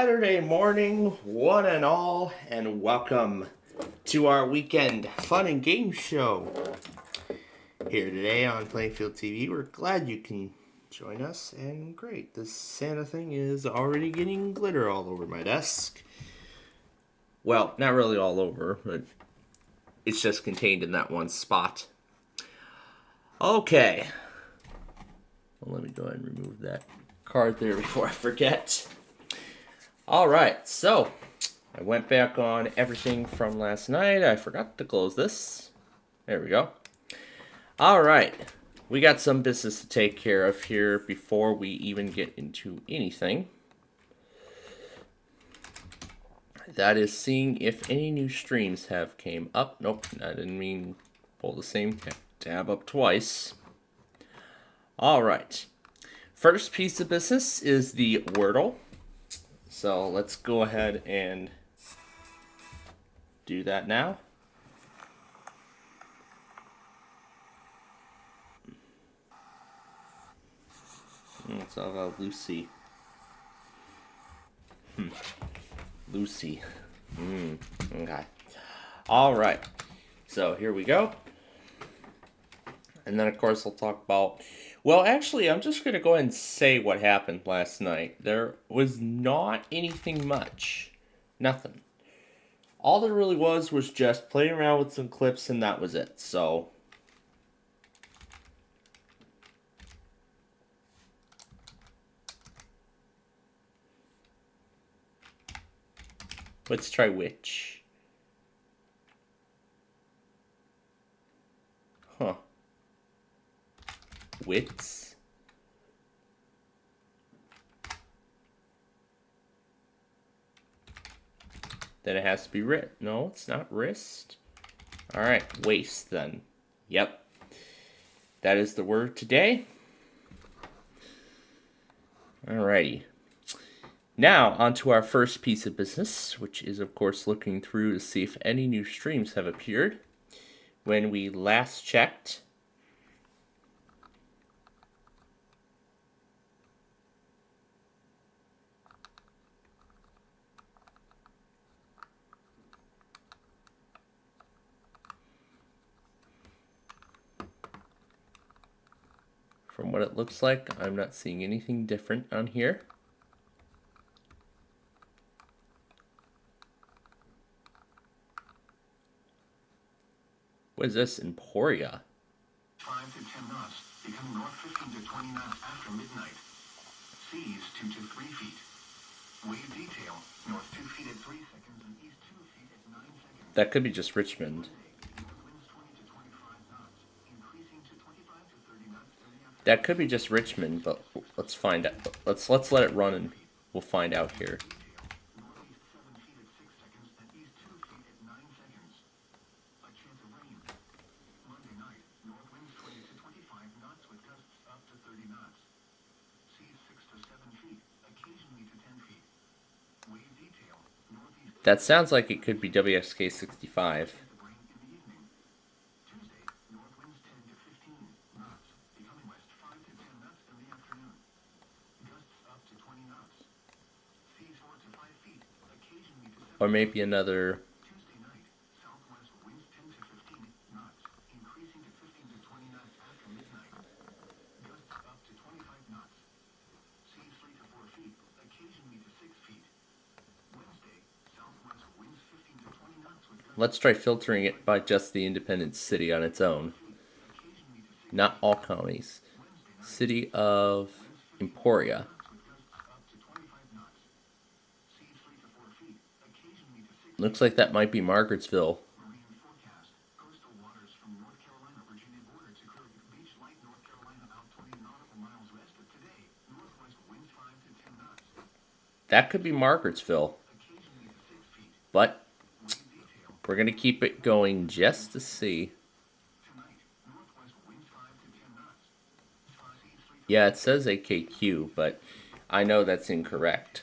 Saturday morning, one and all, and welcome to our weekend fun and game show. Here today on Playfield TV, we're glad you can join us, and great, this Santa thing is already getting glitter all over my desk. Well, not really all over, but it's just contained in that one spot. Okay. Well, let me go ahead and remove that card there before I forget. Alright, so I went back on everything from last night. I forgot to close this. There we go. Alright, we got some business to take care of here before we even get into anything. That is seeing if any new streams have came up. Nope, I didn't mean pull the same tab up twice. Alright, first piece of business is the Wordle. So let's go ahead and do that now. It's all about Lucy. Lucy. Okay. All right. So here we go. And then, of course, we'll talk about... Well, actually, I'm just going to go ahead and say what happened last night. There was not anything much. Nothing. All there really was just playing around with some clips, and that was it. So... let's try which. Huh. Wits. Then it has to be writ. No, it's not wrist. Alright, waist then. Yep. That is the word today. Alrighty. Now, on to our first piece of business, which is, of course, looking through to see if any new streams have appeared. When we last checked, from what it looks like, I'm not seeing anything different on here. What is this? Emporia. 5 to 10 knots, becoming north 15 to 20 knots after midnight. Seas 2 to 3 feet. Wave detail, north 2 feet at 3 seconds and east 2 feet at 9 seconds. That could be just Richmond. That could be just Richmond, but let's find out. Let's let it run and we'll find out here. That sounds like it could be WXK 65. Or maybe another... Let's try filtering it by just the independent city on its own. Not all counties. City of Emporia. Looks like that might be Margarettsville. That could be Margarettsville. But we're going to keep it going just to see. Yeah, it says AKQ, but I know that's incorrect.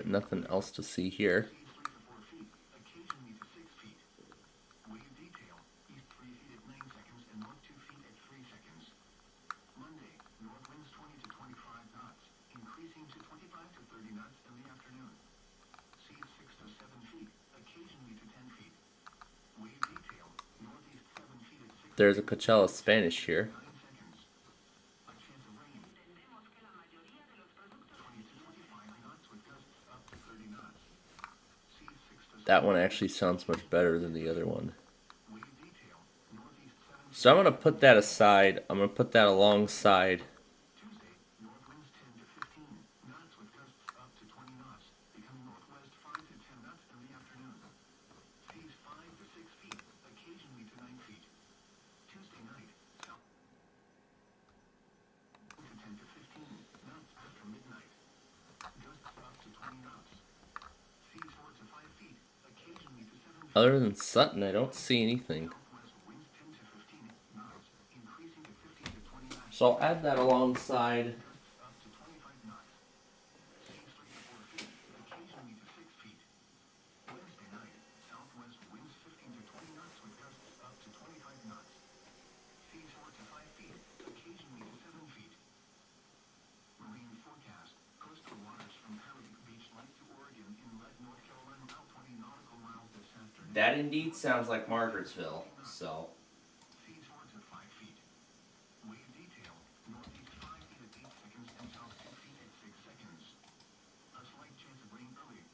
but nothing else to see here. Seas 3 to 4 feet, occasionally to 6 feet. Wave detail, east 3 feet at 9 seconds and north 2 feet at 3 seconds. Monday, north winds 20 to 25 knots, increasing to 25 to 30 knots in the afternoon. Seas 6 to 7 feet, occasionally to 10 feet. Wave detail, northeast 7 feet at 6 There's a Coachella Spanish here. 9 seconds. A chance of rain. 20 to 25 knots with gusts up to 30 knots. Seas 6 to 7 That one actually sounds much better than the other one. wave detail, northeast 7 So I'm going to put that aside. I'm going to put that alongside. Tuesday, north winds 10 to 15 knots with gusts up to 20 knots, becoming northwest 5 to 10 knots in the afternoon. Seas 5 to 6 feet, occasionally to 9 feet. Tuesday night, south to 10 to 15 knots after midnight. Gusts up to 20 knots. Seas 4 to 5 feet, occasionally to 7 feet. Other than Sutton, I don't see anything. Southwest winds 10 to 15 knots, increasing to 15 to 20 knots. So I'll add that alongside. Up to 25 knots. Seas 3 to 4 feet, occasionally to 6 feet. Wednesday night, southwest winds 15 to 20 knots with gusts up to 25 knots. Seas 4 to 5 feet, occasionally to 7 feet. Marine forecast, coastal waters from Parody Beach light to Oregon inlet, North Carolina, out 20 nautical miles this afternoon. That indeed sounds like Margarettsville. So Seas 4 to 5 feet. Wave detail, northeast 5 feet at 8 seconds and south 2 feet at 6 seconds. A slight chance of rain early.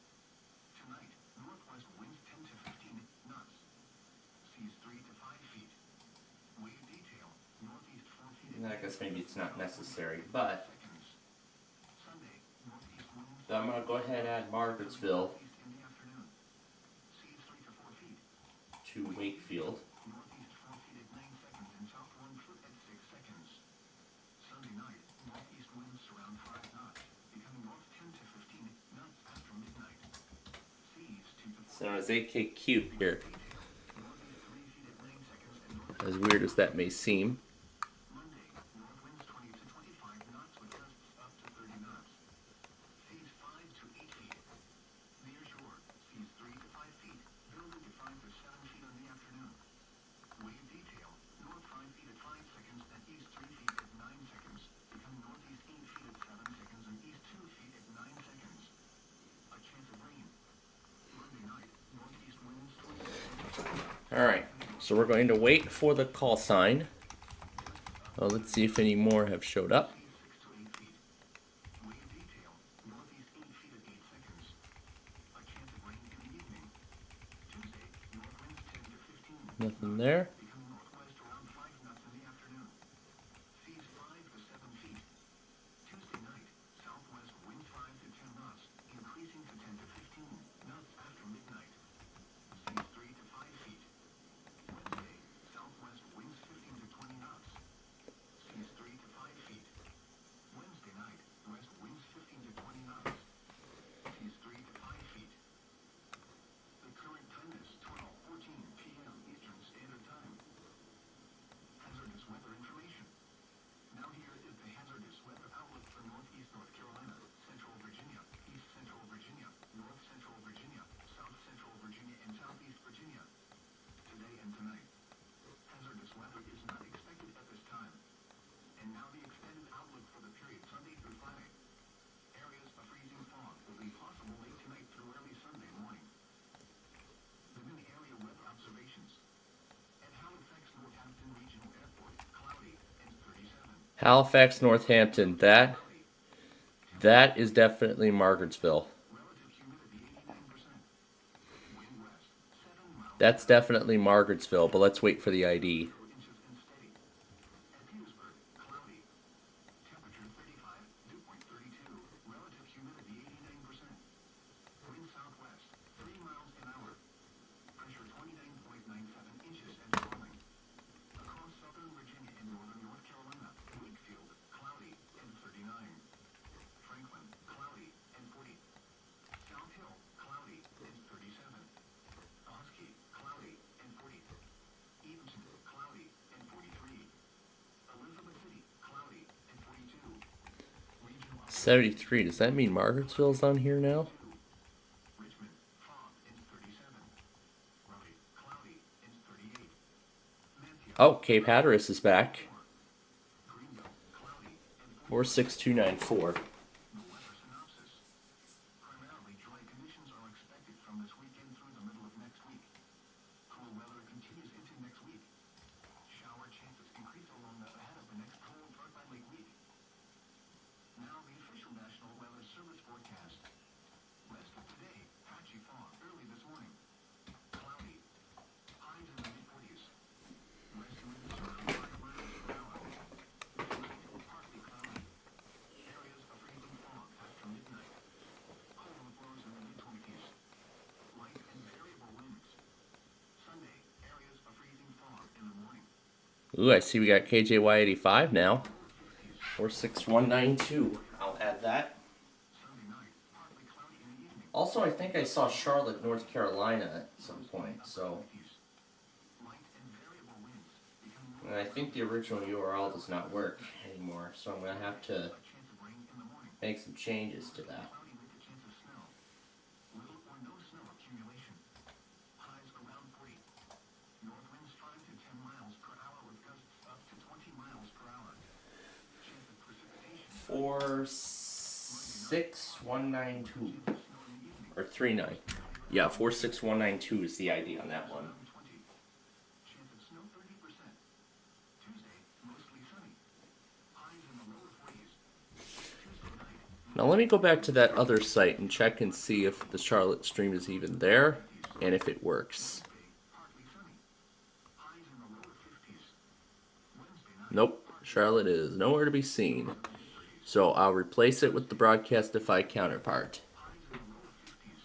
Tonight, northwest winds 10 to 15 knots. Seas 3 to 5 feet. Wave detail, northeast 4 feet at I guess maybe it's not necessary, but seconds. Sunday, northeast winds I'm going to go ahead and add Margarettsville east in the afternoon. Seas 3 to 4 feet. to Wakefield. Northeast 4 feet at 9 seconds and south 1 foot at 6 seconds. Sunday night, northeast winds around 5 knots, becoming north 10 to 15 knots after midnight. Seas 2 to 4 So it's AK Cube here. northeast 3 feet at 9 seconds and north As weird as that may seem. Monday, north winds 20 to 25 knots with gusts up to 30 knots. Seas 5 to 8 feet. Near shore, seas 3 to 5 feet, building to 5 to 7 feet in the afternoon. Wave detail, north 5 feet at 5 seconds and east 3 feet at 9 seconds, becoming northeast 8 feet at 7 seconds and east 2 feet at 9 seconds. A chance of rain. Monday night, northeast winds 20 to 25. Alright, so we're going to wait for the call sign. Well, let's see if any more have showed up. Seas 6 to 8 feet. Wave detail, northeast 8 feet at 8 seconds. A chance of rain in the evening. Tuesday, north winds 10 to 15. Nothing there. Becoming northwest around 5 knots in the afternoon. Seas 5 to 7 feet. Tuesday night, southwest winds 5 to 10 knots, increasing to 10 to 15 knots after midnight. Seas 3 to 5 feet. Wednesday, southwest winds 15 to 20 knots. Seas 3 to 5 feet. Wednesday night, west winds 15 to 20 knots. Seas 3 to 5 feet. The current time is 12:14 p.m. Eastern Standard Time. Hazardous weather information. Now here is the hazardous weather outlook for northeast North Carolina, central Virginia, east central Virginia, north central Virginia, south central Virginia, and southeast Virginia. Today and tonight. Hazardous weather is not expected at this time. And now the extended outlook for the period Sunday through Friday. Areas of freezing fog will be possible late tonight through early Sunday morning. The new area weather observations. At Halifax Northampton Regional Airport, cloudy and 37. Halifax, Northampton. That is definitely Margarettsville. Relative humidity 89%. Wind west 7 miles That's definitely Margarettsville, but let's wait for the ID. 0 inches and steady. At Petersburg, cloudy. Temperature 35, dew point 32. Relative humidity 89%. Wind southwest 3 miles an hour. Pressure 29.97 inches and falling. Across southern Virginia and northern North Carolina, Wakefield, cloudy and 39. Franklin, cloudy and 40. South Hill, cloudy and 37. Oskey, cloudy and 40. Evanston, cloudy and 43. Elizabeth City, cloudy and 42. Regional 73. Does that mean Margarettsville's on here now? Oh, Cape Hatteras is back. Greenville, cloudy, and 46294. the weather synopsis. Primarily dry conditions are expected from this weekend through the middle of next week. Cool weather continues into next week. Shower chances increase along the ahead of the next cold front by late week. Now the official National Weather Service forecast. West of today, patchy fog early this morning. Cloudy. Highs in the mid-40s. West winds around 5 miles per hour. Tonight, partly cloudy. Areas of freezing fog after midnight. Cold lows in the mid-20s. Light and variable winds. Sunday, areas of freezing fog in the morning. Ooh, I see we got KJY85 now. Lower 50s. 46192. I'll add that. Sunday night, partly cloudy in the evening. Also, I think I saw Charlotte, North Carolina at some point, so. Light and variable winds becoming And I think the original URL does not work anymore, so I'm going to have to a chance of rain in the morning. make some changes to that. Cloudy with a chance of snow. Little or no snow accumulation. Highs around 40. North winds 5 to 10 miles per hour with gusts up to 20 miles per hour. Chance of precipitation. 46192. Snow in the evening. Or 39. Yeah, 46192 is the ID on that one. 20. Chance of snow 30%. Tuesday, mostly sunny. Highs in the lower 40s. Tuesday night, Now let me go back to that other site and check and see if the Charlotte stream is even there and if it works. partly sunny. Highs in the lower 50s. Wednesday night, Nope, Charlotte is nowhere to be seen. So I'll replace it with the Broadcastify counterpart. highs in the lower 50s.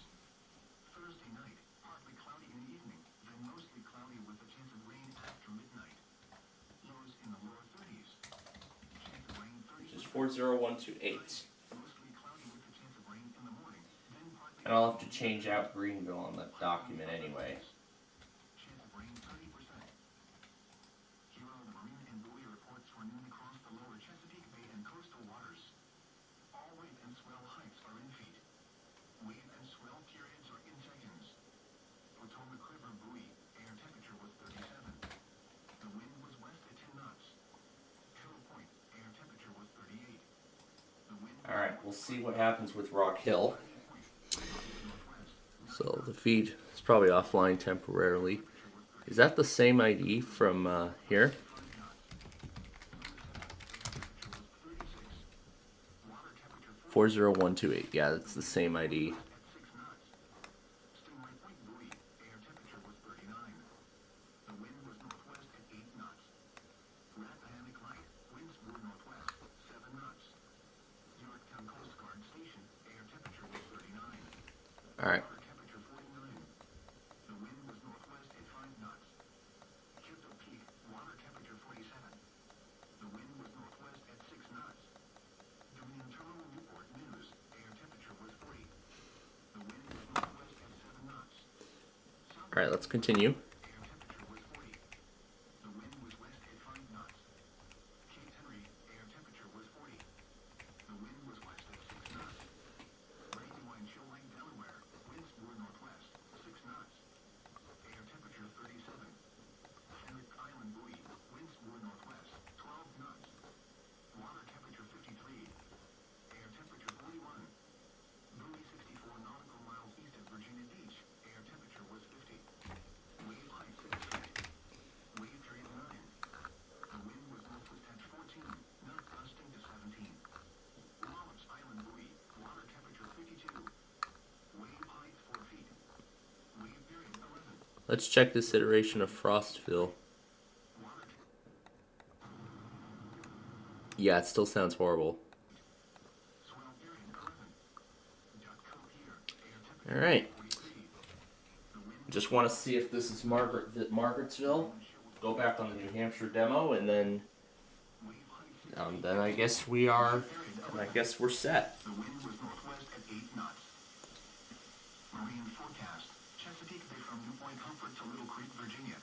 Thursday night, partly cloudy in the evening, then mostly cloudy with a chance of rain after midnight. Lows in the lower 30s. Chance of rain 30%. Which is 40128. Mostly cloudy with a chance of rain in the morning, then partly And I'll have to change out Greenville on the document anyway. chance of rain 30%. Here are the marine and buoy reports for noon across the lower Chesapeake Bay and coastal waters. All wave and swell heights are in feet. Wave and swell periods are in seconds. Potomac River buoy, air temperature was 37. The wind was west at 10 knots. Kettle Point, air temperature was 38. The wind was Alright, we'll see what happens with Rock Hill. northwest. So the feed is probably offline temporarily. Is that the same ID from here? 40128. Yeah, that's the same ID. 6 knots. Stingray Point buoy, air temperature was 39. The wind was northwest at 8 knots. Rappahannock Light, winds were northwest, 7 knots. Yorktown Coast Guard Station, air temperature was 39. Alright. Water temperature 49. The wind was northwest at 5 knots. Kipto Peak, water temperature 47. The wind was northwest at 6 knots. Dominion Terminal Newport News, air temperature was 40. The wind was northwest at 7 knots. Alright, let's continue. Air temperature was 40. The wind was west at 5 knots. Cape Henry, air temperature was 40. The wind was west at 6 knots. Brandywine Chill Lake, Delaware, winds were northwest, 6 knots. Air temperature 37. Fenwick Island buoy, winds were northwest, 12 knots. Water temperature 53. Air temperature 41. Buoy 64 nautical miles east of Virginia Beach, air temperature was 50. Wave height 6 feet. Wave period 9. The wind was northwest at 14, not gusting to 17. Wallops Island buoy, water temperature 52. Wave height 4 feet. Wave period 11. Let's check this iteration of Frostville. Water Yeah, it still sounds horrible. swell period 11. Duck Cove here, air temperature Alright. 43. The wind Just want to see if this is Margarettsville. Go back on the New Hampshire demo, and then wave height 50. I guess we are. And I guess we're set. The wind was northwest at 8 knots. Marine forecast. Chesapeake Bay from New Point Comfort to Little Creek, Virginia.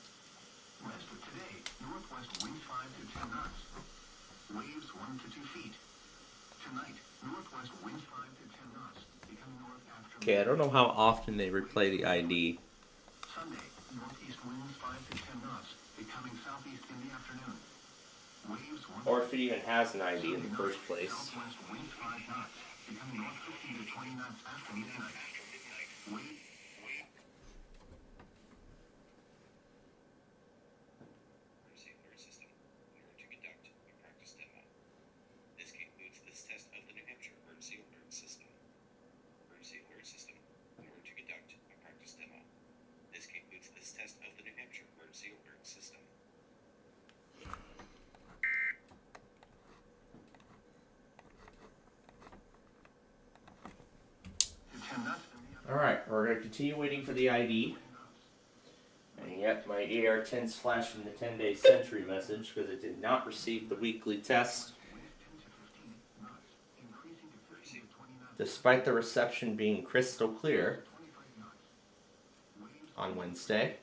West of today, northwest winds 5 to 10 knots. Waves 1 to 2 feet. Tonight, northwest winds 5 to 10 knots. Becoming north after Okay, I don't know how often they replay the ID. Sunday, northeast winds 5 to 10 knots. becoming southeast in the afternoon. Waves 1 Or if it even has an ID in the first place. southwest winds 5 knots, becoming north 15 to 20 knots after midnight. Wave Emergency alert system. In order to conduct a practice demo. This concludes this test of the New Hampshire emergency alert system. Emergency alert system. In order to conduct a practice demo. This concludes this test of the New Hampshire emergency alert system. to 10 knots in the Alright, we're going to continue waiting for the ID. And yet my AR-10's flashing the 10-day sentry message because it did not receive the weekly test, increasing to 15 to 20 knots. despite the reception being crystal clear on Wednesday.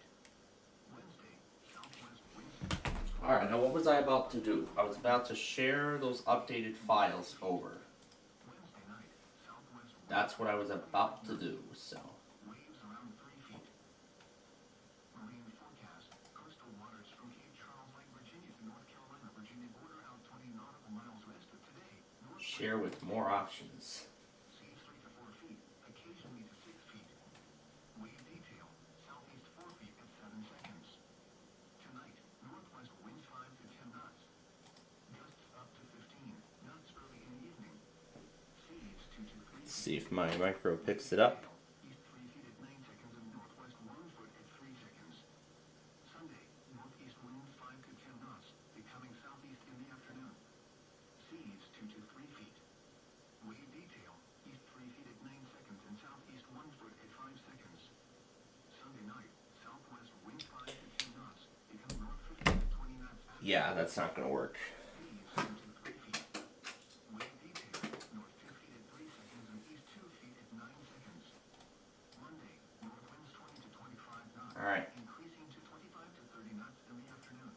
Alright, now what was I about to do? I was about to share those updated files over. That's what I was about to do, so. Waves around 3 feet. Marine forecast. Coastal waters from Cape Charles Lake, Virginia to North Carolina, Virginia border out 20 nautical miles west of today. North Share with more options. seas 3 to 4 feet, occasionally to 6 feet. Wave detail. Southeast 4 feet at 7 seconds. Tonight, northwest winds 5 to 10 knots. Gusts up to 15 knots early in the evening. Seas 2 to 3 feet. See if my micro picks it up. East 3 feet at 9 seconds and northwest 1 foot at 3 seconds. Sunday, northeast wind 5 to 10 knots, becoming southeast in the afternoon. Seas 2 to 3 feet. Wave detail, east 3 feet at 9 seconds and southeast 1 foot at 5 seconds. Sunday night, southwest wind 5 to 10 knots, becoming north 15 to 20 knots after Yeah, that's not gonna work. seas 2 to 3 feet. Wave detail, north 2 feet at 3 seconds and east 2 feet at 9 seconds. Monday, north winds 20 to 25 knots. Alright. Increasing to 25 to 30 knots in the afternoon.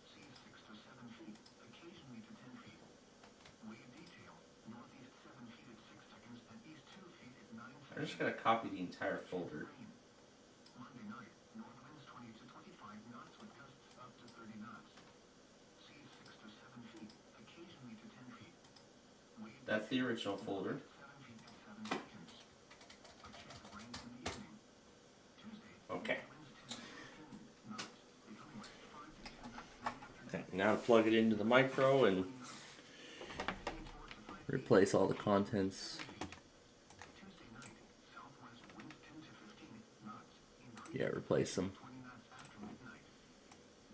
Seas 6 to 7 feet, occasionally to 10 feet. Wave detail, northeast 7 feet at 6 seconds and east 2 feet at 9 seconds. I'm just gonna copy the entire folder. Monday night, north winds 20 to 25 knots with gusts up to 30 knots. Seas 6 to 7 feet, occasionally to 10 feet. Wave That's the original folder. 7 feet at 7 seconds. A chance of rain in the evening. Tuesday, Okay. winds 10 to 15 knots, becoming west 5 to 10 knots in the afternoon. Okay, now to plug it into the micro and replace all the contents. Tuesday night, southwest winds 10 to 15 knots, increasing Yeah, replace them. 20 knots after midnight.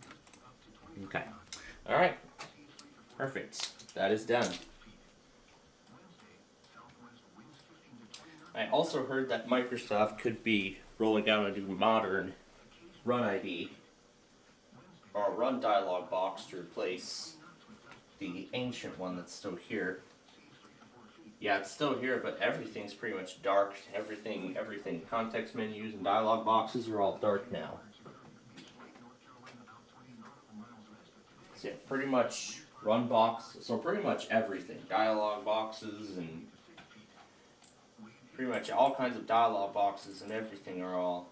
Gusts up to 20 Okay. knots. Alright, Seas 3 to 4 perfect. That is done. Wednesday, southwest winds 15 to 20 knots. I also heard that Microsoft could be rolling out a new modern Run ID or a Run dialog box to replace the ancient one that's still here. Yeah, it's still here, but everything's pretty much dark. Everything, context menus and dialog boxes are all dark now. So yeah, pretty much Run box. So pretty much everything, dialog boxes and pretty much all kinds of dialog boxes and everything are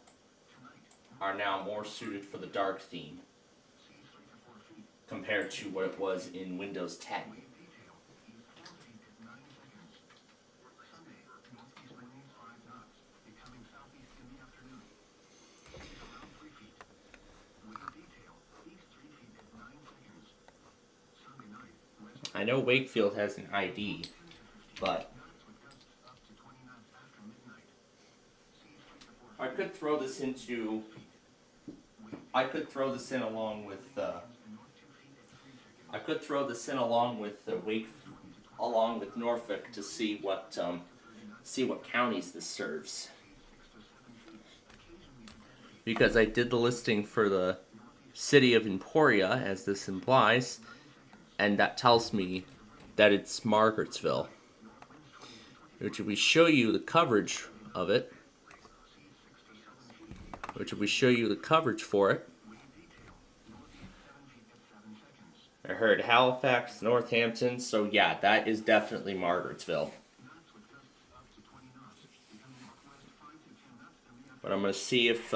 now more suited for the dark theme compared to what it was in Windows 10. I know Wakefield has an ID, but I could throw this into. I could throw this in along with. I could throw this in along with along with Norfolk to see what counties this serves. Because I did the listing for the city of Emporia, as this implies, and that tells me that it's Margarettsville. Which if we show you the coverage of it, for it, I heard Halifax, Northampton, so yeah, that is definitely Margarettsville. But I'm gonna see if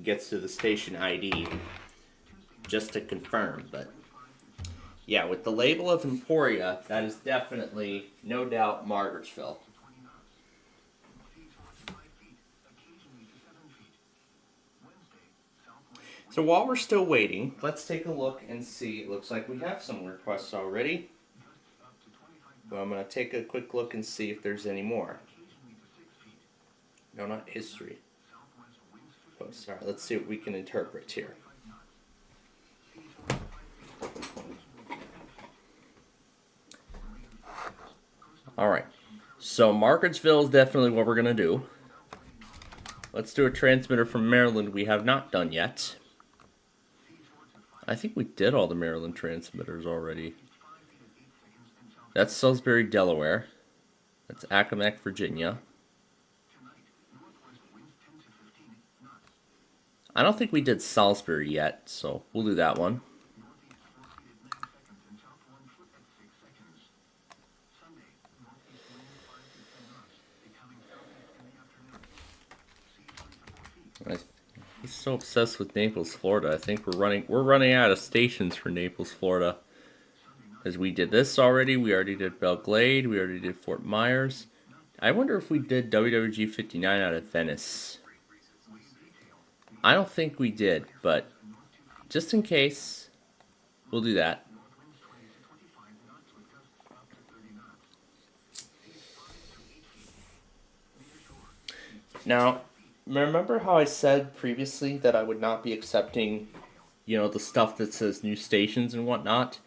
gets to the station ID just to confirm. But yeah, with the label of Emporia, that is definitely, no doubt, Margarettsville. So while we're still waiting, let's take a look and see. It looks like we have some requests already. Well, I'm going to take a quick look and see if there's any more. No, not history. Oh, sorry. Let's see what we can interpret here. Alright. So Margarettsville is definitely what we're going to do. Let's do a transmitter from Maryland we have not done yet. I think we did all the Maryland transmitters already. That's Salisbury, Delaware. That's Accomack, Virginia. I don't think we did Salisbury yet, so we'll do that one. He's so obsessed with Naples, Florida. I think we're running out of stations for Naples, Florida. As we did this already, we already did Belle Glade, we already did Fort Myers. I wonder if we did WWG 59 out of Venice. I don't think we did, but just in case, we'll do that. Now, remember how I said previously that I would not be accepting, the stuff that says new stations and whatnot?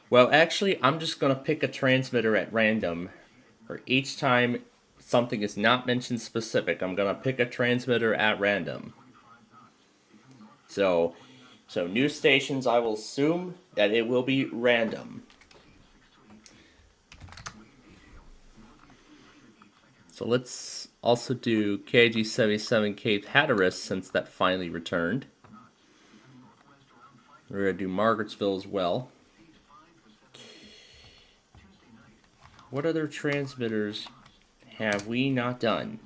Well, actually, I'm just going to pick a transmitter at random. For each time something is not mentioned specific, I'm going to pick a transmitter at random. So new stations, I will assume that it will be random. So let's also do KG 77 Cape Hatteras since that finally returned. We're going to do Margarettsville as well. What other transmitters have we not done?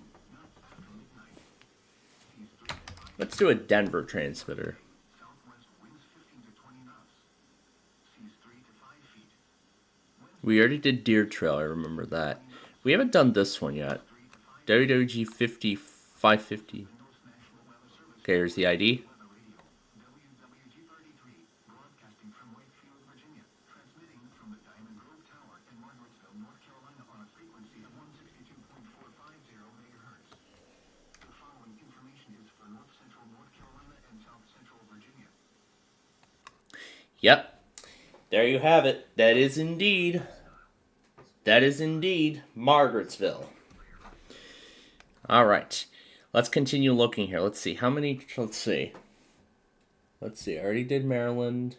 Let's do a Denver transmitter. We already did Deer Trail, I remember that. We haven't done this one yet. WWG 550. Okay, here's the ID. Yep. There you have it. That is indeed Margarettsville. All right. Let's continue looking here. Let's see. Let's see. I already did Maryland.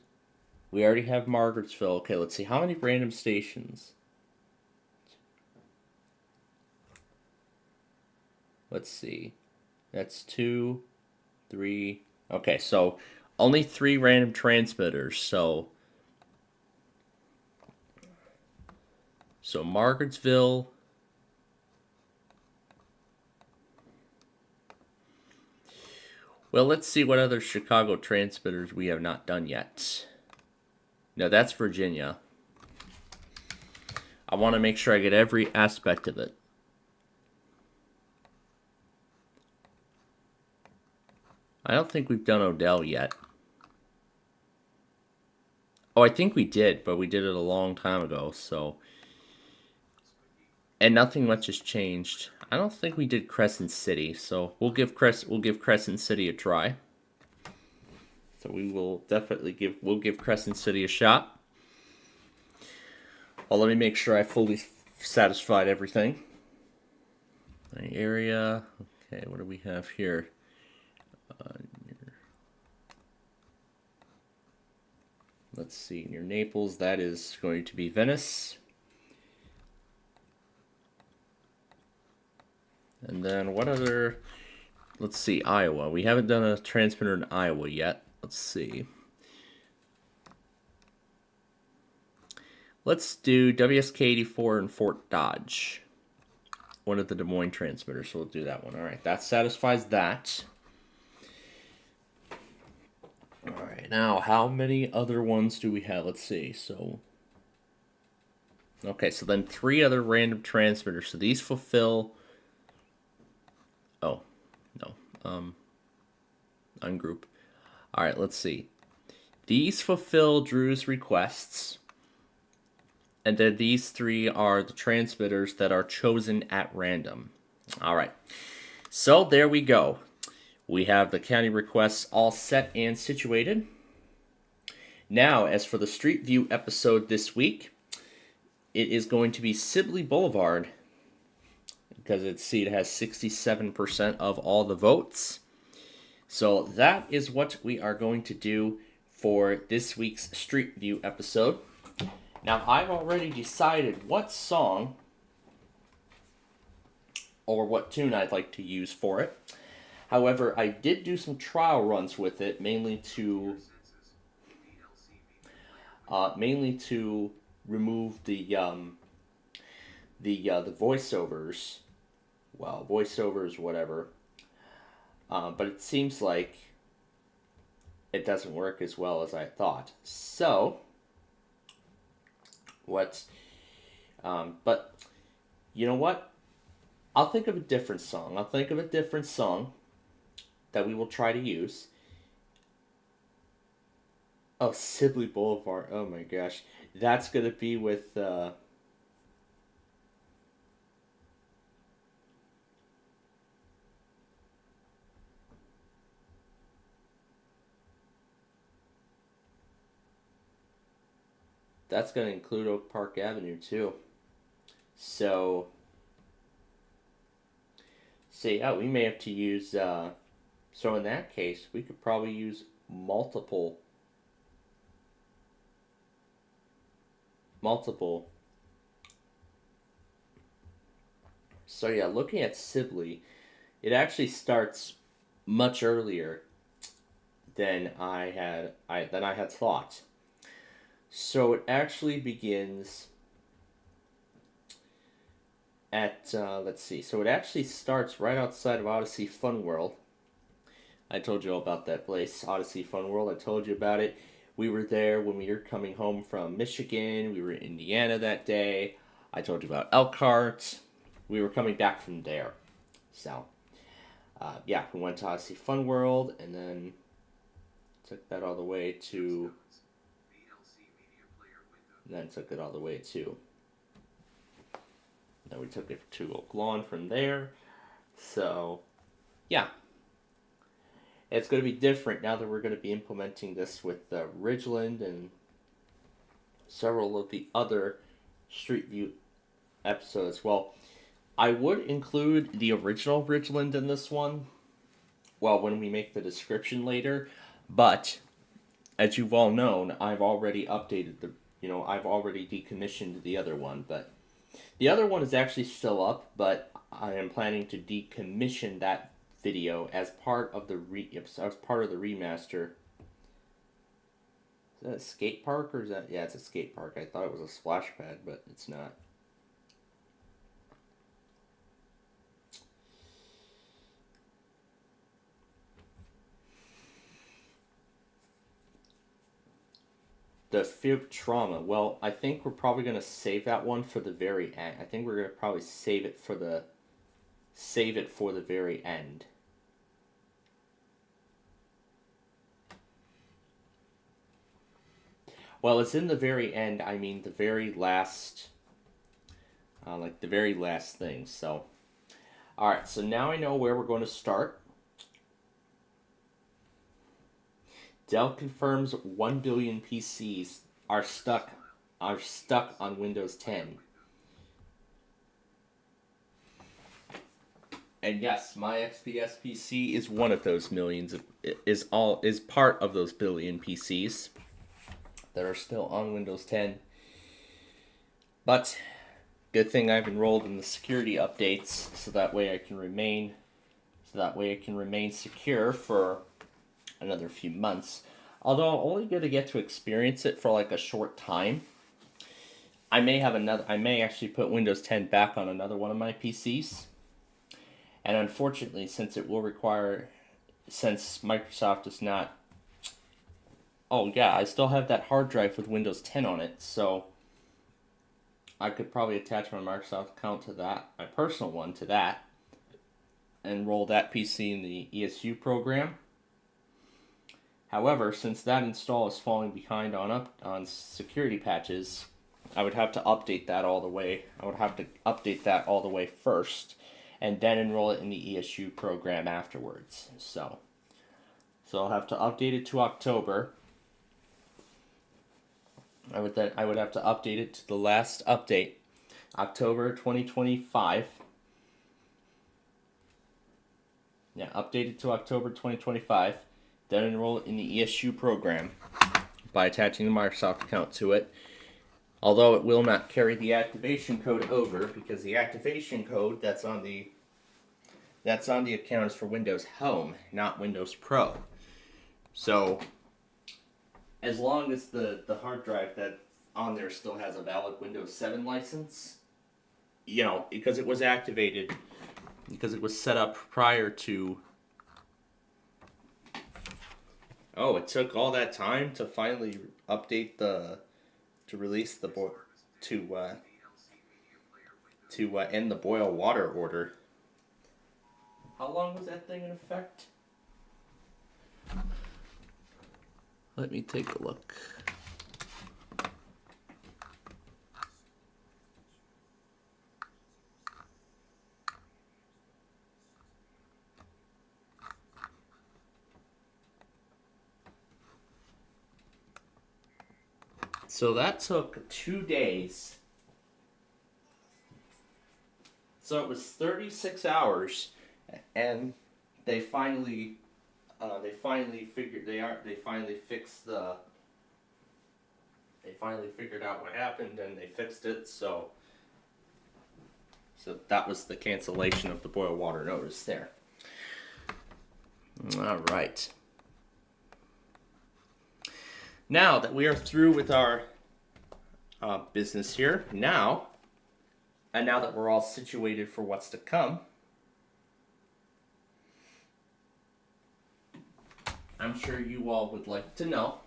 We already have Margarettsville. Okay, let's see. How many random stations? Let's see. That's 2, 3. Okay, so only 3 random transmitters. So Margarettsville. Well, let's see what other Chicago transmitters we have not done yet. No, that's Virginia. I want to make sure I get every aspect of it. I don't think we've done Odell yet. Oh, I think we did, but we did it a long time ago, so. And nothing much has changed. I don't think we did Crescent City, so we'll give Crescent City a try. So we will definitely give Crescent City a shot. Well, let me make sure I fully satisfied everything. My area. Okay, what do we have here? Let's see, near Naples, that is going to be Venice. And then what other, let's see, Iowa. We haven't done a transmitter in Iowa yet. Let's see. Let's do WSK-84 in Fort Dodge. One of the Des Moines transmitters, so we'll do that one. All right, that satisfies that. Now, how many other ones do we have? Let's see. So, okay, so then 3 other random transmitters. So these fulfill. Oh, no. Ungroup. All right, let's see. These fulfill Drew's requests. And then these 3 are the transmitters that are chosen at random. All right. So there we go. We have the county requests all set and situated. Now, as for the Street View episode this week, it is going to be Sibley Boulevard because it has 67% of all the votes. So that is what we are going to do for this week's Street View episode. Now, I've already decided what song or what tune I'd like to use for it. However, I did do some trial runs with it, mainly to remove the voiceovers. Well, voiceovers, whatever. But it seems like it doesn't work as well as I thought. So, but you know what? I'll think of a different song. That we will try to use. Oh, Sibley Boulevard. Oh my gosh. That's going to be with... That's going to include Oak Park Avenue, too. So yeah, we may have to use... so in that case, we could probably use multiple. So yeah, looking at Sibley, it actually starts much earlier than I had thought. So it actually begins at let's see. So it actually starts right outside of Odyssey Fun World. I told you all about that place, Odyssey Fun World. I told you about it. We were there when we were coming home from Michigan. We were in Indiana that day. I told you about Elkhart. We were coming back from there. So, yeah, we went to Odyssey Fun World and then took that all the way to... Then took it all the way to... Then we took it to Oak Lawn from there. So, yeah. It's going to be different now that we're going to be implementing this with Ridgeland and several of the other Street View episodes. Well, I would include the original Ridgeland in this one, well, when we make the description later, but as you've all known, I've already updated I've already decommissioned the other one, but the other one is actually still up, but I am planning to decommission that video as part of the remaster. Is that a skate park or is that... Yeah, it's a skate park. I thought it was a splash pad, but it's not. The Fib Trauma. Well, I think we're probably going to save that one for the very end. I think we're going to probably save it for the very end. Well, it's in the very end. I mean, the very last, like the very last thing. So, all right. So now I know where we're going to start. Dell confirms 1 billion PCs are stuck on Windows 10. And yes, my XPS PC is one of those millions. Is part of those billion PCs that are still on Windows 10. But good thing I've enrolled in the security updates so that way I can remain secure for another few months. Although I'm only going to get to experience it for like a short time. I may actually put Windows 10 back on another one of my PCs. And unfortunately, since Microsoft does not Oh yeah, I still have that hard drive with Windows 10 on it, so I could probably attach my Microsoft account to that, my personal one to that, and roll that PC in the ESU program. However, since that install is falling behind on security patches, I would have to update that all the way. I would have to update that all the way first, and then enroll it in the ESU program afterwards. So I'll have to update it to October. I would have to update it to the last update, October 2025. Yeah, update it to October 2025. Then enroll it in the ESU program by attaching the Microsoft account to it. Although it will not carry the activation code over, because the activation code that's on the account is for Windows Home, not Windows Pro. So as long as the hard drive that's on there still has a valid Windows 7 license, because it was activated, because it was set up prior to. Oh, it took all that time to finally update to release the to end the boil water order. How long was that thing in effect? Let me take a look. So that took 2 days. So it was 36 hours, and they finally figured out what happened, and they fixed it. So that was the cancellation of the boil water notice there. All right. Now that we are through with our business here, now that we're all situated for what's to come, I'm sure you all would like to know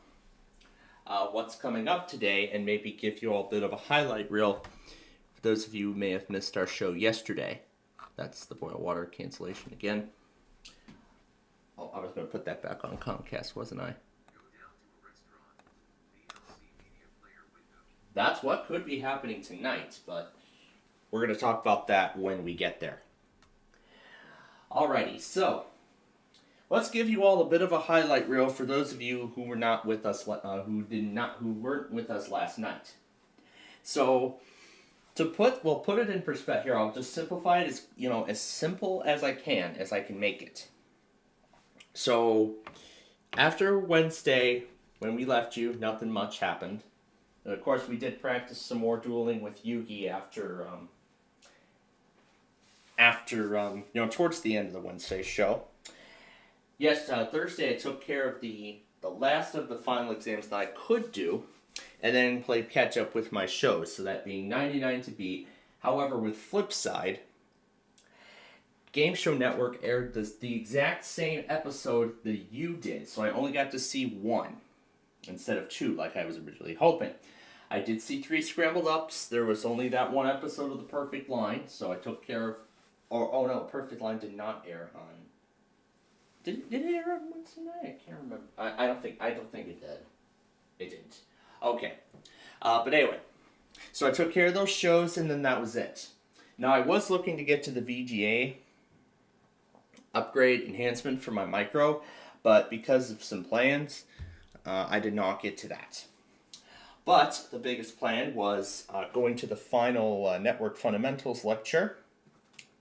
what's coming up today, and maybe give you all a bit of a highlight reel for those of you who may have missed our show yesterday. That's the boil water cancellation again. Oh, I was going to put that back on Comcast, wasn't I? That's what could be happening tonight, but we're going to talk about that when we get there. Alrighty, so let's give you all a bit of a highlight reel for those of you who were not with us, who weren't with us last night. So we'll put it in perspective here. I'll just simplify it as simple as I can make it. So after Wednesday, when we left you, nothing much happened. And of course, we did practice some more dueling with Yugi after towards the end of the Wednesday show. Yes, Thursday I took care of the last of the final exams that I could do, and then played catch up with my shows, so that being 99 to beat. However, with Flipside, Game Show Network aired the exact same episode that you did, so I only got to see one instead of two, like I was originally hoping. I did see 3 scrambled ups. There was only that one episode of The Perfect Line, so I took care of. Oh no, Perfect Line did not air on. Did it air on Wednesday night? I can't remember. I don't think it did. It didn't. Okay, but anyway, so I took care of those shows, and then that was it. Now I was looking to get to the VGA upgrade enhancement for my micro, but because of some plans, I did not get to that. But the biggest plan was going to the final Network Fundamentals lecture,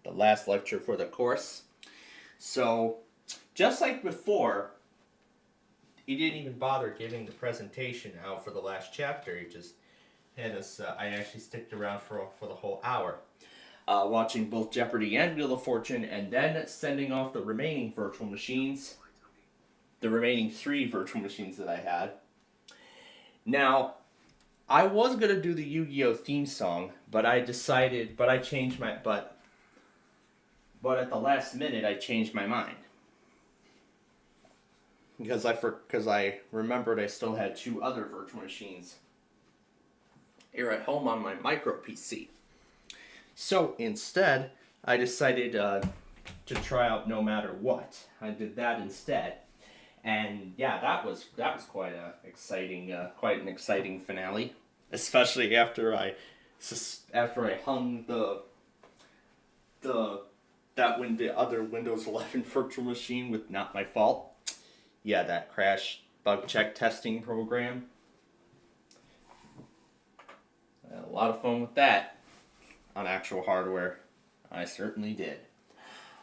the last lecture for the course. So, just like before, he didn't even bother giving the presentation out for the last chapter. He just had us, I actually sticked around for the whole hour, watching both Jeopardy and Wheel of Fortune, and then sending off the remaining virtual machines, the remaining 3 virtual machines that I had. Now, I was going to do the Yu-Gi-Oh! Theme song, but at the last minute I changed my mind. because I remembered I still had 2 other virtual machines here at home on my micro PC. So instead, I decided to try out No Matter What. I did that instead, and yeah, that was quite quite an exciting finale, especially after I hung the other Windows 11 virtual machine with not my fault. Yeah, that crash bug check testing program. I had a lot of fun with that on actual hardware. I certainly did.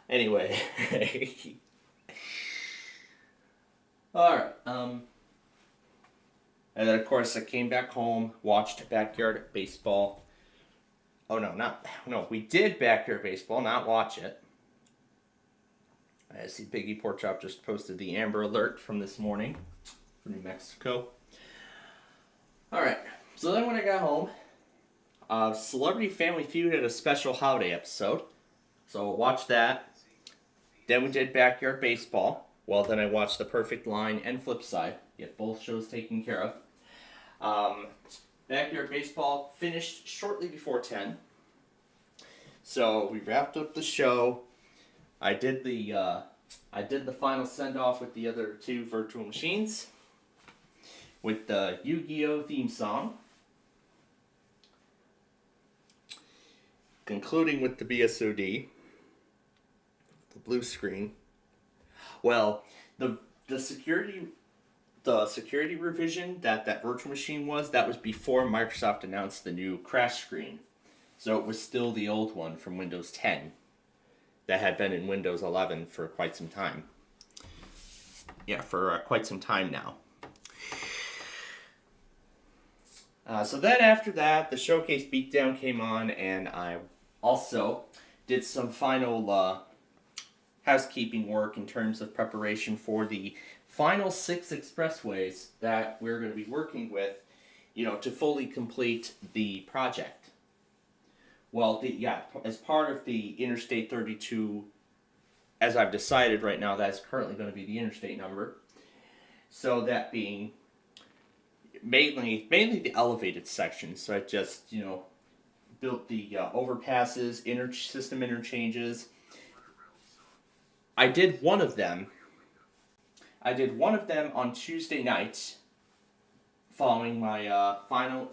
Anyway, all right. And then of course I came back home, watched Backyard Baseball. Oh no, we did Backyard Baseball, not watch it. I see Biggie Porkchop just posted the Amber Alert from this morning from New Mexico. Alright, so then when I got home, Celebrity Family Feud had a special holiday episode. So watched that. Then we did Backyard Baseball. Well, then I watched The Perfect Line and Flipside. Get both shows taken care of. Backyard Baseball finished shortly before 10. So we wrapped up the show. I did the final send off with the other 2 virtual machines with the Yu-Gi-Oh theme song, concluding with the BSOD, the blue screen. Well, the security revision that virtual machine was before Microsoft announced the new crash screen, so it was still the old one from Windows 10. That had been in Windows 11 for quite some time. Yeah, for quite some time now. So then after that, the Showcase Beatdown came on, and I also did some final housekeeping work in terms of preparation for the final 6 expressways that we're going to be working with, to fully complete the project. Well, as part of the Interstate 32, as I've decided right now, that's currently going to be the interstate number. So that being mainly the elevated sections. So I just, built the overpasses, system interchanges. I did one of them on Tuesday night, following my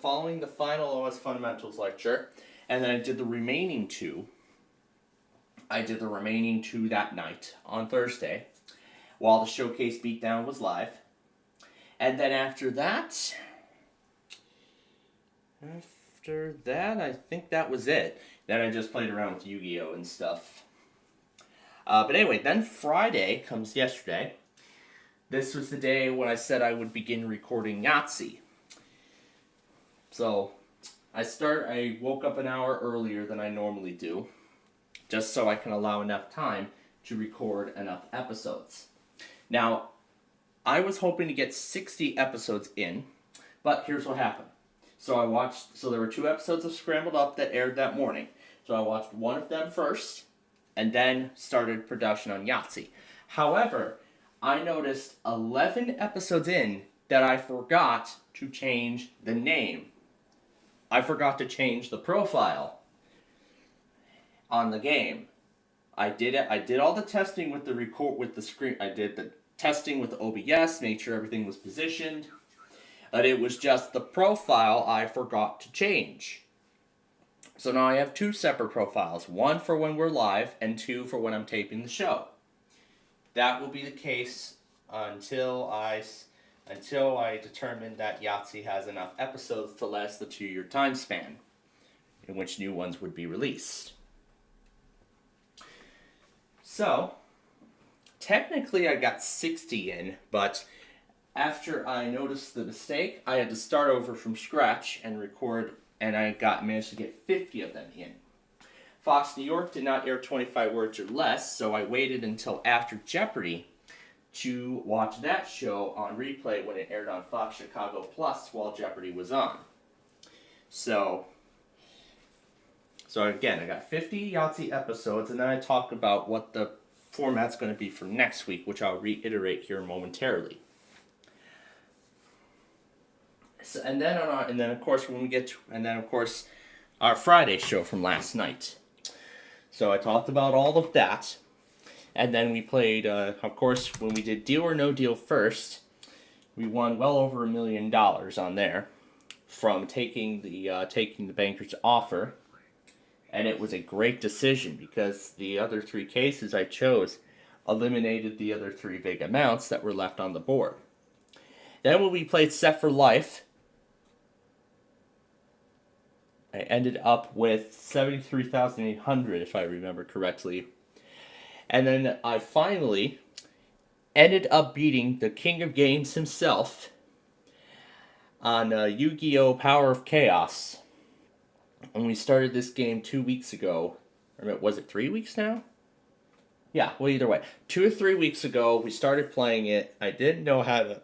following the final OS Fundamentals lecture. And then I did the remaining 2. That night on Thursday, while the Showcase Beatdown was live. And then after that, I think that was it. Then I just played around with Yu-Gi-Oh! And stuff. But anyway, then Friday comes yesterday. This was the day when I said I would begin recording Yahtzee. So I woke up an hour earlier than I normally do, just so I can allow enough time to record enough episodes. Now, I was hoping to get 60 episodes in, but here's what happened. So there were 2 episodes of Scrambled Up that aired that morning. So I watched one of them first, and then started production on Yahtzee. However, I noticed 11 episodes in that I forgot to change the name. I forgot to change the profile on the game. I did it. I did all the testing with the screen. I did the testing with the OBS, made sure everything was positioned. But it was just the profile I forgot to change. So now I have 2 separate profiles. 1 for when we're live, and 2 for when I'm taping the show. That will be the case until I determine that Yahtzee has enough episodes to last the 2-year time span in which new ones would be released. So, technically I got 60 in, but after I noticed the mistake, I had to start over from scratch and record, and I managed to get 50 of them in. Fox New York did not air 25 words or less, so I waited until after Jeopardy to watch that show on replay when it aired on Fox Chicago Plus while Jeopardy was on. So again, I got 50 Yahtzee episodes, and then I talked about what the format's going to be for next week, which I'll reiterate here momentarily. So, and then of course when we get to, and then of course our Friday show from last night. So I talked about all of that, and then we played. Of course, when we did Deal or No Deal first, we won well over $1 million on there from taking the banker's offer, and it was a great decision because the other three cases I chose eliminated the other three big amounts that were left on the board. Then when we played Set for Life, I ended up with 73,800 if I remember correctly. And then I finally ended up beating the King of Games himself on Yu-Gi-Oh! Power of Chaos. And we started this game 2 weeks ago. Or was it 3 weeks now? Yeah, well, either way. 2 or 3 weeks ago, we started playing it. I didn't know how to,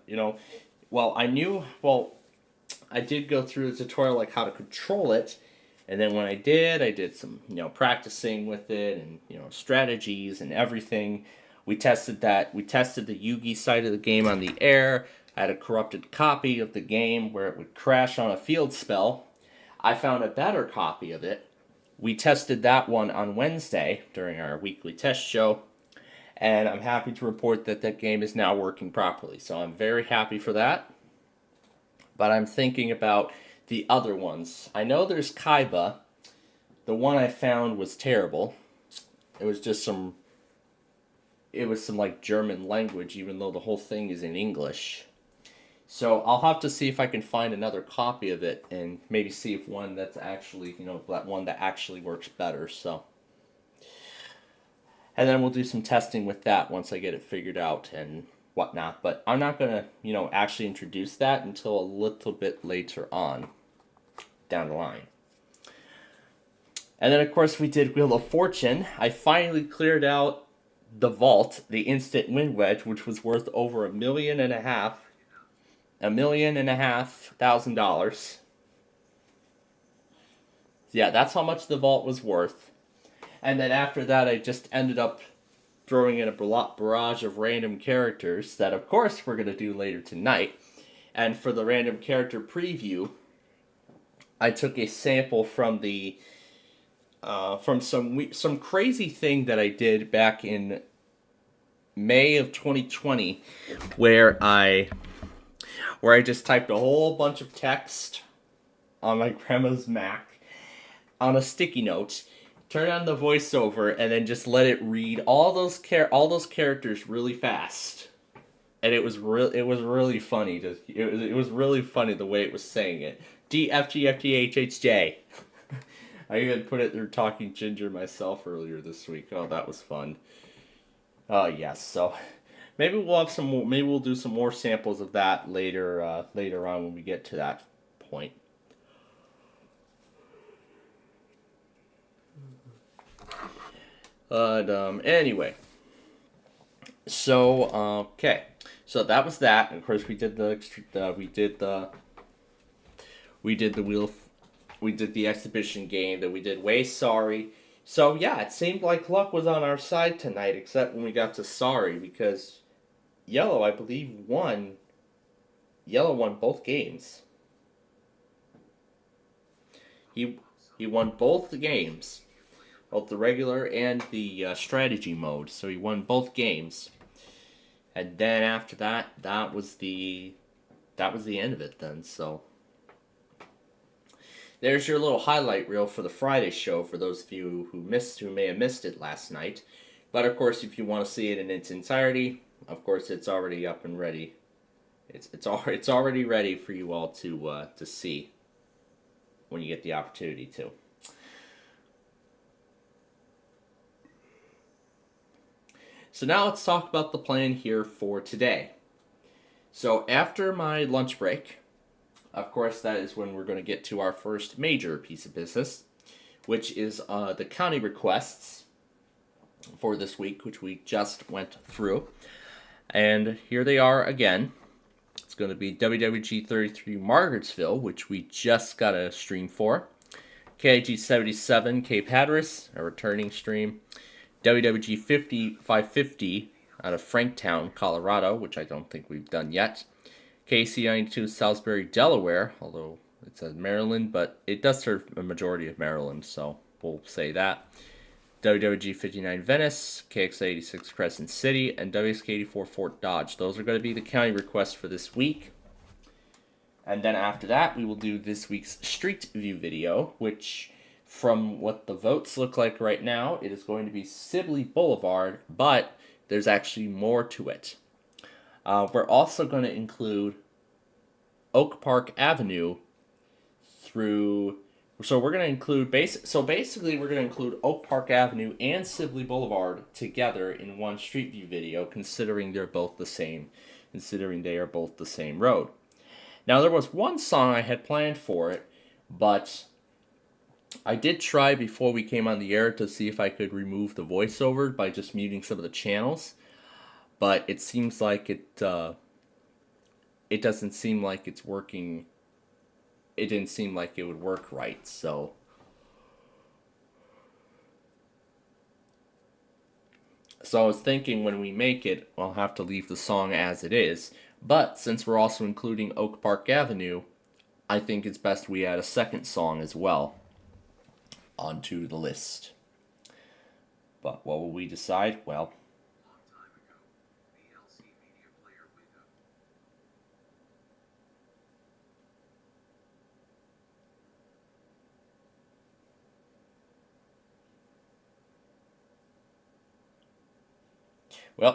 I did go through the tutorial, like how to control it. And then when I did some, practicing with it and, strategies and everything. We tested that. We tested the Yugi side of the game on the air. I had a corrupted copy of the game where it would crash on a field spell. I found a better copy of it. We tested that one on Wednesday during our weekly test show. And I'm happy to report that that game is now working properly. So I'm very happy for that. But I'm thinking about the other ones. I know there's Kaiba. The one I found was terrible. It was some like German language, even though the whole thing is in English. So I'll have to see if I can find another copy of it and maybe see if one that's actually, that one that actually works better. So, and then we'll do some testing with that once I get it figured out and whatnot. But I'm not gonna, actually introduce that until a little bit later on down the line. And then of course we did Wheel of Fortune. I finally cleared out the vault, the instant win wedge, which was worth over $1,500,000. Yeah, that's how much the vault was worth. And then after that, I just ended up throwing in a barrage of random characters that, of course, we're going to do later tonight. And for the random character preview, I took a sample from the from some crazy thing that I did back in May of 2020, where I just typed a whole bunch of text on my grandma's Mac on a sticky note, turned on the voiceover, and then just let it read all those characters really fast. And it was really funny. It was really funny the way it was saying it. D F G F G H H J. I even put it through Talking Ginger myself earlier this week. Oh, that was fun. Yes. So maybe we'll have some more. Maybe we'll do some more samples of that later on when we get to that point. But anyway. So okay. So that was that. And of course, we did the exhibition game. That we did Way Sorry. So yeah, it seemed like luck was on our side tonight, except when we got to Sorry, because Yellow, I believe, won. Yellow won both games. He won both the games, both the regular and the strategy mode. So he won both games. And then after that, that was the end of it then. So there's your little highlight reel for the Friday show for those of you who may have missed it last night. But of course, if you want to see it in its entirety, of course it's already up and ready. It's already ready for you all to see when you get the opportunity to. So now let's talk about the plan here for today. So after my lunch break, of course, that is when we're going to get to our first major piece of business, which is the county requests for this week, which we just went through. And here they are again. It's going to be WWG 33 Margarettsville, which we just got a stream for. KIG 77 Cape Hatteras, a returning stream. WWG 5550 out of Franktown, Colorado, which I don't think we've done yet. KC92 Salisbury, Delaware, although it says Maryland, but it does serve a majority of Maryland, so we'll say that. WWG 59 Venice, KX 86 Crescent City, and WSK 84 Fort Dodge. Those are going to be the county requests for this week. And then after that, we will do this week's Street View video, which, from what the votes look like right now, it is going to be Sibley Boulevard, but there's actually more to it. We're also going to include Oak Park Avenue through... So we're going to include... basically, we're going to include Oak Park Avenue and Sibley Boulevard together in one Street View video, considering they're both the same. Considering they are both the same road. Now, there was one song I had planned for it, but I did try before we came on the air to see if I could remove the voiceover by just muting some of the channels. But it seems like it doesn't seem like it's working. It didn't seem like it would work right, so. So I was thinking when we make it, I'll have to leave the song as it is. But since we're also including Oak Park Avenue, I think it's best we add a second song as well onto the list. But what will we decide? Well,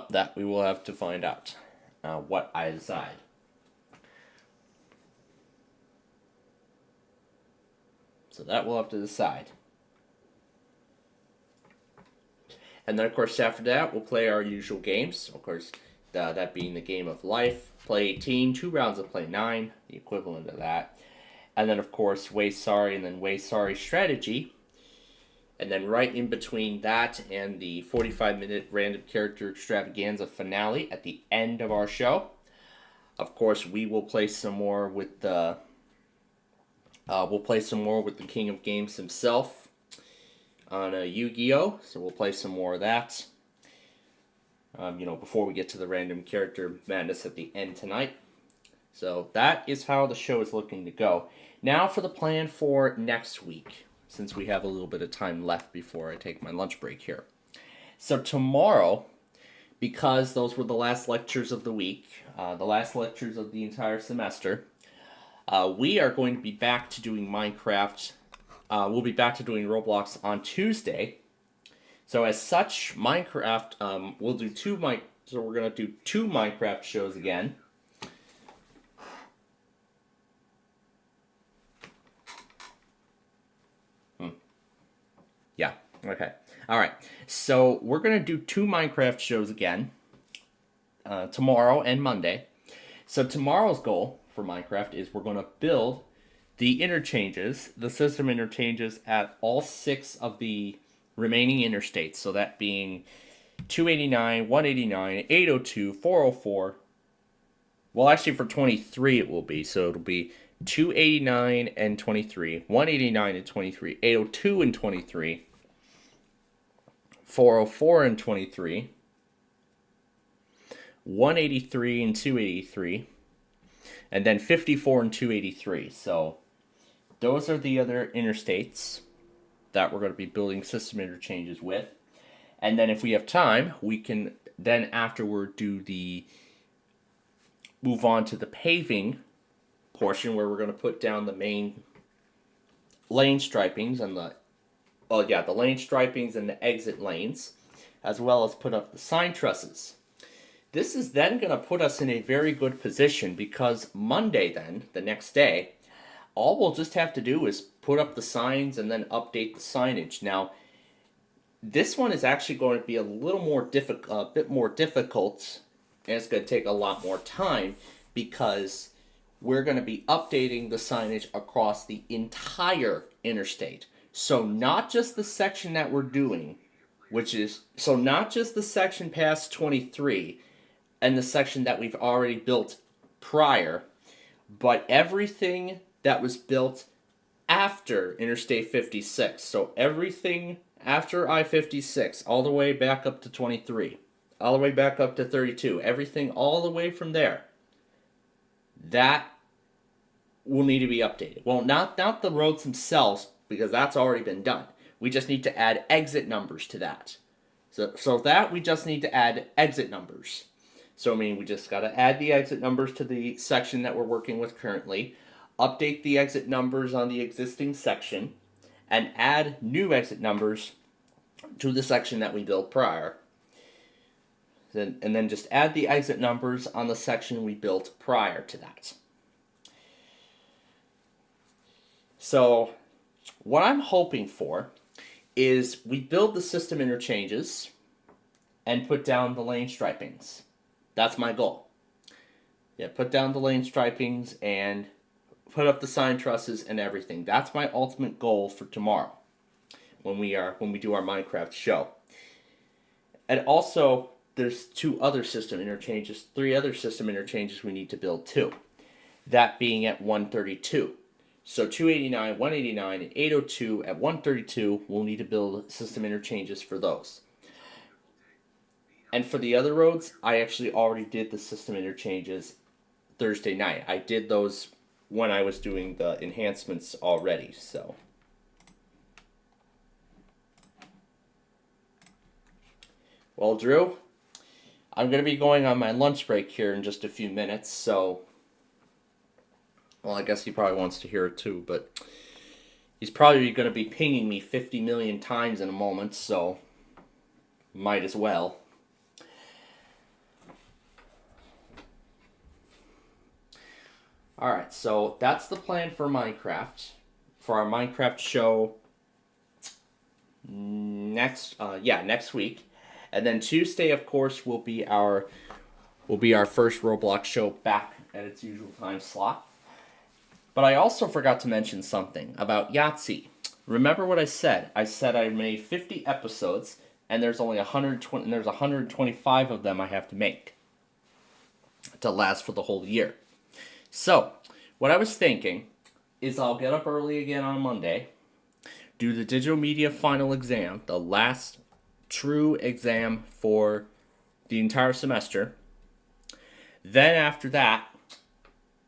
that we will have to find out what I decide. So that we'll have to decide. And then, of course, after that, we'll play our usual games. Of course, that being the game of life. Play 18, 2 rounds of play 9, the equivalent of that. And then, of course, Way Sorry and then Way Sorry Strategy. And then right in between that and the 45-minute random character extravaganza finale at the end of our show. Of course, we will play some more with the King of Games himself on Yu-Gi-Oh! So we'll play some more of that. Before we get to the random character madness at the end tonight. So that is how the show is looking to go. Now for the plan for next week, since we have a little bit of time left before I take my lunch break here. So tomorrow, because those were the last lectures of the week, the last lectures of the entire semester, we are going to be back to doing Minecraft. We'll be back to doing Roblox on Tuesday. So as such, Minecraft, we'll do so we're going to do 2 Minecraft shows again. Yeah, okay. Alright, so we're going to do 2 Minecraft shows again, tomorrow and Monday. So tomorrow's goal for Minecraft is we're going to build the interchanges, the system interchanges at all 6 of the remaining interstates. So that being 289, 189, 802, 404. Well, actually for 23 it will be. So it'll be 289 and 23, 189 and 23, 802 and 23, 404 and 23, 183 and 283, and then 54 and 283. So those are the other interstates that we're going to be building system interchanges with. And then if we have time, we can then afterward move on to the paving portion where we're going to put down the main lane stripings and the lane stripings and the exit lanes, as well as put up the sign trusses. This is then going to put us in a very good position because Monday then, the next day, all we'll just have to do is put up the signs and then update the signage. Now, this one is actually going to be a bit more difficult, and it's going to take a lot more time because we're going to be updating the signage across the entire interstate. So not just the section that we're doing, not just the section past 23 and the section that we've already built prior, but everything that was built after Interstate 56. So everything after I-56, all the way back up to 23, all the way back up to 32, everything all the way from there, that will need to be updated. Well, not the roads themselves, because that's already been done. We just need to add exit numbers to that. So that we just need to add exit numbers. So I mean, we just got to add the exit numbers to the section that we're working with currently, update the exit numbers on the existing section, and add new exit numbers to the section that we built prior. And then just add the exit numbers on the section we built prior to that. So what I'm hoping for is we build the system interchanges and put down the lane stripings. That's my goal. Yeah, put down the lane stripings and put up the sign trusses and everything. That's my ultimate goal for tomorrow when we do our Minecraft show. And also there's three other system interchanges we need to build too. That being at 132. So 289, 189, and 802 at 132, we'll need to build system interchanges for those. And for the other roads, I actually already did the system interchanges Thursday night. I did those when I was doing the enhancements already, so. Well, Drew, I'm going to be going on my lunch break here in just a few minutes, so. Well, I guess he probably wants to hear it too, but he's probably going to be pinging me 50 million times in a moment, so might as well. Alright, so that's the plan for Minecraft. For our Minecraft show next week. And then Tuesday, of course, will be our first Roblox show back at its usual time slot. But I also forgot to mention something about Yahtzee. Remember what I said? I said I made 50 episodes, and there's only 120, and there's 125 of them I have to make to last for the whole year. So, what I was thinking is I'll get up early again on Monday, do the digital media final exam, the last true exam for the entire semester. Then after that,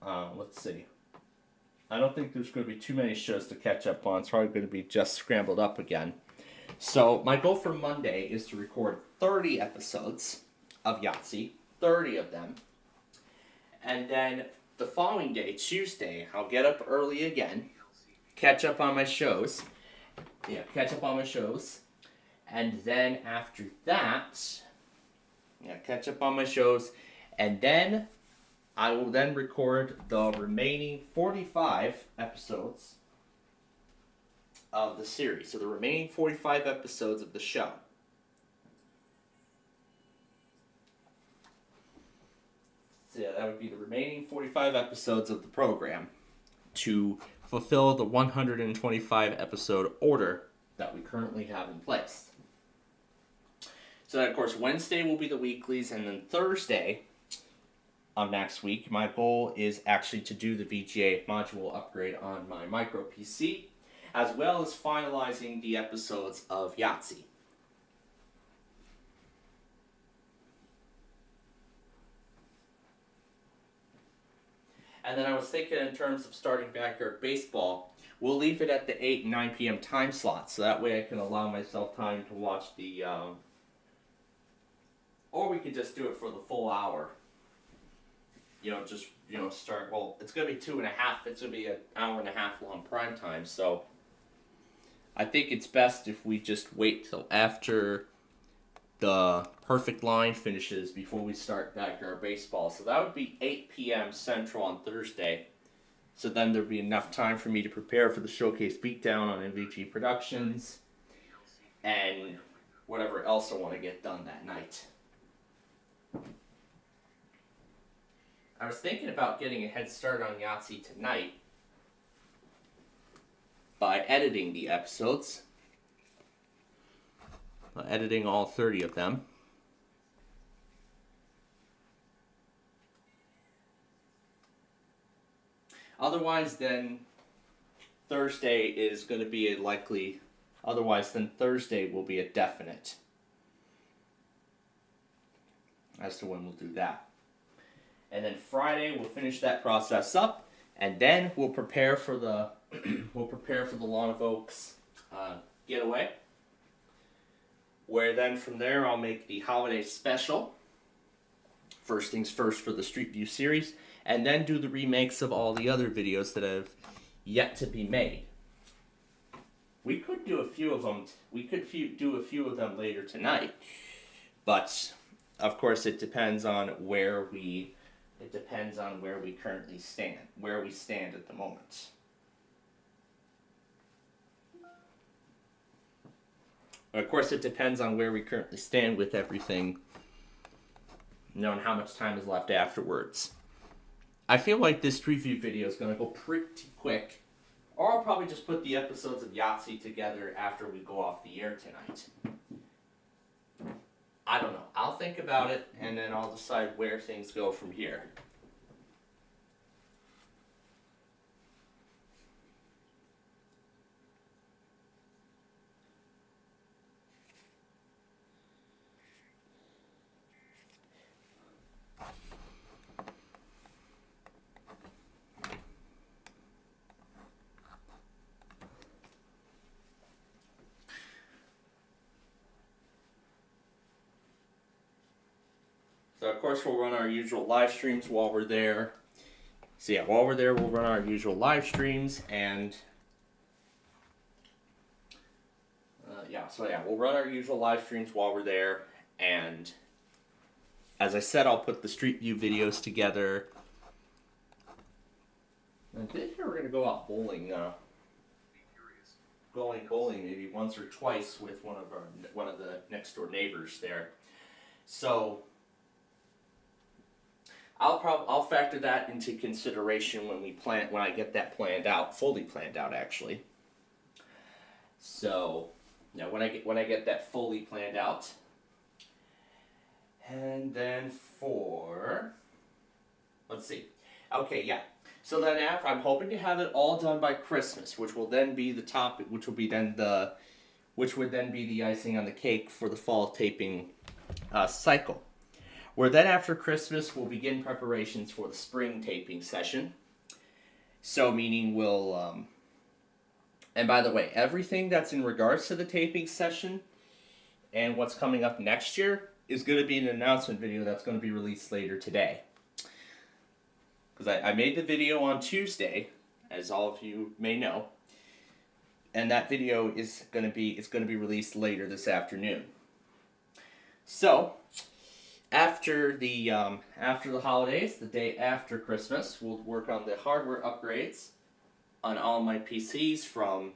let's see. I don't think there's going to be too many shows to catch up on. It's probably going to be just scrambled up again. So my goal for Monday is to record 30 episodes of Yahtzee, 30 of them. And then the following day, Tuesday, I'll get up early again, catch up on my shows. And then after that, catch up on my shows. And then I will then record the remaining 45 episodes of the series. So the remaining 45 episodes of the show. So yeah, that would be the remaining 45 episodes of the program to fulfill the 125 episode order that we currently have in place. So then, of course, Wednesday will be the weeklies, and then Thursday of next week, my goal is actually to do the VGA module upgrade on my micro PC, as well as finalizing the episodes of Yahtzee. And then I was thinking in terms of starting backyard baseball, we'll leave it at the 8 and 9 p.m. time slot, so that way I can allow myself time to watch the, or we could just do it for the full hour. Start, well, it's going to be 2.5, it's going to be an hour and a half long prime time, so I think it's best if we just wait till after the perfect line finishes before we start backyard baseball. So that would be 8 p.m. Central on Thursday. So then there'd be enough time for me to prepare for the Showcase Beatdown on MVG Productions and whatever else I want to get done that night. I was thinking about getting a head start on Yahtzee tonight by editing the episodes. Editing all 30 of them. Otherwise, then Thursday is going to be a likely Otherwise, then Thursday will be a definite as to when we'll do that. And then Friday we'll finish that process up, and then we'll prepare for the Lawn of Oaks getaway. Where then from there I'll make the holiday special. First things first for the Street View series, and then do the remakes of all the other videos that have yet to be made. We could do a few of them. We could do a few of them later tonight, but of course it depends on where we currently stand, where we stand at the moment. Of course, it depends on where we currently stand with everything, knowing how much time is left afterwards. I feel like this Street View video is going to go pretty quick, or I'll probably just put the episodes of Yahtzee together after we go off the air tonight. I don't know. I'll think about it, and then I'll decide where things go from here. So of course we'll run our usual live streams while we're there. So yeah, while we're there we'll run our usual live streams, and we'll run our usual live streams while we're there, and as I said, I'll put the Street View videos together. I think we're gonna go out bowling. Going bowling maybe once or twice with one of the next door neighbors there. So I'll factor that into consideration when I get that planned out, fully planned out actually. So, yeah, when I get that fully planned out. And then let's see. Okay, yeah. So then I'm hoping to have it all done by Christmas, which will then be the topic, which would then be the icing on the cake for the fall taping cycle. Where then after Christmas, we'll begin preparations for the spring taping session. So meaning we'll, and by the way, everything that's in regards to the taping session and what's coming up next year is going to be an announcement video that's going to be released later today. Because I made the video on Tuesday, as all of you may know, and that video is going to be released later this afternoon. So after the holidays, the day after Christmas, we'll work on the hardware upgrades on all my PCs, from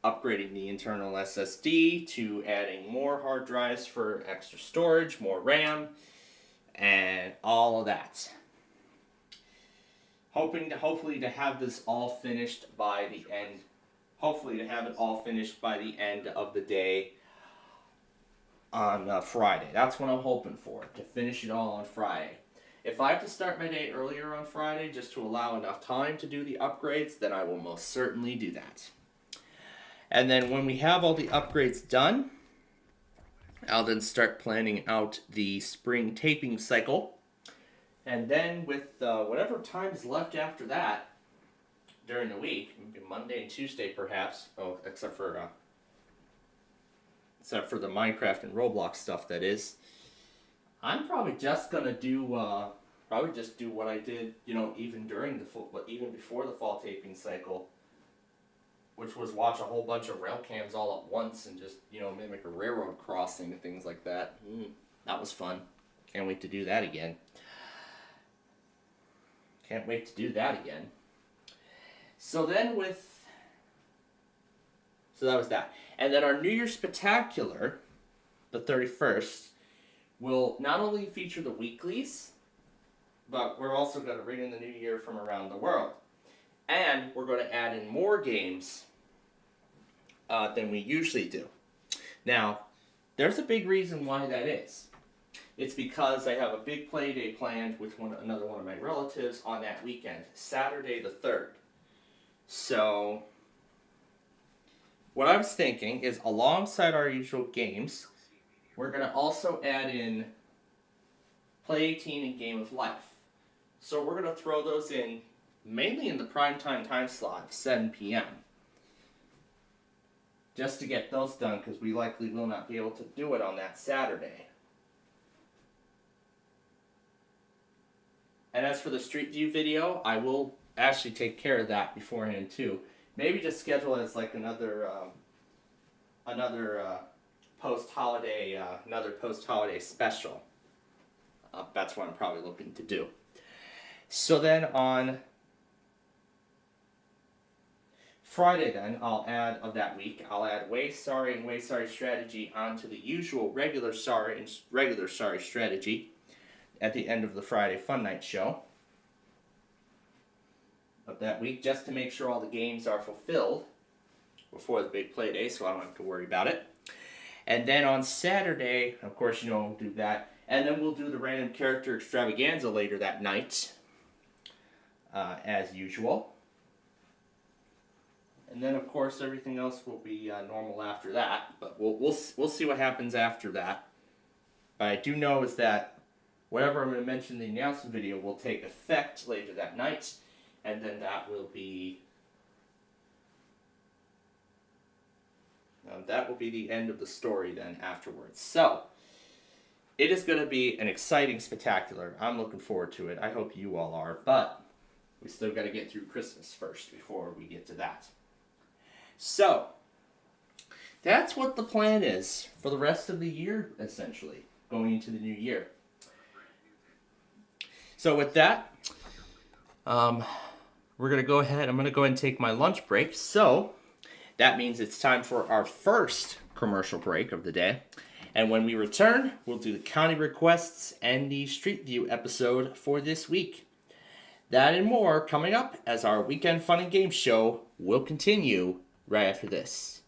upgrading the internal SSD to adding more hard drives for extra storage, more RAM, and all of that. Hopefully to have this all finished by the end. Hopefully to have it all finished by the end of the day on Friday. That's what I'm hoping for, to finish it all on Friday. If I have to start my day earlier on Friday just to allow enough time to do the upgrades, then I will most certainly do that. And then when we have all the upgrades done, I'll then start planning out the spring taping cycle. And then with whatever time is left after that during the week, maybe Monday and Tuesday perhaps, except for the Minecraft and Roblox stuff, that is, I'm probably just gonna do what I did, even before the fall taping cycle, which was watch a whole bunch of rail cams all at once and just mimic a railroad crossing and things like that. That was fun. Can't wait to do that again. So that was that. And then our New Year's Spectacular, the 31st, will not only feature the weeklies, but we're also going to bring in the new year from around the world. And we're going to add in more games than we usually do. Now, there's a big reason why that is. It's because I have a big play day planned with another one of my relatives on that weekend, Saturday the 3rd. So what I was thinking is alongside our usual games, we're going to also add in Play 18 and Game of Life. So we're going to throw those in mainly in the primetime time slot of 7 p.m. just to get those done, because we likely will not be able to do it on that Saturday. And as for the Street View video, I will actually take care of that beforehand too. Maybe just schedule it as like another post-holiday special. That's what I'm probably looking to do. So then on Friday, then I'll add Way Sorry and Way Sorry Strategy onto the usual regular Sorry strategy at the end of the Friday Fun Night show of that week, just to make sure all the games are fulfilled before the big play day, so I don't have to worry about it. And then on Saturday, of course, we'll do that, and then we'll do the random character extravaganza later that night, as usual. And then, of course, everything else will be normal after that. But we'll see what happens after that. What I do know is that whatever I'm going to mention in the announcement video will take effect later that night, and then that will be the end of the story then afterwards. So it is going to be an exciting spectacular. I'm looking forward to it. I hope you all are, but we still got to get through Christmas first before we get to that. So that's what the plan is for the rest of the year, essentially, going into the new year. So with that, we're going to go ahead. I'm going to go ahead and take my lunch break. So that means it's time for our first commercial break of the day. And when we return, we'll do the county requests and the Street View episode for this week. That and more coming up as our weekend fun and game show will continue right after this.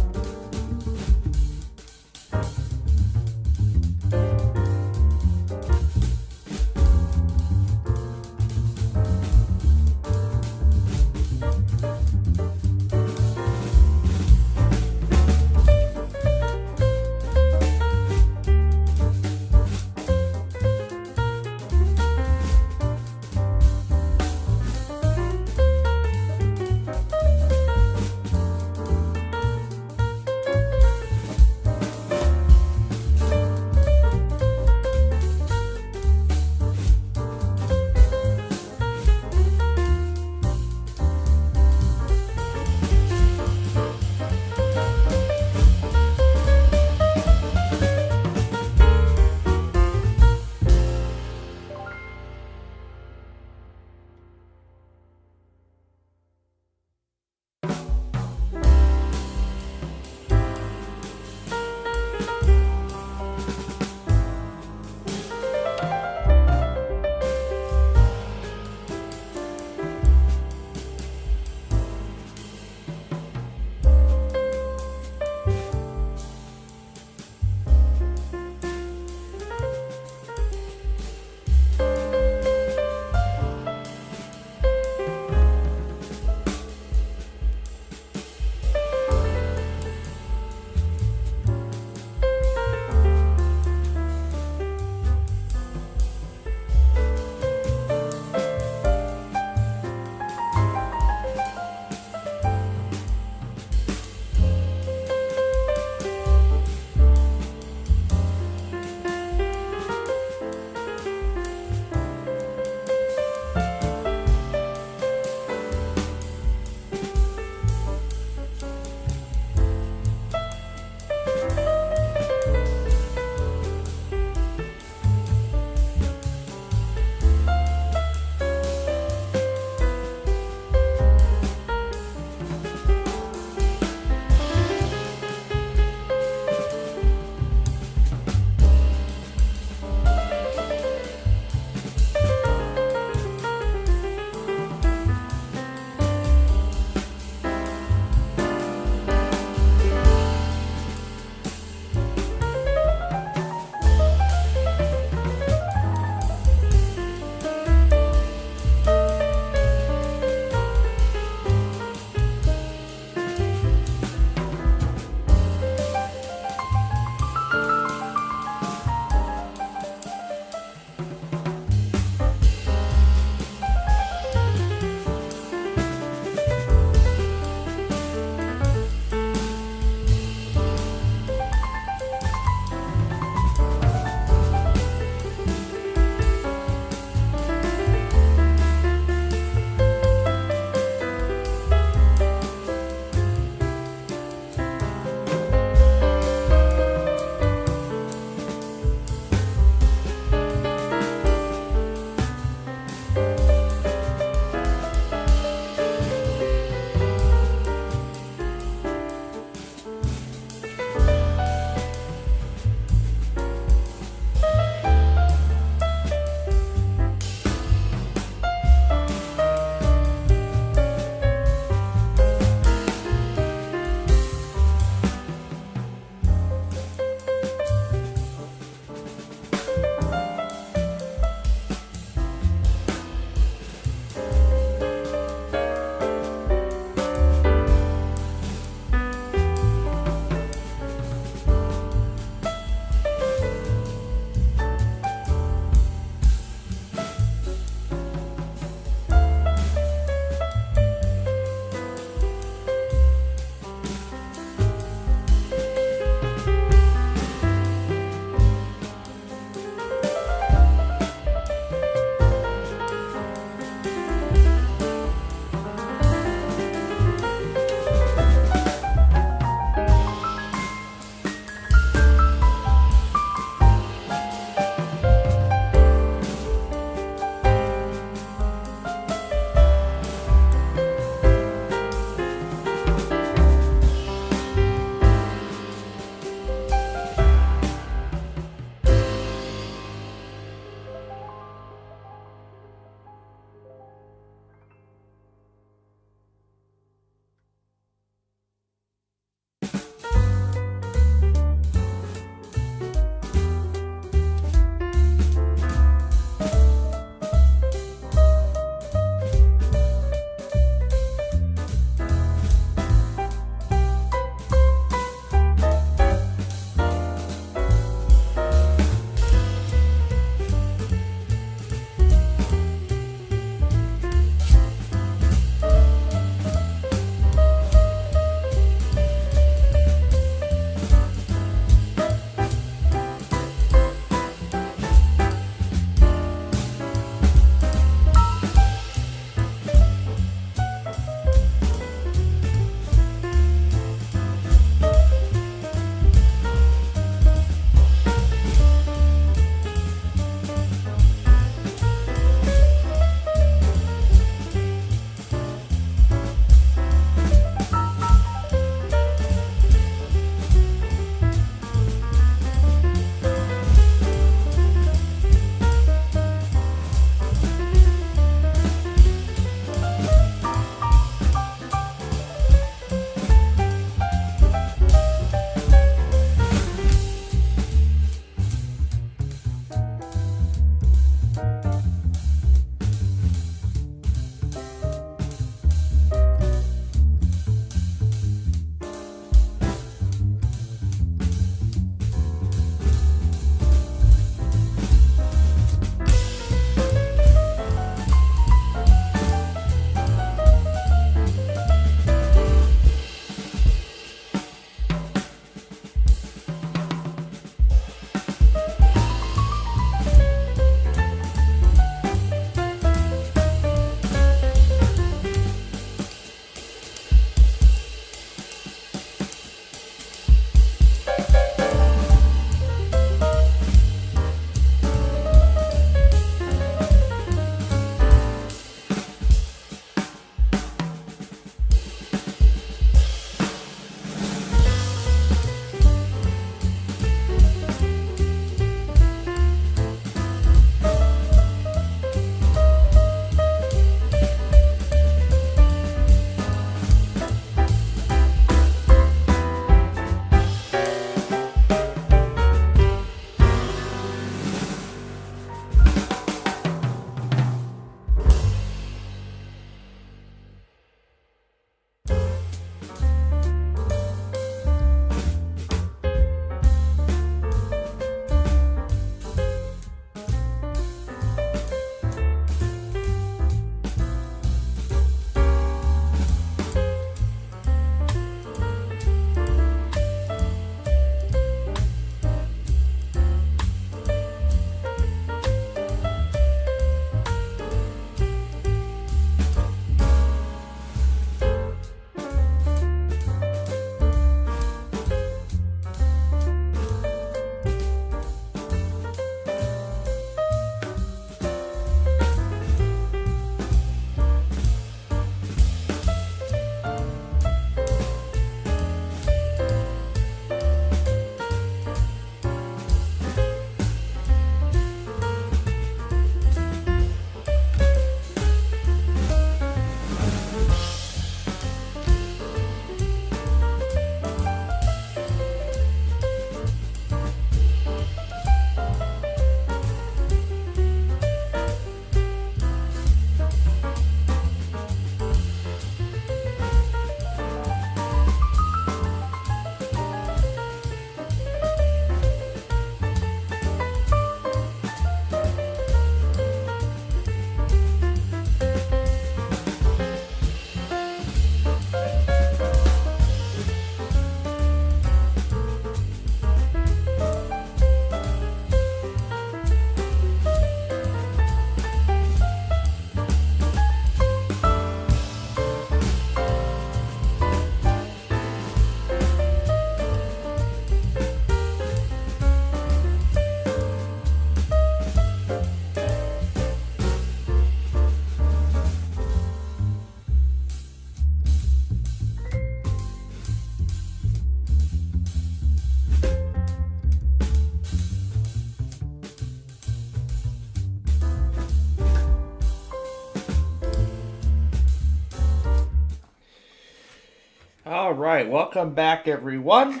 All right, welcome back, everyone.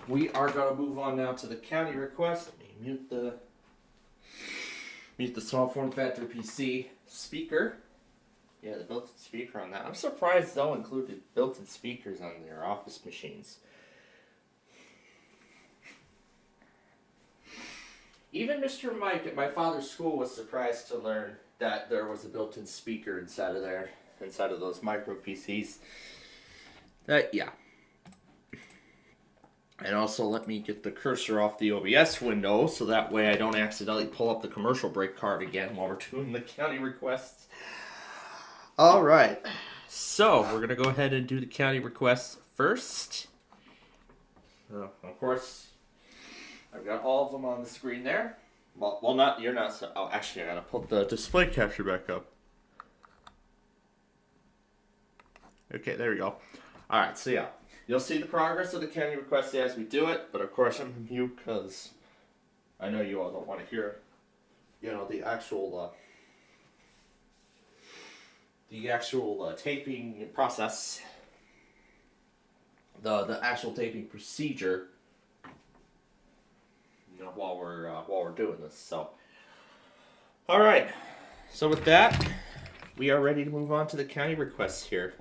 We are going to move on now to the county request. Let me mute the small form factor PC speaker. Yeah, the built-in speaker on that. I'm surprised Dell included built-in speakers on their office machines. Even Mr. Mike at my father's school was surprised to learn that there was a built-in speaker inside of those micro PCs. Yeah. And also let me get the cursor off the OBS window so that way I don't accidentally pull up the commercial break card again while we're doing the county requests. All right. So we're going to go ahead and do the county requests first. Of course, I've got all of them on the screen there. Well, not, you're not, so, oh, actually, I got to put the display capture back up. Okay, there we go. All right, so yeah. You'll see the progress of the county request as we do it, but of course I'm going to mute because I know you all don't want to hear, the actual taping process, the actual taping procedure, while we're doing this. So, all right. So with that, we are ready to move on to the county requests here.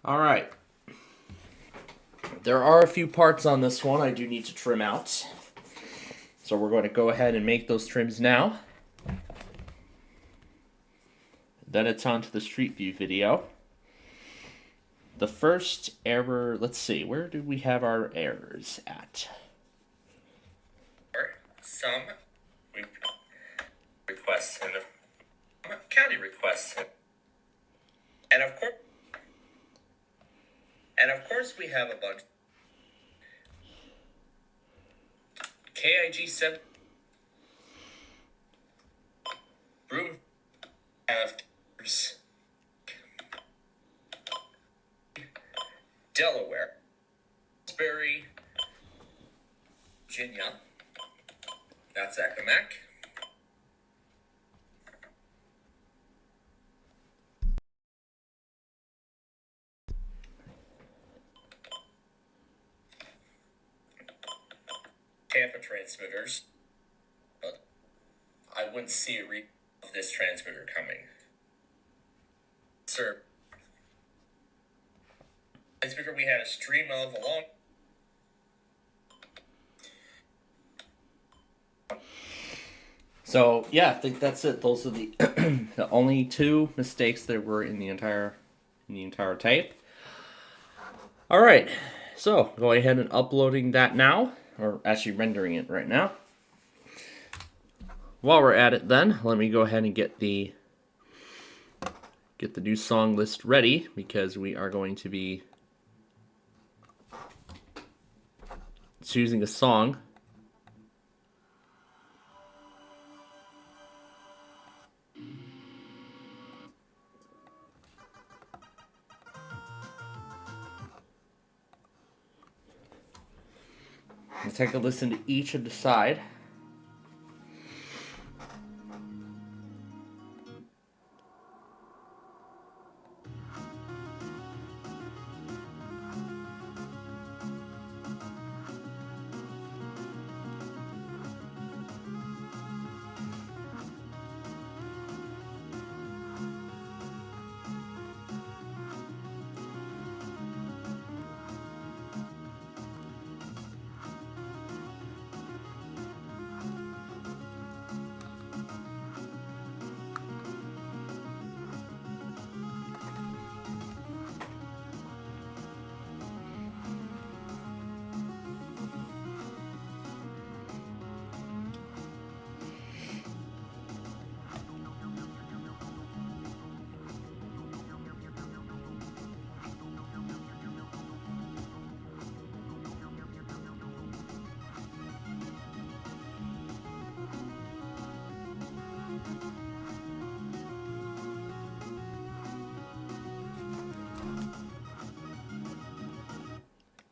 All right. There are a few parts on this one I do need to trim out. So we're going to go ahead and make those trims now. Then it's on to the Street View video. The first error, let's see, where do we have our errors at? Some requests in the county requests. And of course we have a bunch. KIG 7 room have Delaware, Salisbury, Virginia. That's Accomack. Tampa transmitters, but I wouldn't see a read of this transmitter coming. Sir, transmitter we had a stream of along. So yeah, I think that's it. Those are the the only two mistakes that were in the entire tape. All right, so go ahead and uploading that now, or actually rendering it right now. While we're at it, then let me go ahead and get the new song list ready, because we are going to be choosing a song. Let's take a listen to each and decide.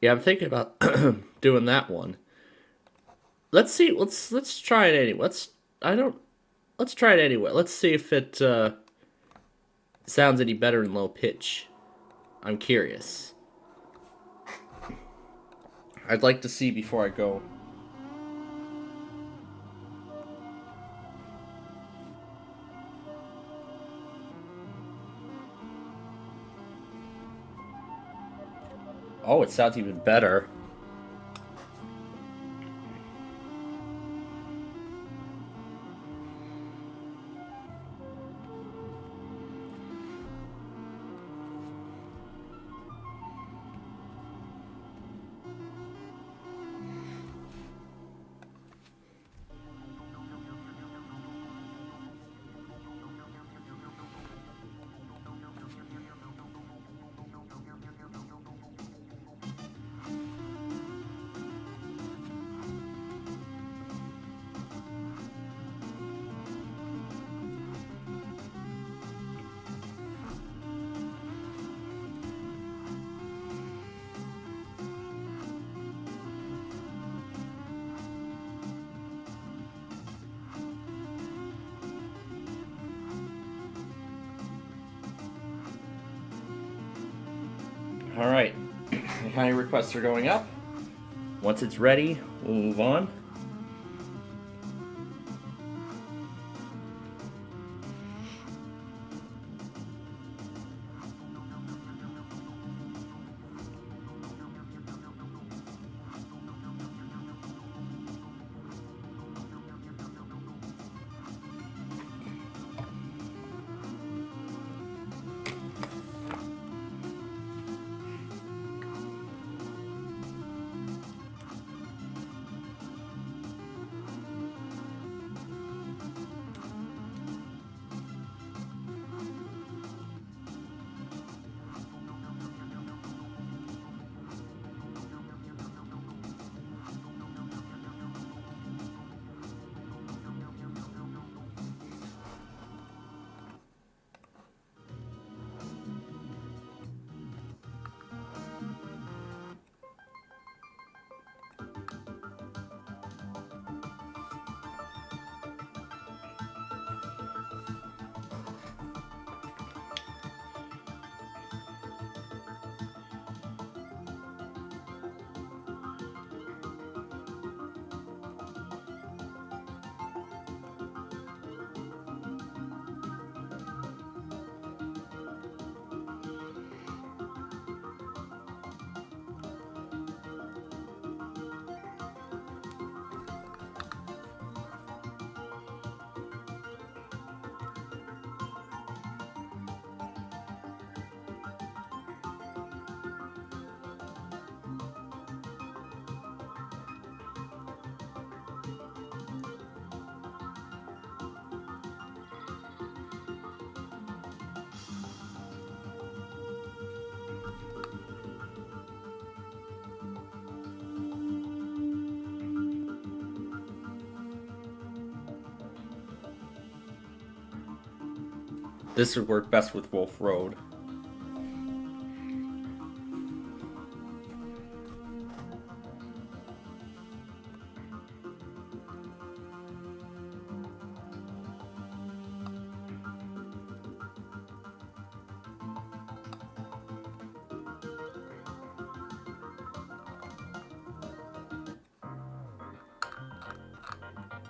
Yeah, I'm thinking about doing that one. Let's see. Let's try it anyway. Let's try it anyway. Let's see if it sounds any better in low pitch. I'm curious. I'd like to see before I go. Oh, it sounds even better. All right, the county requests are going up. Once it's ready, we'll move on. This would work best with Wolf Road.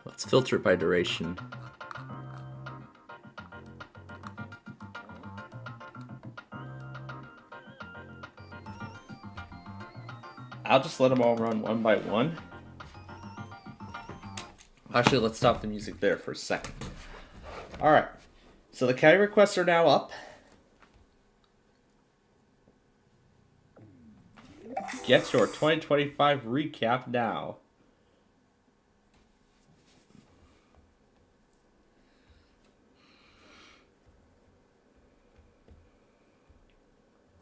Let's filter it by duration. I'll just let them all run one by one. Actually, let's stop the music there for a second. Alright, so the caddy requests are now up. Get your 2025 recap now.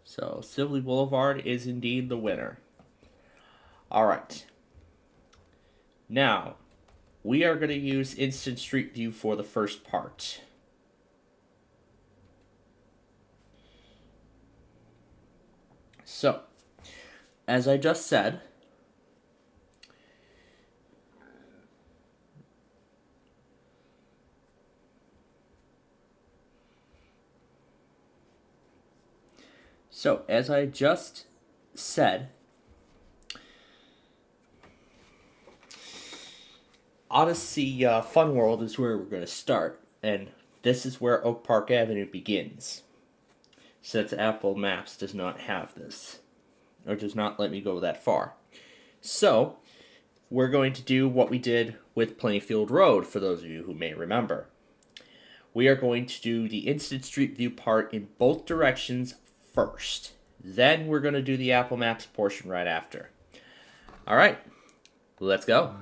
So, Sibley Boulevard is indeed the winner. Alright. Now, we are going to use Instant Street View for the first part. So, as I just said, Odyssey Fun World is where we're going to start, and this is where Oak Park Avenue begins, since Apple Maps does not have this, or does not let me go that far. So, we're going to do what we did with Plainfield Road, for those of you who may remember. We are going to do the Instant Street View part in both directions first. Then we're going to do the Apple Maps portion right after. Alright, let's go.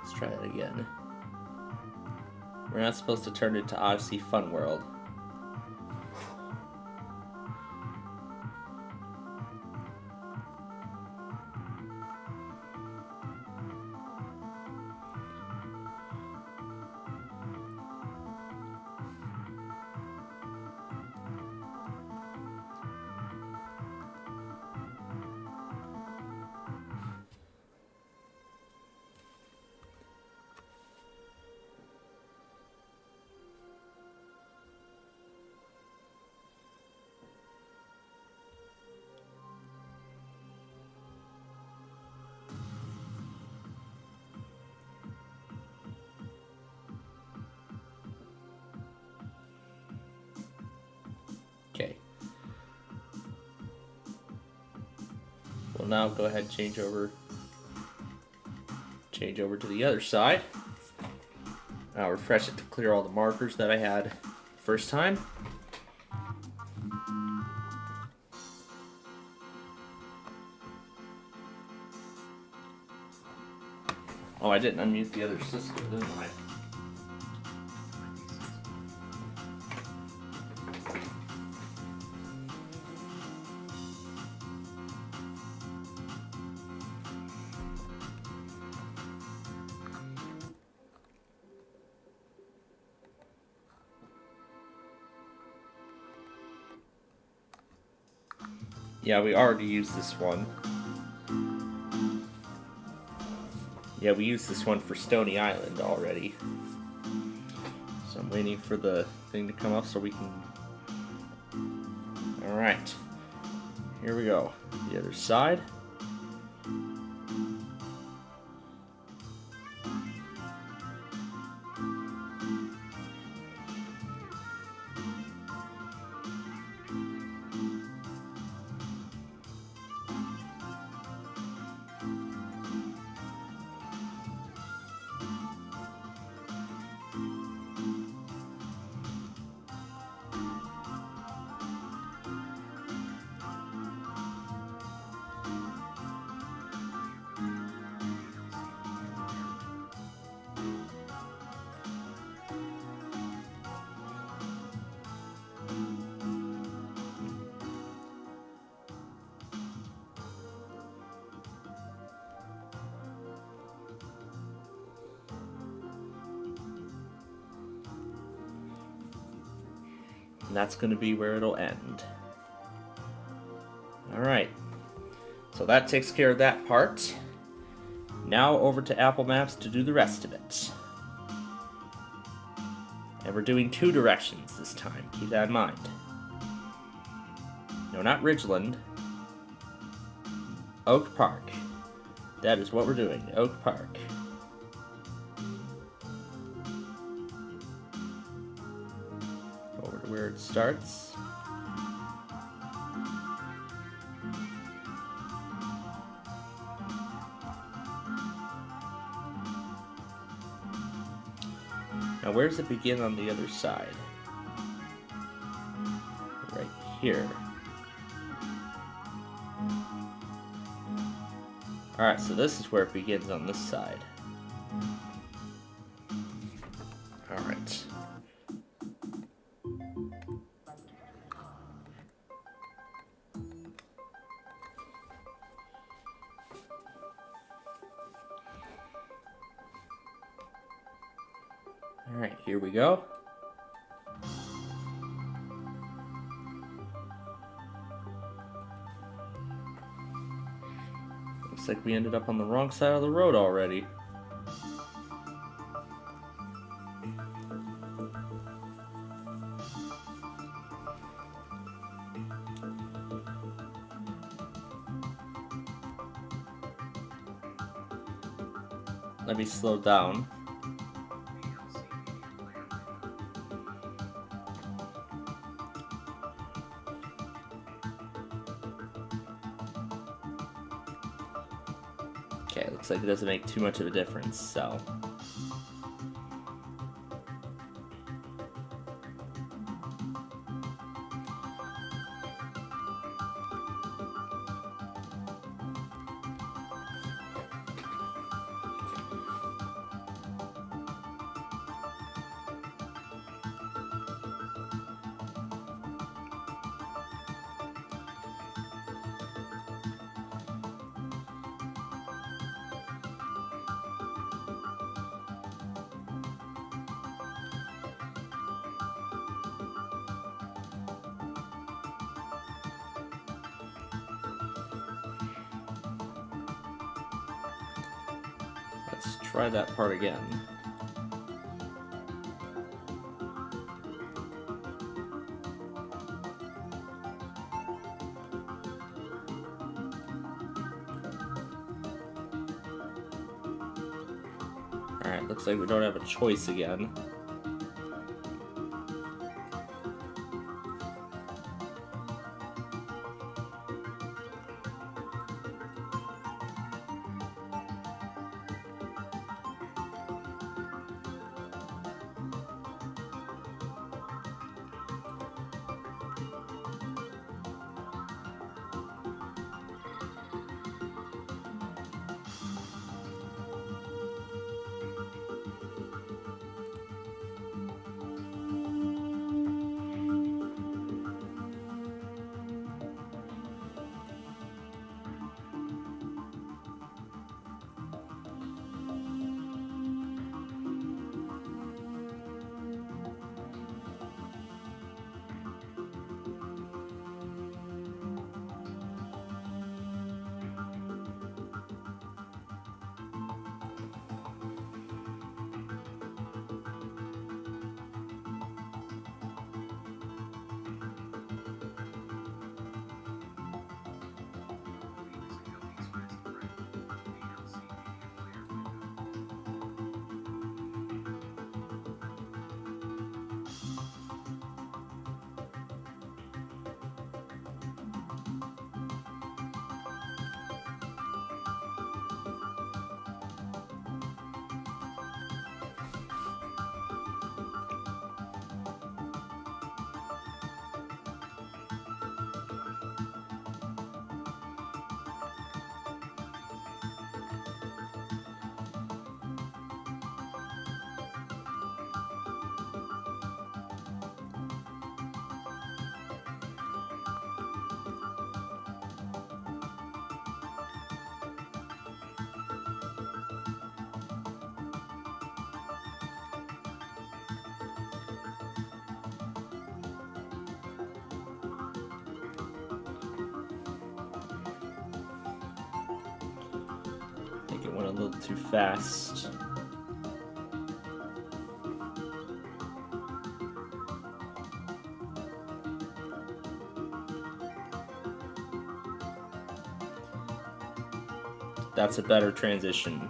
Let's try that again. We're not supposed to turn it into Odyssey Fun World. Okay. We'll now go ahead and change over to the other side. I'll refresh it to clear all the markers that I had first time. Oh, I didn't unmute the other system, didn't I? Yeah, we already used this one. Yeah, we used this one for Stony Island already. So I'm waiting for the thing to come up so we can... Alright. Here we go. The other side. And that's going to be where it'll end. Alright, so that takes care of that part. Now over to Apple Maps to do the rest of it. And we're doing 2 directions this time, keep that in mind. No, not Ridgeland. Oak Park. That is what we're doing, Oak Park. Over to where it starts. Now, where does it begin on the other side? Right here. Alright, so this is where it begins on this side. Alright. Alright, here we go. Looks like we ended up on the wrong side of the road already. Let me slow down. Okay, looks like it doesn't make too much of a difference, so. Let's try that part again. Alright, looks like we don't have a choice again. It went a little too fast. That's a better transition.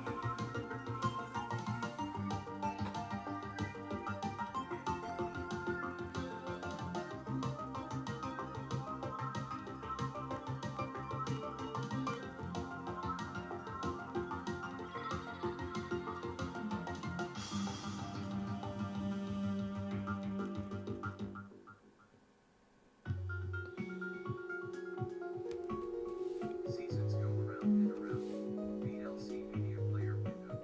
Seasons go around and around. VLC Media Player window.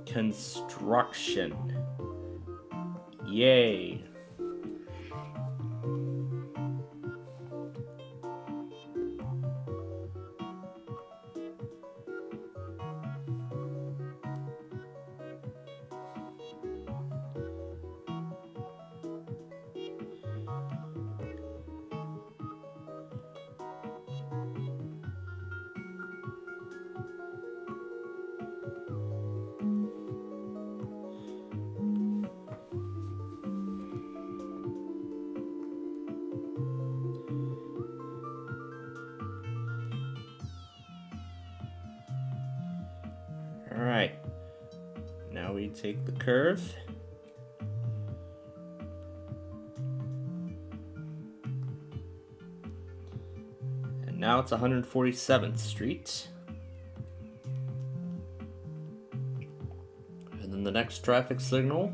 Construction. Yay. All right. Now we take the curve. And now it's 147th Street. And then the next traffic signal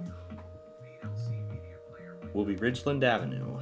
VLC Media Player window. will be Ridgeland Avenue.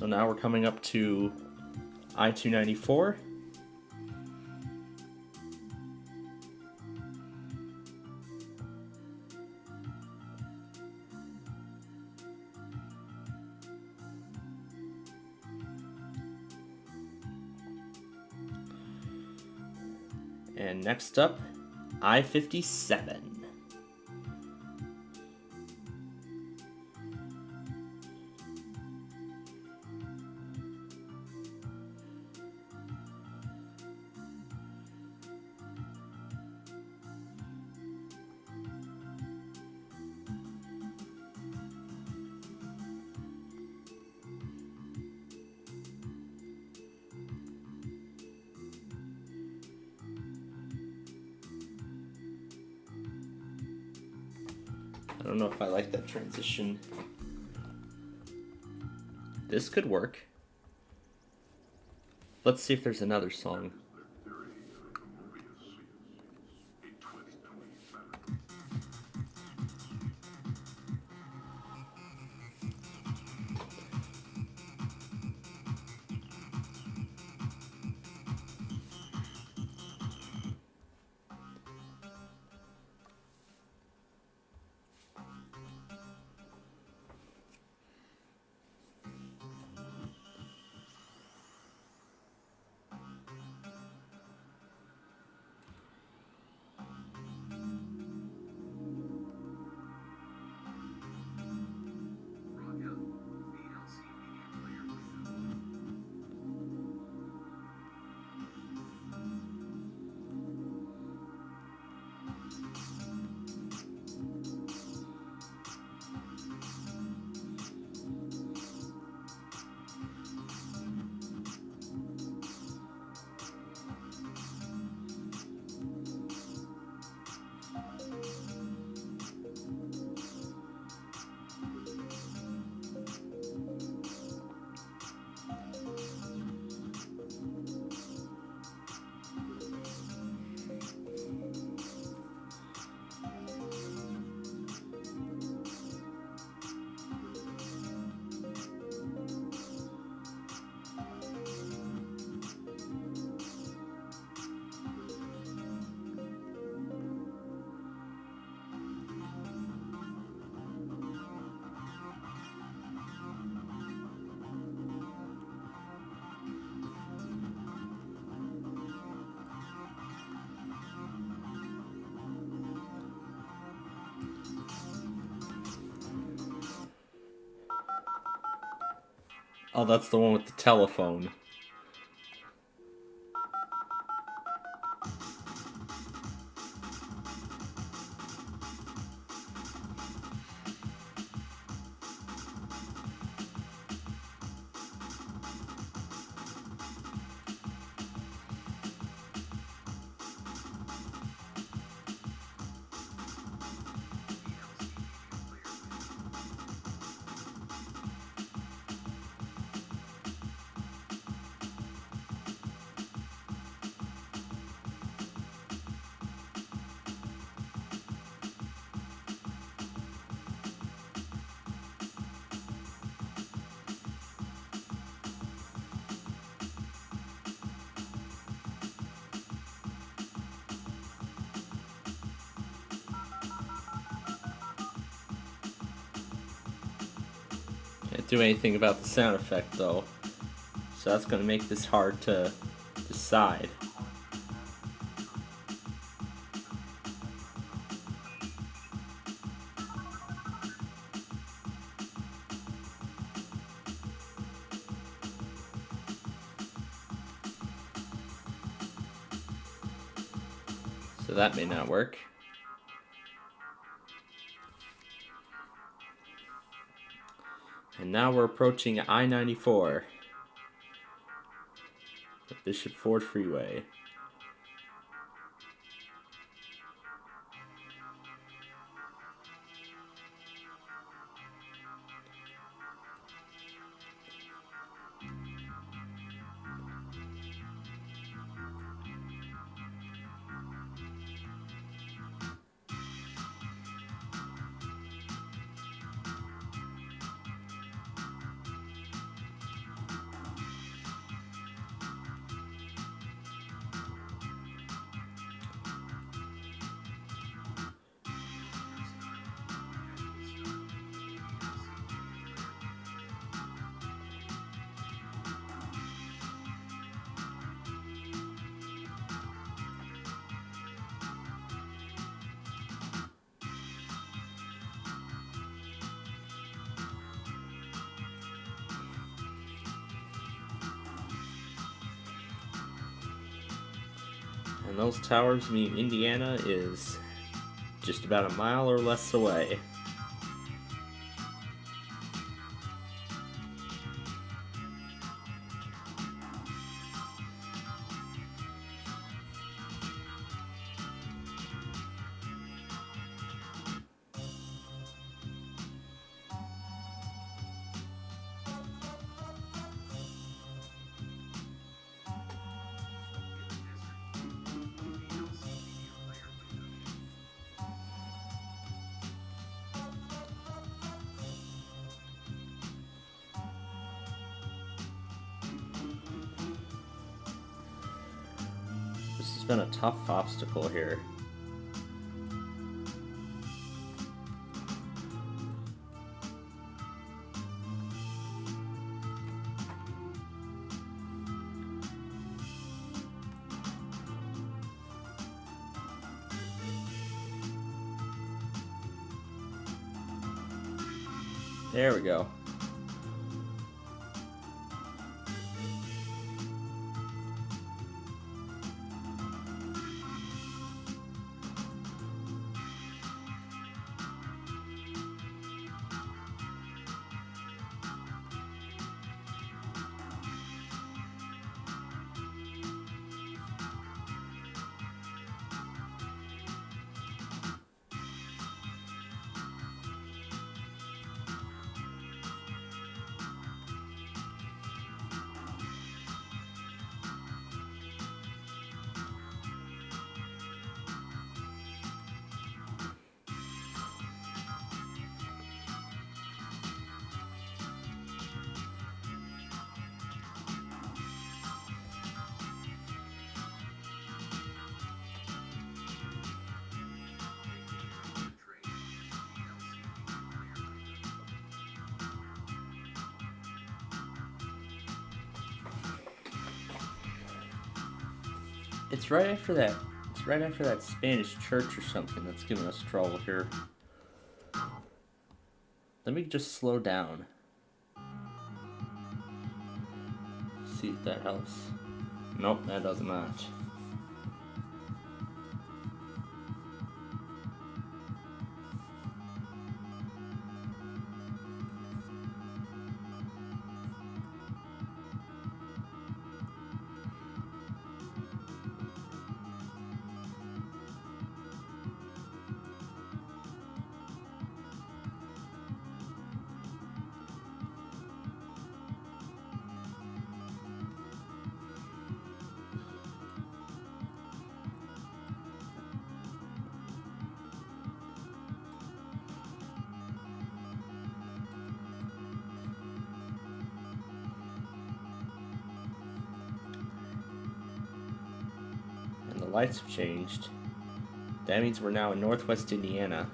So now we're coming up to I-294. And next up, I-57. I don't know if I like that transition. This could work. Let's see if there's another song. Oh, that's the one with the telephone. Can't do anything about the sound effect though, so that's going to make this hard to decide. So that may not work. And now we're approaching I-94, the Bishop Ford Freeway. And those towers mean Indiana is just about a mile or less away. This has been a tough obstacle here. There we go. It's right after that. It's right after that Spanish church or something that's giving us trouble here. Let me just slow down. See if that helps. Nope, that does not. And the lights have changed. That means we're now in northwest Indiana.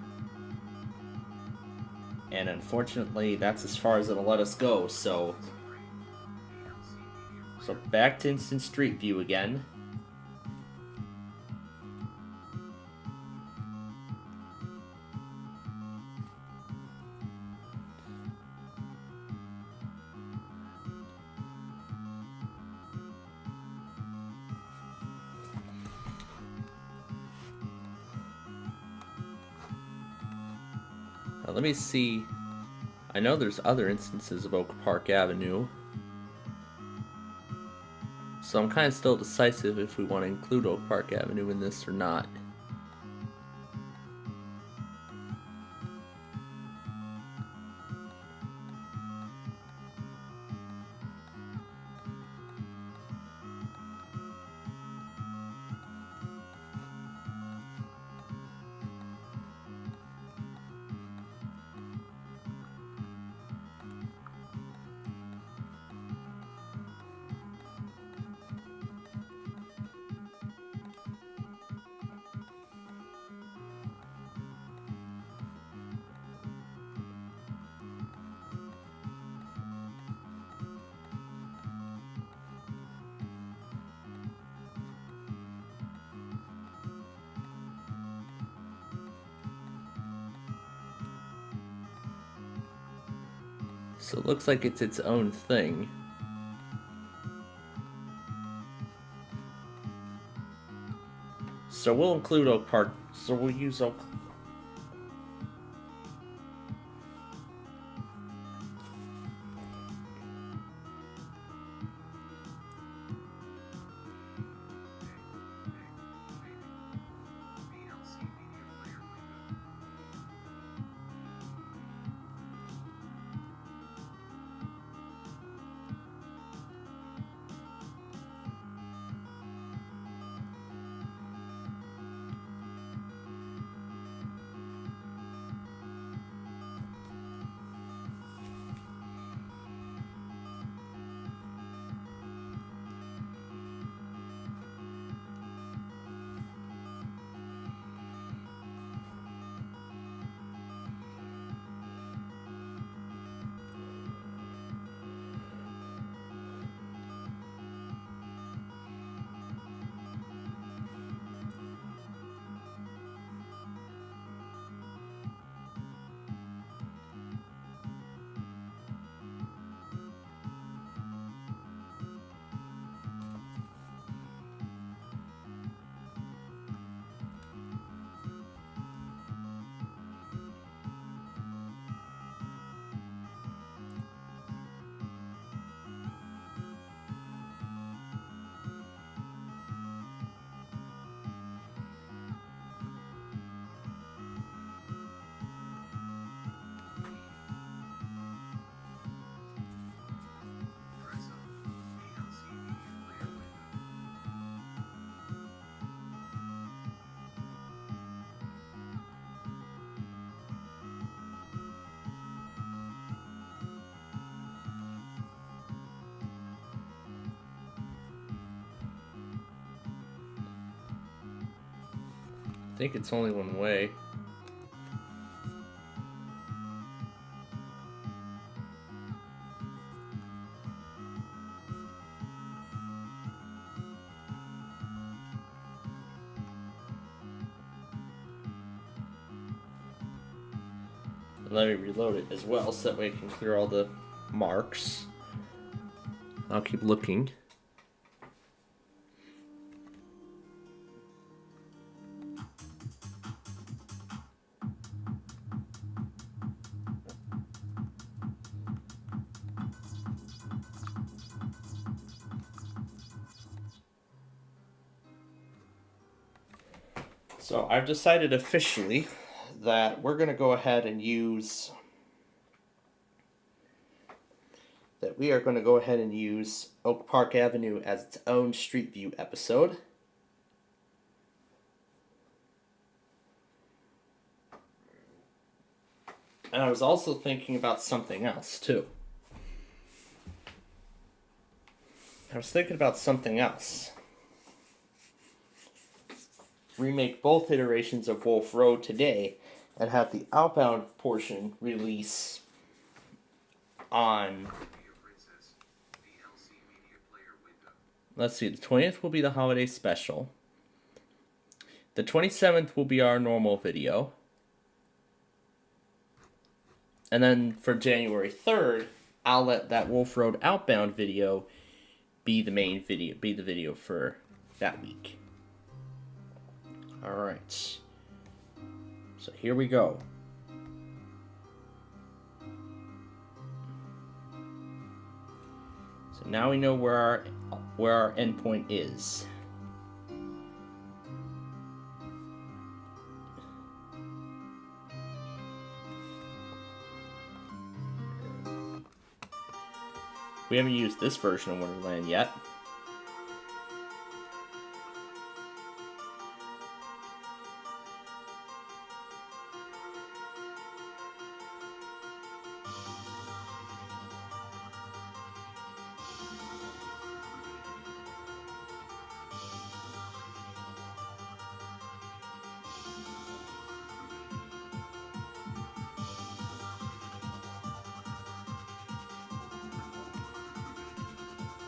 And unfortunately, that's as far as it'll let us go, so back to instant street view again. Now let me see. I know there's other instances of Oak Park Avenue. So I'm kind of still decisive if we want to include Oak Park Avenue in this or not. So it looks like it's its own thing. So we'll include Oak Park. So we'll use Oak. VLC media player window. Press on VLC media player window. I think it's only one way. Let me reload it as well so that way I can clear all the marks. I'll keep looking. So I've decided officially that we're going to go ahead and use Oak Park Avenue as its own Street View episode. And I was also thinking about something else too. Remake both iterations of Wolf Road today and have the outbound portion release on, Video Princess VLC media player window. let's see, the 20th will be the holiday special. The 27th will be our normal video. And then for January 3rd, I'll let that Wolf Road outbound video be the main video, be the video for that week. All right. So here we go. So now we know where our endpoint is. We haven't used this version of Wonderland yet.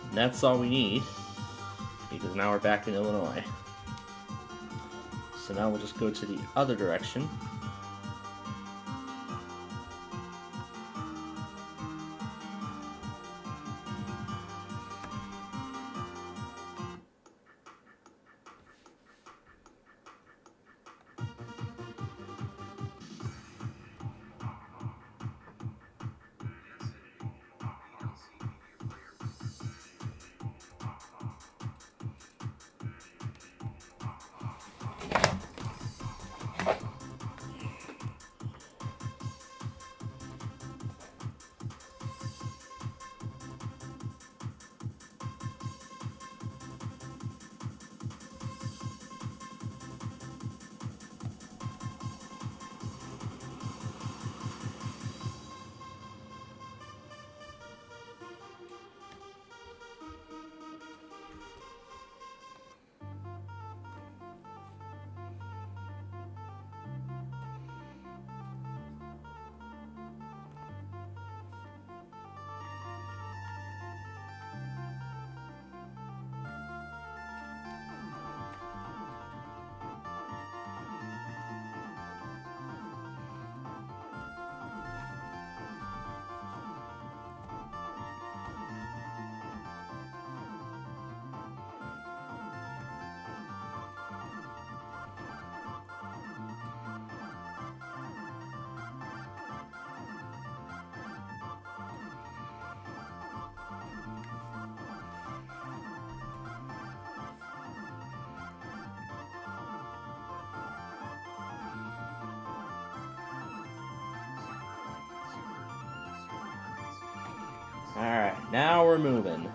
And that's all we need, because now we're back in Illinois. So now we'll just go to the other direction. Alright, now we're moving.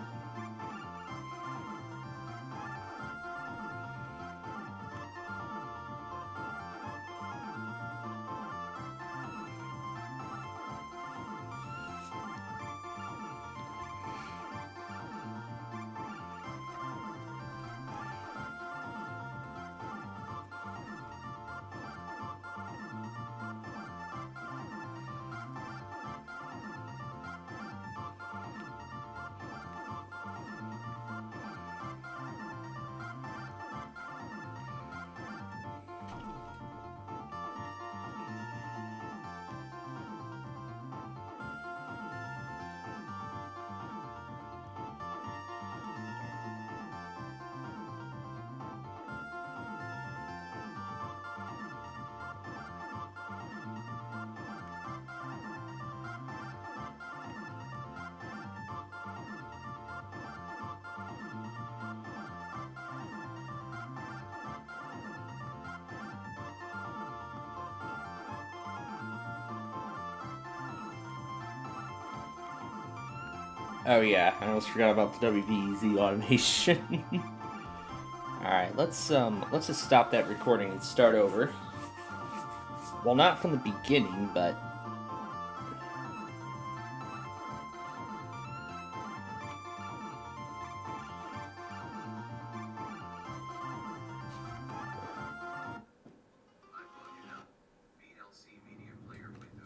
Oh yeah, I almost forgot about the WVZ automation. Alright, let's just stop that recording and start over. Well, not from the beginning, but VLC Media Player window.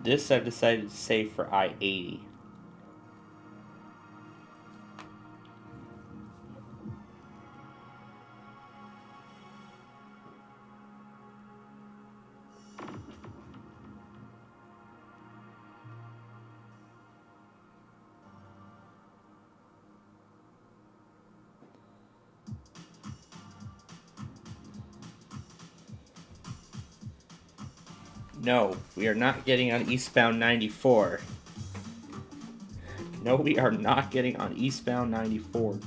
this I've decided to save for I-80. No, we are not getting on eastbound 94. No, we are not getting on eastbound 94.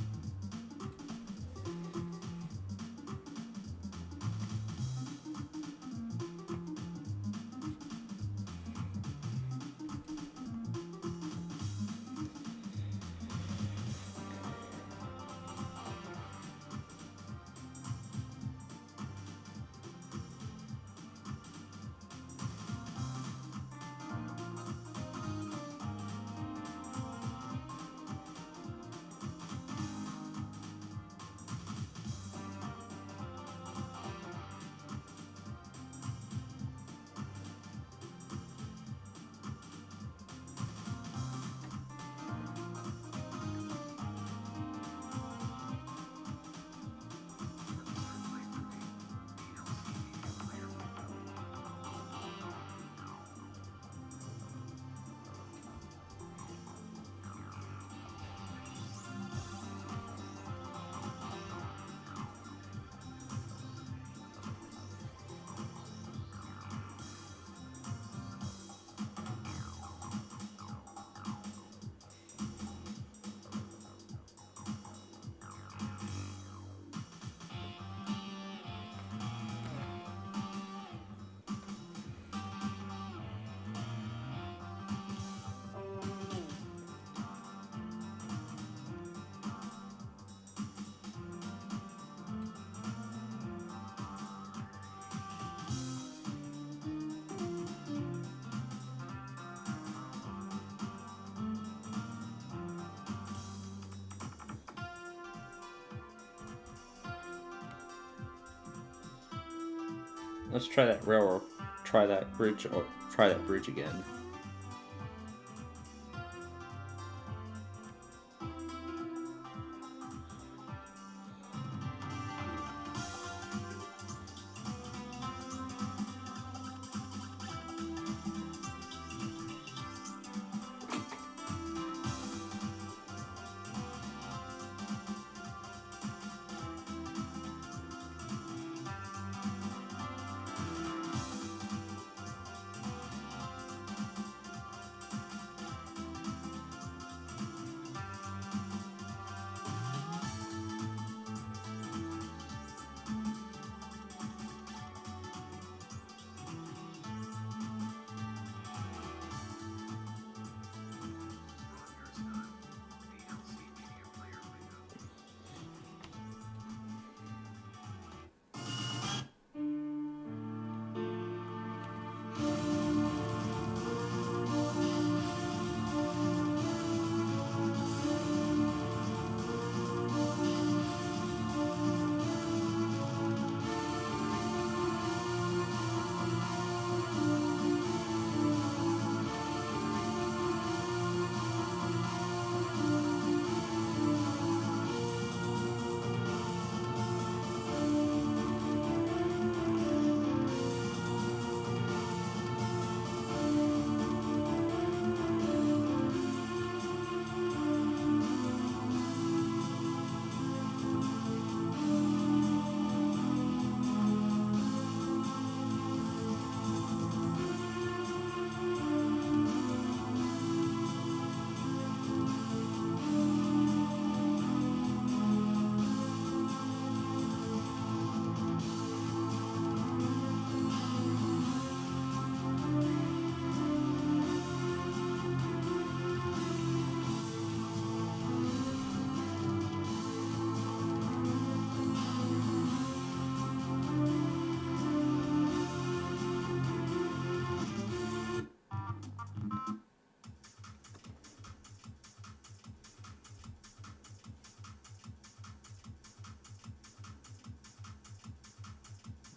Let's try that railroad. Try that bridge, or try that bridge again.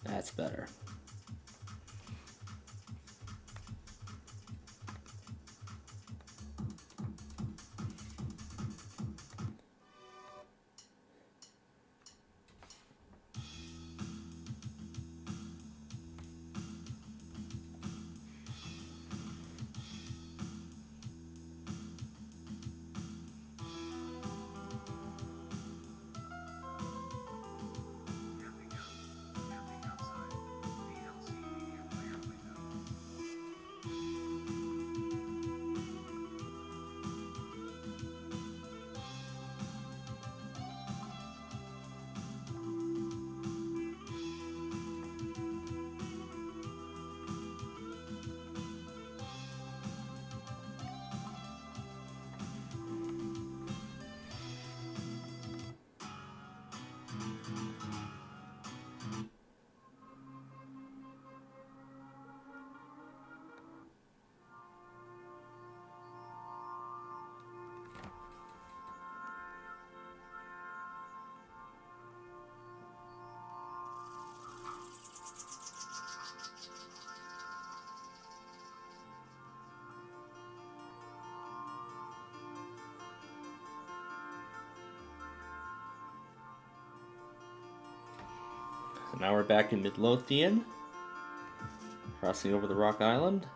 That's better. So now we're back in Midlothian, crossing over the Rock Island.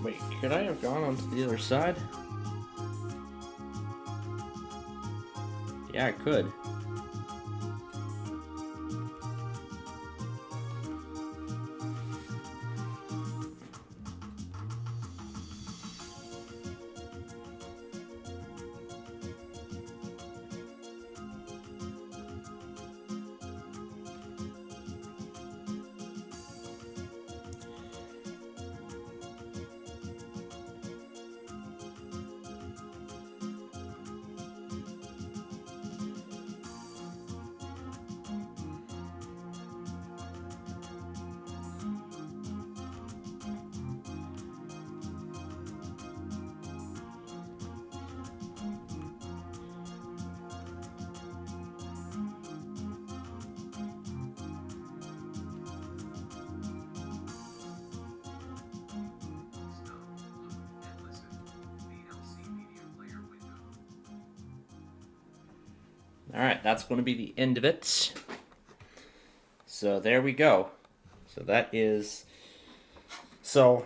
Wait, could I have gone onto the other side? Yeah, I could. Alright, that's going to be the end of it. So there we go. So that is... So,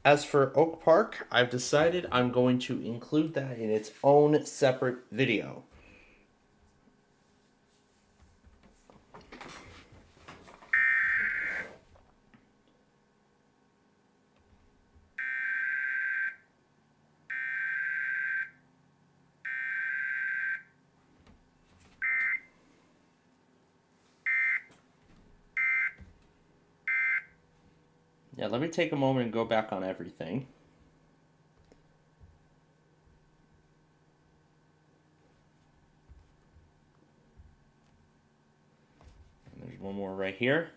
as for Oak Park, I've decided I'm going to include that in its own separate video. Yeah, let me take a moment and go back on everything. And there's one more right here.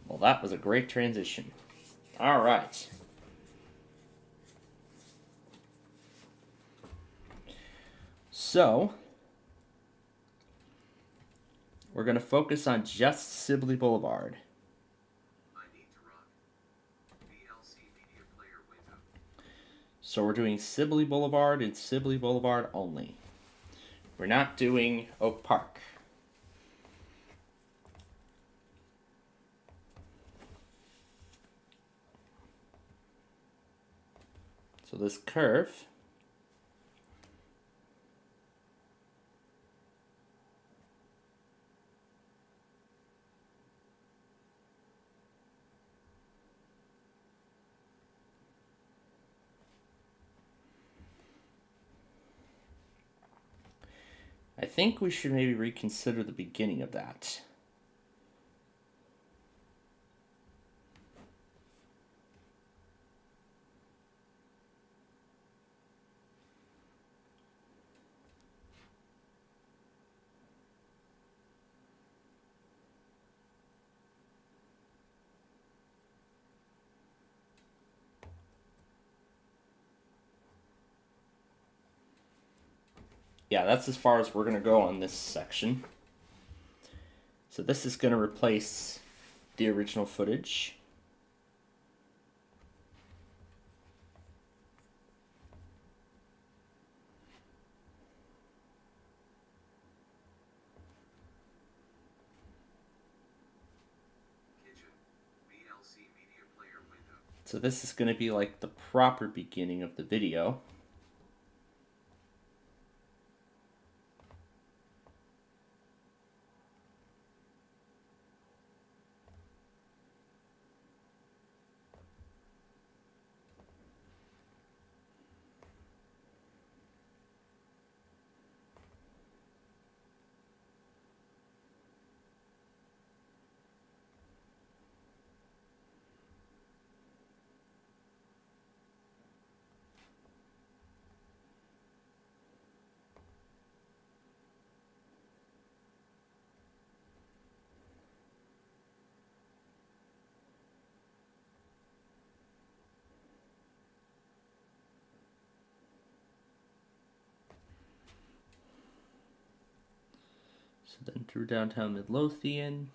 Well, that was a great transition. All right. So, we're going to focus on just Sibley Boulevard. So we're doing Sibley Boulevard and Sibley Boulevard only. We're not doing Oak Park. So this curve I think we should maybe reconsider the beginning of that. Yeah, that's as far as we're going to go on this section. So this is going to replace the original footage. So this is going to be like the proper beginning of the video. So then through downtown Midlothian.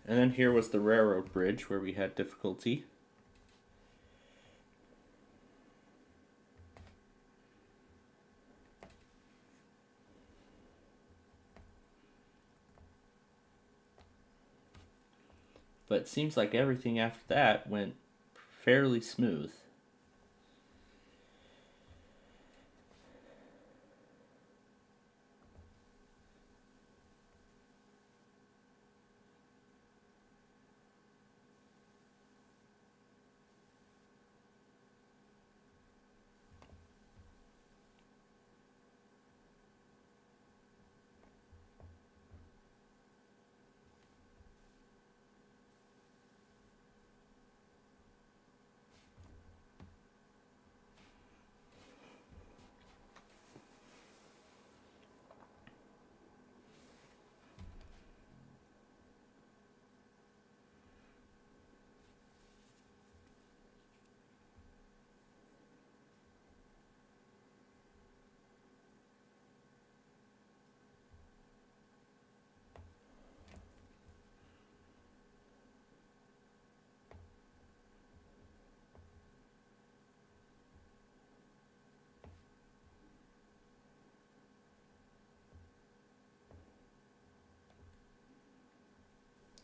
And then here was the railroad bridge where we had difficulty. But it seems like everything after that went fairly smooth.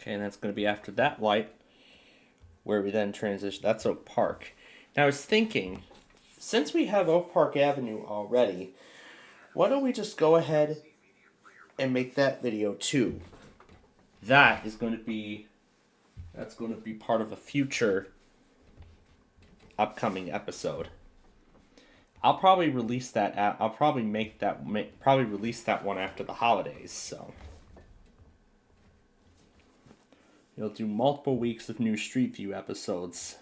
Okay, and that's going to be after that light, where we then transition. That's Oak Park. Now I was thinking, since we have Oak Park Avenue already, why don't we just go ahead and make that video too? That's going to be part of a future upcoming episode. I'll probably release that. I'll probably probably release that one after the holidays. So. You'll do multiple weeks of new Street View episodes.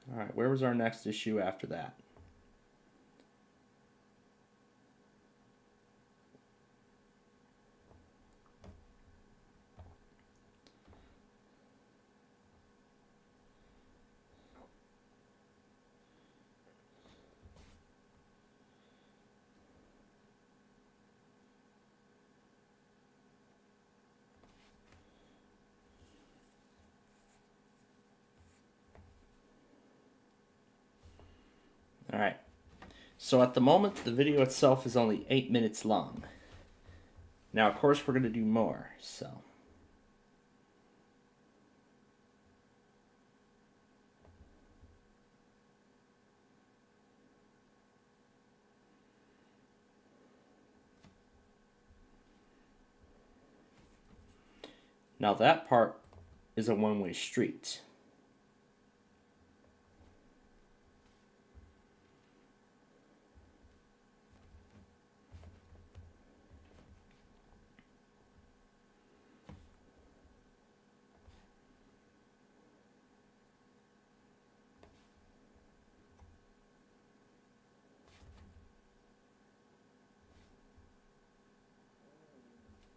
Alright, where was our next issue after that? Alright, so at the moment the video itself is only 8 minutes long. Now of course we're going to do more, so... Now that part is a one-way street.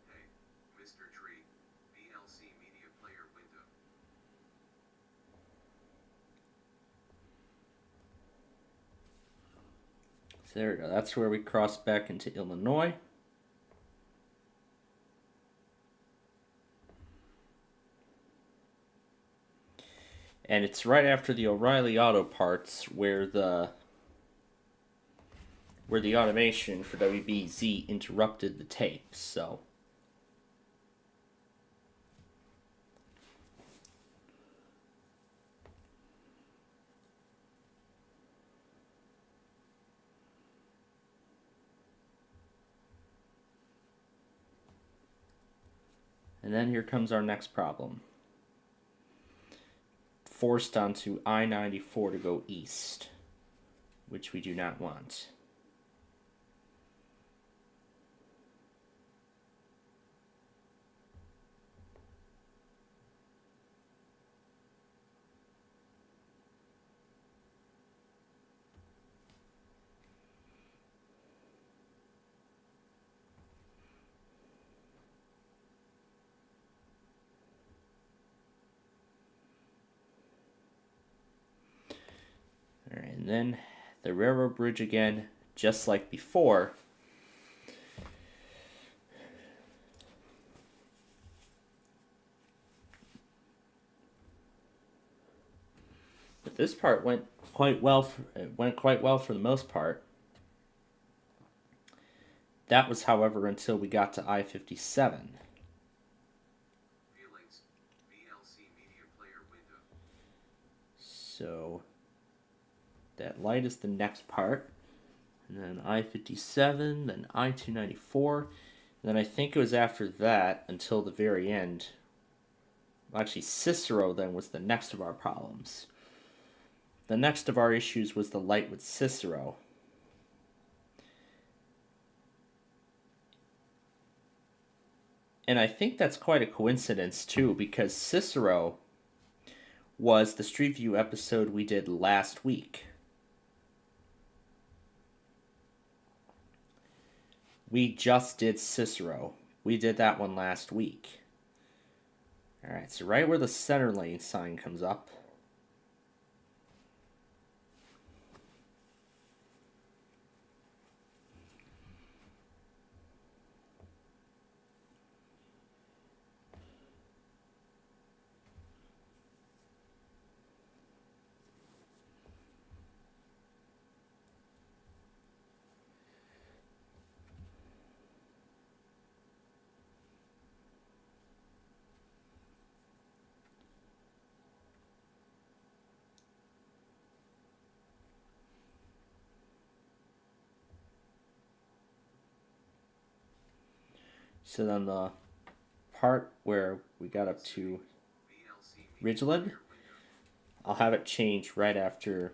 Hey, Mr. Tree, VLC Media Player window. So there we go. That's where we cross back into Illinois. And it's right after the O'Reilly Auto Parts where the automation for WBZ interrupted the tape. So and then here comes our next problem. Forced onto I-94 to go east, which we do not want. Alright, and then the railroad bridge again, just like before. This part went quite well. It went quite well for the most part. That was, however, until we got to I-57. Feelings. VLC media player window. So that light is the next part. And then I-57, then I-294. And then I think it was after that until the very end. Well, actually, Cicero then was the next of our problems. The next of our issues was the light with Cicero. And I think that's quite a coincidence, too, because Cicero was the Street View episode we did last week. We just did Cicero. We did that one last week. Alright, so right where the center lane sign comes up. So then the part where we got up to Ridgeland, I'll have it change right after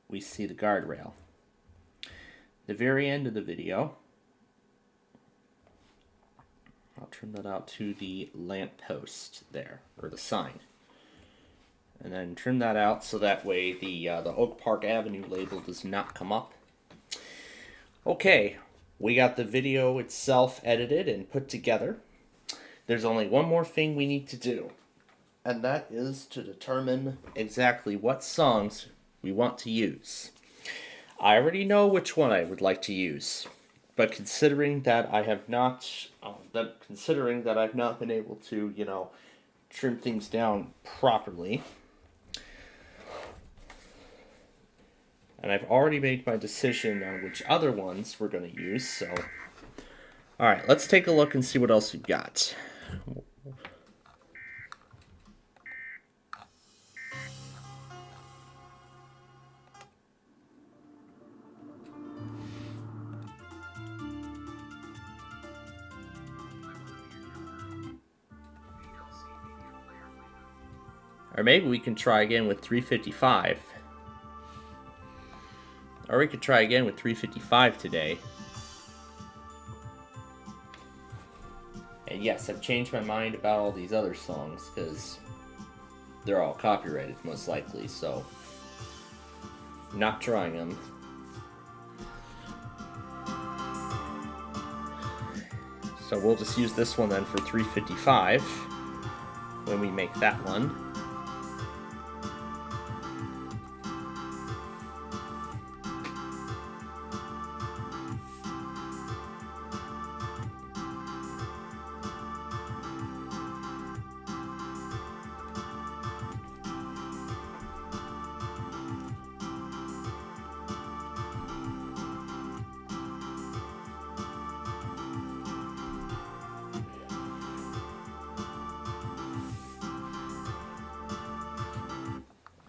we see the guardrail. The very end of the video, I'll trim that out to the lamp post there, or the sign. And then trim that out so that way the Oak Park Avenue label does not come up. Okay, we got the video itself edited and put together. There's only one more thing we need to do, and that is to determine exactly what songs we want to use. I already know which one I would like to use, but considering that I have not, been able to, trim things down properly, and I've already made my decision on which other ones we're going to use, so... Alright, let's take a look and see what else we've got. Or maybe we can try again with 355. Or we could try again with 355 today. And yes, I've changed my mind about all these other songs, because they're all copyrighted, most likely, so... not trying them. So we'll just use this one then for 355, when we make that one.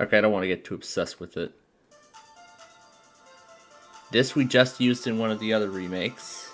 Okay, I don't want to get too obsessed with it. This we just used in one of the other remakes.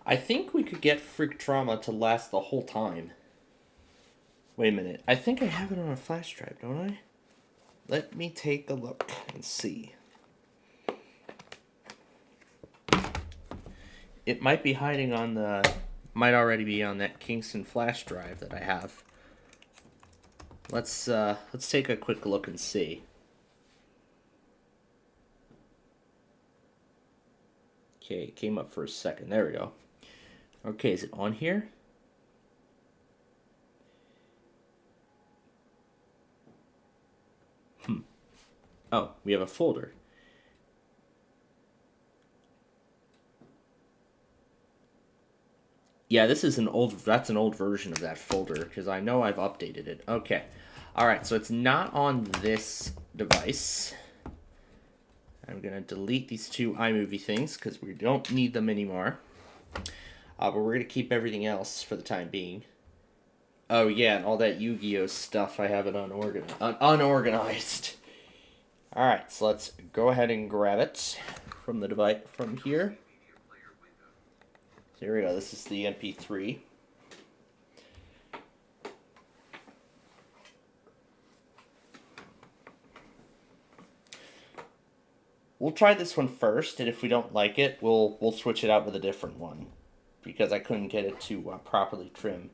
I think we could get Freak Trauma to last the whole time. Wait a minute. I think I have it on a flash drive, don't I? Let me take a look and see. It might be hiding on the... Might already be on that Kingston flash drive that I have. Let's take a quick look and see. Okay, it came up for a second. There we go. Okay, is it on here? Oh, we have a folder. Yeah, that's an old version of that folder, because I know I've updated it. Okay. Alright, so it's not on this device. I'm going to delete these two iMovie things, because we don't need them anymore. But we're going to keep everything else for the time being. Oh yeah, and all that Yu-Gi-Oh stuff, I have it unorganized. Alright, so let's go ahead and grab it from the device from here. So here we go, this is the MP3. We'll try this one first, and if we don't like it, we'll switch it out with a different one. Because I couldn't get it to properly trim.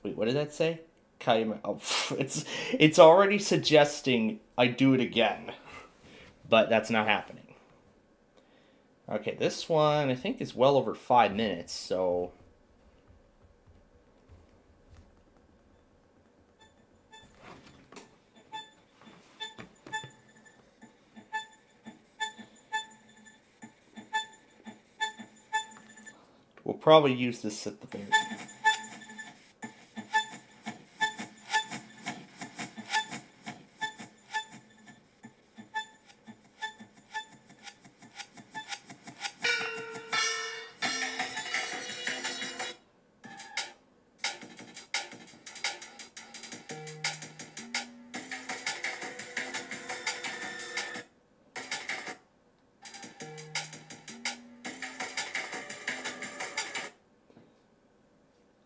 Wait, what did that say? Oh, it's already suggesting I do it again. But that's not happening. Okay, this one I think is well over 5 minutes, so... We'll probably use this at the very...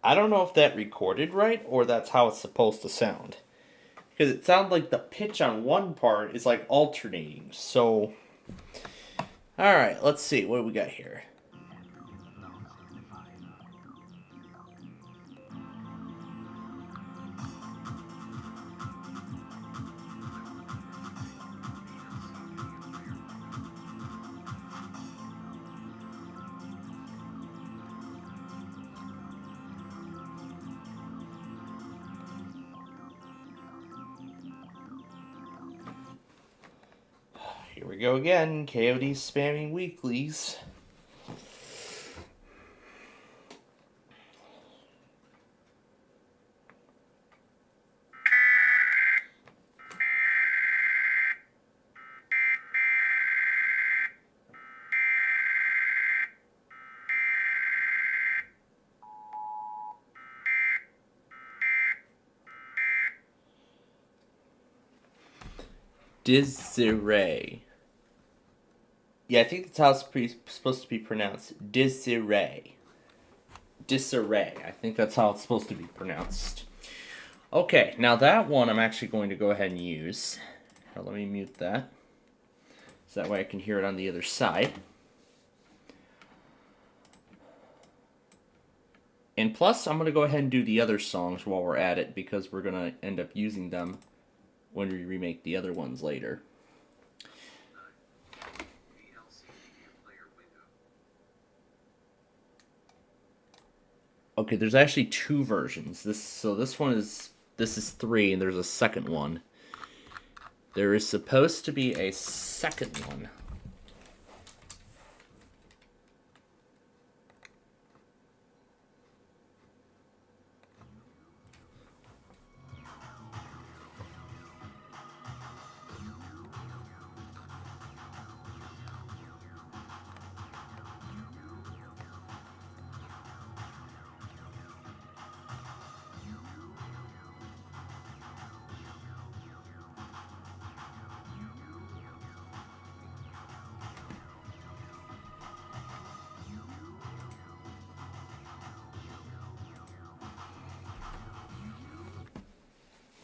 I don't know if that recorded right, or that's how it's supposed to sound. Because it sounds like the pitch on one part is like alternating, so... Alright, let's see, what do we got here? Here we go again, KOD spamming weeklies. Desiree. Yeah, I think that's how it's supposed to be pronounced. Desiree. Disarray. I think that's how it's supposed to be pronounced. Okay, now that one I'm actually going to go ahead and use. Now let me mute that. So that way I can hear it on the other side. And plus, I'm going to go ahead and do the other songs while we're at it, because we're going to end up using them when we remake the other ones later. Okay, there's actually two versions. This is 3, and there's a second one. There is supposed to be a second one.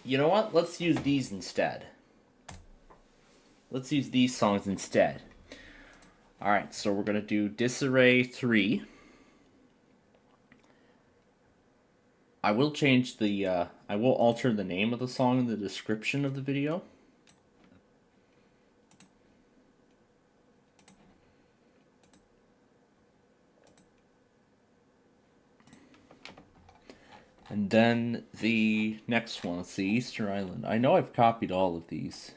You know what? Let's use these instead. Let's use these songs instead. Alright, so we're going to do Disarray 3. I will change the, I will alter the name of the song in the description of the video. And then the next one, it's the Easter Island. I know I've copied all of these.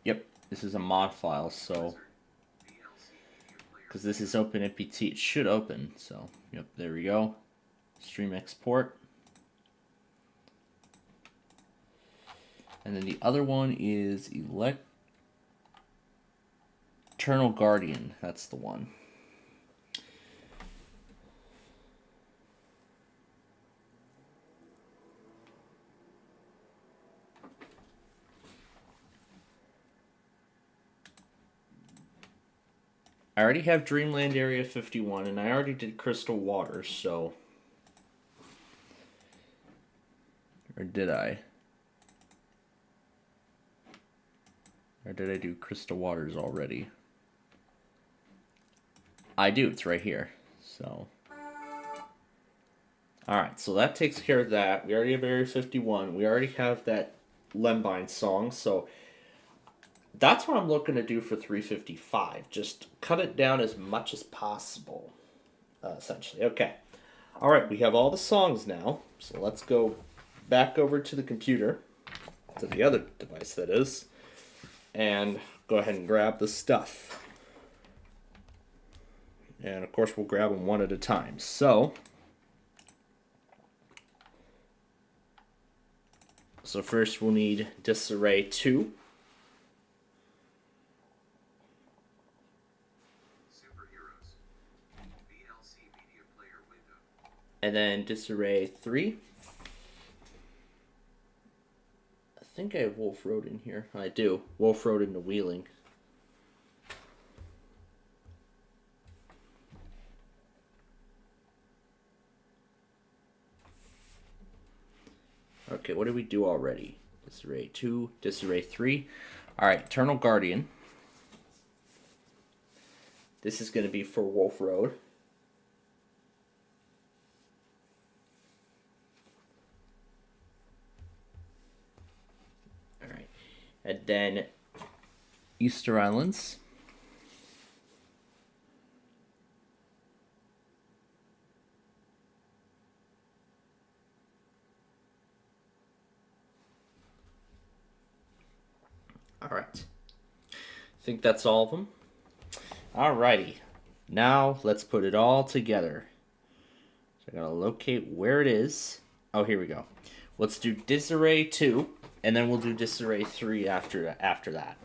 Yep, this is a mod file, so... because this is OpenMPT, it should open, so... yep, there we go. Stream export. And then the other one is Eternal Guardian, that's the one. I already have Dreamland Area 51, and I already did Crystal Waters, so... or did I? Or did I do Crystal Waters already? I do, it's right here, so... alright, so that takes care of that. We already have Area 51. We already have that Lembine song, so... that's what I'm looking to do for 355. Just cut it down as much as possible, essentially. Okay. All right, we have all the songs now. So let's go back over to the computer, to the other device that is, and go ahead and grab the stuff. And of course, we'll grab them one at a time. So first we'll need Disarray 2. And then Disarray 3. I think I have Wolf Road in here. I do. Wolf Road into Wheeling. Okay, what did we do already? Disarray 2, Disarray 3. Alright, Eternal Guardian. This is going to be for Wolf Road. And then Easter Islands. All right. I think that's all of them. Alrighty. Now let's put it all together. So I gotta locate where it is. Oh, here we go. Let's do Disarray 2. And then we'll do Disarray 3 after that.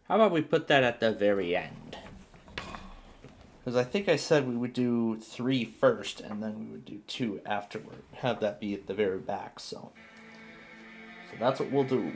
How about we put that at the very end? Because I think I said we would do 3 first, and then we would do 2 afterward. Have that be at the very back, so that's what we'll do.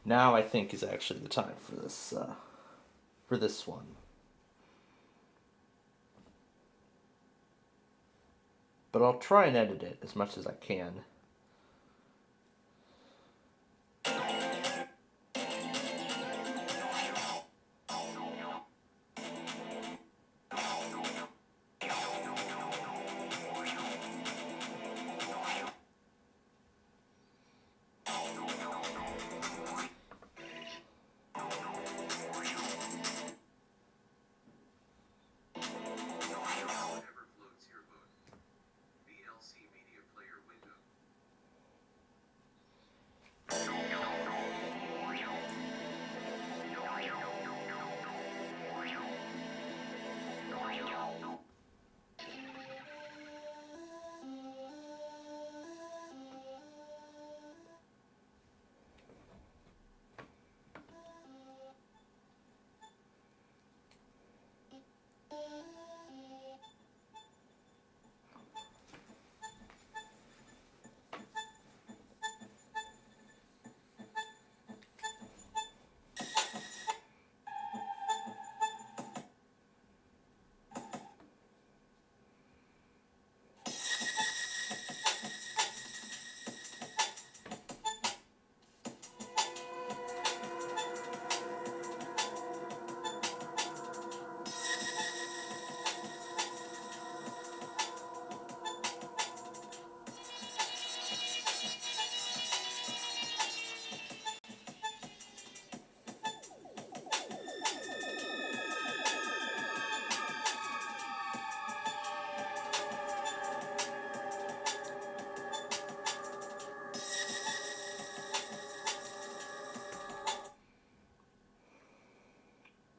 Now I think is actually the time for this one. But I'll try and edit it as much as I can. Whatever floats your boat. VLC Media Player window.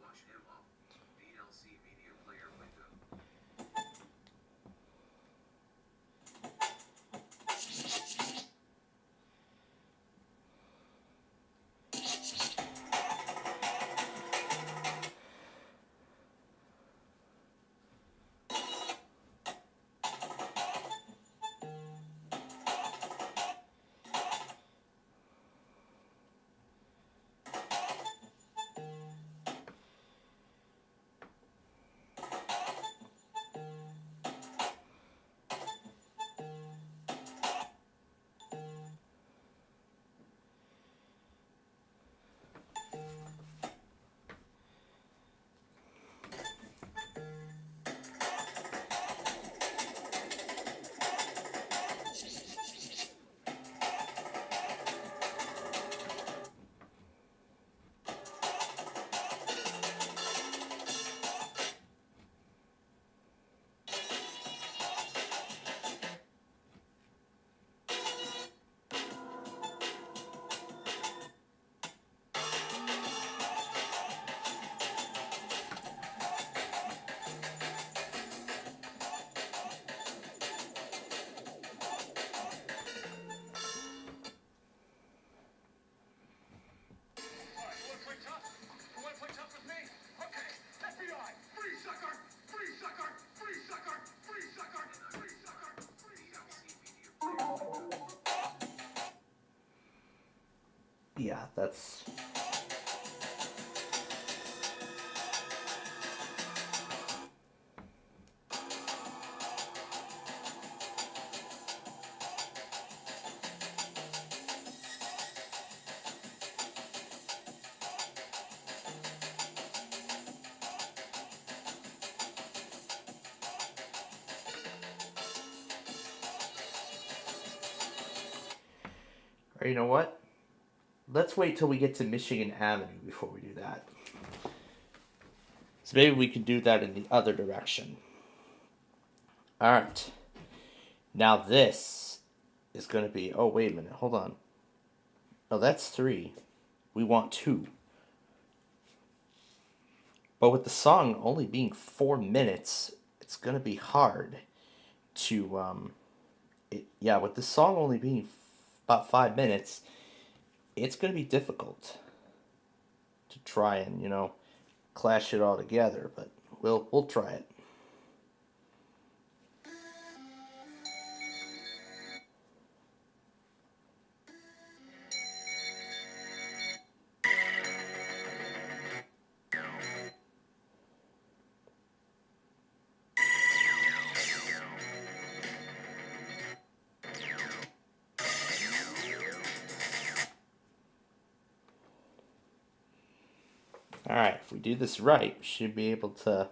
Wash him off. VLC Media Player window. Yeah, that's... Or you know what? Let's wait till we get to Michigan Avenue before we do that. So maybe we can do that in the other direction. Alright. Now this is going to be... Oh, wait a minute. Hold on. No, that's 3. We want 2. But with the song only being 4 minutes, it's going to be hard to... with the song only being about 5 minutes, it's going to be difficult to try and, clash it all together. But we'll try it. Alright, if we do this right, we should be able to...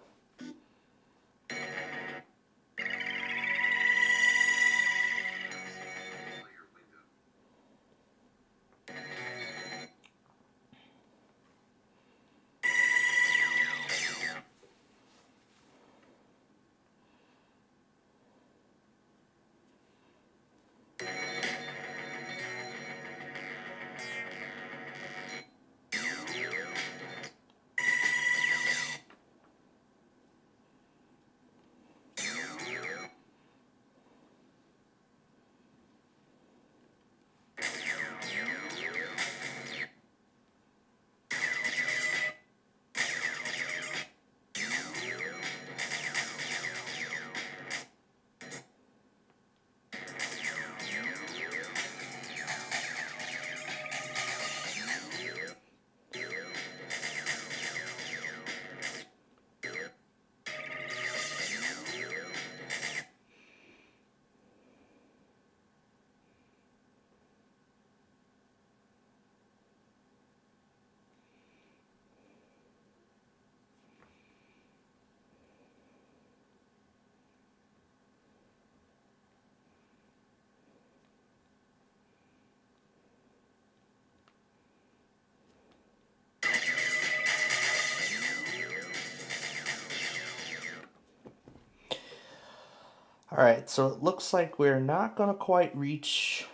Alright, so it looks like we're not going to quite reach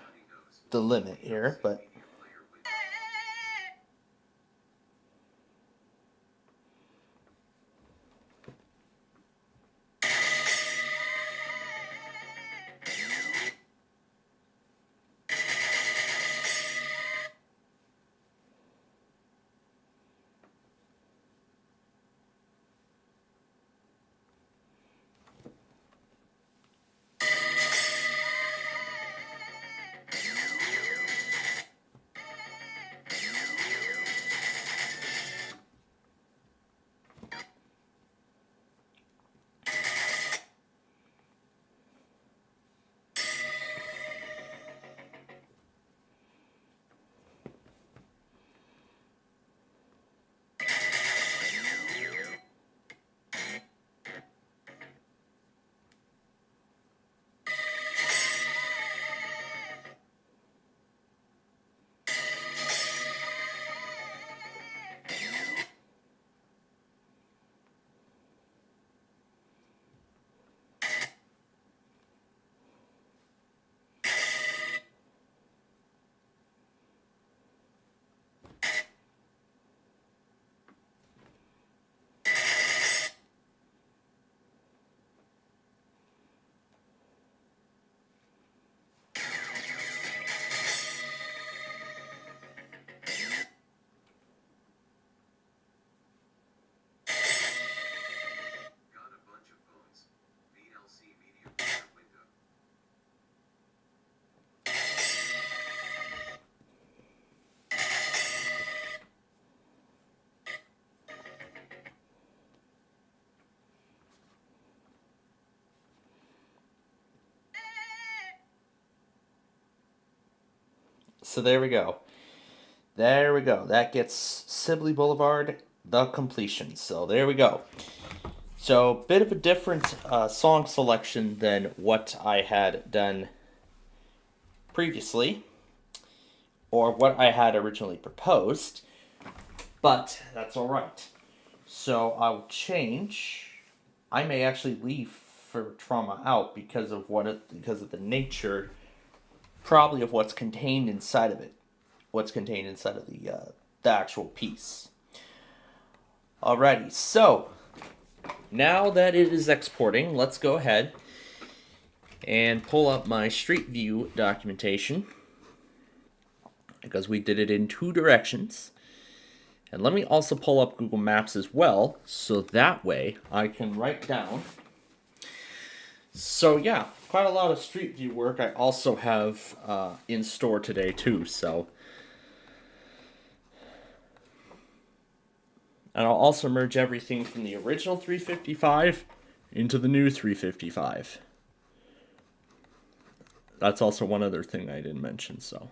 the limit here, but... So there we go. There we go. That gets Sibley Boulevard, the completion. So there we go. So, bit of a different song selection than what I had done previously. or what I had originally proposed, but that's all right. So I'll change. I may actually leave for trauma out because of because of the nature, probably of what's contained inside of it, what's contained inside of the actual piece. Alrighty, so now that it is exporting, let's go ahead and pull up my Street View documentation because we did it in 2 directions. And let me also pull up Google Maps as well, so that way I can write down. So yeah, quite a lot of Street View work I also have in store today too, so. And I'll also merge everything from the original 355 into the new 355. That's also one other thing I didn't mention, so.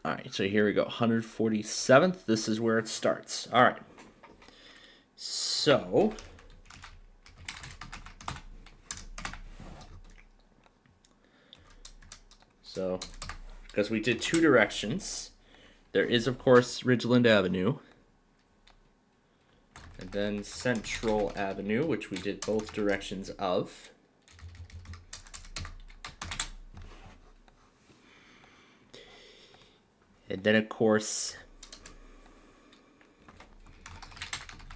Alright, so here we go. 147th. This is where it starts. Alright. So. Because we did 2 directions, there is, of course, Ridgeland Avenue. And then Central Avenue, which we did both directions of. And then, of course,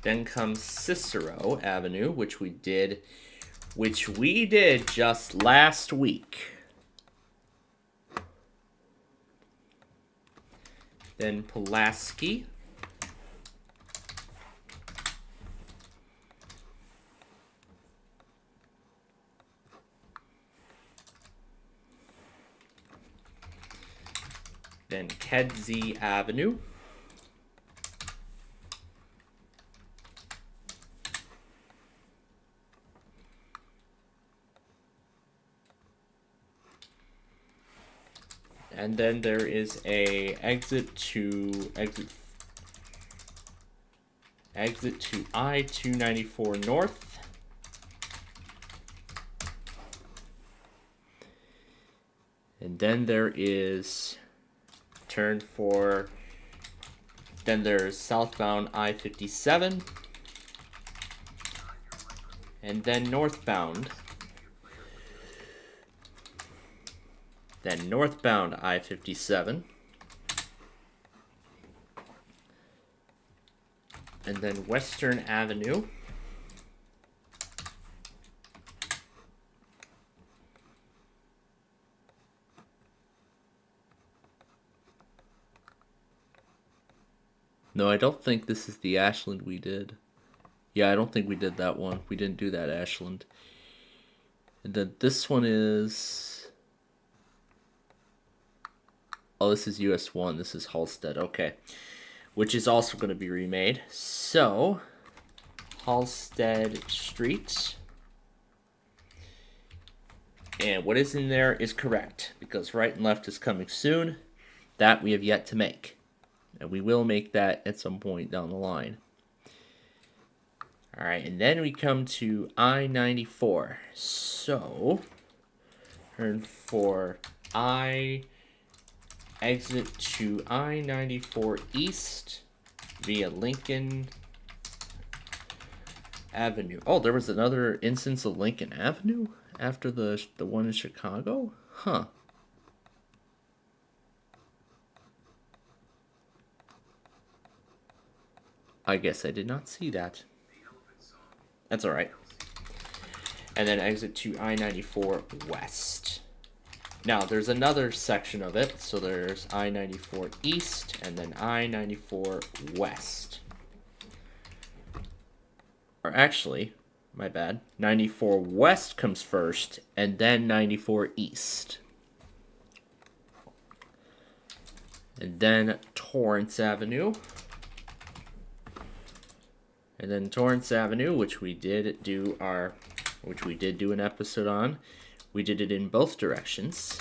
then comes Cicero Avenue, which we did just last week. Then Pulaski. Then Kedzie Avenue. And then there is a exit to I-294 North. And then there is then there's southbound I-57. And then northbound. Then northbound I-57. And then Western Avenue. No, I don't think this is the Ashland we did. Yeah, I don't think we did that one. We didn't do that Ashland. And then this one is... Oh, this is US 1. This is Halstead. Okay. Which is also going to be remade. So, Halstead Street. And what is in there is correct, because right and left is coming soon. That we have yet to make. And we will make that at some point down the line. Alright, and then we come to I-94. So, turn for exit to I-94 East via Lincoln Avenue. Oh, there was another instance of Lincoln Avenue after the one in Chicago? Huh. I guess I did not see that. That's alright. And then exit to I-94 West. Now, there's another section of it. So there's I-94 East and then I-94 West. Or actually, my bad. 94 West comes first and then 94 East. And then Torrance Avenue. And then Torrance Avenue, which we did do an episode on. We did it in both directions.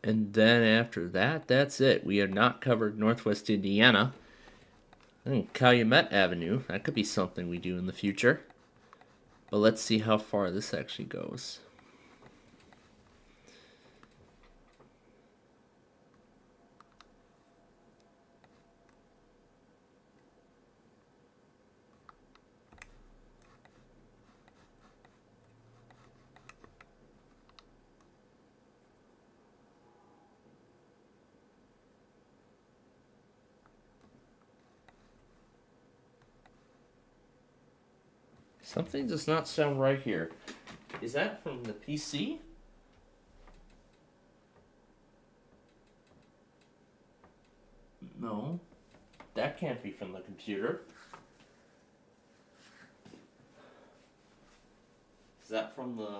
And then after that, that's it. We have not covered Northwest Indiana. And Calumet Avenue, that could be something we do in the future. But let's see how far this actually goes. Something does not sound right here. Is that from the PC? No. That can't be from the computer. Is that from the...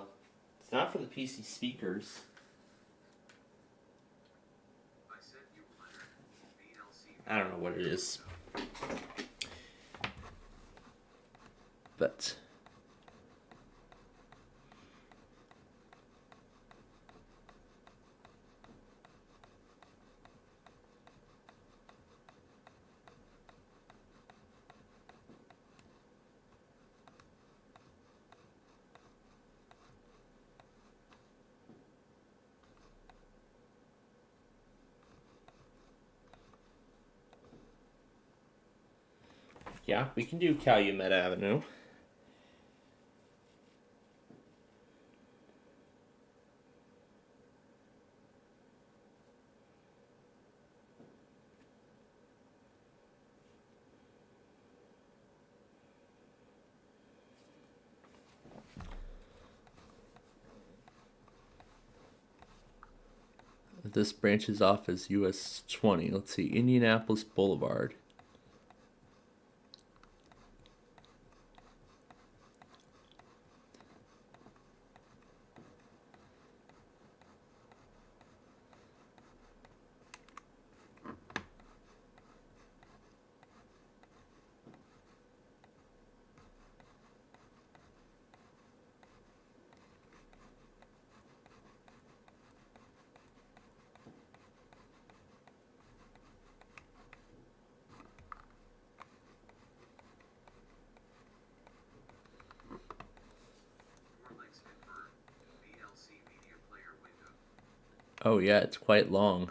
It's not from the PC speakers. I don't know what it is. But... yeah, we can do Calumet Avenue. This branches off as US 20. Let's see, Indianapolis Boulevard. Oh yeah, it's quite long.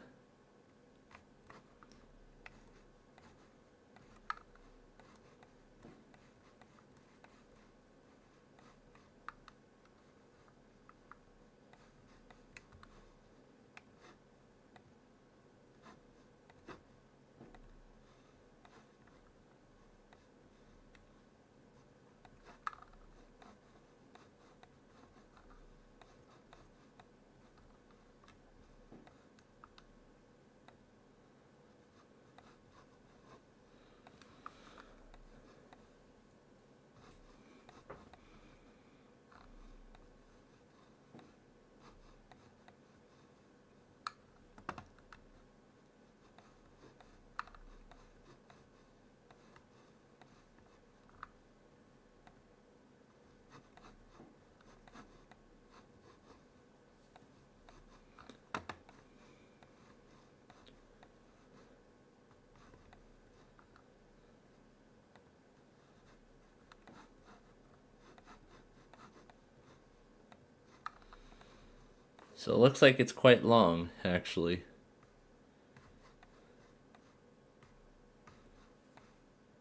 So it looks like it's quite long, actually.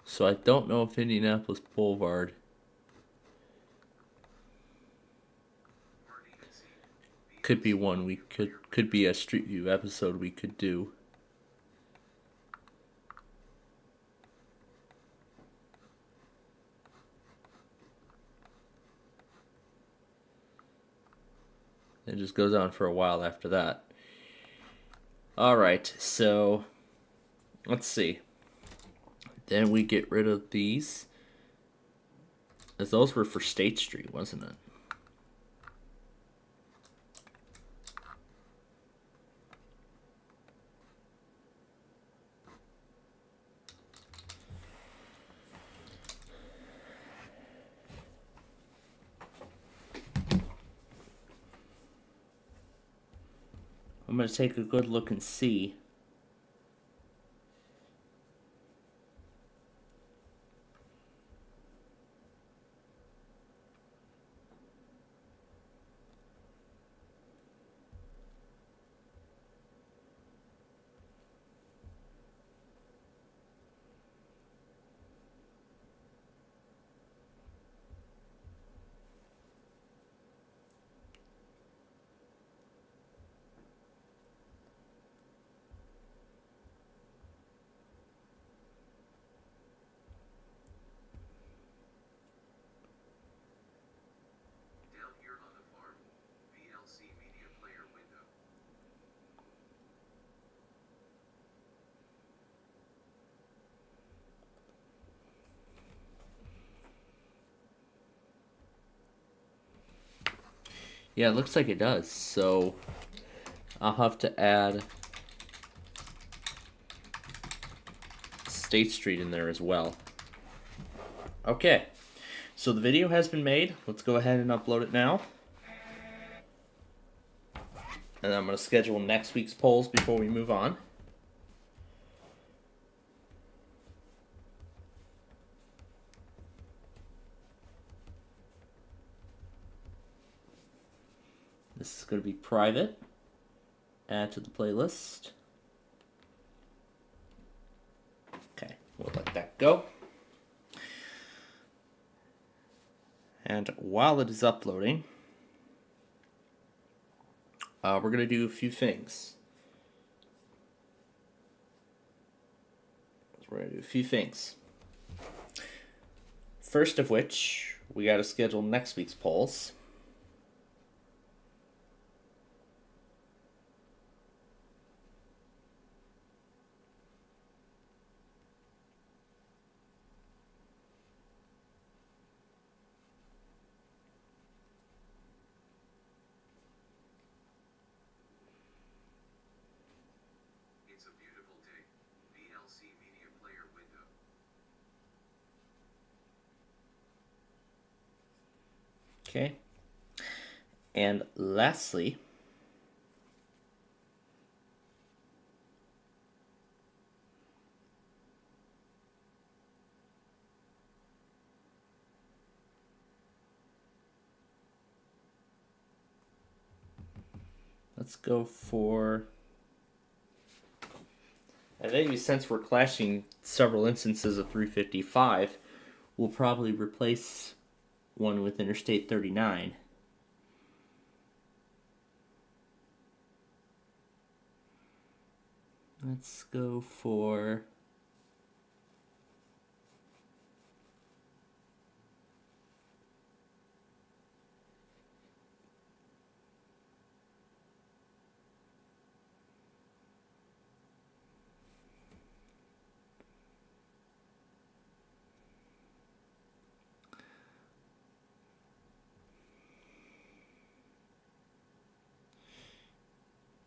So I don't know if Indianapolis Boulevard could be one we could be a Street View episode we could do. It just goes on for a while after that. Alright, so let's see. Then we get rid of these. As those were for State Street, wasn't it? I'm going to take a good look and see. VLC media player window. Yeah, it looks like it does. So I'll have to add State Street in there as well. Okay, so the video has been made. Let's go ahead and upload it now. And I'm going to schedule next week's polls before we move on. This is going to be private. Add to the playlist. Okay, we'll let that go. And while it is uploading, we're going to do a few things. First of which, we got to schedule next week's polls. It's a beautiful day. VLC media player window. Okay. And lastly, let's go for, and maybe since we're clashing several instances of 355, we'll probably replace one with Interstate 39. Let's go for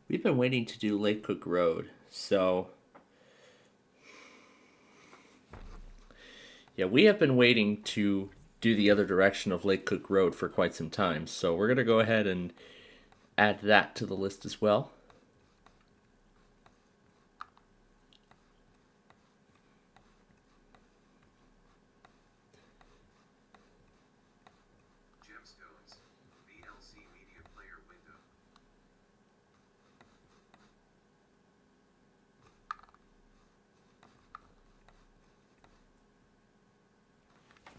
we've been waiting to do Lake Cook Road, so yeah, we have been waiting to do the other direction of Lake Cook Road for quite some time, so we're going to go ahead and add that to the list as well. Gemstones. VLC media player window.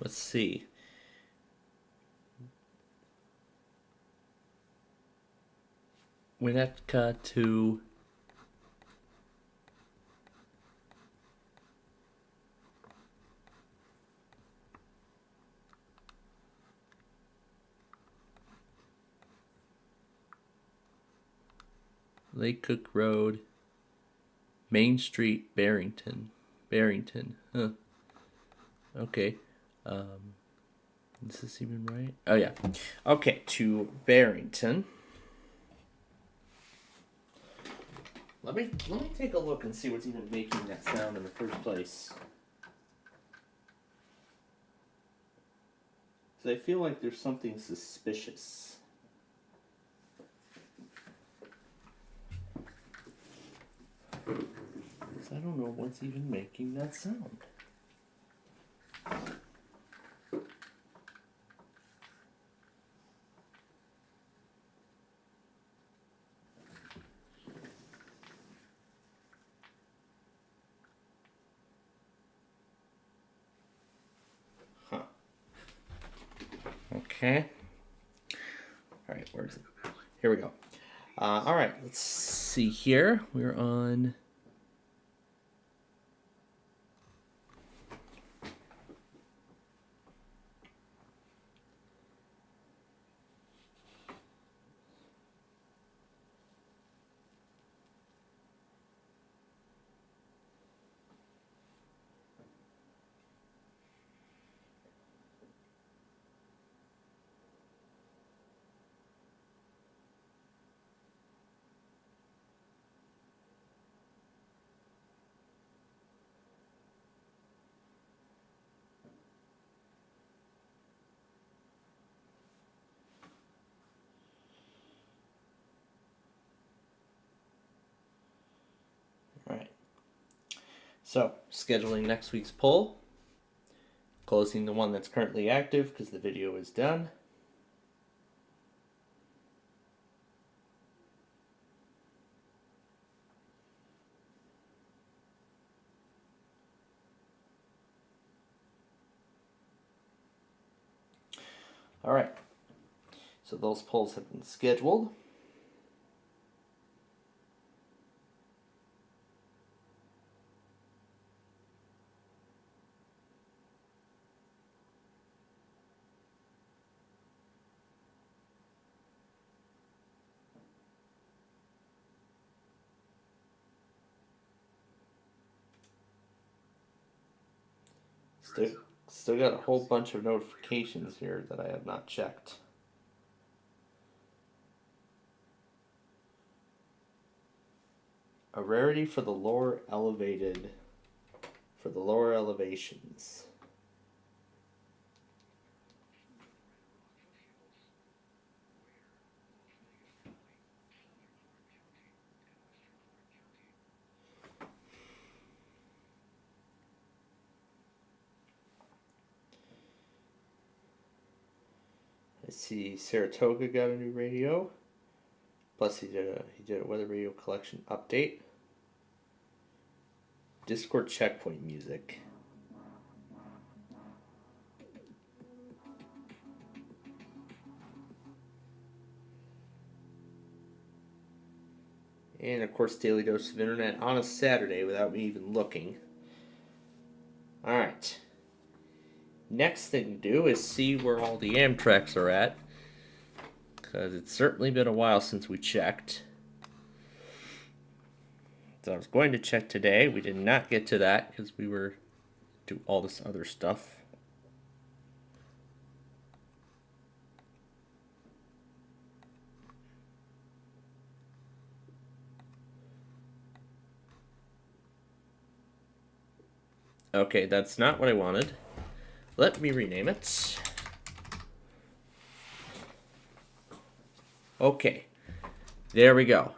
Let's see. Winnetka to Lake Cook Road, Main Street, Barrington. Huh. Okay. Is this even right? Oh yeah. Okay, to Barrington. Let me take a look and see what's even making that sound in the first place. So I feel like there's something suspicious. 'Cause I don't know what's even making that sound. Huh. Okay. All right, where is it? Here we go. All right, let's see here. We're on. So, scheduling next week's poll. Closing the one that's currently active because the video is done. All right. So those polls have been scheduled. Still got a whole bunch of notifications here that I have not checked. A rarity for the lower elevations. I see Saratoga got a new radio. Plus he did a weather radio collection update. Discord checkpoint music. And of course, Daily Dose of Internet on a Saturday without me even looking. Alright. Next thing to do is see where all the Amtraks are at. Because it's certainly been a while since we checked. So I was going to check today. We did not get to that because we were doing all this other stuff. Okay, that's not what I wanted. Let me rename it. Okay, there we go.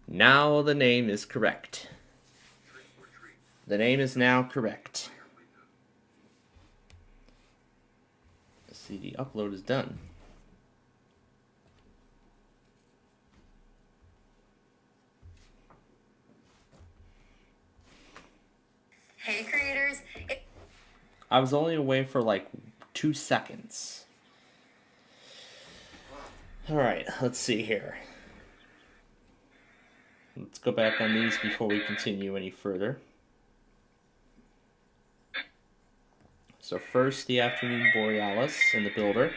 Now the name is correct. The name is now correct. Let's see, the upload is done. Hey creators, I was only away for like 2 seconds. Alright, let's see here. Let's go back on these before we continue any further. So first, the Afternoon Borealis and the Builder.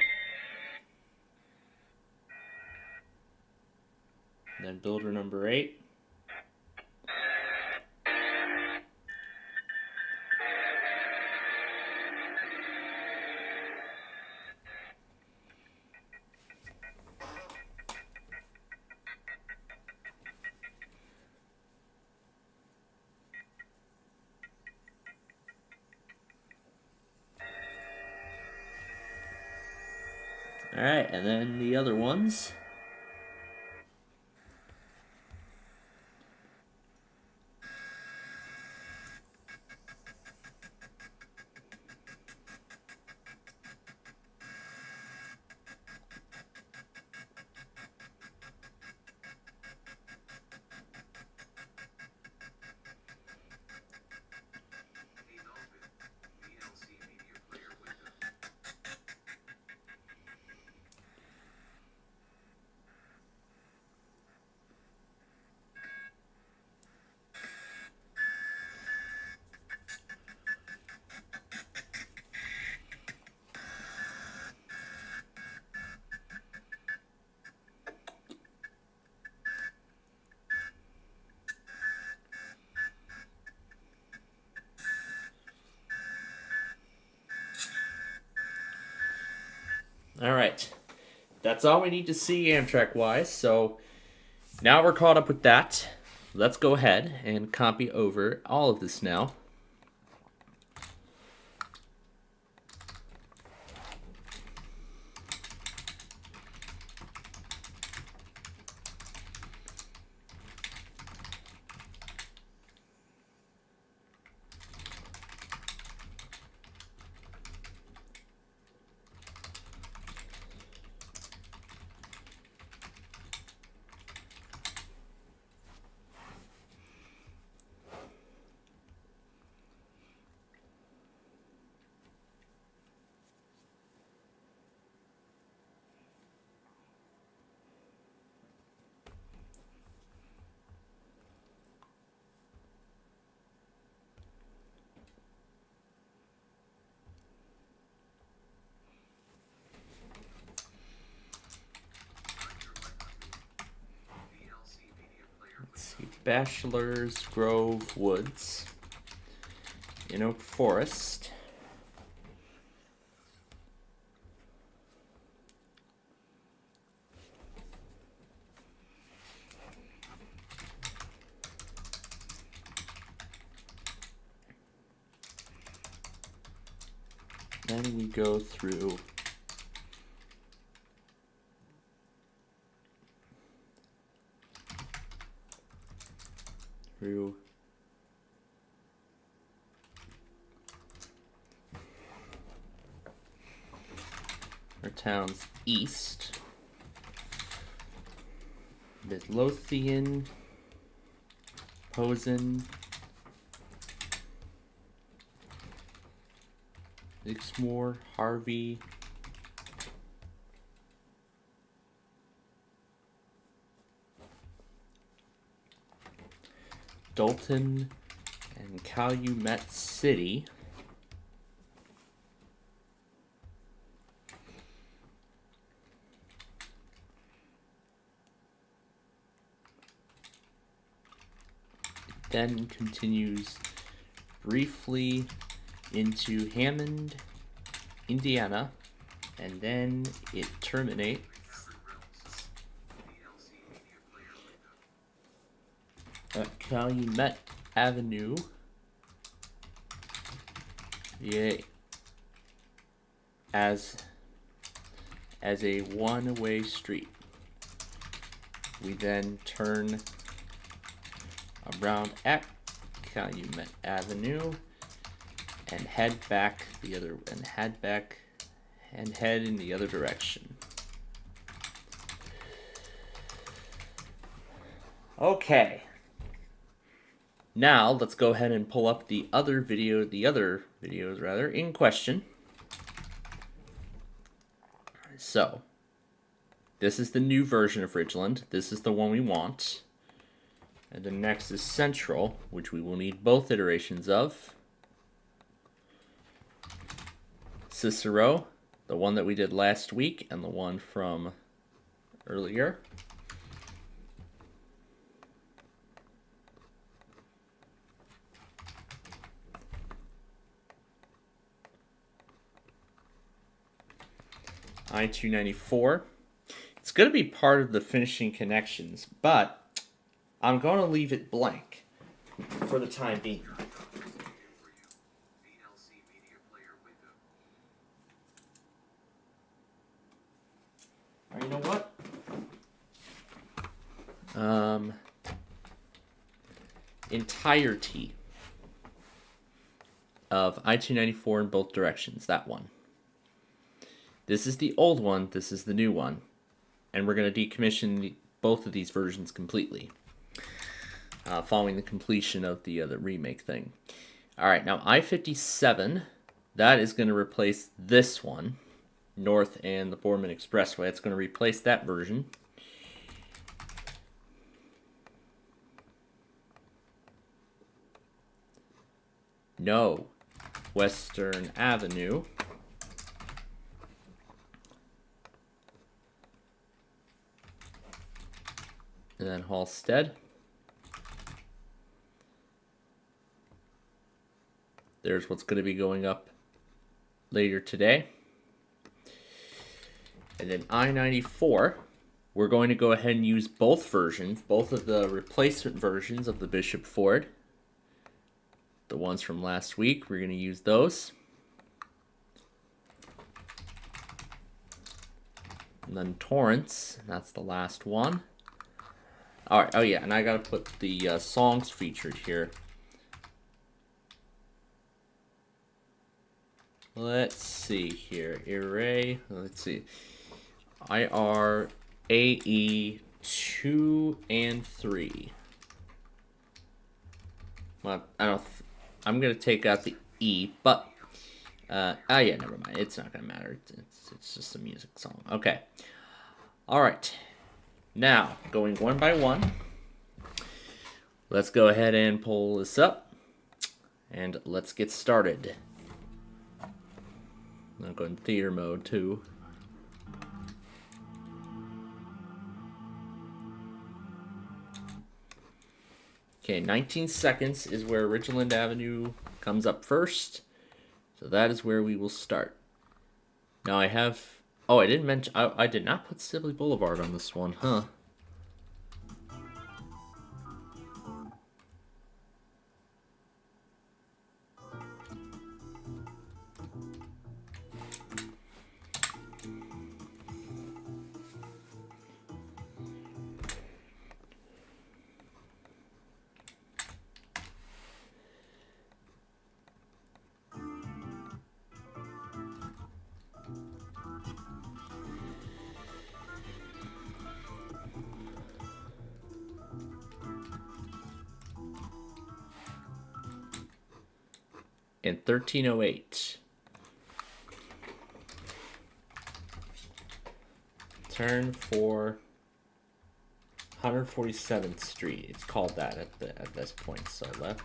Then Builder number 8. Alright, and then the other ones. Alright, that's all we need to see Amtrak-wise, so now we're caught up with that. Let's go ahead and copy over all of this now. Bachelor's Grove Woods in Oak Forest. Then we go through our towns east. Midlothian, Posen, Dixmoor, Harvey, Dalton, and Calumet City. Then continues briefly into Hammond, Indiana, and then it terminates at Calumet Avenue. Yay. As a one-way street. We then turn around at Calumet Avenue and head back the other and head in the other direction. Okay. Now let's go ahead and pull up the other videos in question. So, this is the new version of Ridgeland. This is the one we want. And the next is Central, which we will need both iterations of. Cicero, the one that we did last week, and the one from earlier. I-294. It's going to be part of the finishing connections, but I'm going to leave it blank for the time being. All right, you know what? Entirety of I-294 in both directions, that one. This is the old one, this is the new one. And we're going to decommission both of these versions completely. Following the completion of the remake thing. Alright, now I-57, that is going to replace this one. North and the Boardman Expressway. It's going to replace that version. No. Western Avenue. And then Halstead. There's what's going to be going up later today. And then I-94, we're going to go ahead and use both versions, both of the replacement versions of the Bishop Ford. The ones from last week, we're going to use those. And then Torrance, that's the last one. Alright, oh yeah, and I got to put the songs featured here. Let's see here. Array. Let's see. IRAE 2 and 3. Well, I'm gonna take out the E, but oh yeah, never mind. It's not gonna matter. It's just a music song. Okay. All right. Now going one by one. Let's go ahead and pull this up, and let's get started. I'll go in theater mode too. Okay, 19 seconds is where Ridgeland Avenue comes up first. So that is where we will start. Now I have... Oh, I didn't mention... I did not put Sibley Boulevard on this one, huh? And 1308. Turn for 147th Street. It's called that at this point. So left.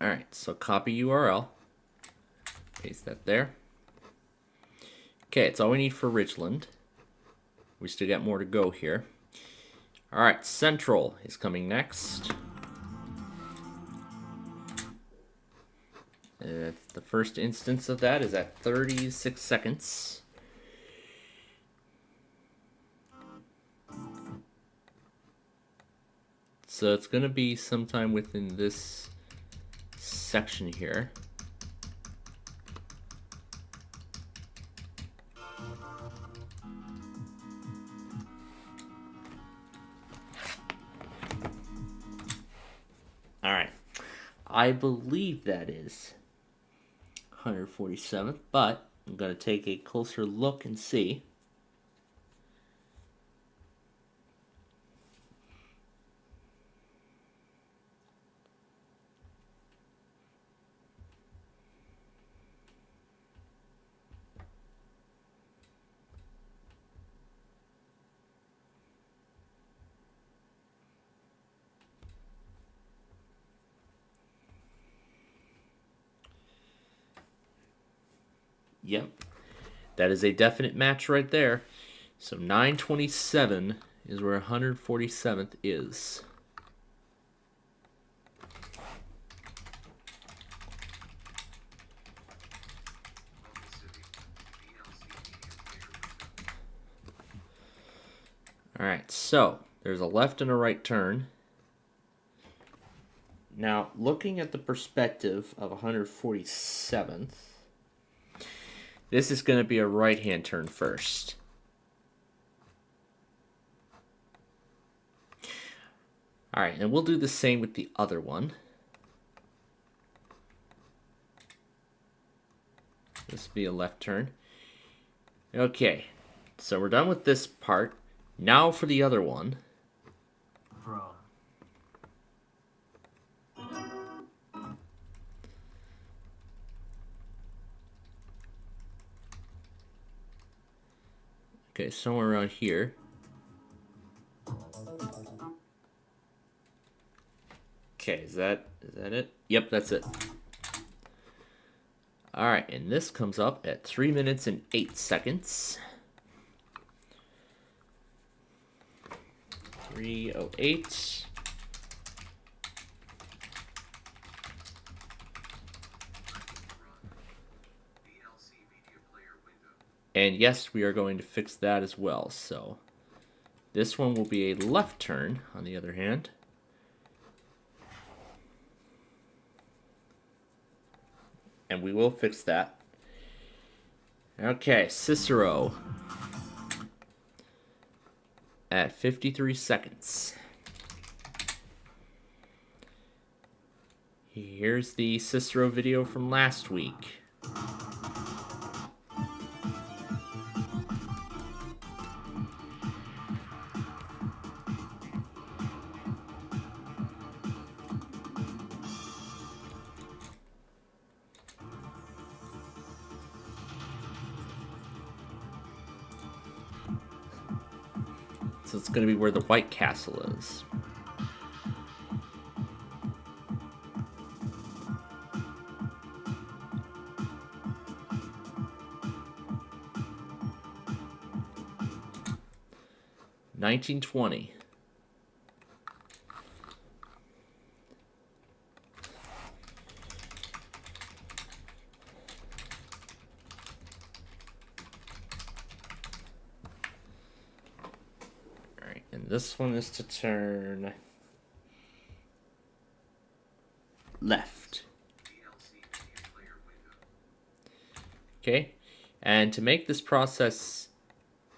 All right. So copy URL. Paste that there. Okay, it's all we need for Ridgeland. We still got more to go here. All right, Central is coming next. The first instance of that is at 36 seconds. So it's going to be sometime within this section here. All right. I believe that is 147th, but I'm going to take a closer look and see. Yep, that is a definite match right there. So 927 is where 147th is. All right, so there's a left and a right turn. Now, looking at the perspective of 147th, this is going to be a right-hand turn first. All right, and we'll do the same with the other one. This will be a left turn. Okay, so we're done with this part. Now for the other one. Okay, somewhere around here. Okay, is that it? Yep, that's it. All right, and this comes up at 3 minutes and 8 seconds. 3:08. And yes, we are going to fix that as well. So this one will be a left turn, on the other hand. And we will fix that. Okay, Cicero at 53 seconds. Here's the Cicero video from last week. So it's going to be where the White Castle is. $19.20. this one is to turn left. Okay, and to make this process,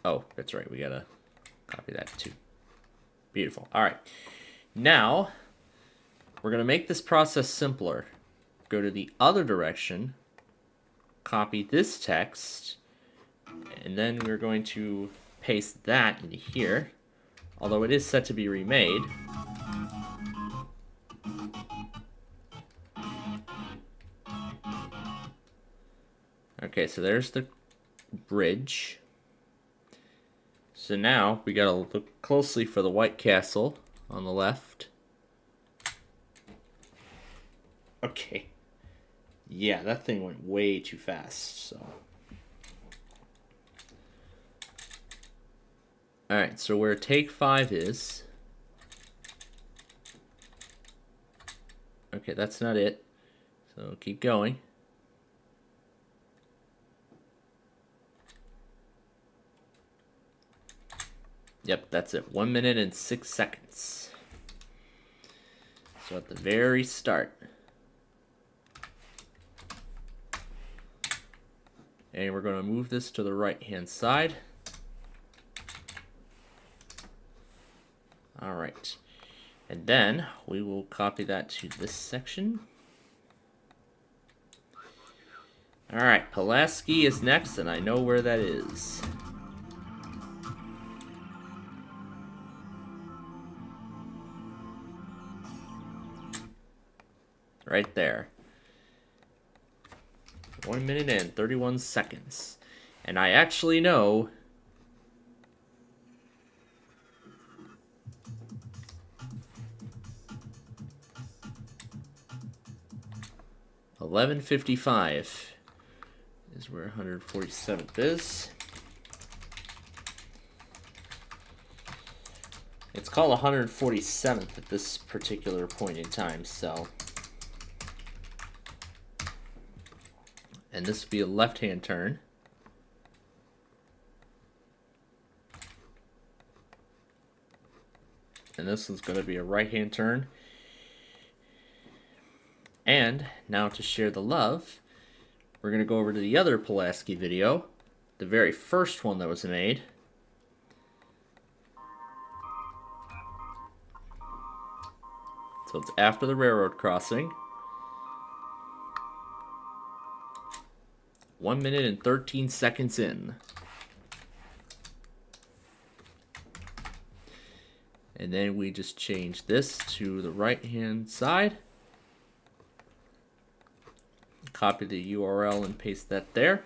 oh, that's right, we gotta copy that too. Beautiful. All right, now we're gonna make this process simpler. Go to the other direction, copy this text, and then we're going to paste that into here, although it is set to be remade. Okay, so there's the bridge. So now we gotta look closely for the White Castle on the left. Okay. Yeah, that thing went way too fast, so. Alright, so where take 5 is. Okay, that's not it. So keep going. Yep, that's it. 1 minute and 6 seconds. So at the very start. And we're going to move this to the right-hand side. All right. And then we will copy that to this section. All right, Pulaski is next, and I know where that is. Right there. 1 minute and 31 seconds. And I actually know 11:55 is where 147th is. It's called 147th at this particular point in time, so. And this would be a left-hand turn. And this one's going to be a right-hand turn. And now to share the love, we're going to go over to the other Pulaski video, the very first one that was made. So it's after the railroad crossing. 1 minute and 13 seconds in. And then we just change this to the right-hand side. Copy the URL and paste that there.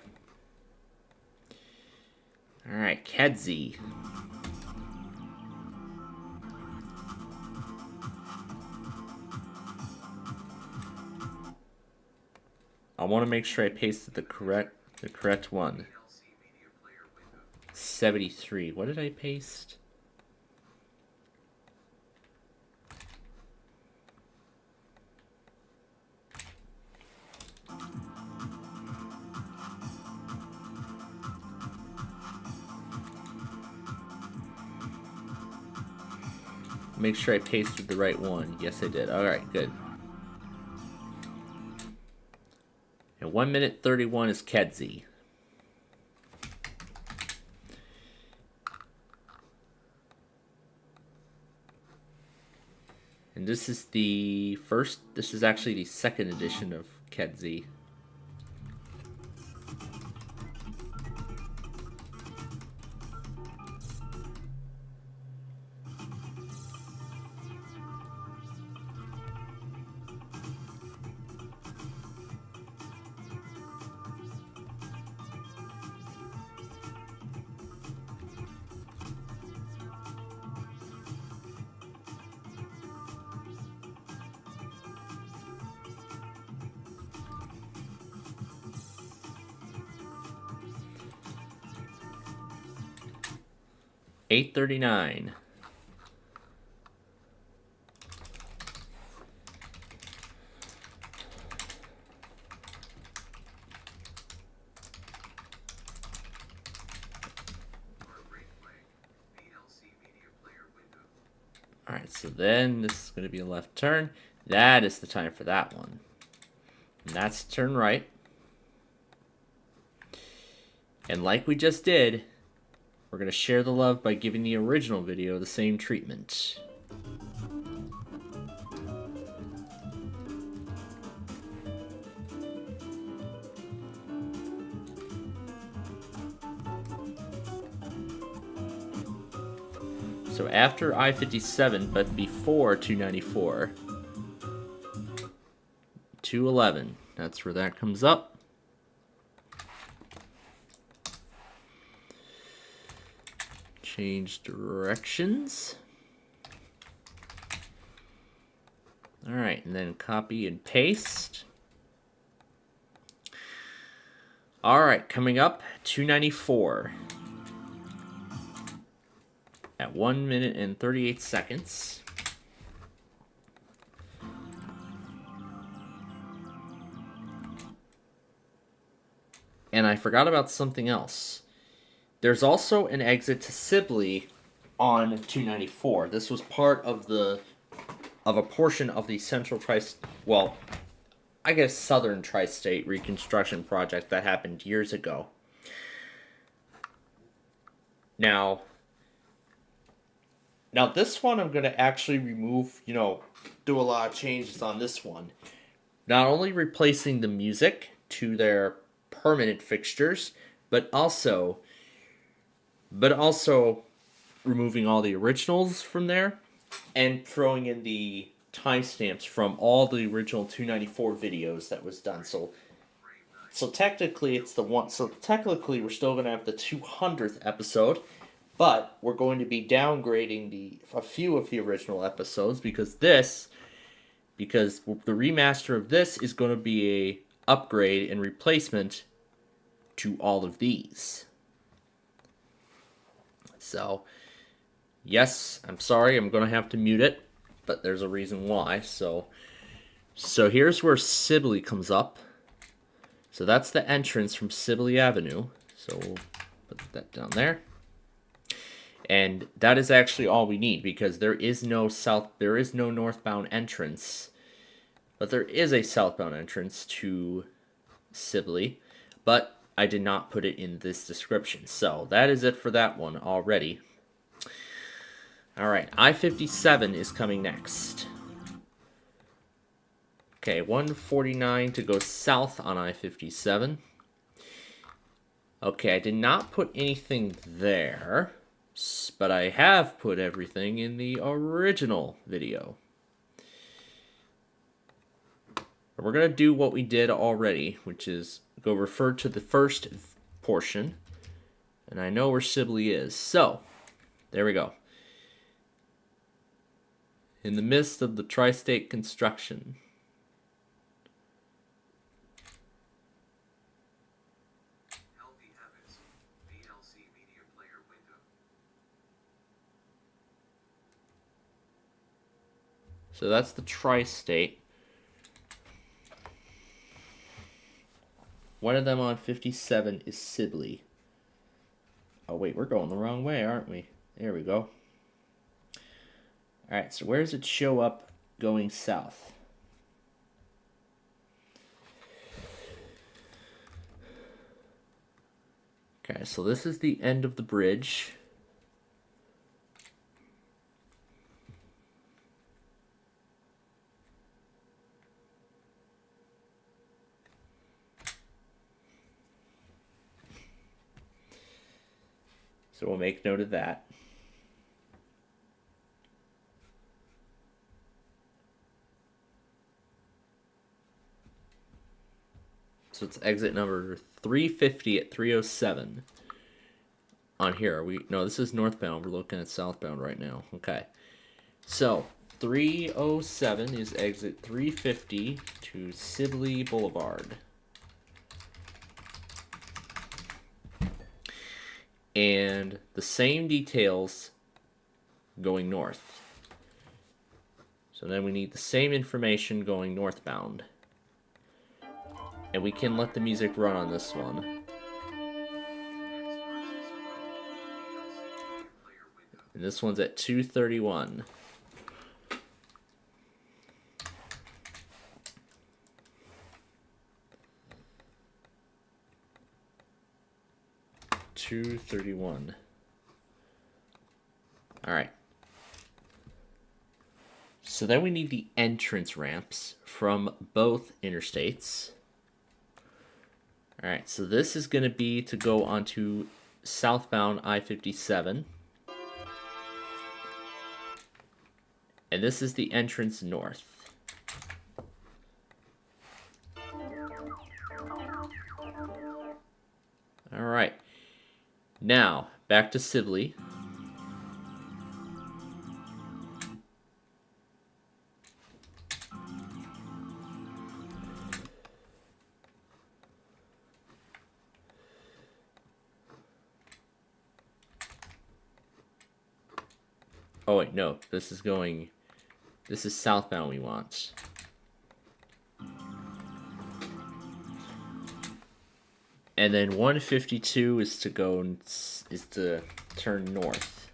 All right, Kedzie. I want to make sure I pasted the correct one. 73. What did I paste? Make sure I pasted the right one. Yes, I did. All right, good. And 1 minute 31 is Kedzie. And this is the first, this is actually the second edition of Kedzie. $8.39. Alright, so then this is going to be a left turn. That is the time for that one. And that's turn right. And like we just did, we're going to share the love by giving the original video the same treatment. So after I-57, but before 294, 211, that's where that comes up. Change directions. All right, and then copy and paste. All right, coming up, 294. At 1 minute and 38 seconds. And I forgot about something else. There's also an exit to Sibley on 294. This was part of a portion of the Southern Tri-State reconstruction project that happened years ago. Now this one I'm going to actually remove, do a lot of changes on this one. Not only replacing the music to their permanent fixtures, but also removing all the originals from there and throwing in the timestamps from all the original 294 videos that was done. So technically it's the one. So technically we're still going to have the 200th episode. But we're going to be downgrading a few of the original episodes because the remaster of this is going to be a upgrade and replacement to all of these. So, yes, I'm sorry, I'm going to have to mute it, but there's a reason why. So here's where Sibley comes up. So that's the entrance from Sibley Avenue. So we'll put that down there. And that is actually all we need because there is no northbound entrance, but there is a southbound entrance to Sibley, but I did not put it in this description. So that is it for that one already. All right, I-57 is coming next. Okay, 149 to go south on I-57. Okay, I did not put anything there. But I have put everything in the original video. We're going to do what we did already, which is go refer to the first portion. And I know where Sibley is. So, there we go. In the midst of the tri-state construction. Healthy habits. VLC media player window. So that's the tri-state. One of them on 57 is Sibley. Oh wait, we're going the wrong way, aren't we? There we go. Alright, so where does it show up going south? Okay, so this is the end of the bridge. So we'll make note of that. So it's exit number 350 at 307. On here, no, this is northbound. We're looking at southbound right now. Okay. So 307 is exit 350 to Sibley Boulevard. And the same details going north. So then we need the same information going northbound. And we can let the music run on this one. And this one's at 231. 231. All right. So then we need the entrance ramps from both interstates. All right, so this is going to be to go onto southbound I-57. And this is the entrance north. All right. Now, back to Sibley. Oh wait, no. This is southbound we want. And then 152 is to turn north.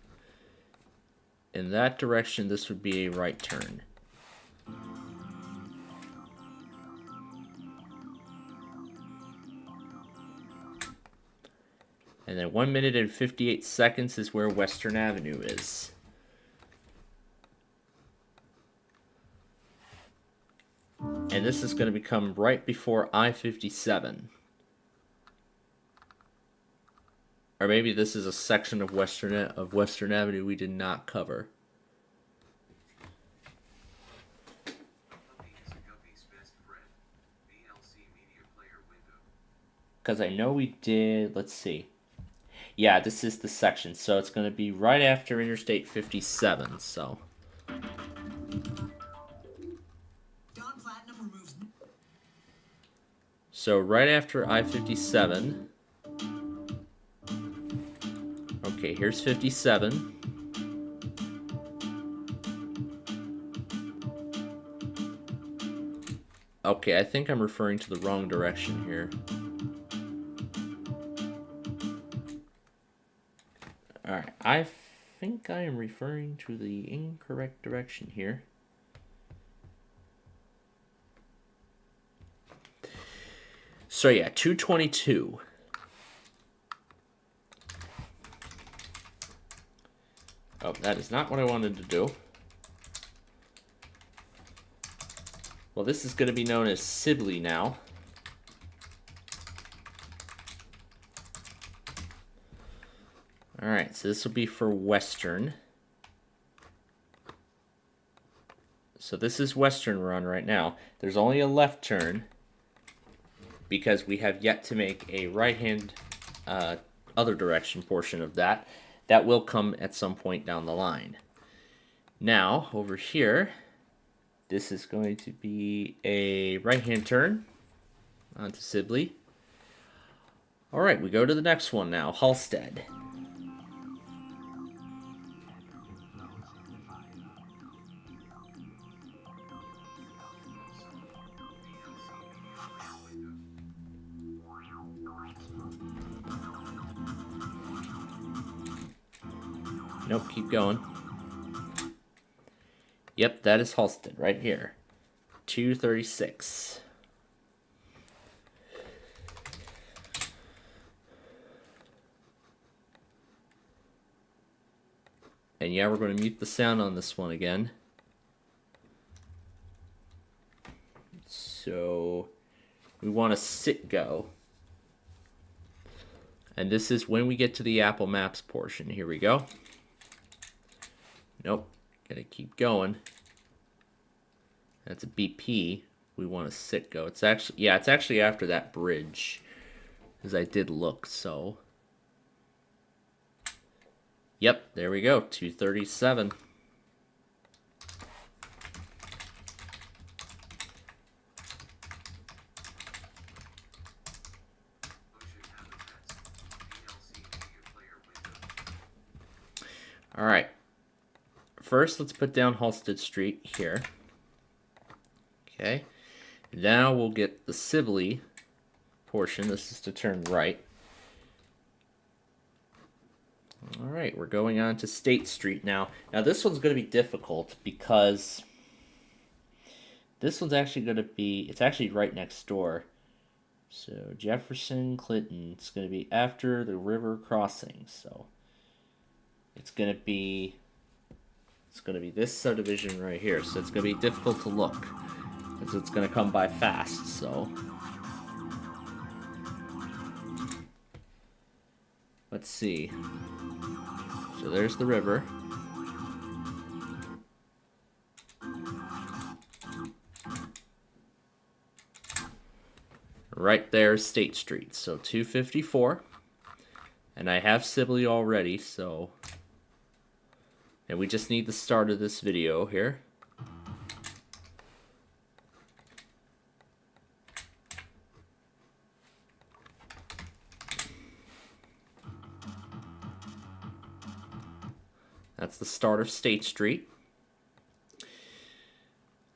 In that direction, this would be a right turn. And then 1 minute and 58 seconds is where Western Avenue is. And this is going to become right before I-57. Or maybe this is a section of Western Avenue we did not cover. Because I know we did, let's see. Yeah, this is the section, so it's going to be right after Interstate 57, so. So right after I-57. Okay, here's 57. Okay, I think I'm referring to the wrong direction here. Alright, I think I am referring to the incorrect direction here. So yeah, 222. Oh, that is not what I wanted to do. Well, this is going to be known as Sibley now. Alright, so this will be for Western. So this is Western we're on right now. There's only a left turn because we have yet to make a right-hand other direction portion of that. That will come at some point down the line. Now, over here, this is going to be a right-hand turn onto Sibley. All right, we go to the next one now, Halsted. Nope, keep going. Yep, that is Halsted right here. 236. And yeah, we're going to mute the sound on this one again. So we want to sit go. And this is when we get to the Apple Maps portion. Here we go. Nope, gotta keep going. That's a BP. We want to sit go. It's actually after that bridge, as I did look. So, yep, there we go. 237. All right. First, let's put down Halsted Street here. Okay. Now we'll get the Sibley portion. This is to turn right. All right, we're going on to State Street now. Now this one's going to be difficult because this one's actually going to be, it's actually right next door So Jefferson, Clinton. It's going to be after the river crossing. So it's going to be this subdivision right here. So it's going to be difficult to look because it's going to come by fast. So let's see. So there's the river. Right there, State Street. So 254. And I have Sibley already, so... And we just need the start of this video here. That's the start of State Street.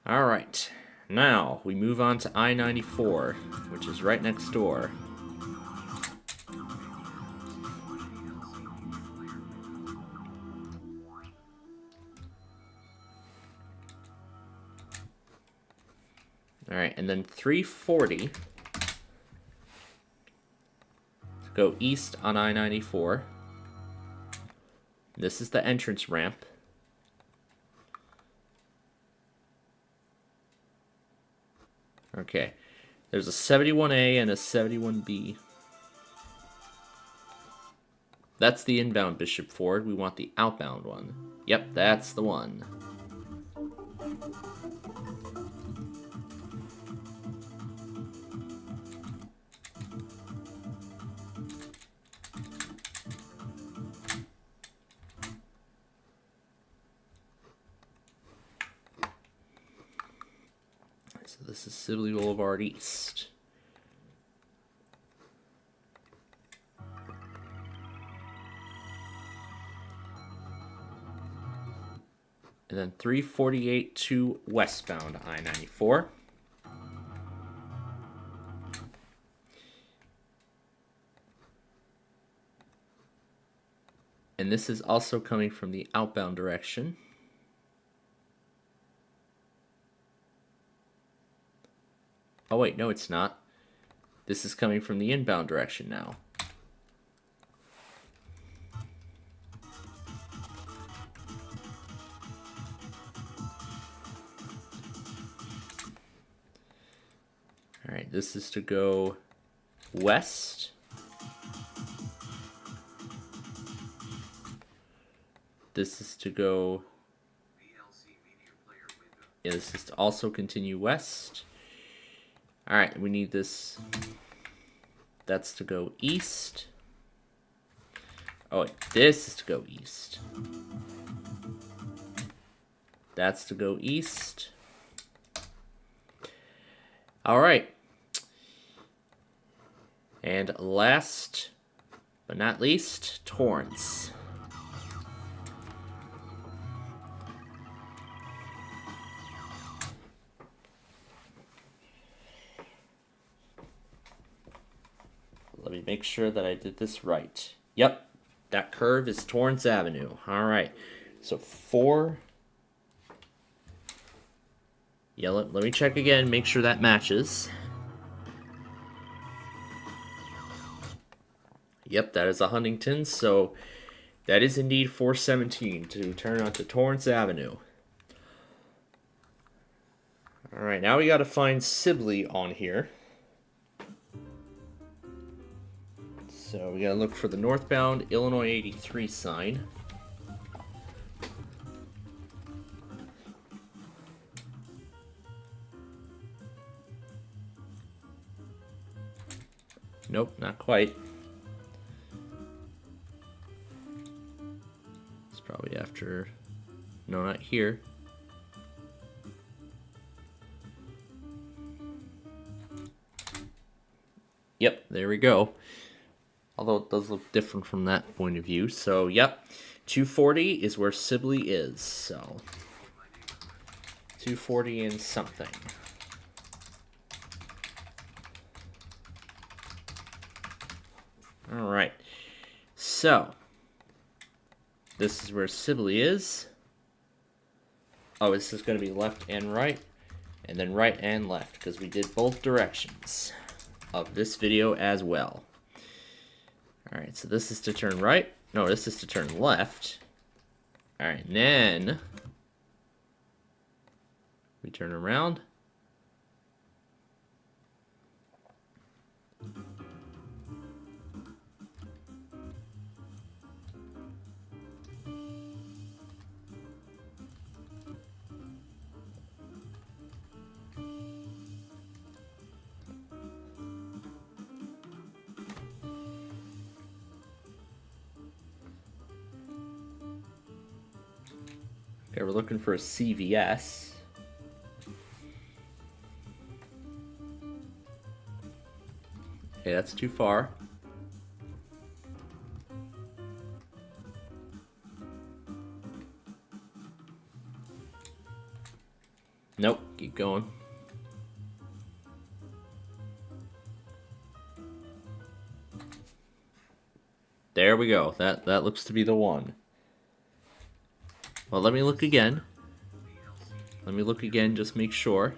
All right. Now, we move on to I-94, which is right next door. All right, and then 340 to go east on I-94. This is the entrance ramp. Okay, there's a 71A and a 71B. That's the inbound Bishop Ford. We want the outbound one. Yep, that's the one. So this is Sibley Boulevard East. And then 348 to westbound I-94. And this is also coming from the outbound direction. Oh wait, no it's not. This is coming from the inbound direction now. Alright, this is to go west. This is to go... Yeah, this is to also continue west. Alright, we need this. That's to go east. Oh, wait, this is to go east. That's to go east. Alright. And last but not least, Torrance. Let me make sure that I did this right. Yep, that curve is Torrance Avenue. All right, so 4. Yeah, let me check again, make sure that matches. Yep, that is a Huntington, so that is indeed 417 to turn onto Torrance Avenue. All right, now we got to find Sibley on here. So we gotta look for the northbound Illinois 83 sign. Nope, not quite. It's probably after... No, not here. Yep, there we go. Although it does look different from that point of view. So, yep, 240 is where Sibley is. So, 240 and something. All right. So, this is where Sibley is. Oh, this is going to be left and right. And then right and left, because we did both directions. of this video as well. Alright, so this is to turn right. No, this is to turn left. Alright, and then we turn around. Okay, we're looking for a CVS. Okay, that's too far. Nope, keep going. There we go. That looks to be the one. Well, let me look again. Let me look again, just make sure.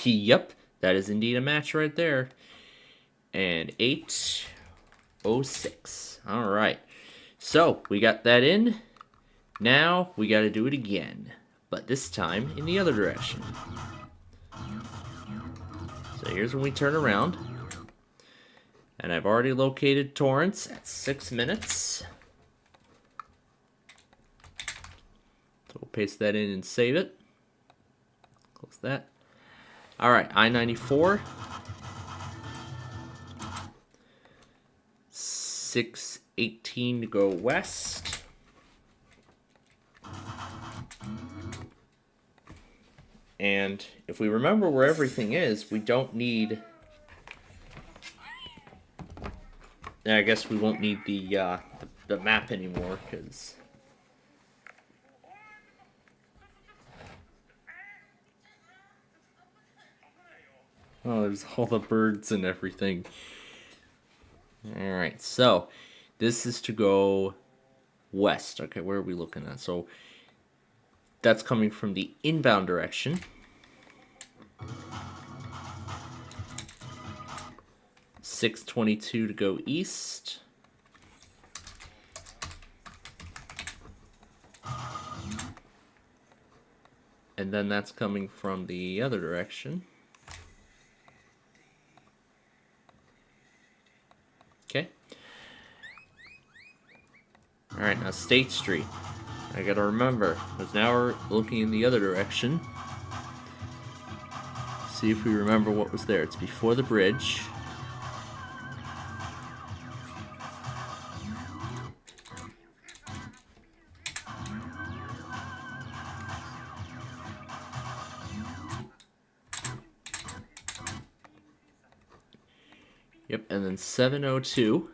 Yep, that is indeed a match right there. And 806. All right. So, we got that in. Now, we got to do it again. But this time, in the other direction. So, here's when we turn around. And I've already located Torrance at 6 minutes. So we'll paste that in and save it. Close that. All right, I-94. 618 to go west. And if we remember where everything is, we don't need... I guess we won't need the map anymore, because... Oh, there's all the birds and everything. Alright, so this is to go west. Okay, where are we looking at? So that's coming from the inbound direction. .622 to go east. And then that's coming from the other direction. Okay. Alright, now State Street. I gotta remember, because now we're looking in the other direction. See if we remember what was there. It's before the bridge. Yep, and then 702.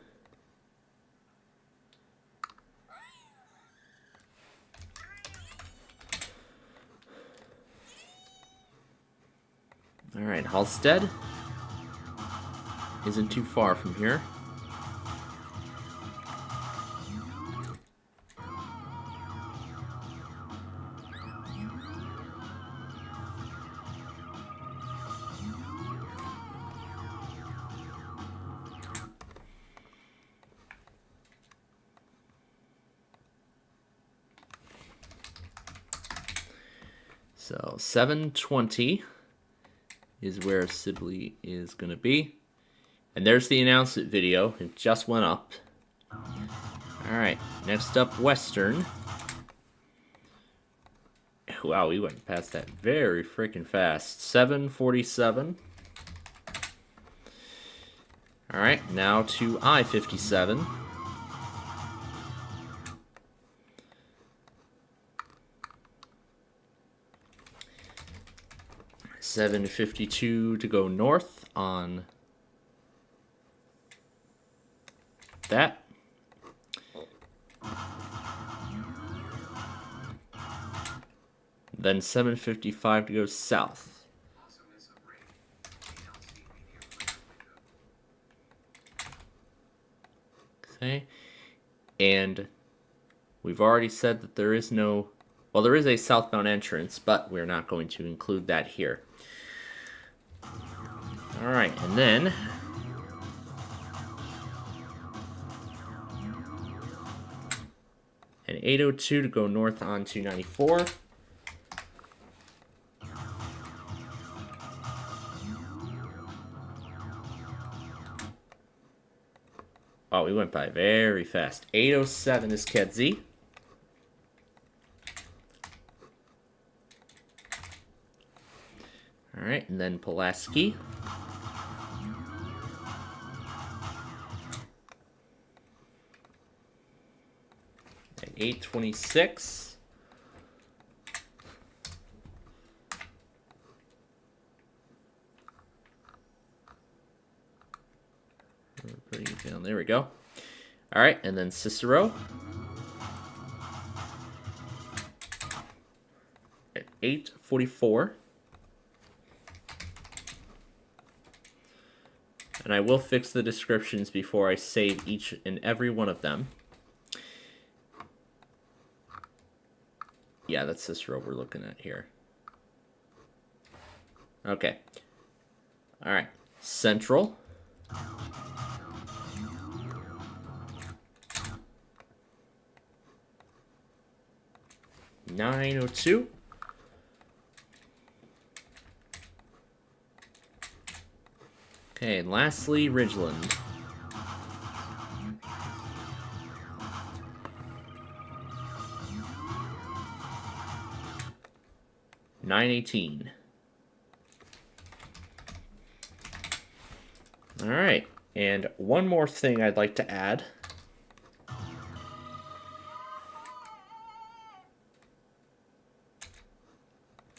All right, Halstead isn't too far from here. So 720 is where Sibley is going to be. And there's the announcement video. It just went up. Alright, next up, Western. Wow, we went past that very freaking fast. 747. Alright, now to I-57. .752 to go north on that. Then 755 to go south. Okay. And we've already said that there is no... Well, there is a southbound entrance, but we're not going to include that here. All right, and then an 802 to go north on 294. Oh, we went by very fast. 807 is Kedzie. All right, and then Pulaski. At 826. We're putting it down. There we go. All right, and then Cicero. At 844. And I will fix the descriptions before I save each and every one of them. Yeah, that's Cicero we're looking at here. Okay. All right. Central. $9.02. Okay, and lastly, Ridgeland. $9.18. All right, and one more thing I'd like to add.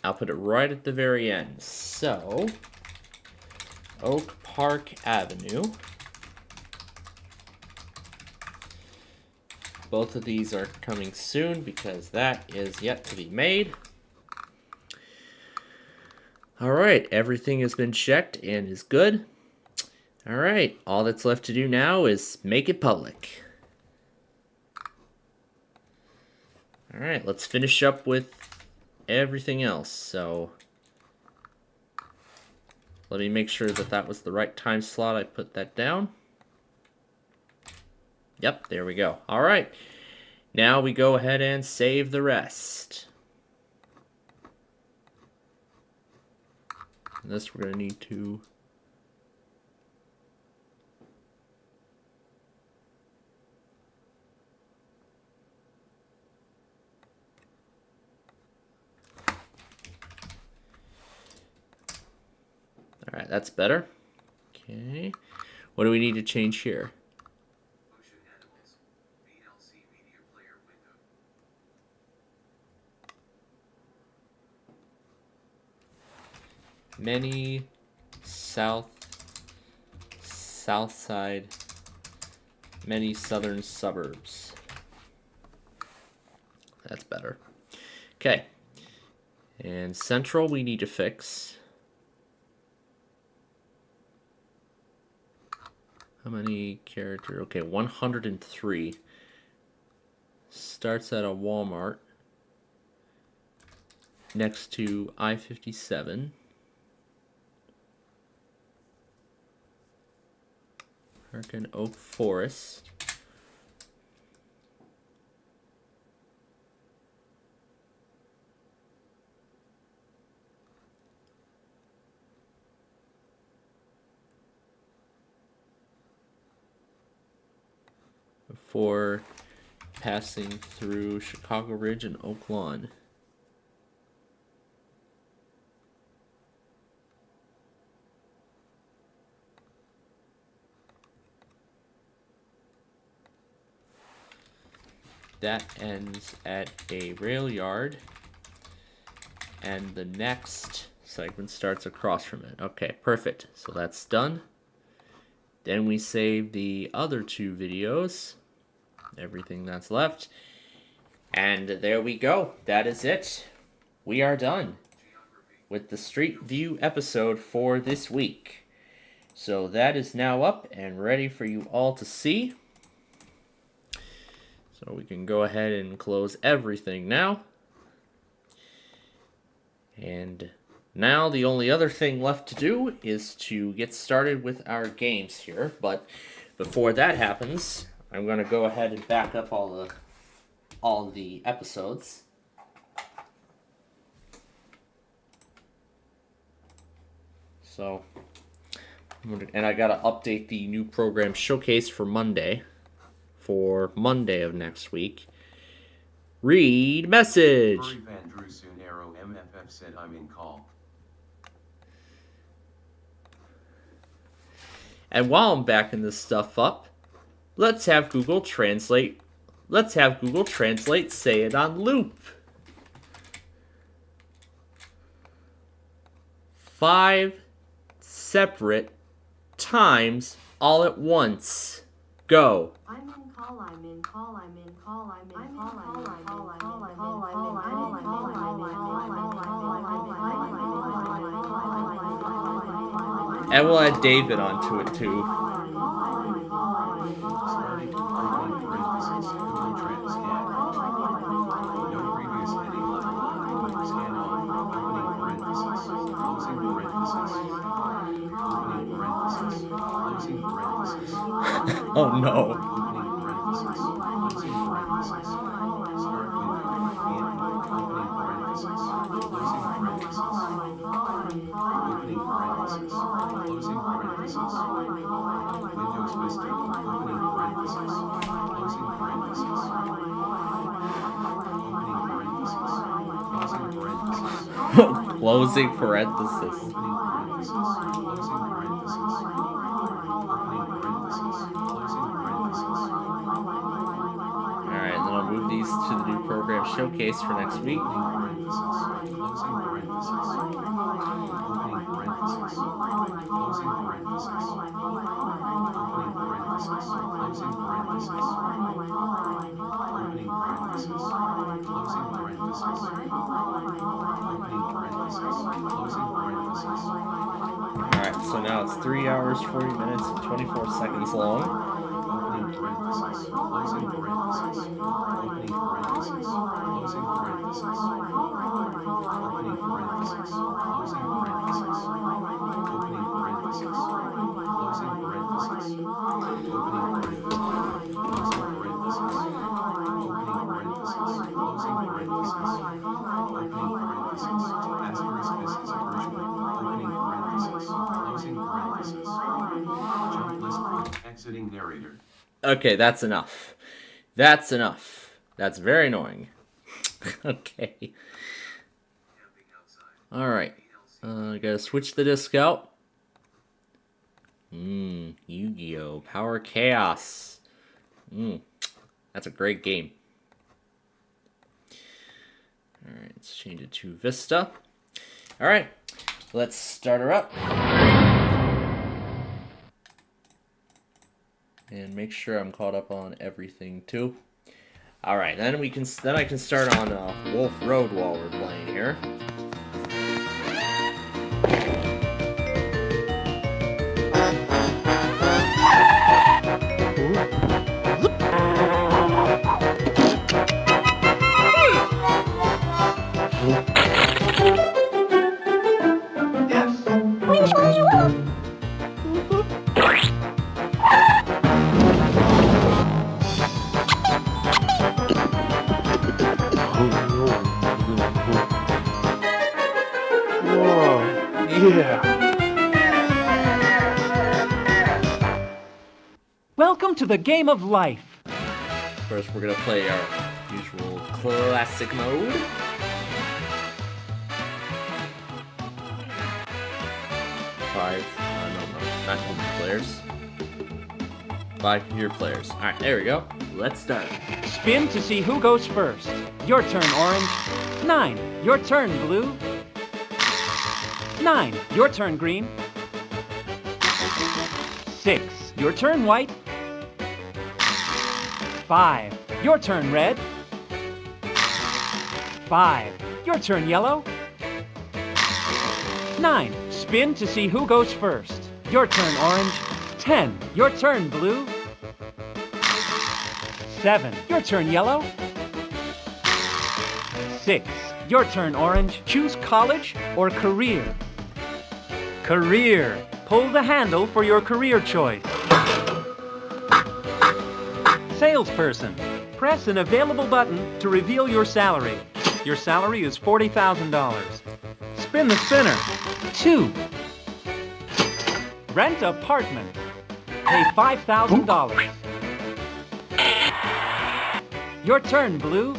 I'll put it right at the very end. So, Oak Park Avenue. Both of these are coming soon because that is yet to be made. All right, everything has been checked and is good. All right, all that's left to do now is make it public. All right, let's finish up with everything else. So let me make sure that that was the right time slot. I put that down. Yep, there we go. All right, now we go ahead and save the rest. And this we're going to need to all right, that's better. Okay. What do we need to change here? Ocean Animals, VLC Media Player window. Many south side, many southern suburbs. That's better. Okay. And central we need to fix. How many character? Okay, 103. Starts at a Walmart next to I-57. American Oak Forest. Before passing through Chicago Ridge and Oak Lawn. That ends at a rail yard, and the next segment starts across from it. Okay, perfect. So that's done. Then we save the other two videos, everything that's left, and there we go. That is it. We are done with the Street View episode for this week. So that is now up and ready for you all to see. So we can go ahead and close everything now. And Now the only other thing left to do is to get started with our games here. But before that happens, I'm going to go ahead and back up all the episodes. So, and I got to update the new program showcase for Monday of next week. Read message. Murray Van Drew soon Arrow MFF said I'm in call. And while I'm backing this stuff up, let's have Google Translate say it on loop. 5 separate times all at once. Go. I'm in call, I'm in call, I'm in call, I'm in call, I'm in call, I'm in call, I'm in call, I'm in call. And we'll add David onto it too. Starting opening parenthesis, Google Trends scan. No previous heading left. Scan on, opening parenthesis, closing parenthesis. Opening parenthesis, closing parenthesis. Oh no. Opening parenthesis, closing parenthesis. Start menu, in, opening parenthesis, closing parenthesis. Opening parenthesis, closing parenthesis. Windows Vista, opening parenthesis, closing parenthesis. Opening parenthesis, closing parenthesis. Closing parenthesis. Opening parenthesis, closing parenthesis. Opening parenthesis, closing parenthesis. Alright, and then I'll move these to the new program showcase for next week. Opening parenthesis, closing parenthesis. Opening parenthesis, closing parenthesis. Opening parenthesis, closing parenthesis. Opening parenthesis, closing parenthesis. Opening parenthesis, closing parenthesis. Alright, so now it's 3 hours, 40 minutes, and 24 seconds long. Opening parenthesis, closing parenthesis. Opening parenthesis, closing parenthesis. Opening parenthesis, closing parenthesis. Opening parenthesis, closing parenthesis. Opening parenthesis, closing parenthesis. Opening parenthesis, closing parenthesis. Opening parenthesis, asterisk this is a version. Opening parenthesis, closing parenthesis. Jump list, exiting narrator. Okay, that's enough. That's enough. That's very annoying. Okay. Alright. I gotta switch the disc out. Yu-Gi-Oh! Power Chaos. That's a great game. Alright, let's change it to Vista. Alright, let's start her up. And make sure I'm caught up on everything too. Alright, then I can start on Wolf Road while we're playing here. Welcome to the game of life. First, we're gonna play our usual classic mode. Not human players. 5 computer players. Alright, there we go. Let's start. Spin to see who goes first. Your turn, orange. 9. Your turn, blue. 9. Your turn, green. 6. Your turn, white. 5. Your turn, red. 5. Your turn, yellow. 9. Spin to see who goes first. Your turn, orange. 10. Your turn, blue. 7. Your turn, yellow. 6. Your turn, Orange. Choose college or career. Career. Pull the handle for your career choice. Salesperson. Press an available button to reveal your salary. Your salary is $40,000. Spin the spinner. 2. Rent apartment. Pay $5,000. Your turn, Blue.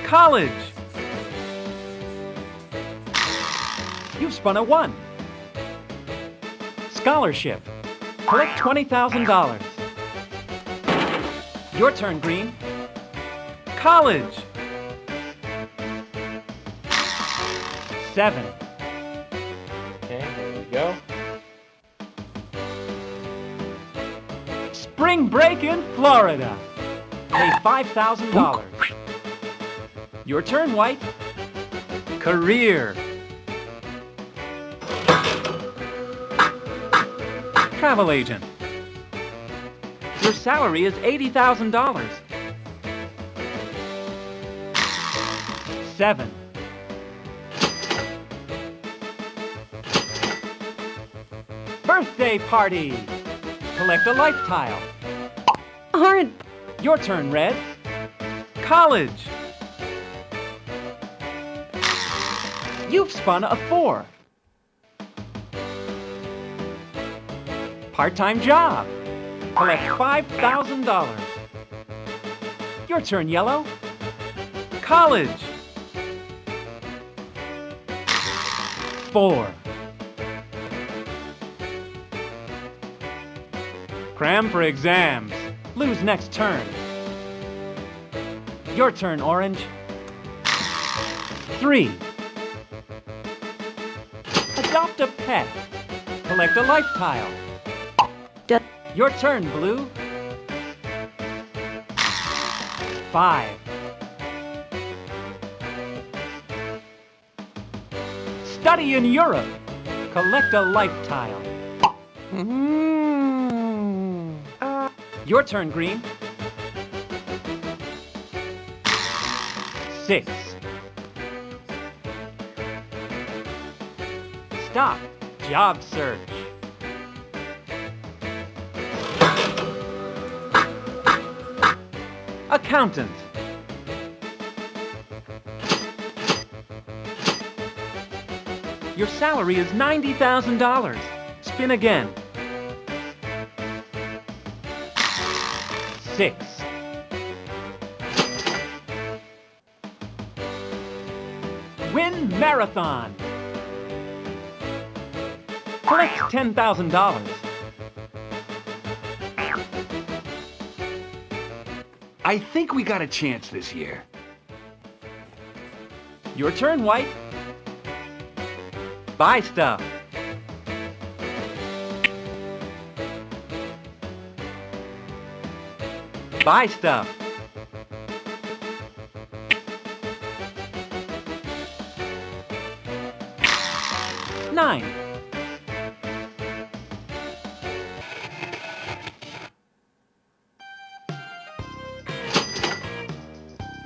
College. You've spun a 1. Scholarship. Collect $20,000. Your turn, Green. College. 7. Okay, here we go. Spring break in Florida. Pay $5,000. Your turn, White. Career. Travel agent. Your salary is $80,000. 7. Birthday party. Collect a life tile. Aren't Your turn, Red. College. You've spun a 4. Part-time job. Collect $5,000. Your turn, Yellow. College. 4. Cram for exams. Blue's next turn. Your turn, Orange. 3. Adopt a pet. Collect a life tile. Your turn, Blue. 5. Study in Europe. Collect a life tile. Your turn, Green. 6. Stop. Job search. Accountant. Your salary is $90,000. Spin again. 6. Win marathon. Collect $10,000. I think we got a chance this year. Your turn, White. Buy stuff. Buy stuff. 9.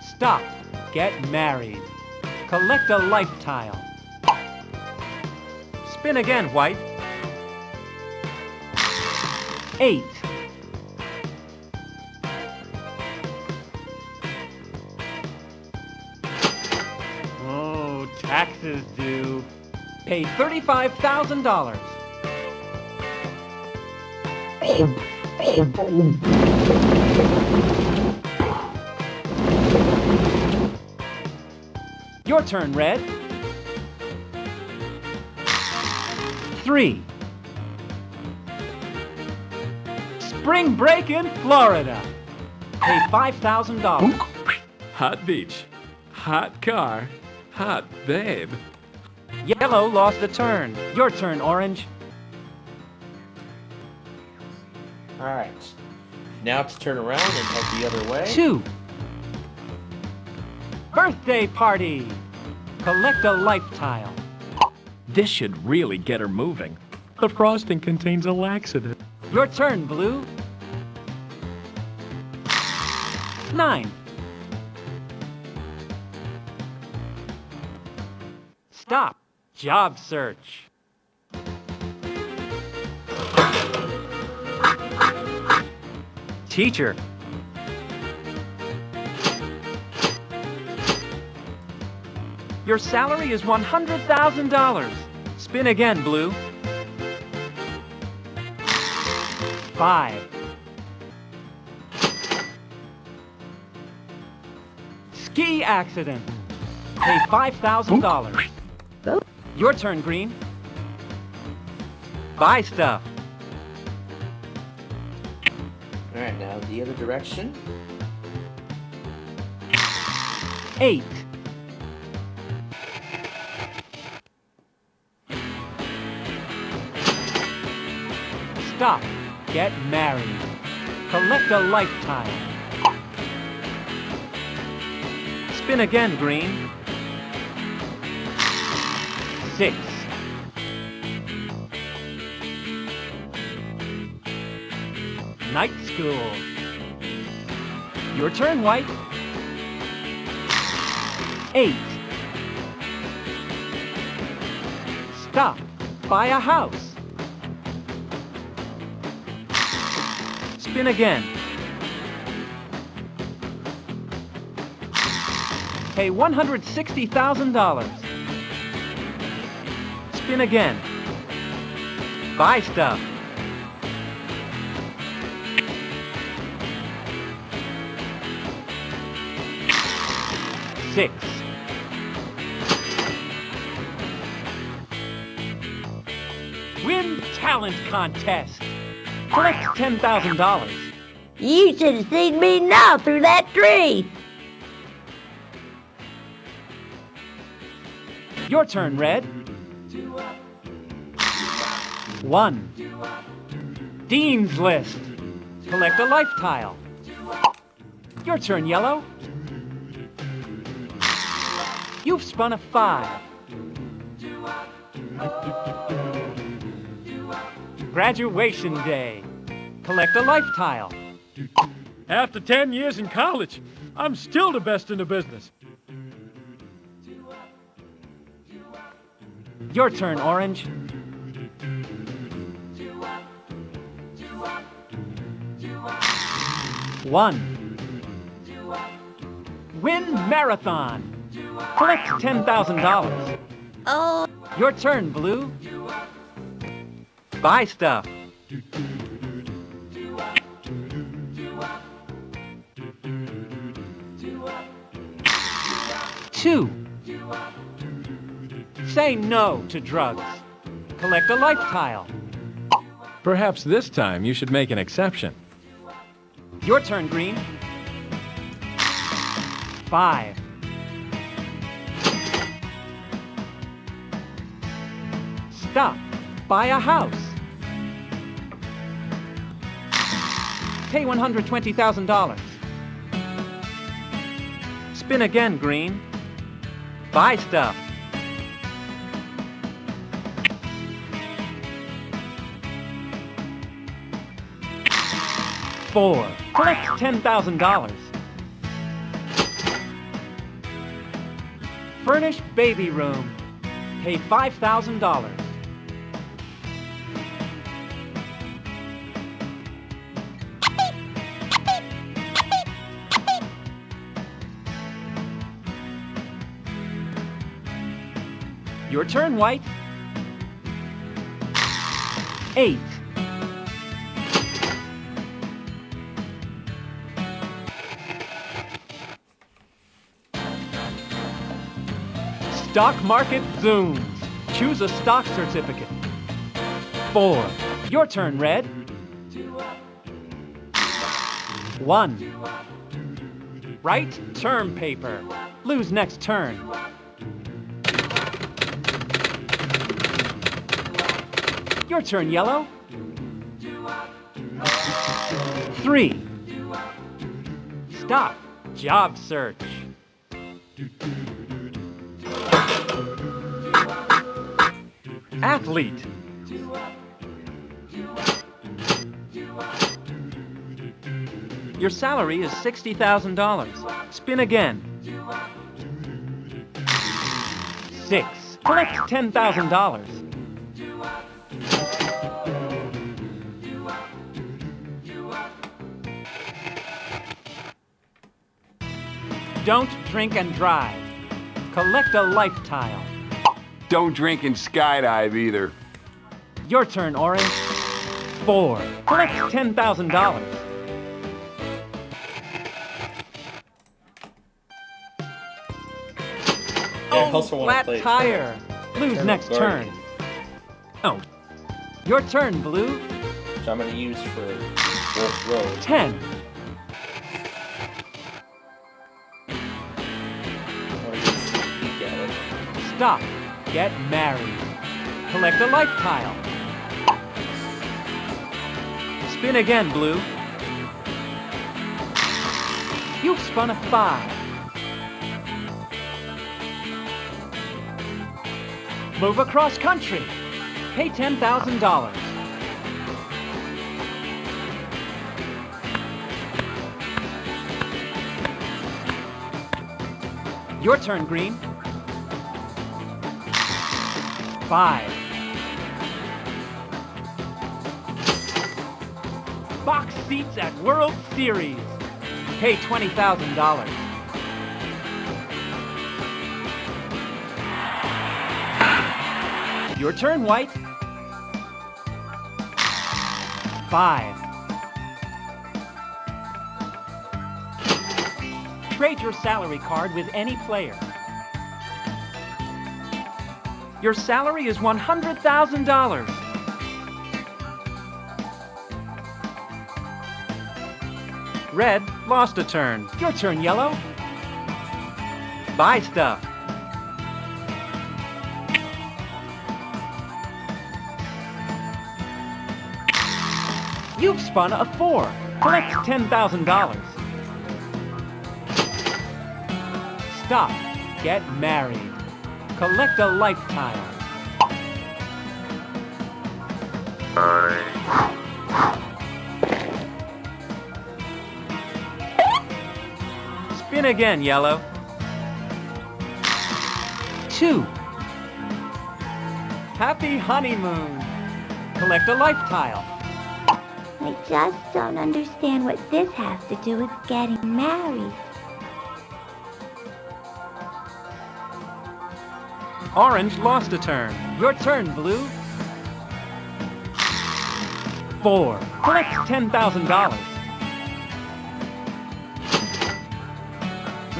Stop. Get married. Collect a life tile. Spin again, White. 8. Oh, taxes due. Pay $35,000. Your turn, Red. 3. Spring break in Florida. Pay $5,000. Hot beach, hot car, hot babe. Yellow lost a turn. Your turn, Orange. All right. Now to turn around and head the other way. 2. Birthday party. Collect a life tile. This should really get her moving. The frosting contains a laxative. Your turn, Blue. 9. Job search. Teacher. Your salary is $100,000. Spin again, Blue. 5. Ski accident. Pay $5,000. Your turn, Green. Buy stuff. All right, now the other direction. 8. Stop. Get married. Collect a lifetime. Spin again, Green. 6. Night school. Your turn, White. 8. Stop. Buy a house. Spin again. Pay $160,000. Spin again. Buy stuff. Six. Win talent contest. Collect $10,000. You should have seen me now through that tree. Your turn, Red. 1. Dean's List. Collect a life tile. Your turn, Yellow. You've spun a 5. Graduation day. Collect a life tile. After 10 years in college, I'm still the best in the business. Your turn, Orange. 1. Win marathon. Collect $10,000. Oh, Your turn, Blue. Buy stuff. 2. Say no to drugs. Collect a life tile. Perhaps this time you should make an exception. Your turn, Green. 5. Stop. Buy a house. Pay $120,000. Spin again, Green. Buy stuff. 4. Collect $10,000. Furnish baby room. Pay $5,000. Your turn, White. 8. Stock market zooms. Choose a stock certificate. 4. Your turn, Red. 1. Write term paper. Blue's next turn. 'Your turn, Yellow. 3. Stop. Job search. Athlete. Your salary is $60,000. Spin again. 6. Collect $10,000. Don't drink and drive. Collect a life tile. Don't drink and skydive either. Your turn, Orange. 4. Collect $10,000. I also want to Flat play tire. Blue's Eternal next Guardian, turn. Oh. Your turn, Blue. which I'm going to use for Wolf Road. 10. I want to get a sneak peek at it. Stop. Get married. Collect a life tile. Spin again, Blue. You've spun a 5. Move across country. Pay $10,000. Your turn, Green. 5. Box seats at World Series. Pay $20,000. Your turn, White. 5. Trade your salary card with any player. Your salary is $100,000. Red lost a turn. Your turn, Yellow. Buy stuff. You've spun a 4. Collect $10,000. Stop. Get married. Collect a life tile. Spin again, Yellow. 2. Happy honeymoon. Collect a life tile. I just don't understand what this has to do with getting married. Orange lost a turn. Your turn, Blue. 4. Collect $10,000.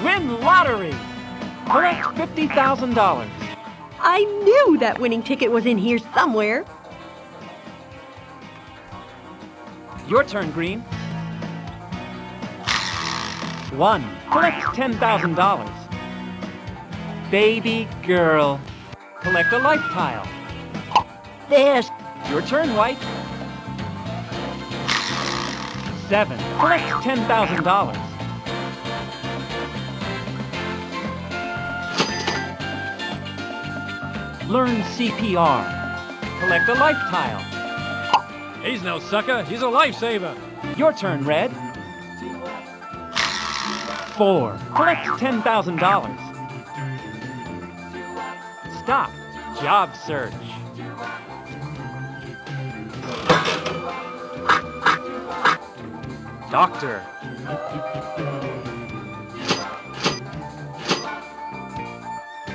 Win lottery. Collect $50,000. I knew that winning ticket was in here somewhere. Your turn, Green. 1. Collect $10,000. Baby girl. Collect a life tile. This. Your turn, White. 7. Collect $10,000. Learn CPR. Collect a life tile. He's no sucker. He's a lifesaver. Your turn, Red. 4. Collect $10,000. Stop. Job search. Doctor.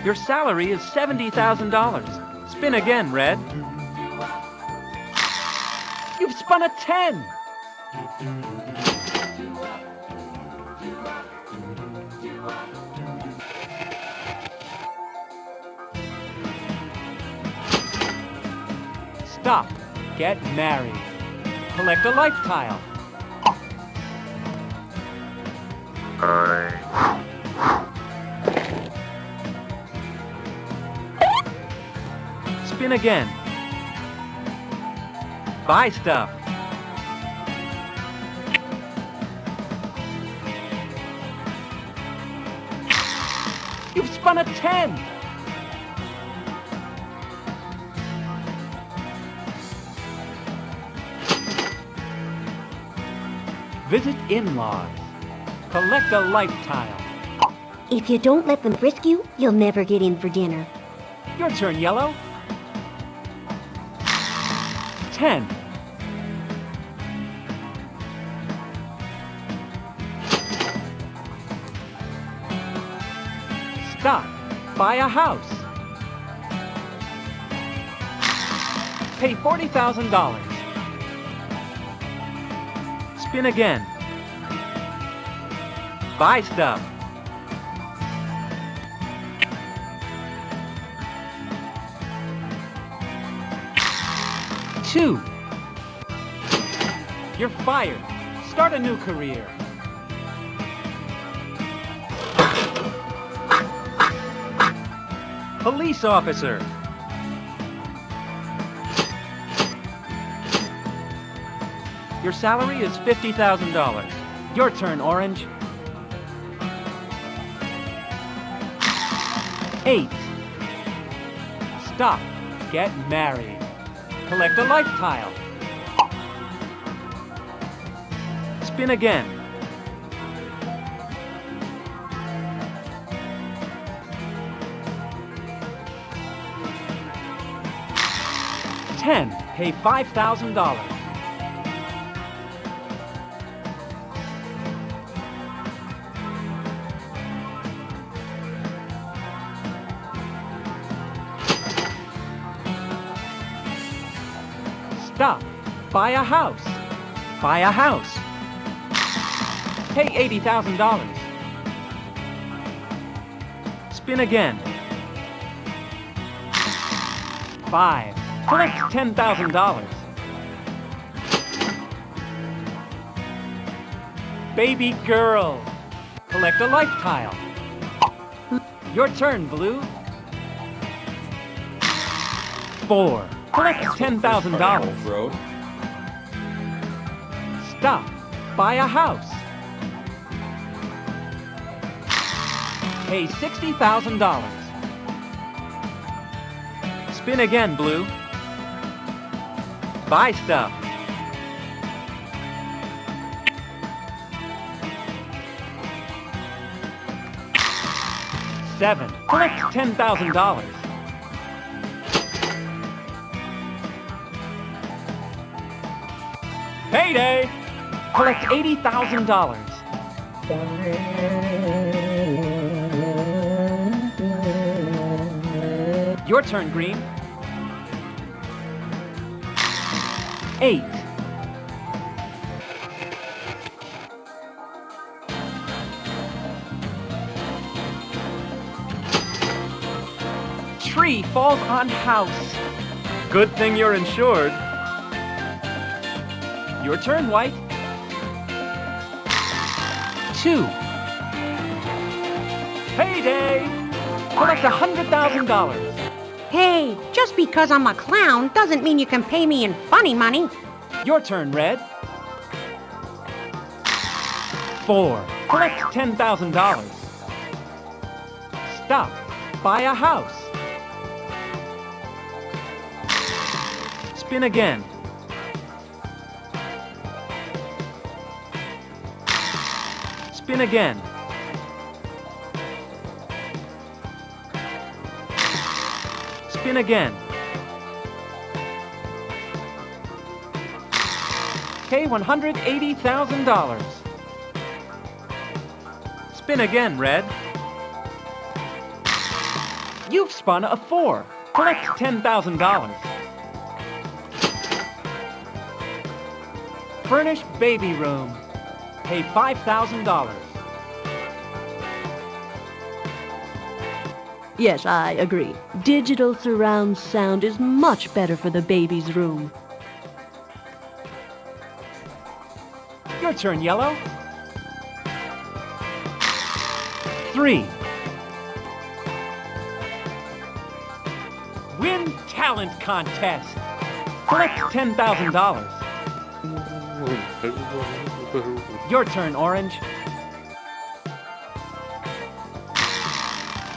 Your salary is $70,000. Spin again, Red. You've spun a 10. Stop. Get married. Collect a life tile. Spin again. Buy stuff. You've spun a 10. Visit in-laws. Collect a life tile. If you don't let them frisk you, you'll never get in for dinner. Your turn, yellow. 10. Stop. Buy a house. Pay $40,000. Spin again. Buy stuff. Two. You're fired. Start a new career. Police officer. Your salary is $50,000. Your turn, Orange. 8. Stop. Get married. Collect a life tile. Spin again. $10. Pay $5,000. Stop. Buy a house. Buy a house. Pay $80,000. Spin again. 5. Collect $10,000. Baby girl. Collect a life tile. Your turn, Blue. 4. Collect $10,000. Road. Stop. Buy a house. Pay $60,000. Spin again, Blue. Buy stuff. $7. Collect $10,000. Payday! Collect $80,000. Your turn, Green. 8. Tree falls on house. Good thing you're insured. Your turn, White. 2. Payday! Collect $100,000. Hey, just because I'm a clown doesn't mean you can pay me in funny money. Your turn, Red. 4. Collect $10,000. Stop. Buy a house. Spin again. Spin again. Spin again. Pay $180,000. Spin again, Red. You've spun a 4. Collect $10,000. Furnish baby room. Pay $5,000. Yes, I agree. Digital surround sound is much better for the baby's room. Your turn, Yellow. 3. Win talent contest. Collect $10,000. Your turn, Orange.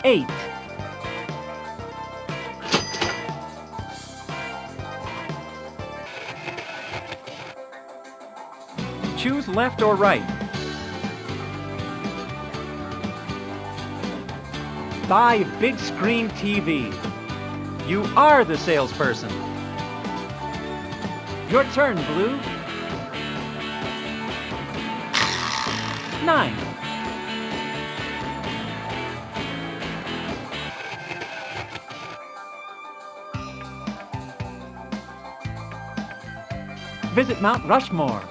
8. Choose left or right. Buy big screen TV. You are the salesperson. Your turn, Blue. 9. Visit Mount Rushmore.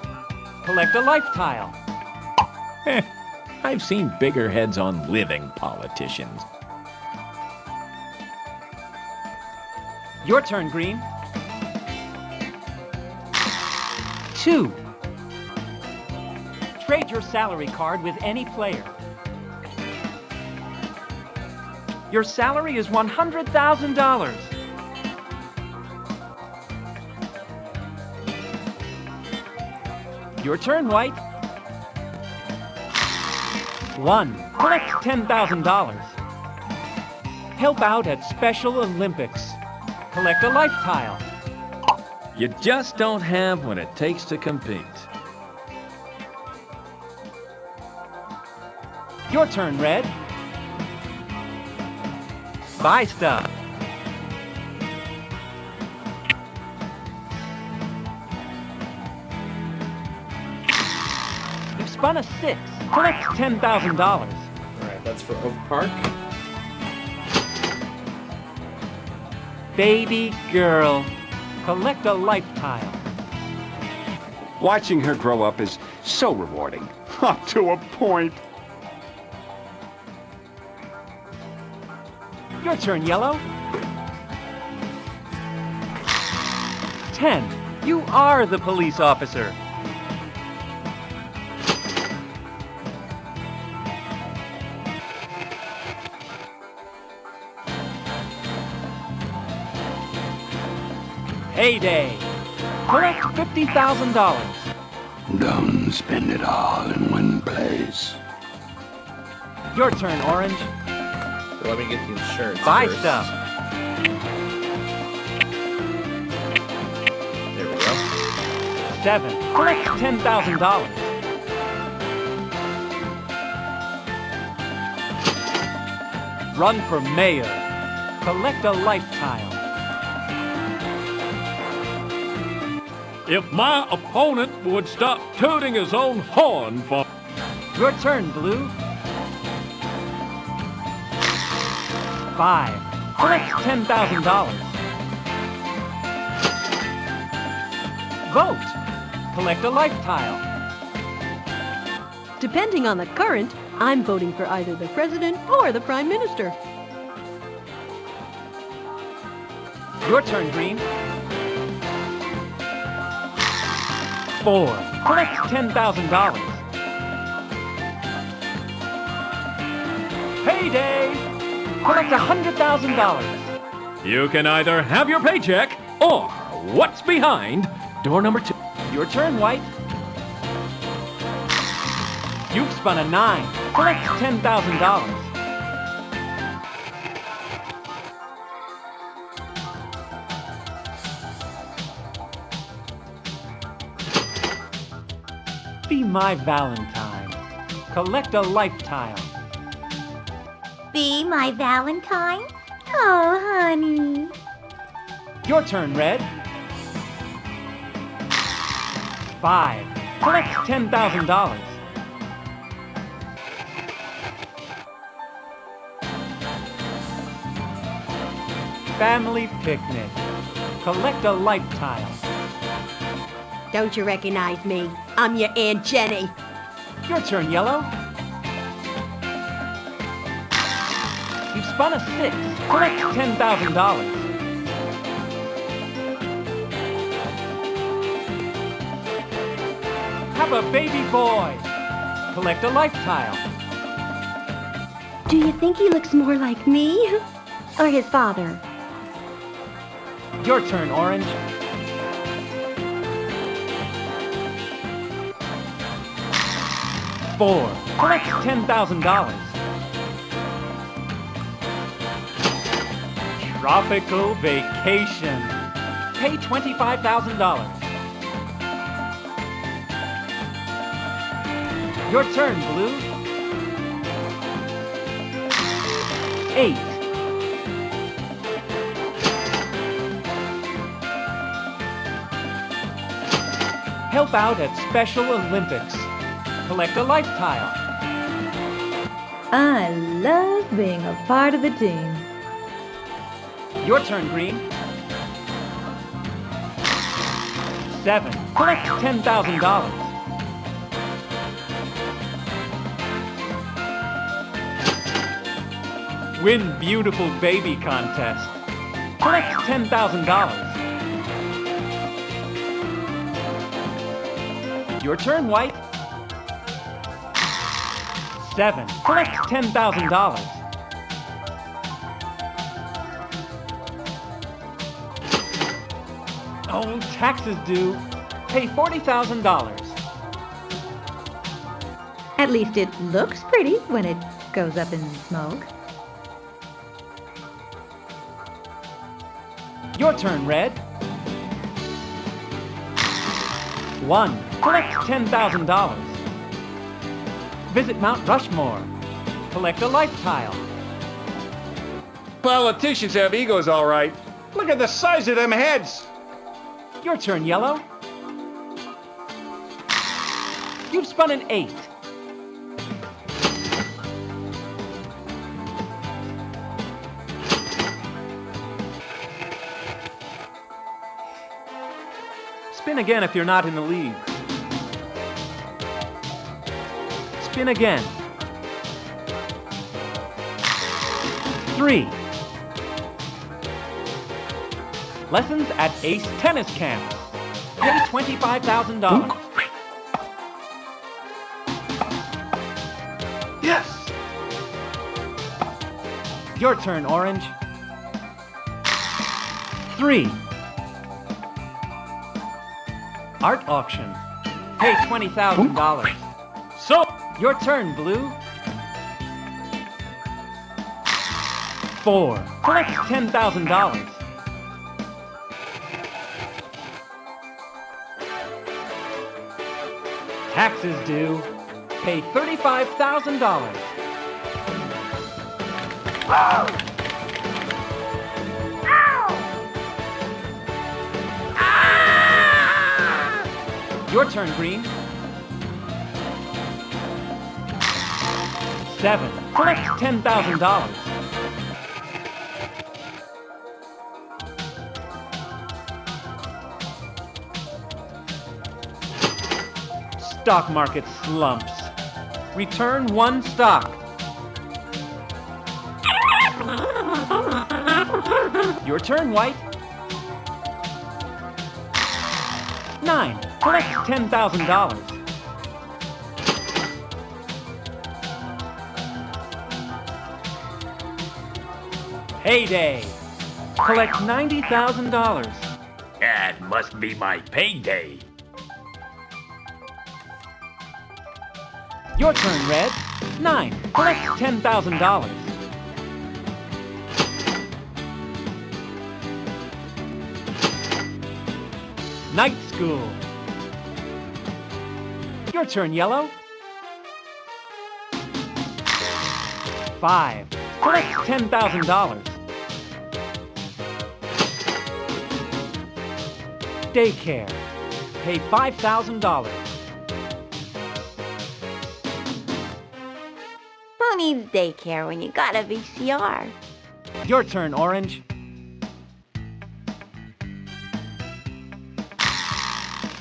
Collect a life tile. I've seen bigger heads on living politicians. Your turn, Green. 2. Trade your salary card with any player. Your salary is $100,000. Your turn, White. 1. Collect $10,000. Help out at Special Olympics. Collect a life tile. You just don't have what it takes to compete. Your turn, Red. Buy stuff. You've spun a 6. Collect $10,000. Alright, that's for Oak Park. Baby girl. Collect a life tile. Watching her grow up is so rewarding. Up to a point. Your turn, Yellow. 10. You are the police officer. Heyday. Collect $50,000. Don't spend it all in one place. Your turn, Orange. Let me get the insurance Buy first. stuff. There we go. 7. Collect $10,000. Run for mayor. Collect a life tile. If my opponent would stop tooting his own horn for... Your turn, Blue. 5. Collect $10,000. Vote. Collect a life tile. Depending on the current, I'm voting for either the president or the prime minister. Your turn, Green. 4. Collect $10,000. Payday! Collect $100,000. You can either have your paycheck or what's behind door number 2. Your turn, White. You've spun a 9. Collect $10,000. Be my Valentine. Collect a life tile. Be my Valentine? Oh, honey. Your turn, Red. 5. Collect $10,000. Family picnic. Collect a life tile. Don't you recognize me? I'm your Aunt Jenny. Your turn, Yellow. You've spun a 6. Collect $10,000. Have a baby boy. Collect a life tile. Do you think he looks more like me? Or his father? Your turn, Orange. 4. Collect $10,000. Tropical vacation. Pay $25,000. Your turn, Blue. 8. Help out at Special Olympics. Collect a life tile. I love being a part of the team. Your turn, Green. 7. Collect $10,000. Win Beautiful Baby Contest. Collect $10,000. Your turn, White. 7. Collect $10,000. Oh, taxes due. Pay $40,000. At least it looks pretty when it goes up in smoke. Your turn, Red. 1. Collect $10,000. Visit Mount Rushmore. Collect a life tile. Politicians have egos, all right. Look at the size of them heads. Your turn, Yellow. You've spun an 8. Spin again if you're not in the lead. Spin again. 3. Lessons at Ace Tennis Camp. Pay $25,000. Yes! Your turn, Orange. 3. Art auction. Pay $20,000. So, Your turn, Blue. 4. Collect $10,000. Taxes due. Pay $35,000. Your turn, Green. 7. Collect $10,000. Stock market slumps. Return 1 stock. Your turn, White. 9. Collect $10,000. Payday. Collect $90,000. that must be my payday. Your turn, Red. 9. Collect $10,000. Night School. Your turn, Yellow. 5. Collect $10,000. Daycare. Pay $5,000. Who needs daycare when you got a VCR? Your turn, Orange.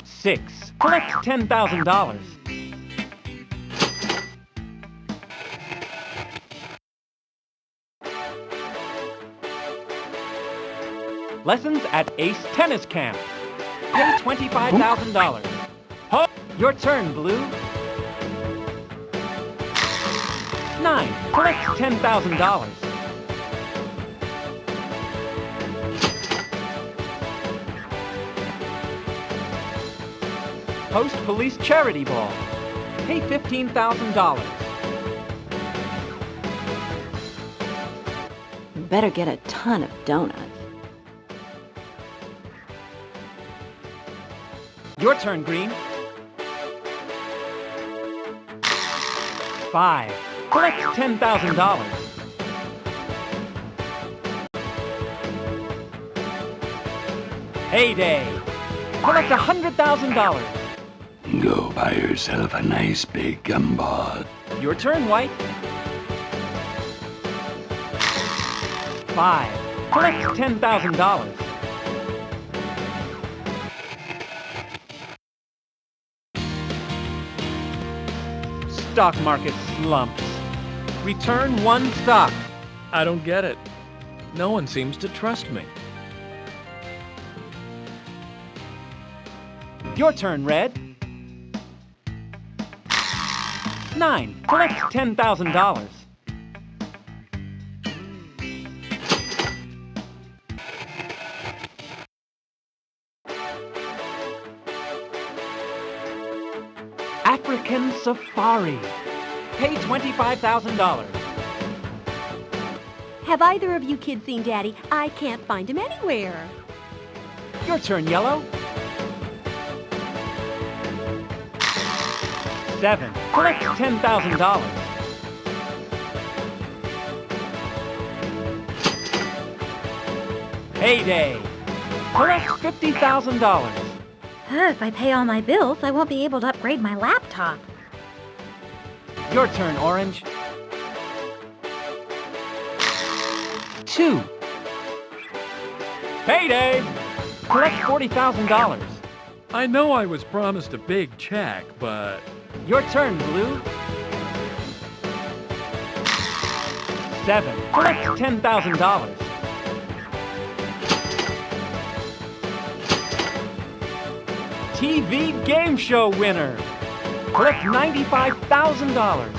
6. Collect $10,000. Lessons at Ace Tennis Camp. Pay $25,000. Your turn, Blue. 9. Collect $10,000. Post Police Charity Ball. Pay $15,000. You better get a ton of donuts. Your turn, Green. 5. Collect $10,000. Payday. Collect $100,000. Go buy yourself a nice big gumball. Your turn, White. 5. Collect $10,000. Stock market slumps. Return 1 stock. I don't get it. No one seems to trust me. Your turn, Red. 9. Collect $10,000. African Safari. Pay $25,000. Have either of you kids seen Daddy? I can't find him anywhere. Your turn, Yellow. 7. Collect $10,000. Payday. Collect $50,000. If I pay all my bills, I won't be able to upgrade my laptop. Your turn, Orange. 2. Payday. Collect $40,000. I know I was promised a big check, but... Your turn, Blue. 7. Collect $10,000. TV game show winner. Collect $95,000.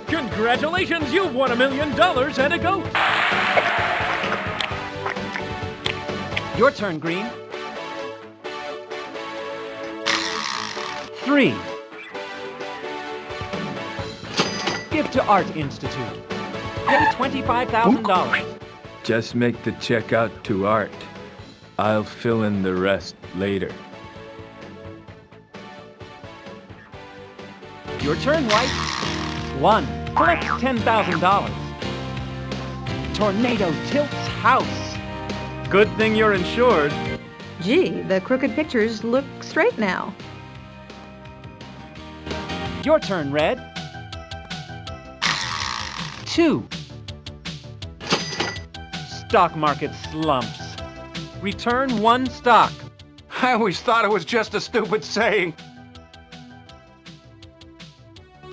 Congratulations, you've won $1 million and a goat. Your turn, Green. 3. Give to Art Institute. Pay $25,000. Just make the check out to Art. I'll fill in the rest later. Your turn, White. 1. Collect $10,000. Tornado tilts house. Good thing you're insured. Gee, the crooked pictures look straight now. Your turn, Red. 2. Stock market slumps. Return 1 stock. I always thought it was just a stupid saying.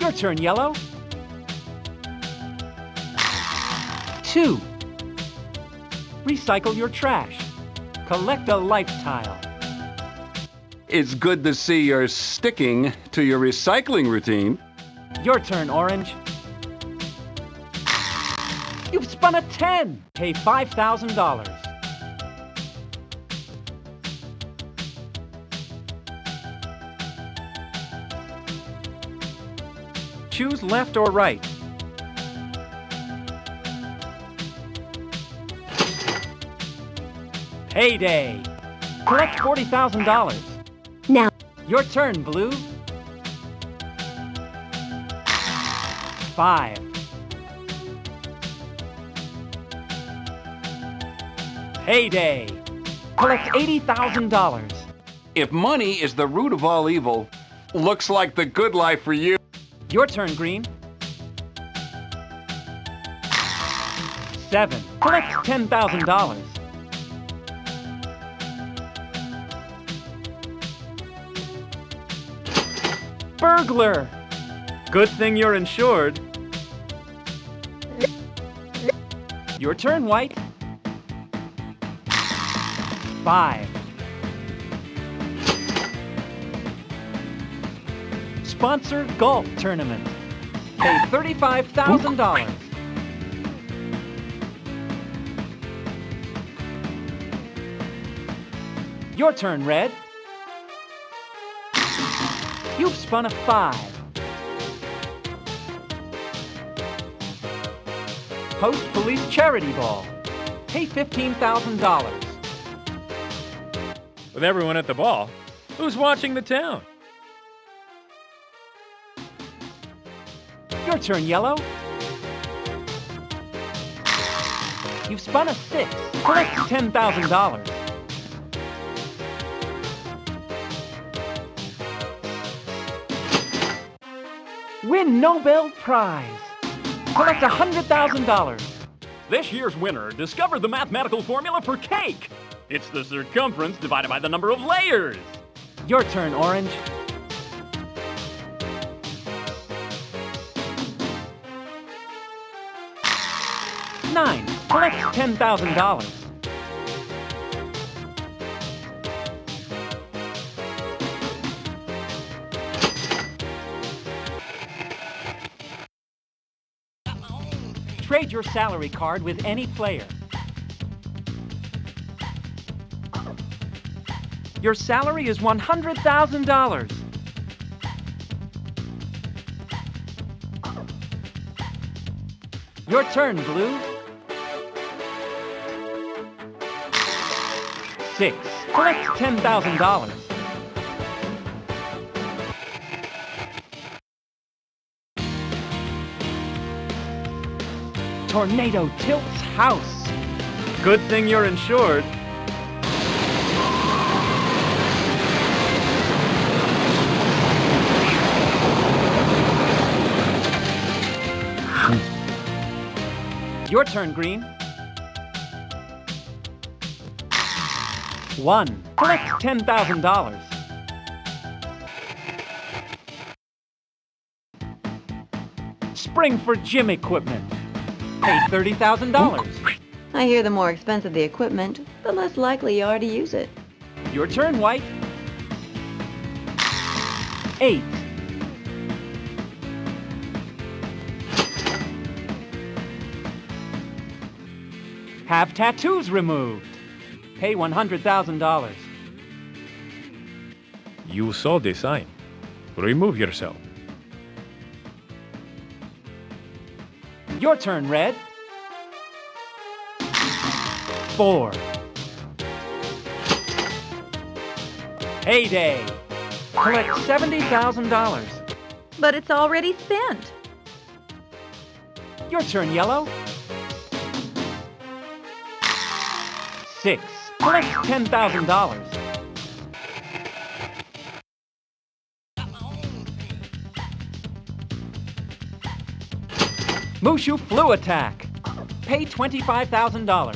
Your turn, Yellow. 2. Recycle your trash. Collect a life tile. It's good to see you're sticking to your recycling routine. Your turn, Orange. You've spun a 10. Pay $5,000. Choose left or right. Payday. Collect $40,000. Now, your turn, Blue. 5. Payday. Collect $80,000. If money is the root of all evil, looks like the good life for you. Your turn, Green. 7. Collect $10,000. Burglar. Good thing you're insured. Your turn, White. 5. Sponsor golf tournament. Pay $35,000. Your turn, Red. You've spun a 5. Host police charity ball. Pay $15,000. With everyone at the ball, who's watching the town? Your turn, Yellow. You've spun a 6. Collect $10,000. Win Nobel Prize. Collect $100,000. This year's winner discovered the mathematical formula for cake. It's the circumference divided by the number of layers. Your turn, Orange. Nine. Collect $10,000. Trade your salary card with any player. Your salary is $100,000. Your turn, Blue. 6. Collect $10,000. Tornado tilts house. Good thing you're insured. Your turn, Green. 1. Collect $10,000. Spring for gym equipment. Pay $30,000. I hear the more expensive the equipment, the less likely you are to use it. Your turn, White. 8. Have tattoos removed. Pay $100,000. You saw the sign. Remove yourself. Your turn, Red. 4. Heyday. Collect $70,000. But it's already spent. Your turn, Yellow. 6. Collect $10,000. Mushu Flu Attack. Pay $25,000.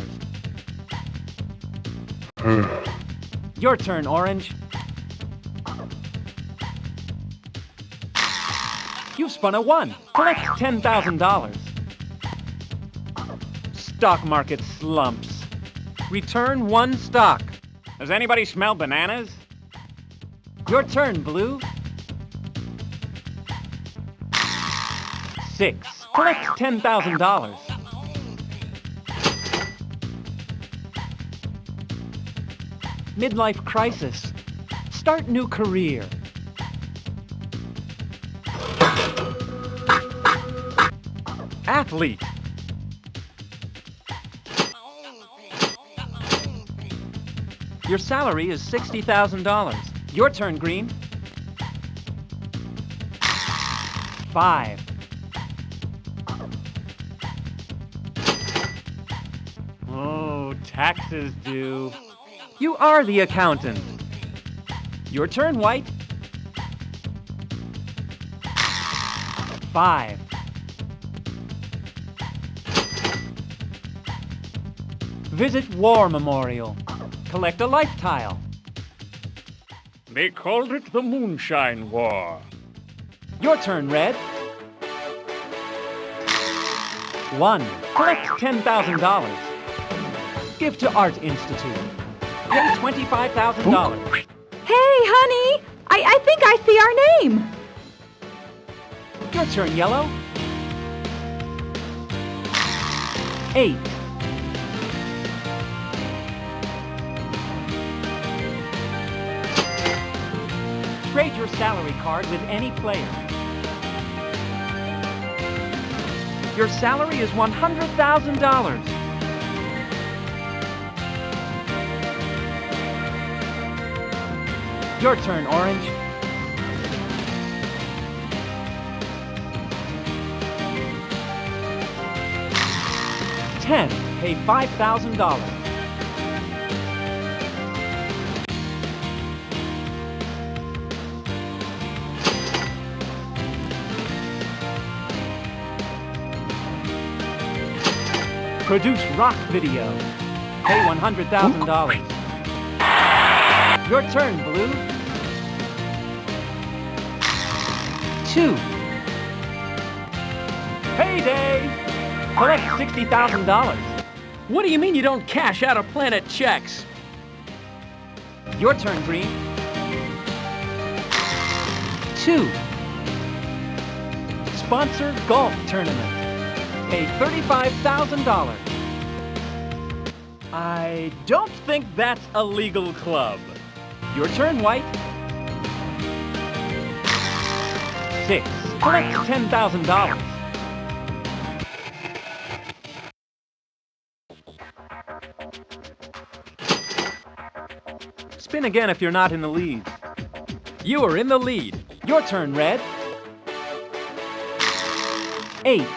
Your turn, Orange. You spun a 1. Collect $10,000. Stock market slumps. Return 1 stock. Does anybody smell bananas? Your turn, Blue. 6. Collect $10,000. Midlife crisis. Start new career. Athlete. Your salary is $60,000. Your turn, Green. 5. Oh, taxes due. You are the accountant. Your turn, White. 5. Visit War Memorial. Collect a life tile. They called it the Moonshine War. Your turn, Red. 1. Collect $10,000. Give to Art Institute. Pay $25,000. Hey, honey! I think I see our name! Your turn, Yellow. 8. Trade your salary card with any player. Your salary is $100,000. Your turn, Orange. 10. Pay $5,000. Produce rock video. Pay $100,000. Your turn, Blue. 2. Payday! Collect $60,000. What do you mean you don't cash out of Planet checks? Your turn, Green. 2. Sponsor golf tournament. Pay $35,000. I don't think that's a legal club. Your turn, White. 6. Collect $10,000. Spin again if you're not in the lead. You are in the lead. Your turn, Red. 8.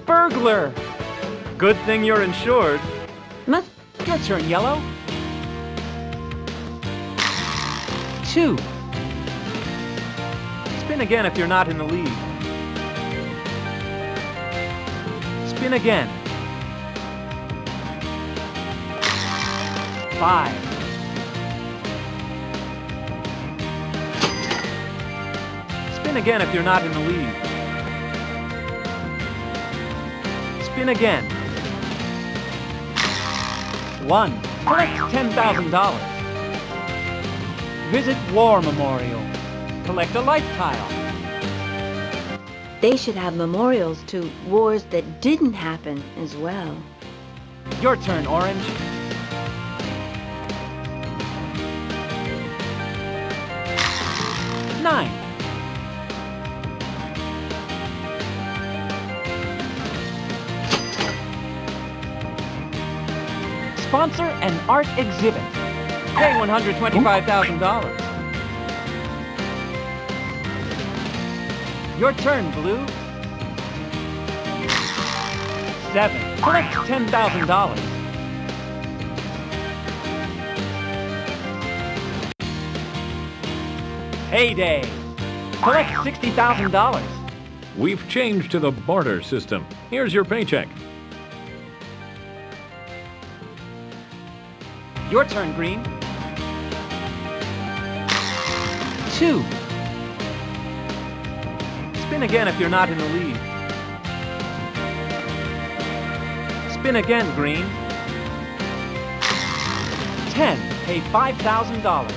Burglar! Good thing you're insured. Your turn, Yellow. 2. Spin again if you're not in the lead. Spin again. 5. Spin again if you're not in the lead. Spin again. 1. Collect $10,000. Visit War Memorial. Collect a life tile. They should have memorials to wars that didn't happen as well. Your turn, Orange. 9. Sponsor an art exhibit. Pay $125,000. Your turn, Blue. 7. Collect $10,000. Payday. Collect $60,000. We've changed to the barter system. Here's your paycheck. Your turn, Green. 2. Spin again if you're not in the lead. Spin again, Green. 10. Pay $5,000.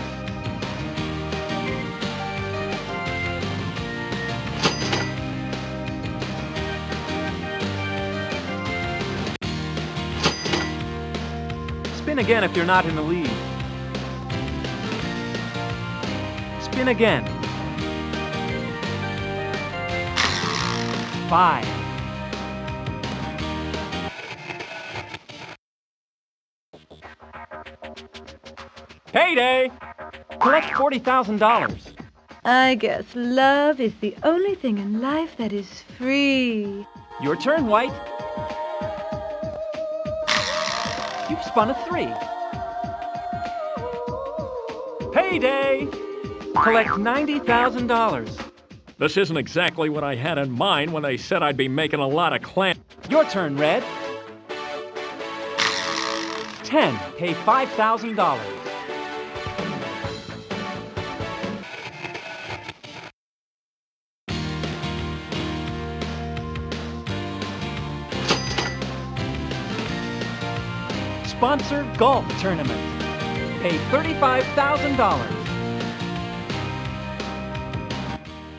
Spin again if you're not in the lead. Spin again. 5. Payday! Collect $40,000. I guess love is the only thing in life that is free. Your turn, White. You've spun a 3. Payday! Collect $90,000. This isn't exactly what I had in mind when they said I'd be making a lot of clam. Your turn, Red. 10. Pay $5,000. Sponsor golf tournament. Pay $35,000.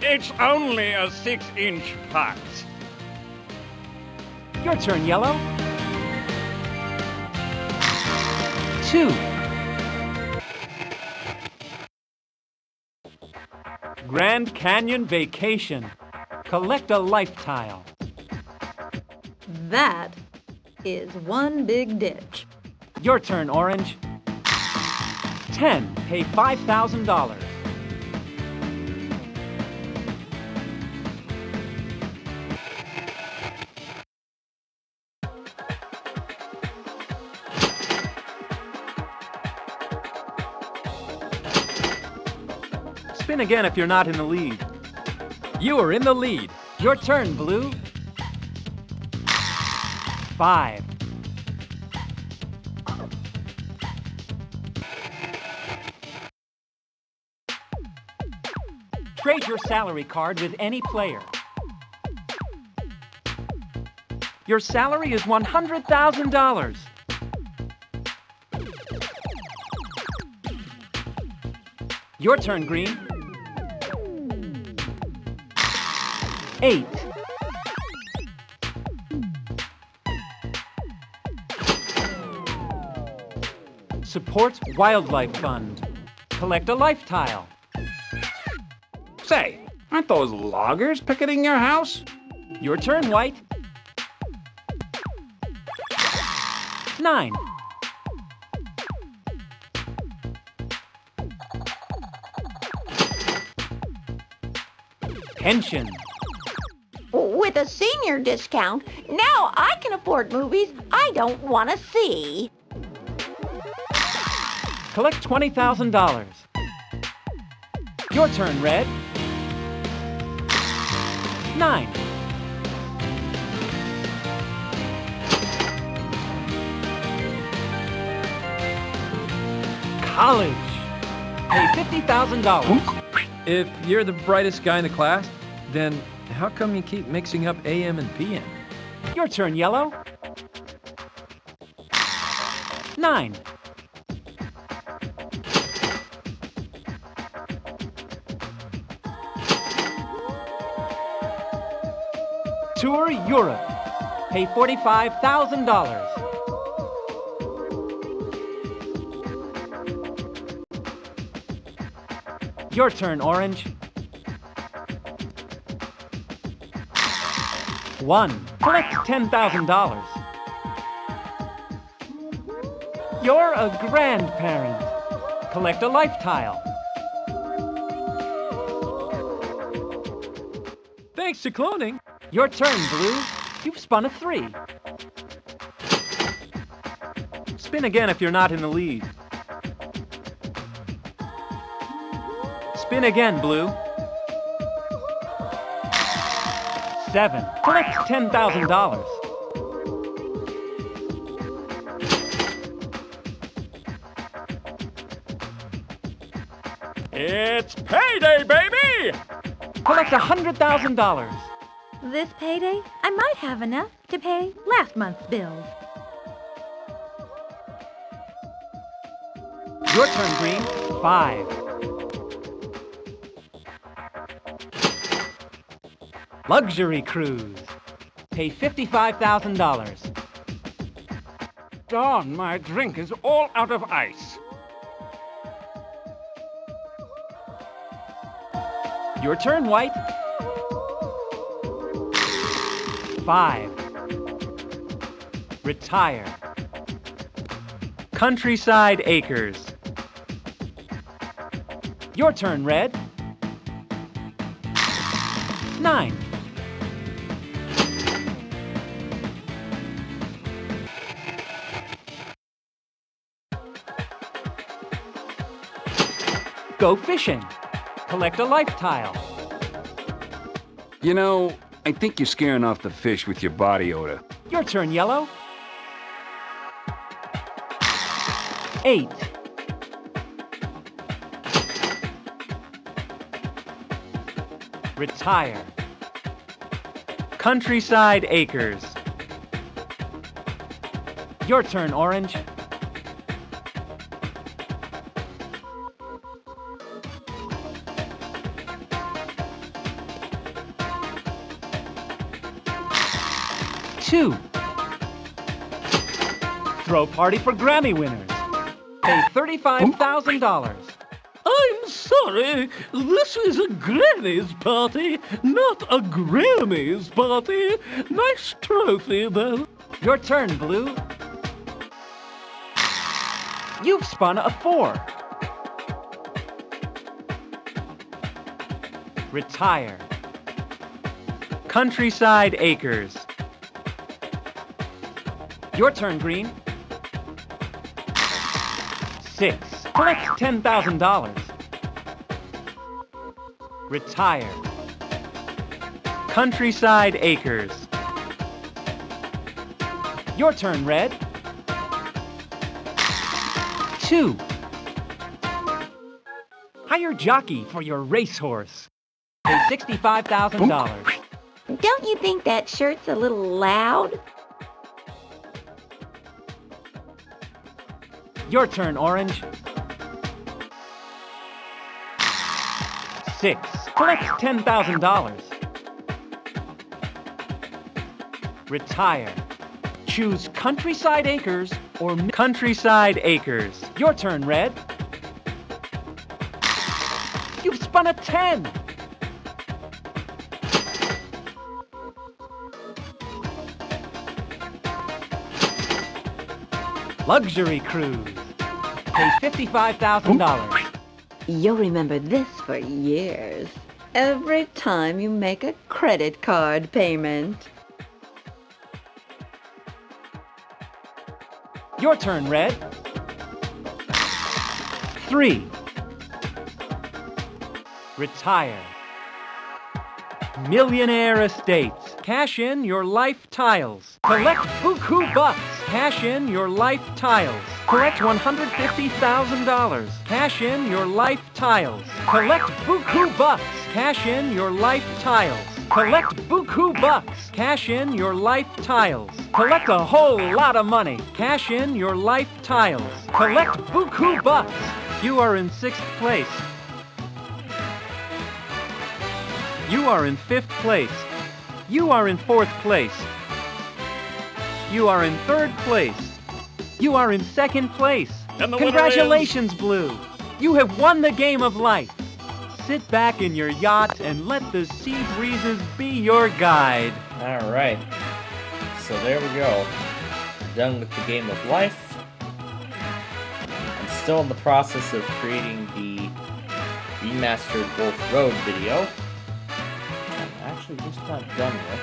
It's only a 6-inch putt. Your turn, Yellow. 2. Grand Canyon Vacation. Collect a life tile. That is one big ditch. Your turn, Orange. 10. Pay $5,000. Spin again if you're not in the lead. You are in the lead. Your turn, Blue. 5. Trade your salary card with any player. Your salary is $100,000. Your turn, Green. 8. Supports Wildlife Fund. Collect a life tile. Say, aren't those loggers picketing your house? Your turn, White. 9. Pension. With a senior discount, now I can afford movies I don't want to see. Collect $20,000. Your turn, Red. 9. College. Pay $50,000. If you're the brightest guy in the class, then how come you keep mixing up AM and PM? Your turn, Yellow. 9. Tour Europe. Pay $45,000. Your turn, Orange. 1. Collect $10,000. You're a grandparent. Collect a life tile. Thanks to cloning. Your turn, Blue. You've spun a 3. Spin again if you're not in the lead. Spin again, Blue. 7. Collect $10,000. It's payday, baby! Collect $100,000. This payday, I might have enough to pay last month's bills. Your turn, Green. 5. Luxury cruise. Pay $55,000. Darn, my drink is all out of ice. Your turn, White. 5. Retire. Countryside Acres. Your turn, Red. 9. Go fishing. Collect a life tile. You know, I think you're scaring off the fish with your body odor. Your turn, Yellow. 8. Retire. Countryside Acres. Your turn, Orange. 2. Throw party for Grammy winners. Pay $35,000. I'm sorry, this is a Granny's party, not a Grammy's party. Nice trophy, though. Your turn, Blue. You've spun a 4. Retire. Countryside Acres. Your turn, Green. 6. Collect $10,000. Retire. Countryside Acres. Your turn, Red. 2. Hire jockey for your racehorse. Pay $65,000. Don't you think that shirt's a little loud? Your turn, Orange. 6. Collect $10,000. Retire. Choose Countryside Acres or Countryside Acres. Your turn, Red. You've spun a 10. Luxury cruise. Pay $55,000. You'll remember this for years. Every time you make a credit card payment. Your turn, Red. 3. Retire. Millionaire Estates. Cash in your life tiles. Collect buku bucks. Cash in your life tiles. Collect $150,000. Cash in your life tiles. Collect buku bucks. Cash in your life tiles. Collect buku bucks. Cash in your life tiles. Collect a whole lot of money. Cash in your life tiles. Collect buku bucks. You are in 6th place. You are in 5th place. You are in 4th place. You are in 3rd place. You are in 2nd place. And the winner Congratulations, Blue. You have won the game of life. Sit back in your yacht and let the sea breezes be your guide. All right. So there we go. Done with the game of life. I'm still in the process of creating the remastered Wolf Road video. I'm actually just not done with.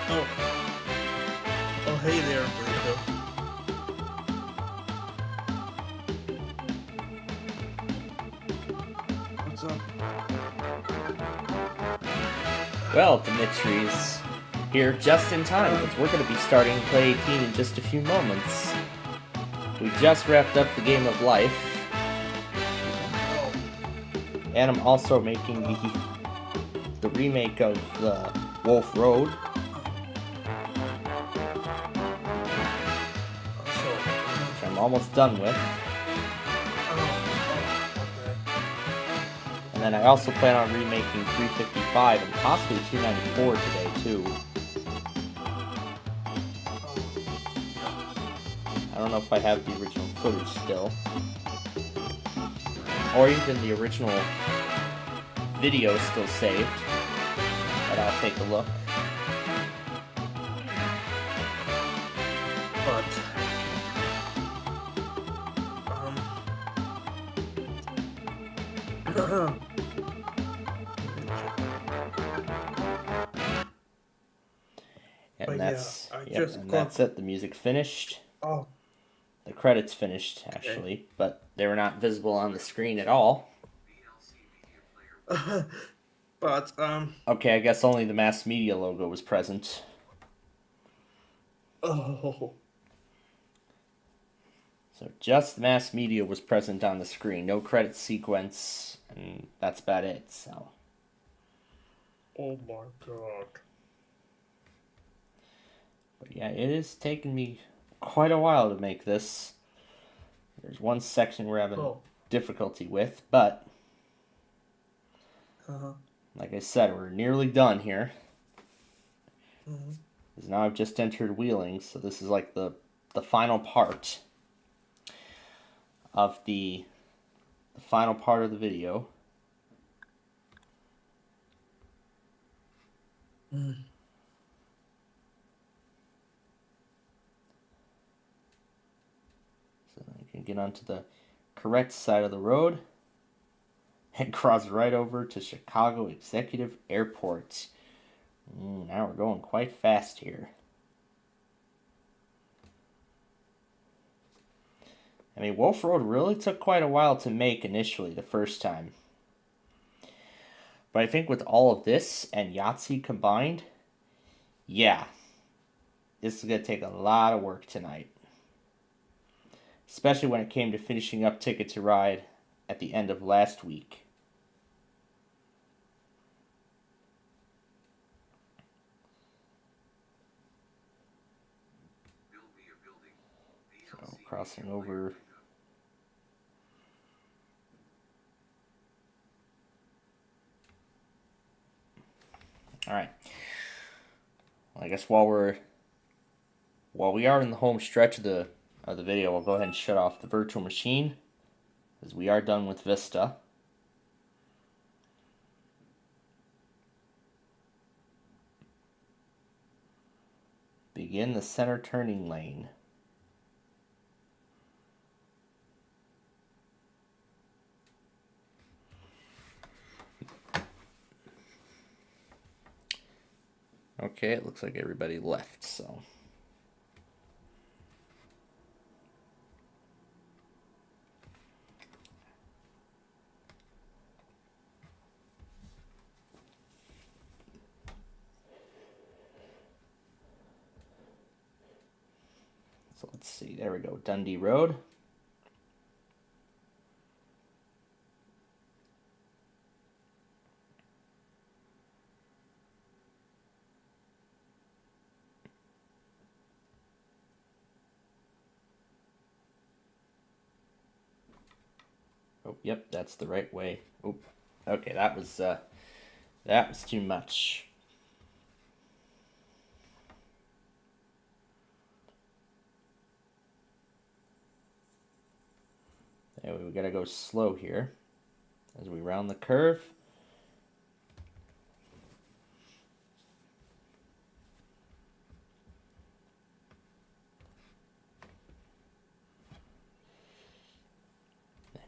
Oh, hey there, Blake. What's up? Well, Dimitri's here just in time because we're going to be starting Play 18 in just a few moments. We just wrapped up the game of life. And I'm also making the remake of the Wolf Road. Which I'm almost done with. And then I also plan on remaking 355 and possibly 294 today too. I don't know if I have the original footage still. Or even the original video still saved. But I'll take a look. And that's that's it. The music finished. Oh. The credits finished actually, but they were not visible on the screen at all. But okay, I guess only the mass media logo was present. Oh. So just mass media was present on the screen, no credit sequence, and that's about it. So. Oh my god. But yeah, it has taken me quite a while to make this. There's one section we're having difficulty with, but like I said, we're nearly done here. Because now I've just entered Wheeling, so this is like the the final part of the final part of the video. So I can get onto the correct side of the road and cross right over to Chicago Executive Airport. Now we're going quite fast here. I mean, Wolf Road really took quite a while to make initially the first time. But I think with all of this and Yahtzee combined, yeah, this is going to take a lot of work tonight. Especially when it came to finishing up Ticket to Ride at the end of last week. So, crossing over. Alright. Well, I guess while we are in the home stretch of the video, we'll go ahead and shut off the virtual machine, as we are done with Vista. Begin the center turning lane. Okay, it looks like everybody left, so. So let's see, there we go, Dundee Road. Oh, yep, that's the right way. Oh, okay, that was too much. Anyway, we gotta go slow here as we round the curve.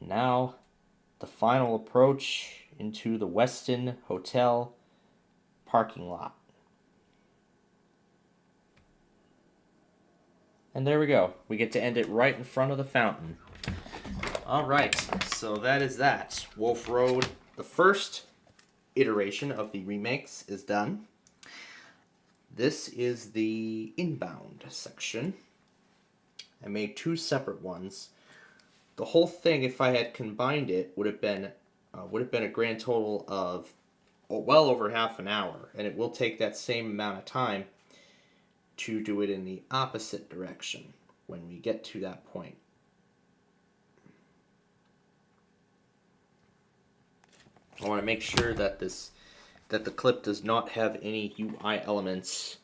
And now, the final approach into the Westin Hotel parking lot. And there we go. We get to end it right in front of the fountain. Alright, so that is that. Wolf Road, the first iteration of the remakes, is done. This is the inbound section. I made two separate ones. The whole thing, if I had combined it, would have been a grand total of well over half an hour, and it will take that same amount of time to do it in the opposite direction when we get to that point. I want to make sure that the clip does not have any UI elements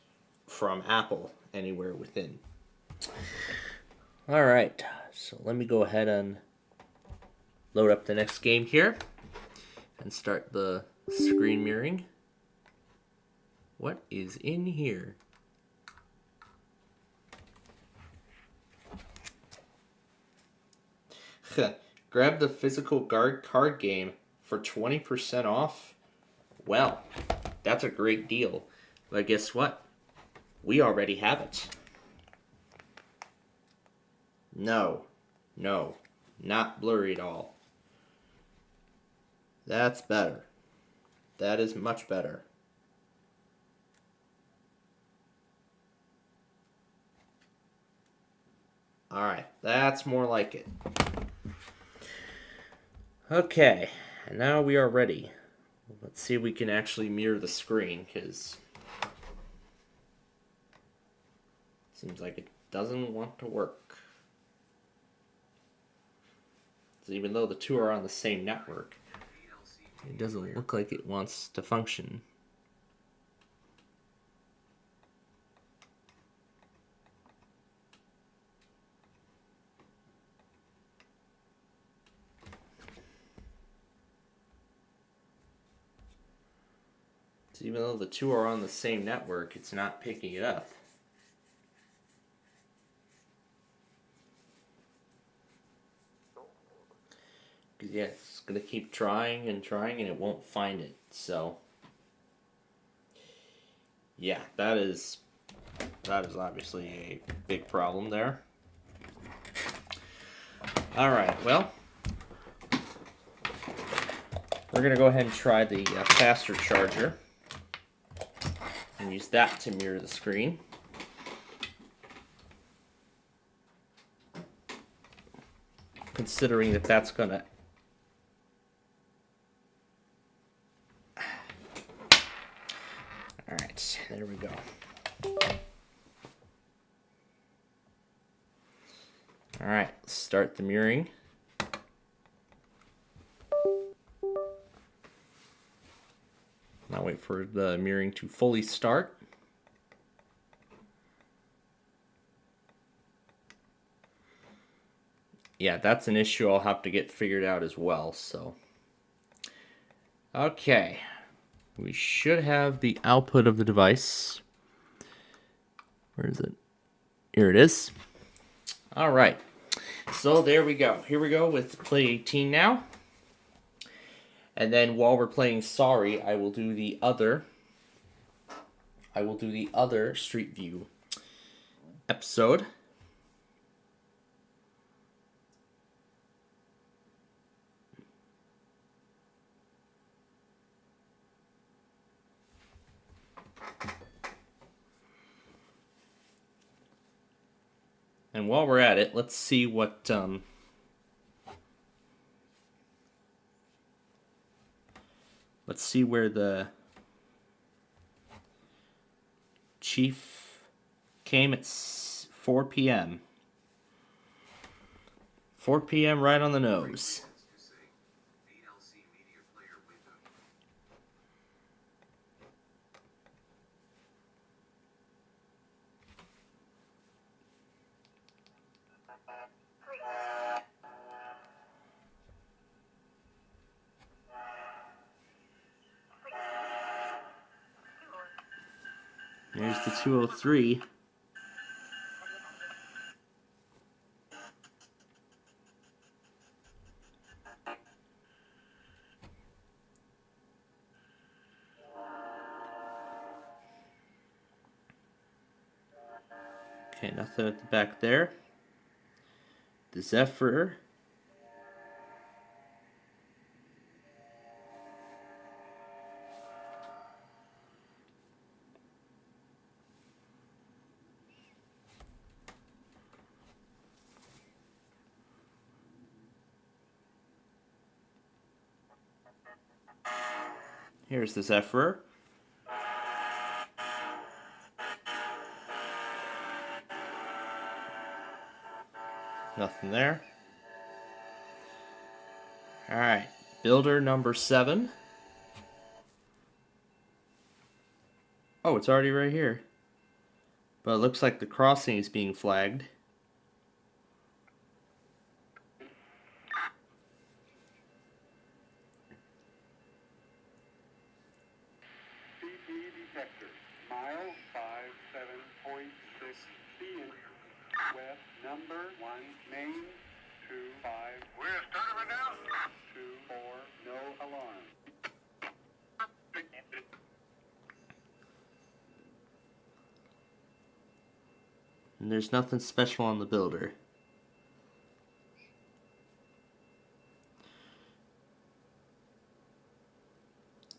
from Apple anywhere within. Alright, so let me go ahead and load up the next game here and start the screen mirroring. What is in here? Grab the physical card game for 20% off? Well, that's a great deal. But guess what? We already have it. No, not blurry at all. That's better. That is much better. Alright, that's more like it. Okay, and now we are ready. Let's see if we can actually mirror the screen, because seems like it doesn't want to work. So even though the two are on the same network, it doesn't look like it wants to function. So even though the two are on the same network, it's not picking it up. Yeah, it's gonna keep trying and it won't find it. So yeah, that is obviously a big problem there. All right, well, we're gonna go ahead and try the faster charger and use that to mirror the screen. Considering that that's gonna Alright, there we go. Alright, let's start the mirroring. Now wait for the mirroring to fully start. Yeah, that's an issue I'll have to get figured out as well, so. Okay. We should have the output of the device. Where is it? Here it is. All right. So there we go. Here we go with Play 18 now. And then while we're playing Sorry, I will do the other Street View episode. And while we're at it, let's see what let's see where the chief came at 4 p.m. 4 p.m. right on the nose. There's the 203. Okay, nothing at the back there. The Zephyr. Here's the Zephyr. Nothing there. Alright, builder number 7. Oh, it's already right here. But it looks like the crossing is being flagged. Detector, mile 57.6 being west, number 1, main 25. We're starting right now. 24, no alarm. And there's nothing special on the builder.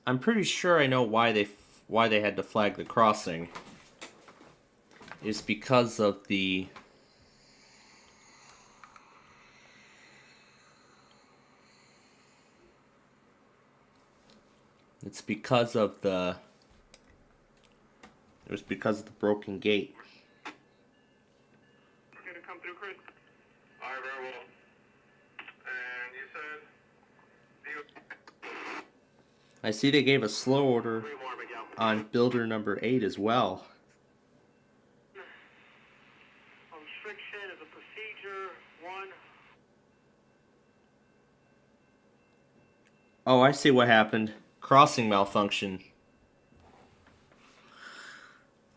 I'm pretty sure I know why they had to flag the crossing. It's because of the it was because of the broken gate. Okay to come through, Chris? All right, very well. And you said I see they gave a slow order on builder number 8 as well. restriction is a procedure 1. Oh, I see what happened. Crossing malfunction.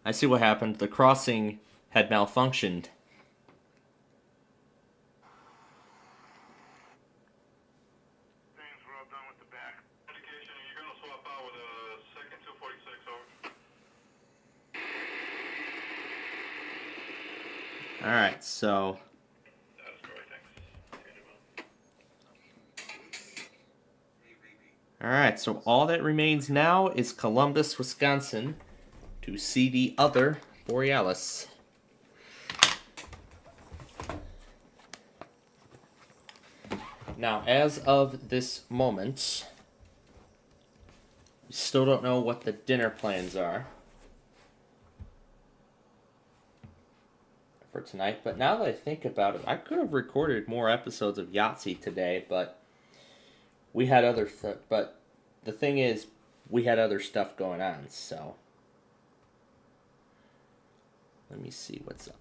I see what happened. The crossing had malfunctioned. Things were all done with the back. Indication, you're gonna swap out with a second 246, over. Alright, so... Alright, so all that remains now is Columbus, Wisconsin to see the other Borealis. Now, as of this moment, we still don't know what the dinner plans are for tonight, but now that I think about it, I could have recorded more episodes of Yahtzee today, but we had other stuff, but the thing is, we had other stuff going on, so let me see what's up.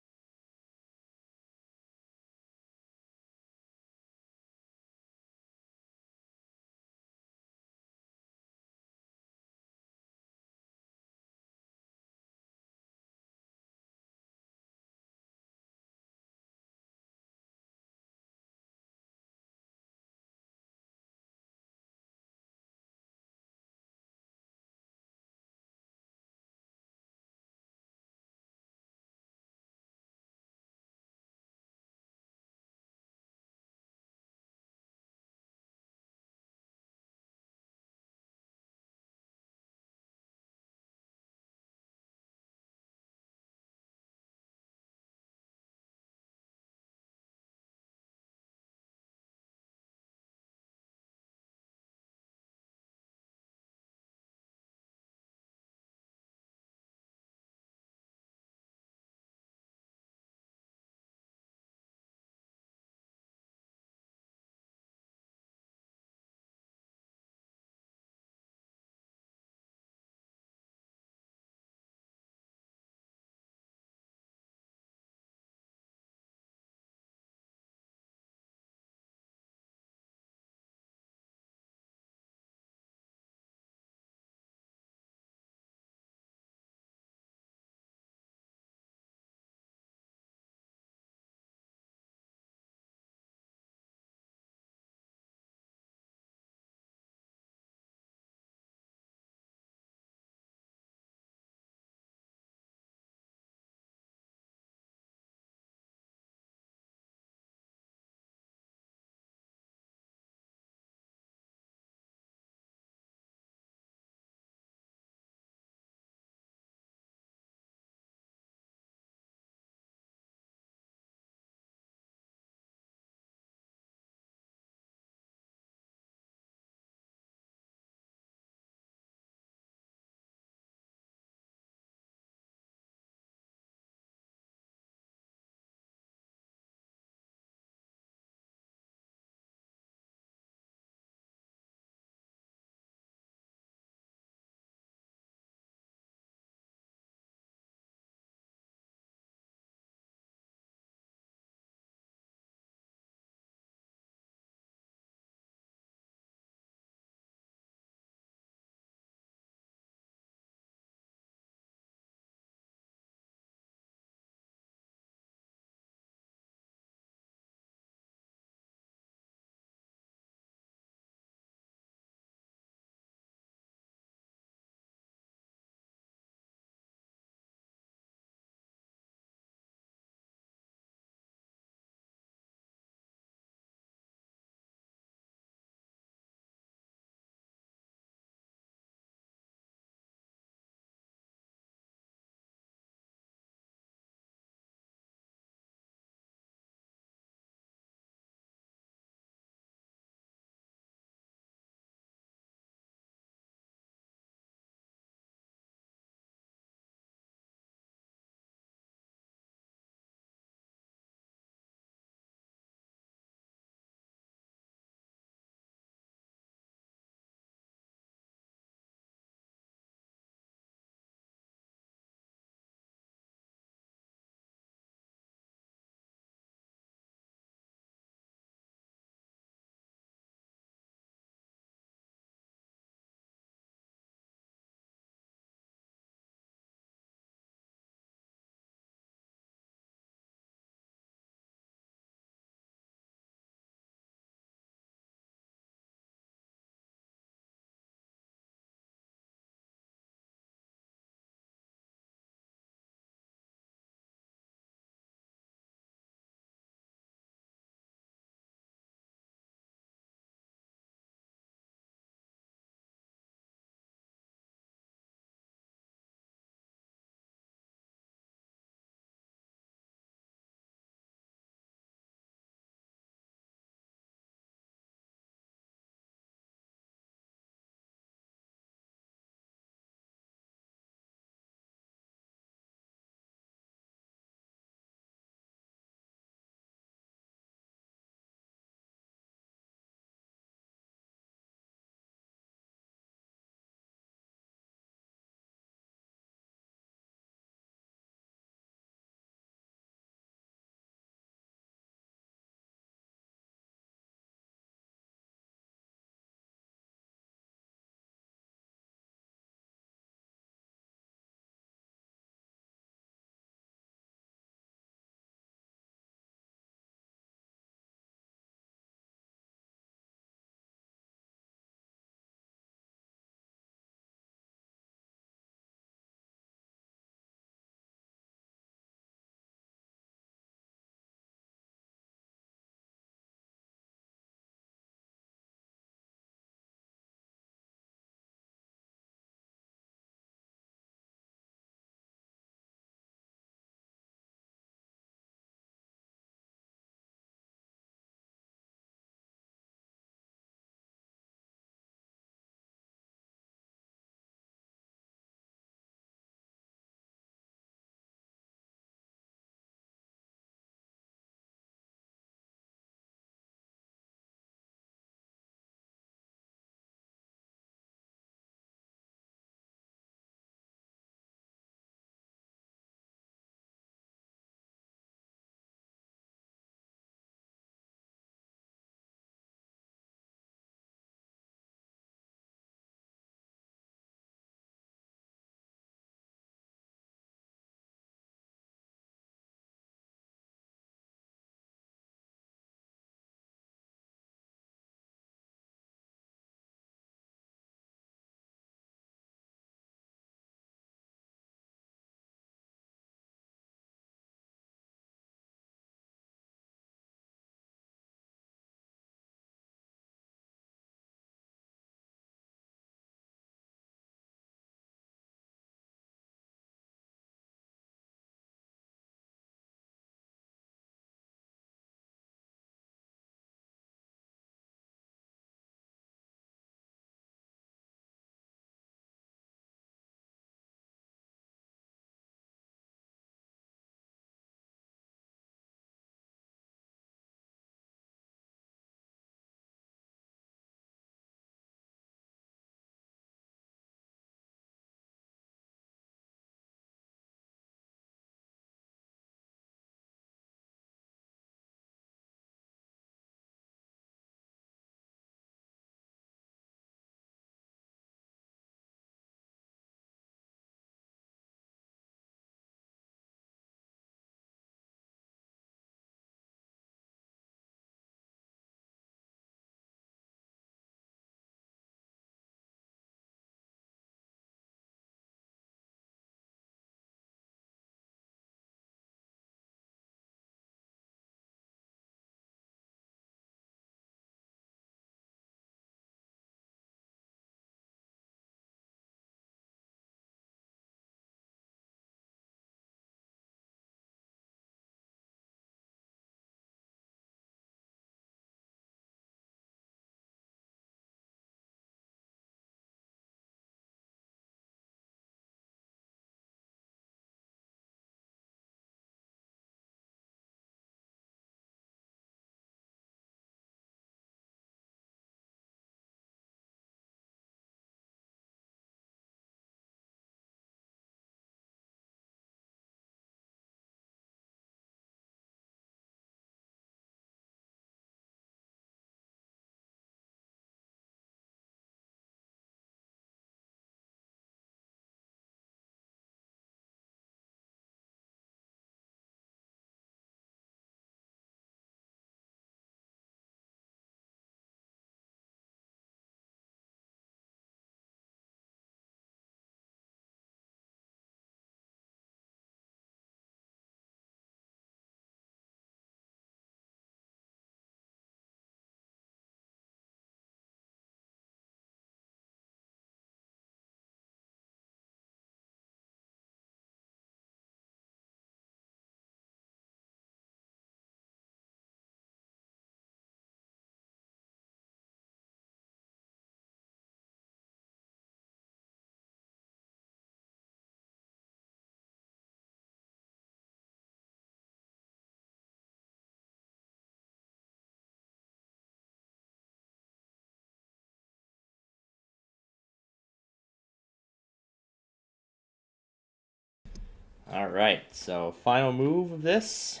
Alright, so final move of this.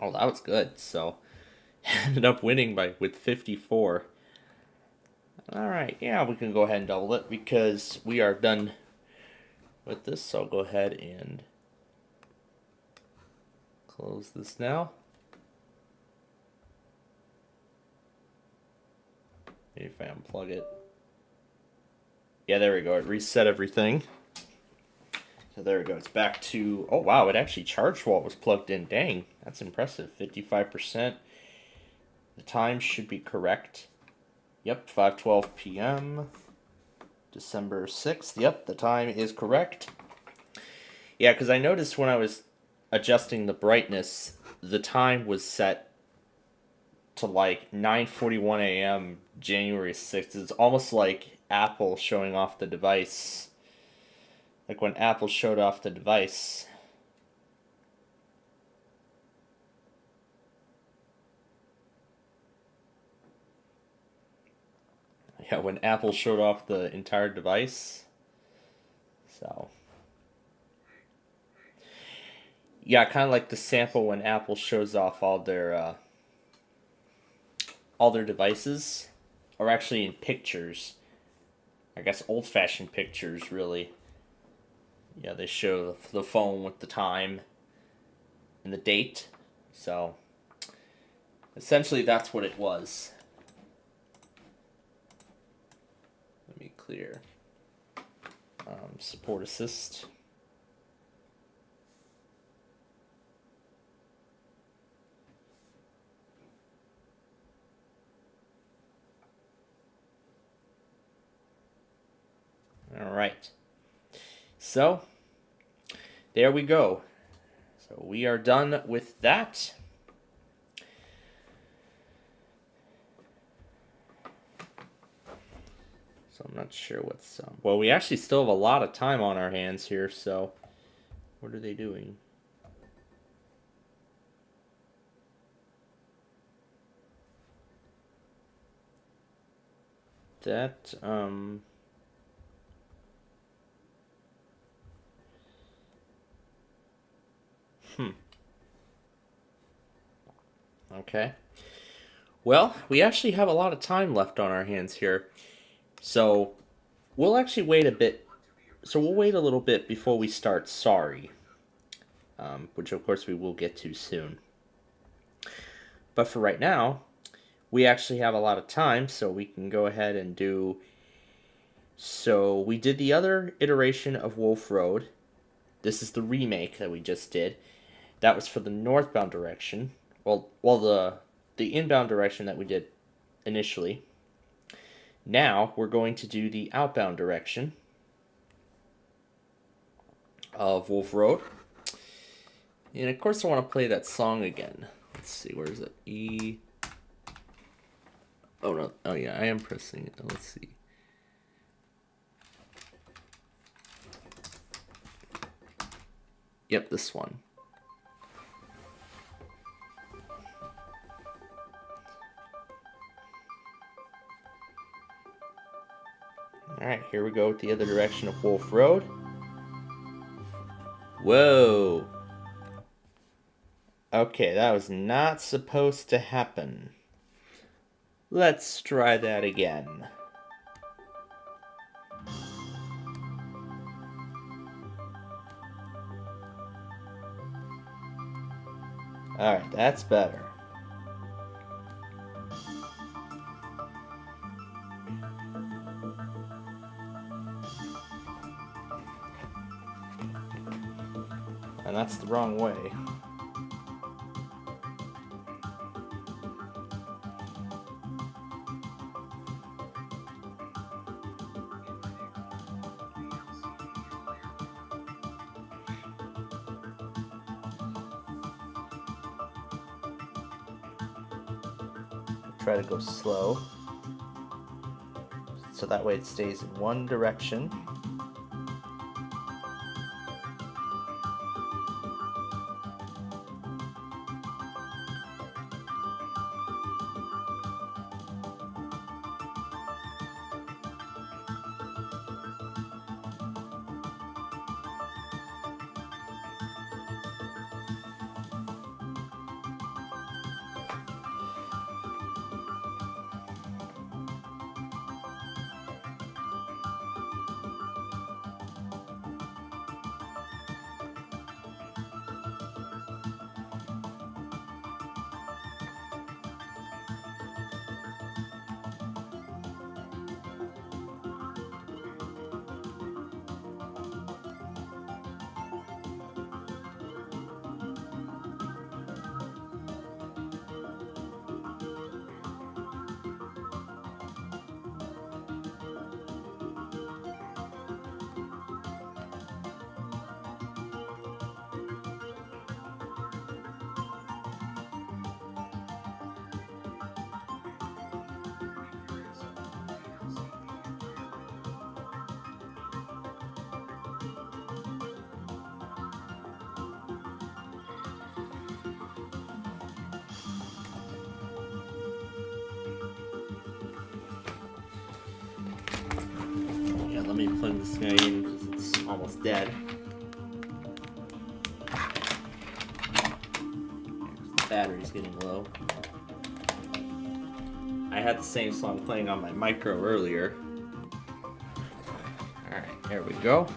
Oh, that was good. So, ended up winning with 54. Alright, yeah, we can go ahead and double it because we are done with this. So I'll go ahead and close this now. Maybe if I unplug it. Yeah, there we go. It reset everything. So there we go. It's back to... Oh, wow. It actually charged while it was plugged in. Dang. That's impressive. 55%. The time should be correct. Yep, 5:12 p.m. December 6th. Yep, the time is correct. Yeah, because I noticed when I was adjusting the brightness, the time was set to like 9:41 a.m. January 6th. It's almost like Apple showing off the device. Like when Apple showed off the device. Yeah, when Apple showed off the entire device. So. Yeah, kind of like the sample when Apple shows off all their devices. Or actually in pictures. I guess old-fashioned pictures, really. Yeah, they show the phone with the time and the date. So, essentially that's what it was. Let me clear. Support assist. All right. So, there we go. So we are done with that. So I'm not sure what's... well, we actually still have a lot of time on our hands here, so... What are they doing? That, Okay. Well, we actually have a lot of time left on our hands here. So, we'll actually wait a bit. So, we'll wait a little bit before we start Sorry. Which, of course, we will get to soon. But for right now, we actually have a lot of time, so we can go ahead and do... So, we did the other iteration of Wolf Road. This is the remake that we just did. That was for the northbound direction. Well, the inbound direction that we did initially. Now, we're going to do the outbound direction of Wolf Road. And, of course, I want to play that song again. Let's see, where is it? E... Oh, no. Oh, yeah, I am pressing it. Let's see. Yep, this one. Alright, here we go with the other direction of Wolf Road. Whoa! Okay, that was not supposed to happen. Let's try that again. Alright, that's better. And that's the wrong way. Try to go slow, so that way it stays in one direction. me plug this guy in because it's almost dead. The battery's getting low. I had the same song playing on my micro earlier. Alright, there we go.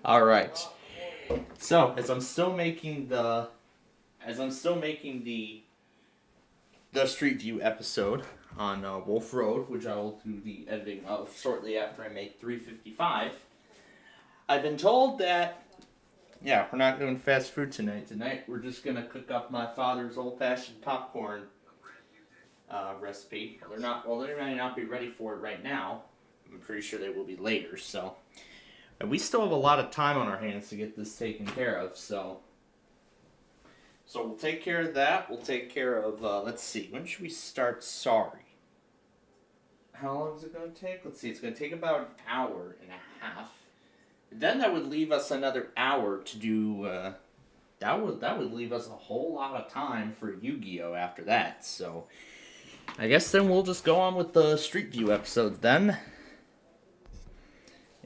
All right. So as I'm still making the Street View episode on Wolf Road, which I will do the editing of shortly after I make 355. I've been told that, yeah, we're not doing fast food tonight. Tonight we're just gonna cook up my father's old-fashioned popcorn recipe. They may not be ready for it right now. I'm pretty sure they will be later. So, and we still have a lot of time on our hands to get this taken care of. So we'll take care of that. We'll take care of. Let's see. When should we start? Sorry. How long is it going to take? Let's see. It's going to take about an hour and a half. Then that would leave us another hour to do. That would leave us a whole lot of time for Yu-Gi-Oh after that. So I guess then we'll just go on with the Street View episodes then.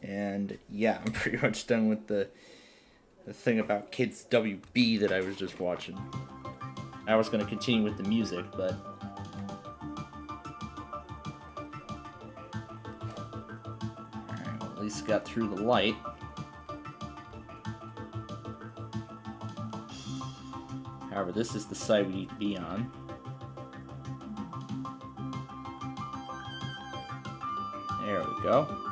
And yeah, I'm pretty much done with the thing about Kids WB that I was just watching. I was going to continue with the music, but alright, well, at least got through the light. However, this is the side we need to be on. There we go.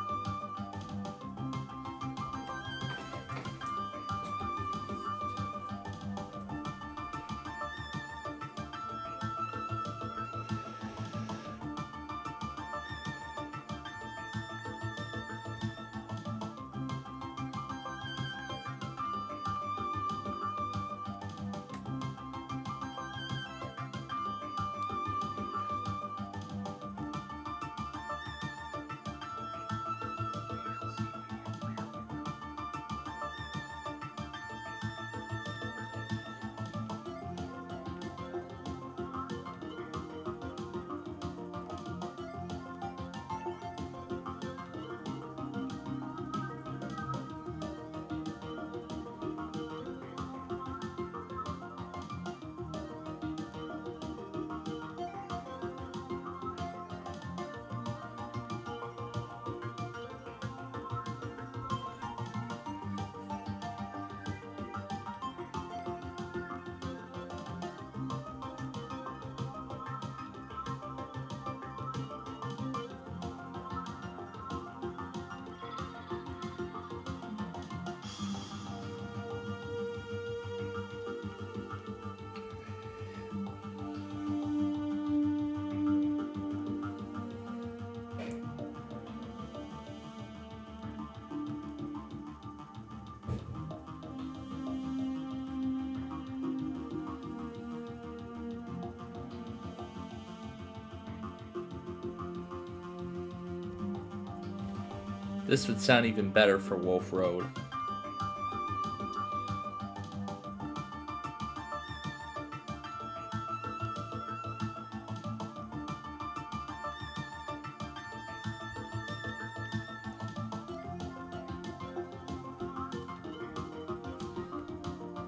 This would sound even better for Wolf Road.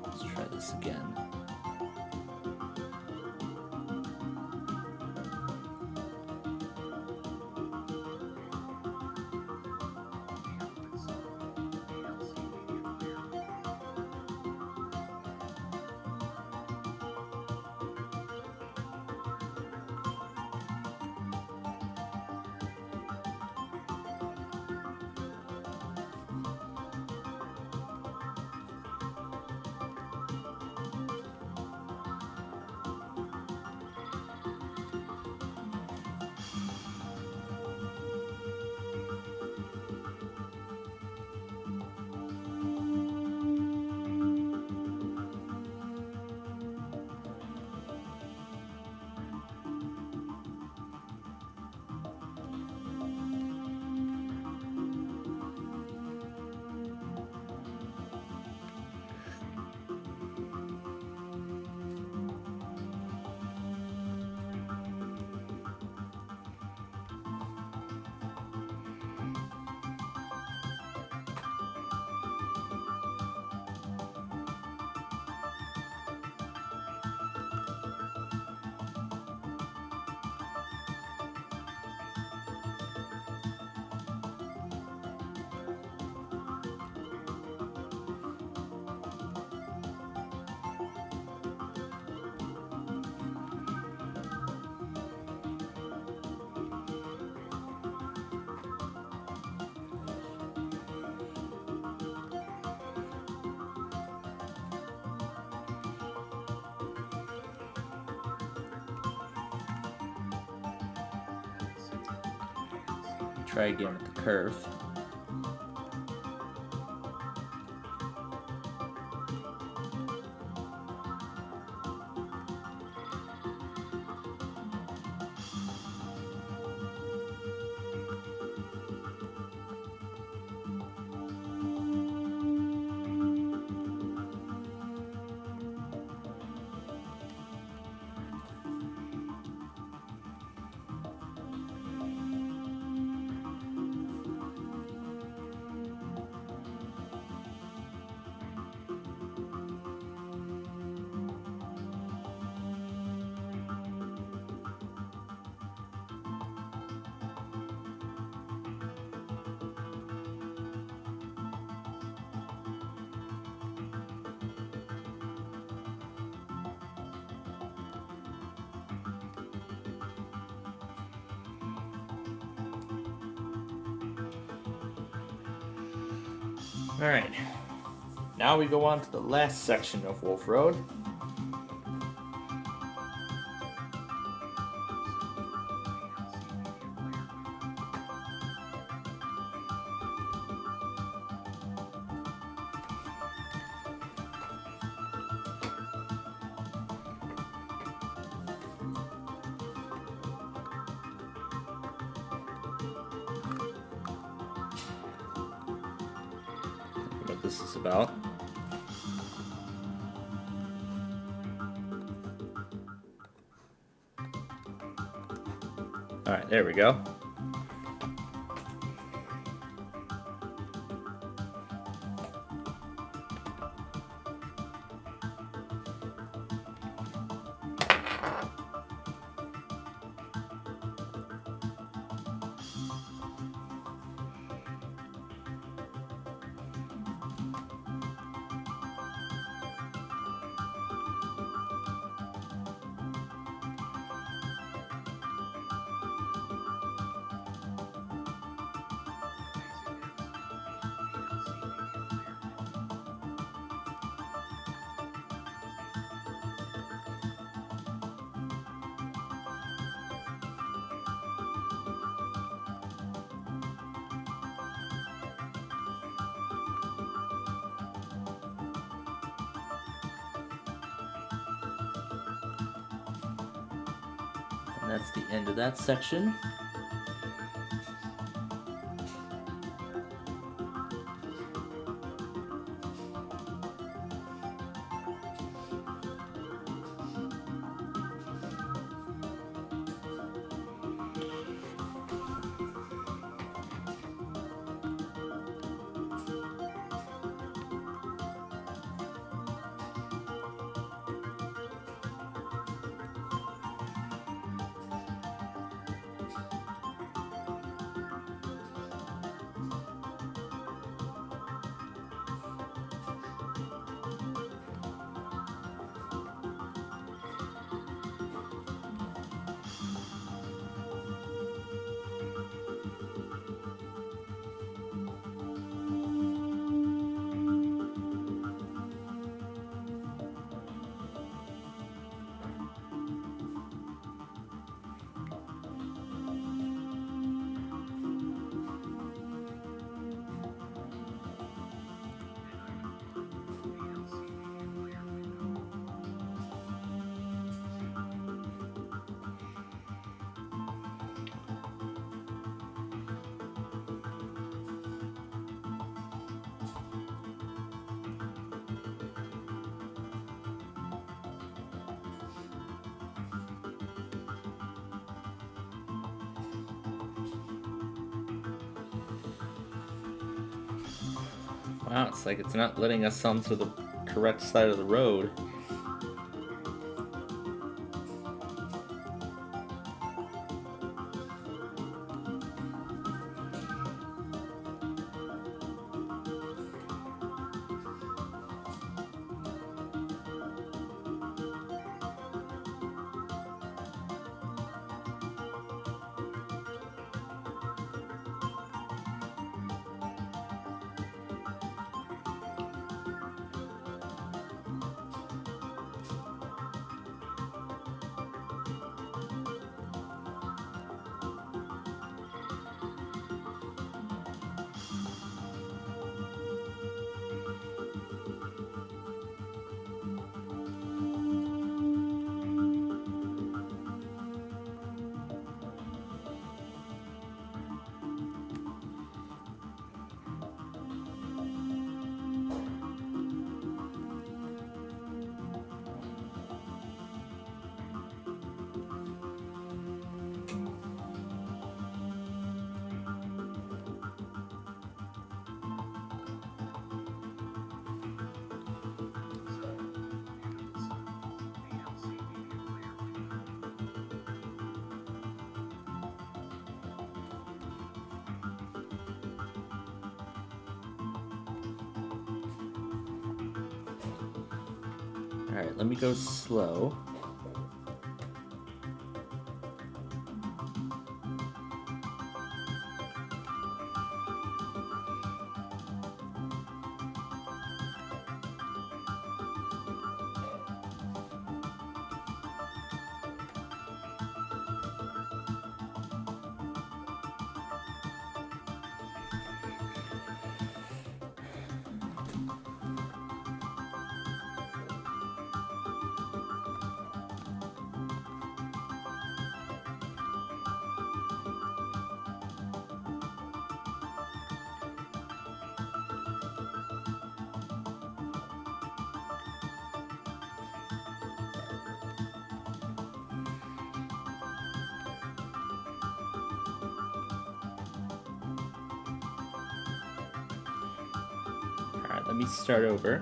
Let's try this again. try again at the curve. Alright, now we go on to the last section of Wolf Road. What this is about. Alright, there we go. And that's the end of that section. Wow, it's like it's not letting us onto the correct side of the road. Alright, let me go slow. Alright, let me start over.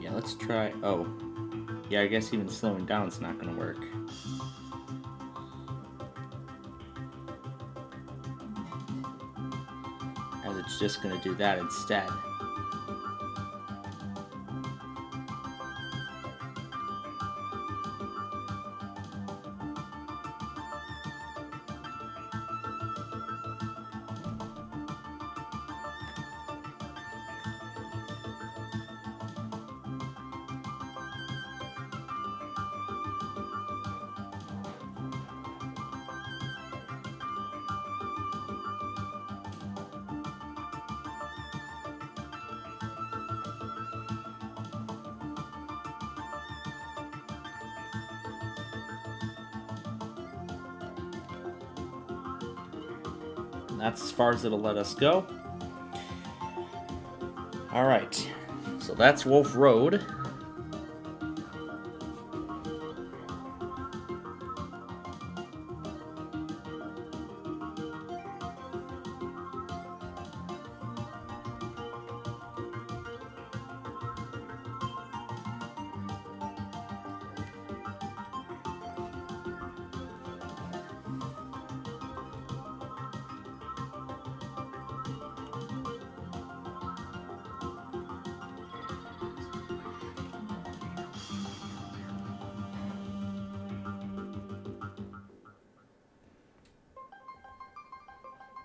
Yeah, let's try. Oh, yeah, I guess even slowing down is not going to work. As it's just going to do that instead. that's as far as it'll let us go. Alright, so that's Wolf Road.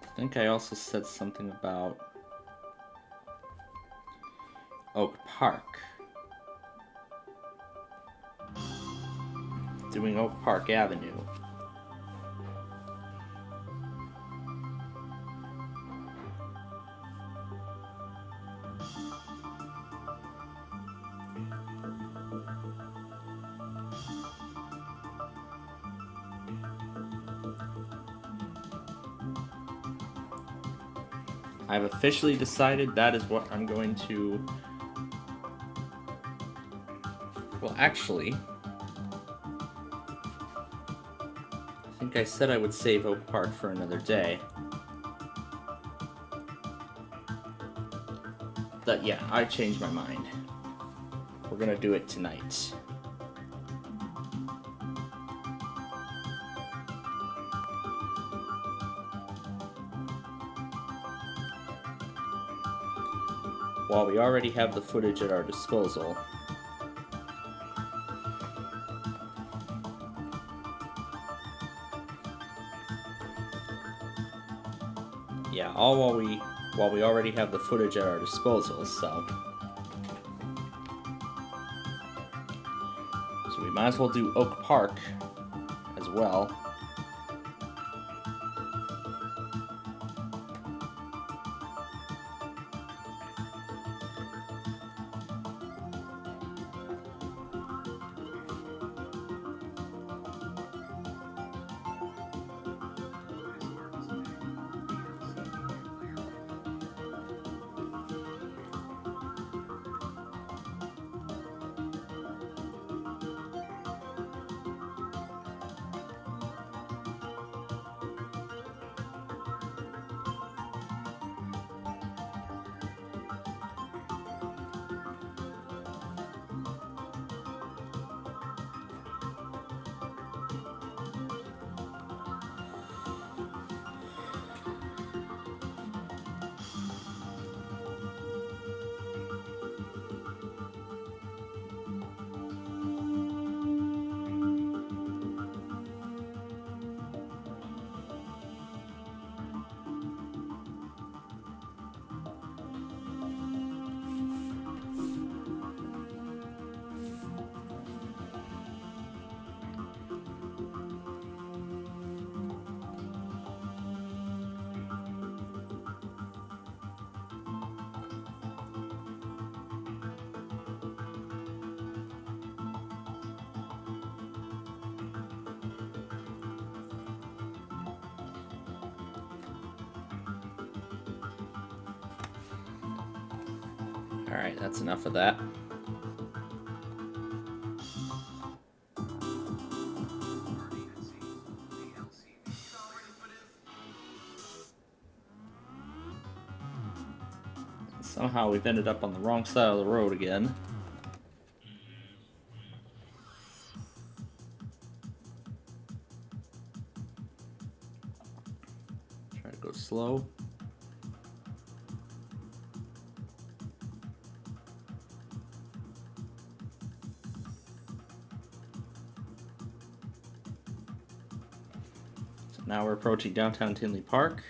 I think I also said something about Oak Park. Doing Oak Park Avenue. I've officially decided that is what I'm going to... Well, actually... I think I said I would save Oak Park for another day. But yeah, I changed my mind. We're gonna do it tonight. While we already have the footage at our disposal. Yeah, all while we already have the footage at our disposal, so we might as well do Oak Park as well. Alright, that's enough of that. Somehow we've ended up on the wrong side of the road again. Try to go slow. Now we're approaching downtown Tinley Park.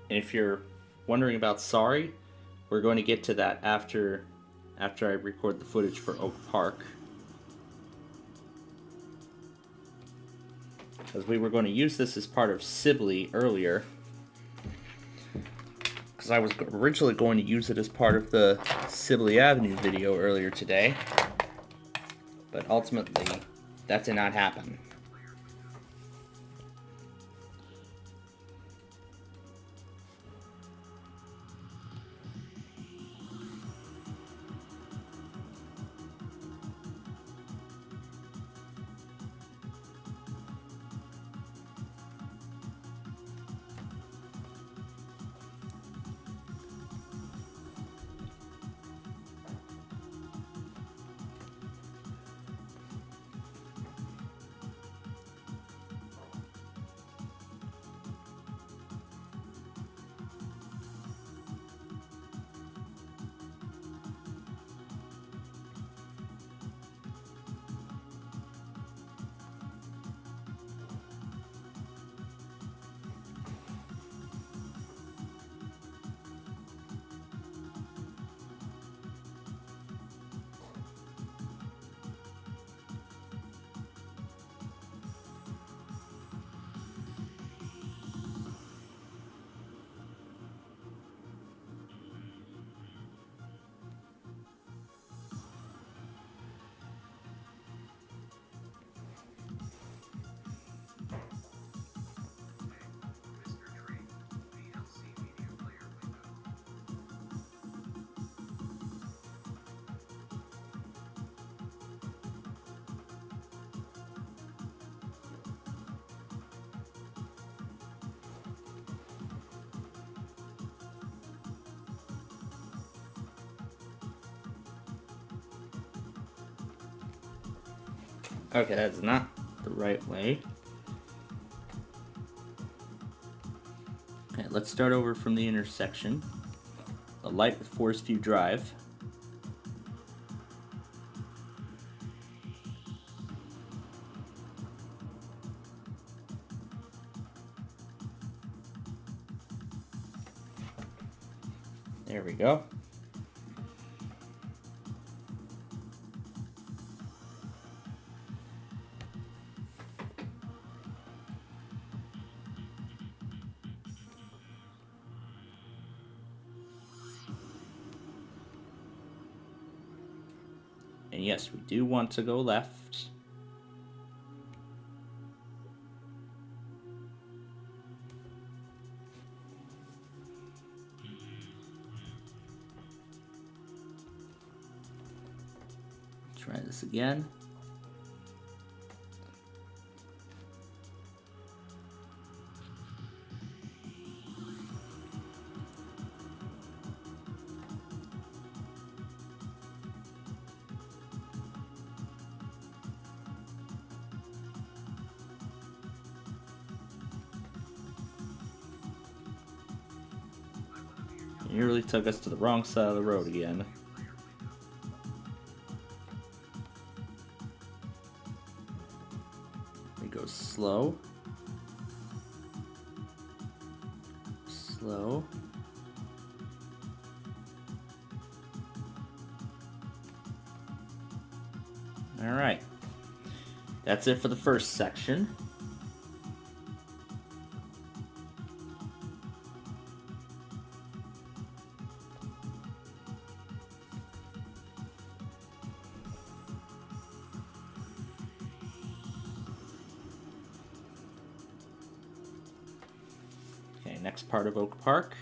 And if you're wondering about Sorry, we're going to get to that after I record the footage for Oak Park. Because we were going to use this as part of Sibley earlier. Because I was originally going to use it as part of the Sibley Avenue video earlier today. But ultimately, that did not happen. Okay, that's not the right way. Okay, let's start over from the intersection. The light with Forest View Drive. There we go. And yes, we do want to go left. Try this again. It really took us to the wrong side of the road again. We go slow. Slow. All right. That's it for the first section. Okay, next part of Oak Park.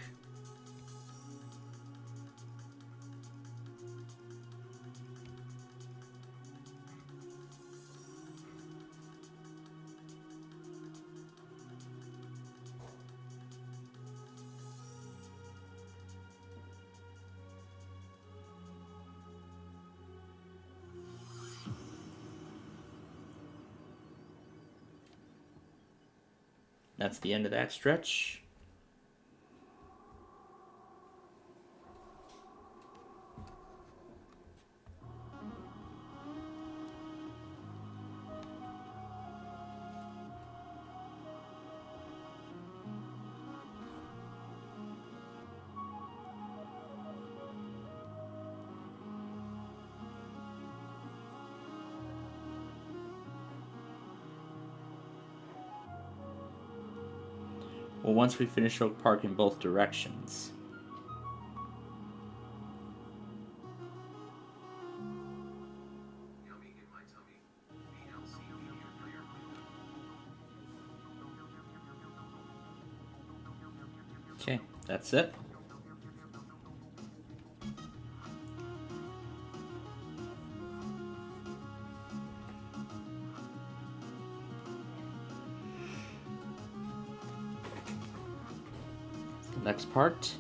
That's the end of that stretch. Well, once we finish Oak Park in both directions. Okay, that's it. Next part.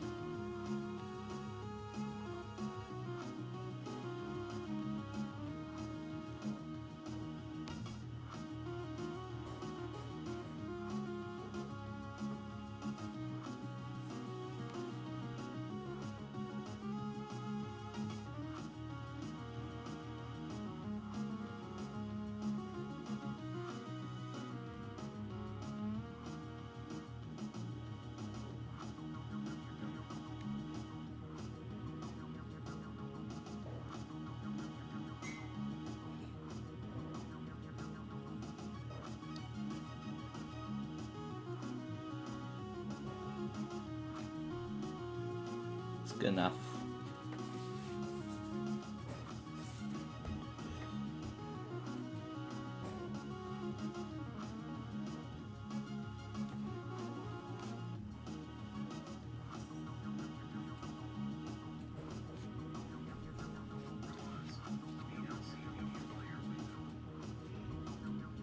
It's good enough.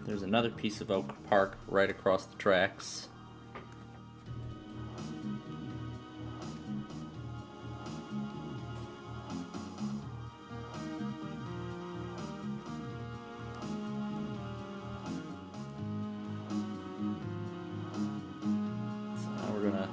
There's another piece of Oak Park right across the tracks. So now we're gonna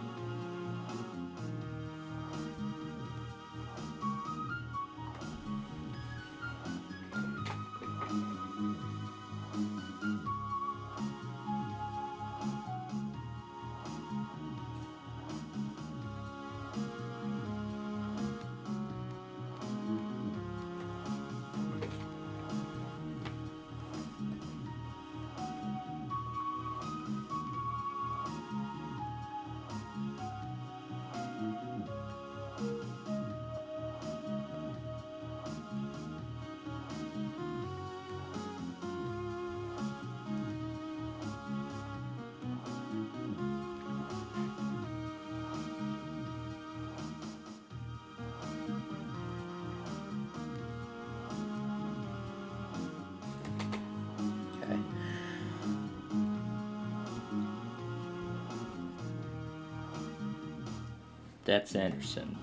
That's Anderson,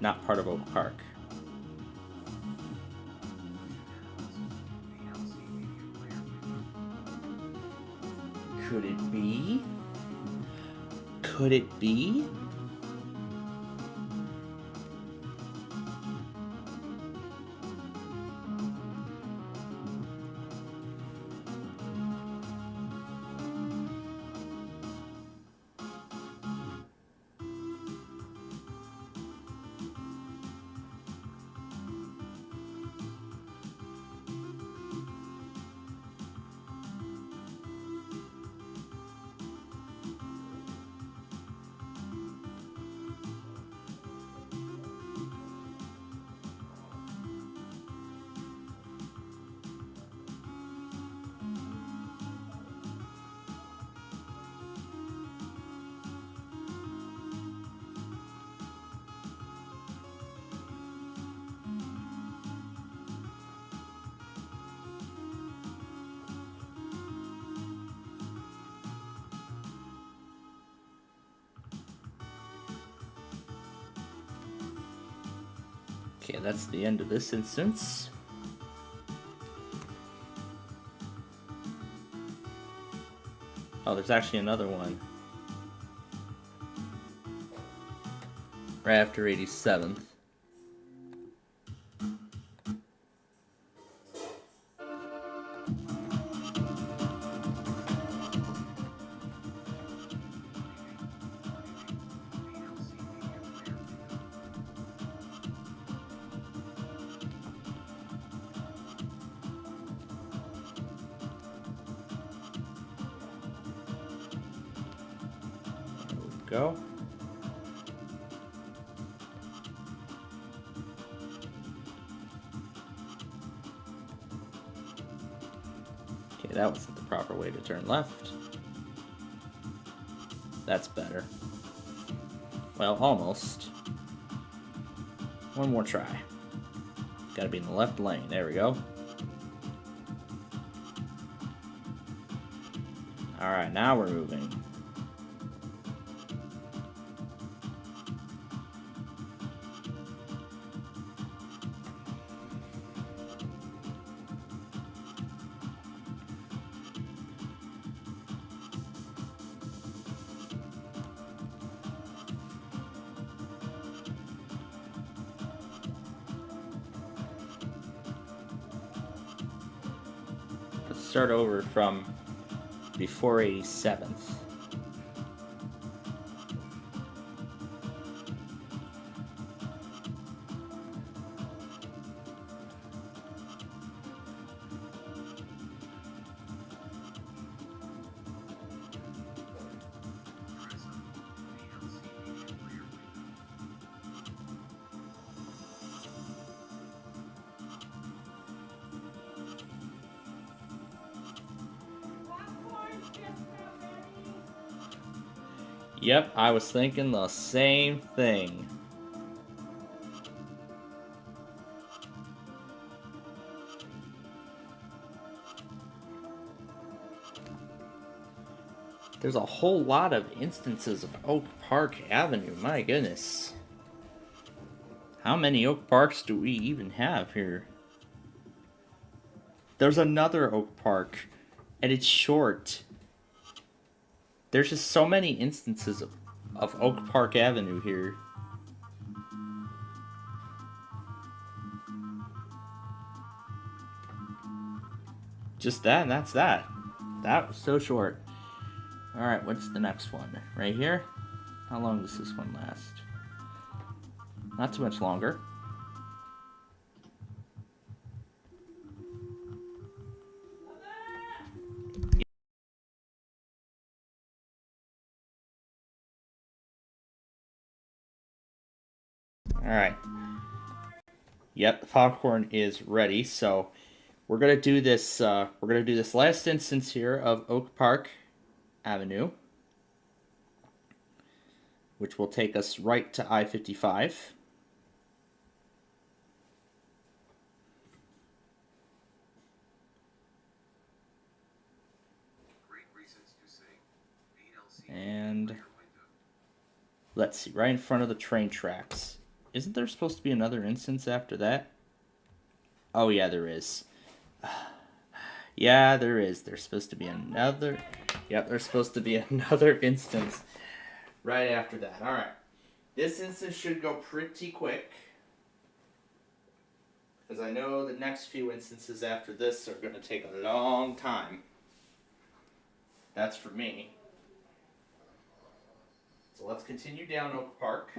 not part of Oak Park. Could it be? Could it be? Okay, that's the end of this instance. Oh, there's actually another one. Right after 87th. go. Okay, that wasn't the proper way to turn left. That's better. Well, almost. One more try. Gotta be in the left lane. There we go. Alright, now we're moving. Let's start over from before 87th. Yep, I was thinking the same thing. There's a whole lot of instances of Oak Park Avenue, my goodness. How many Oak Parks do we even have here? There's another Oak Park, and it's short. There's just so many instances of Oak Park Avenue here. Just that, and that's that. That was so short. Alright, what's the next one? Right here? How long does this one last? Not too much longer. Alright. Yep, the popcorn is ready, so we're gonna do this last instance here of Oak Park Avenue, which will take us right to I-55. And let's see, right in front of the train tracks. Isn't there supposed to be another instance after that? Oh yeah, there is. Yeah, there is. There's supposed to be another... Yep, there's supposed to be another instance right after that. Alright. This instance should go pretty quick, because I know the next few instances after this are going to take a long time. That's for me. So let's continue down Oak Park.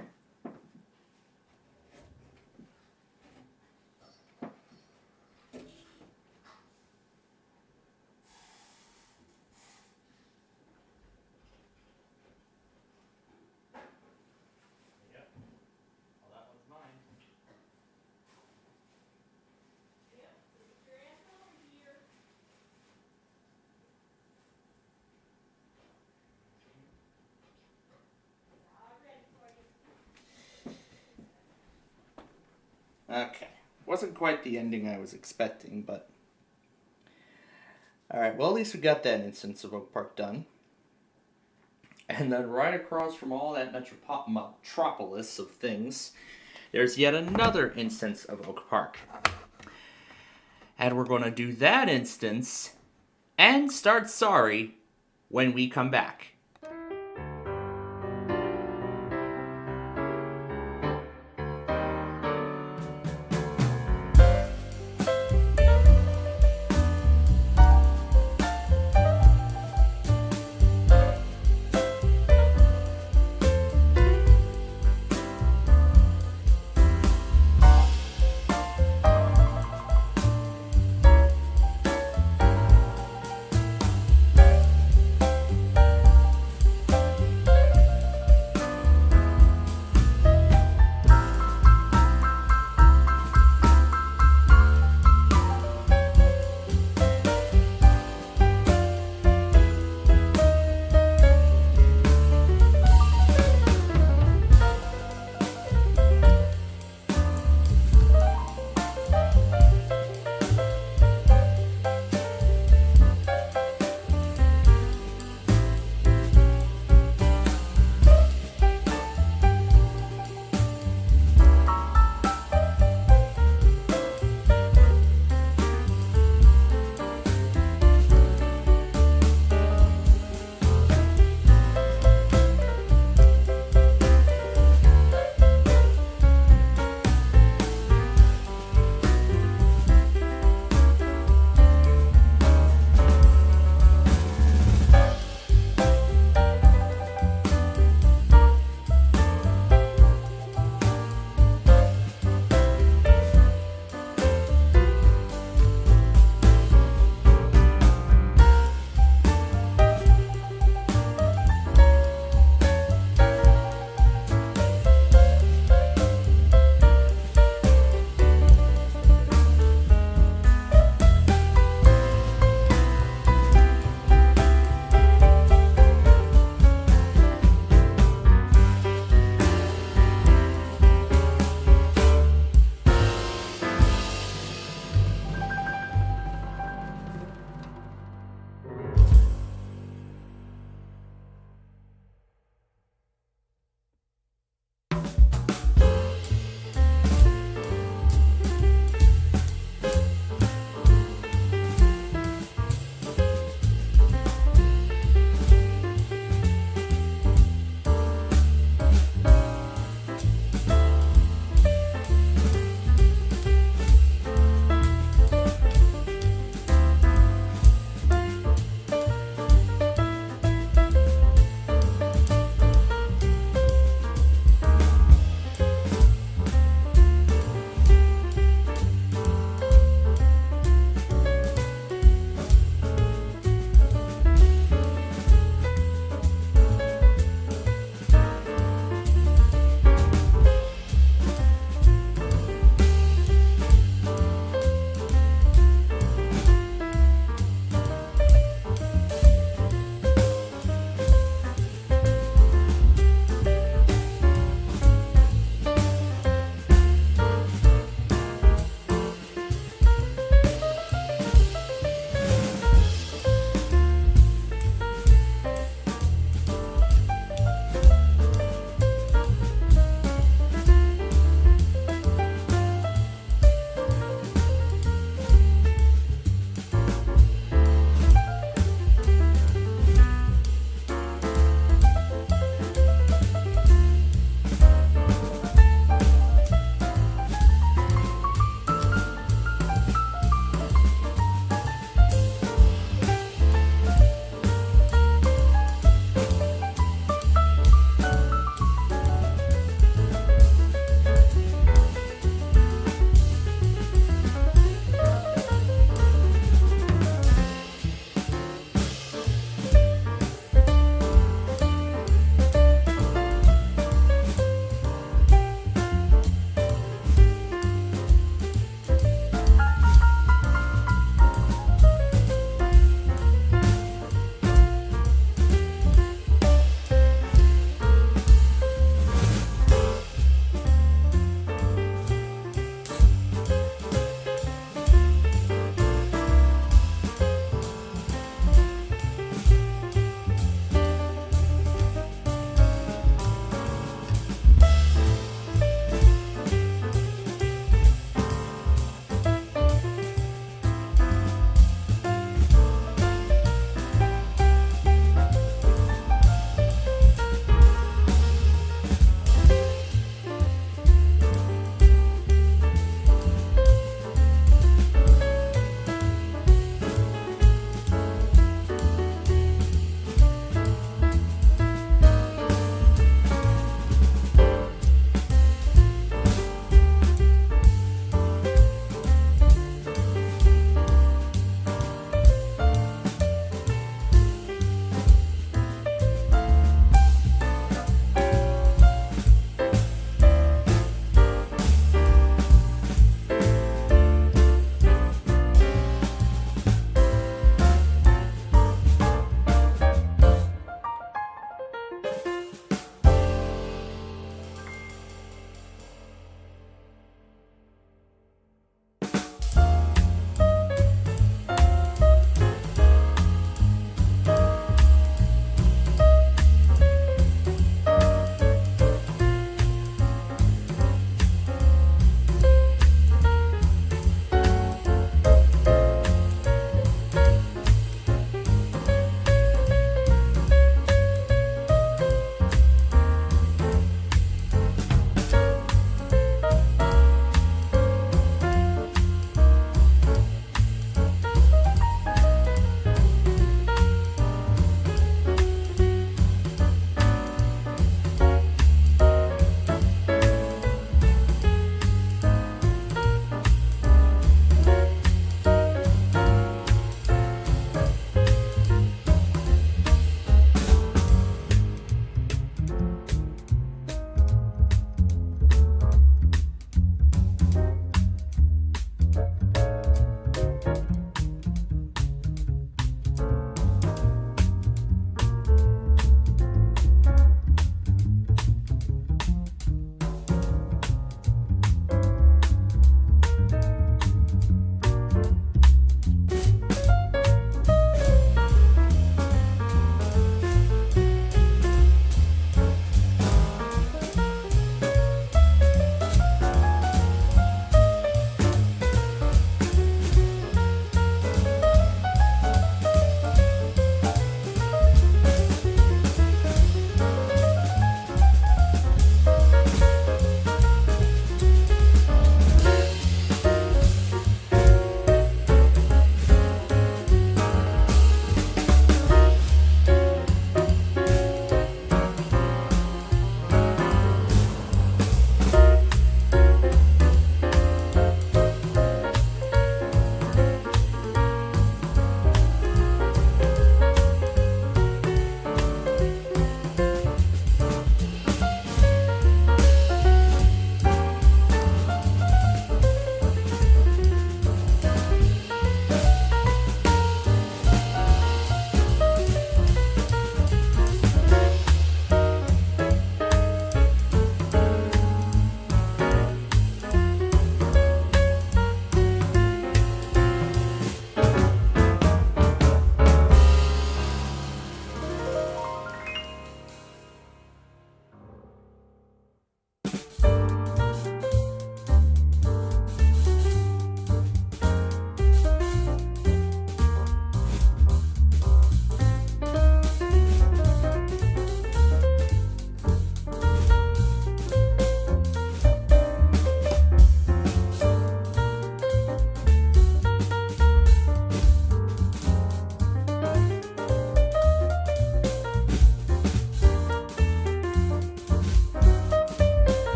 Okay, wasn't quite the ending I was expecting, but... Alright, well at least we got that instance of Oak Park done. And then right across from all that metropolis of things, there's yet another instance of Oak Park. And we're going to do that instance and start Sorry when we come back.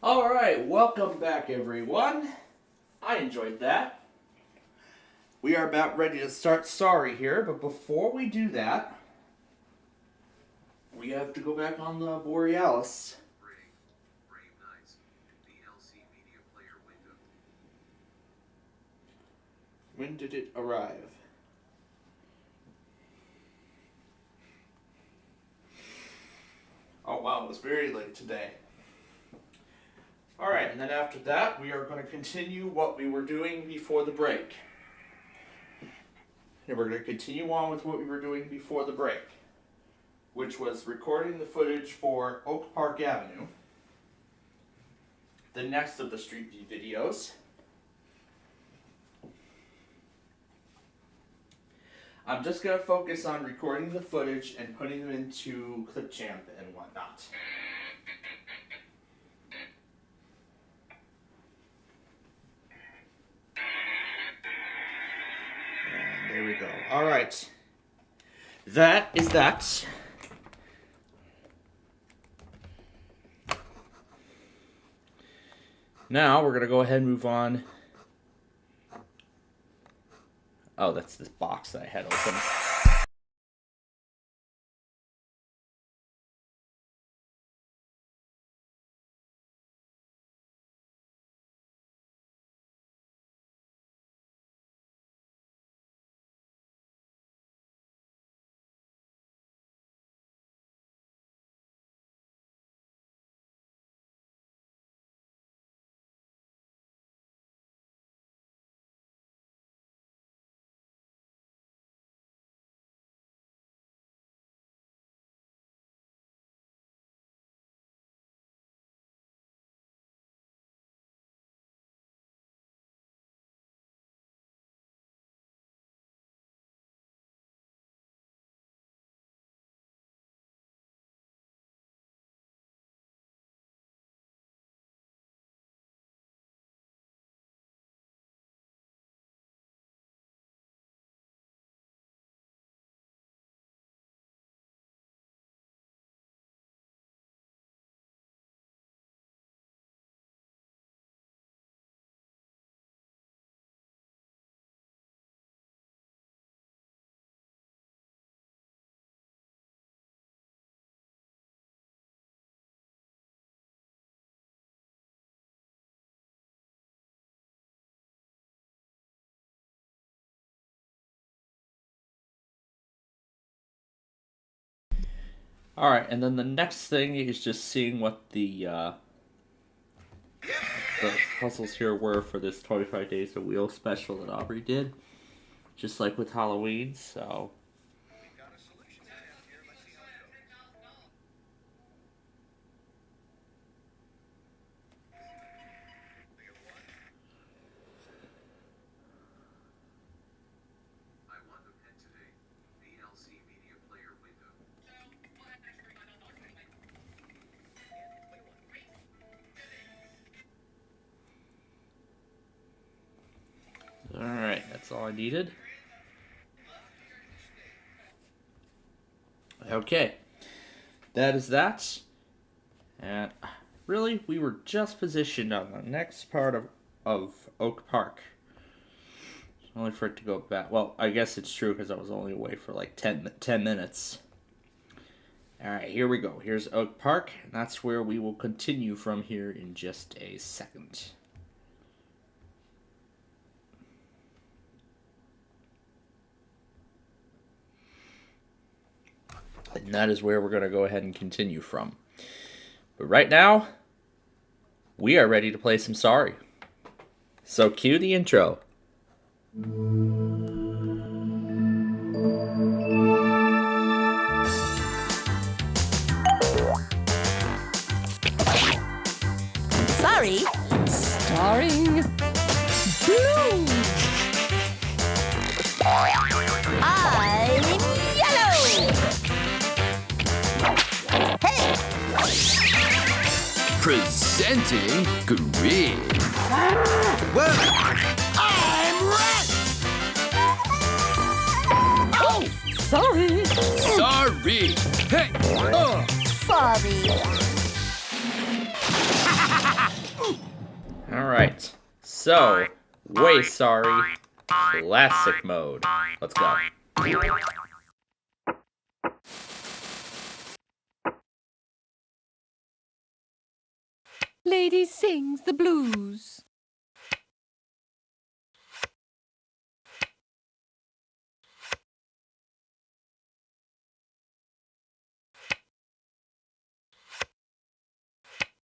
Alright, welcome back everyone. I enjoyed that. We are about ready to start Sorry here, but before we do that, we have to go back on the Borealis. When did it arrive? Oh wow, it was very late today. Alright, and then after that, we are going to continue what we were doing before the break. and we're going to continue on with what we were doing before the break, which was recording the footage for Oak Park Avenue, the next of the Street View videos. I'm just going to focus on recording the footage and putting them into Clipchamp and whatnot. And there we go. Alright. That is that. Now we're going to go ahead and move on. Oh, that's this box that I had open. Alright, and then the next thing is just seeing what the puzzles here were for this 25 Days of Wheel special that Aubrey did. Just like with Halloween, so... Alright, that's all I needed. Okay, that is that. And really, we were just positioned on the next part of Oak Park. Only for it to go back. Well, I guess it's true because I was only away for like 10 minutes. Alright, here we go. Here's Oak Park. And that's where we will continue from here in just a second. And that is where we're going to go ahead and continue from. But right now, we are ready to play some Sorry. So cue the intro. Sorry. Starring Blue. I'm yellow. Hey. Presenting Green. Well, I'm red. Oh, sorry. Sorry. Hey. Sorry. Alright, so, way sorry, classic mode. Let's go. Lady sings the blues.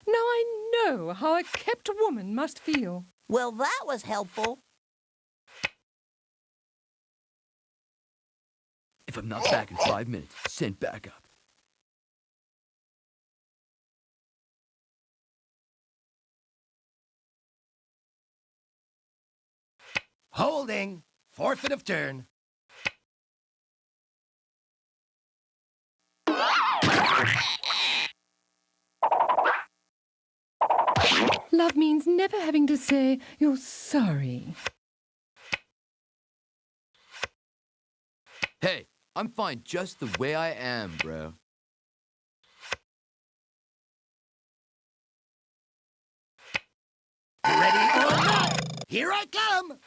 Now I know how a kept woman must feel. Well, that was helpful. If I'm not back in 5 minutes, send backup. Holding. Forfeit of turn. Love means never having to say you're sorry. Hey, I'm fine just the way I am, bro. Ready or not? Here I come!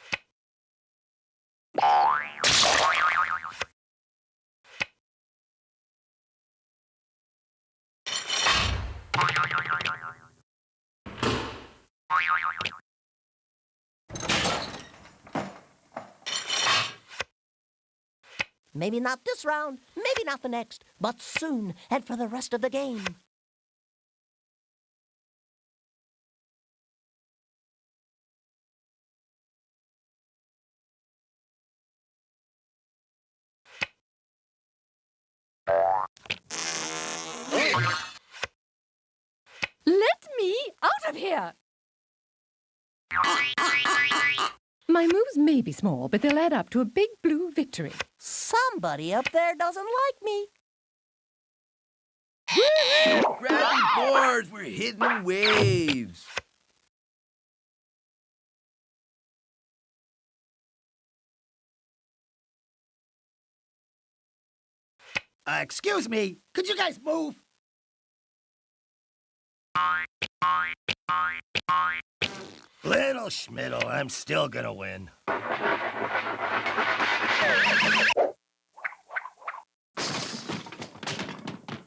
Maybe not this round, maybe not the next, but soon and for the rest of the game. Let me out of here! My moves may be small, but they'll add up to a big blue victory. Somebody up there doesn't like me. Grab your boards, we're hitting the waves. Excuse me, could you guys move? Little Schmiddle, I'm still gonna win.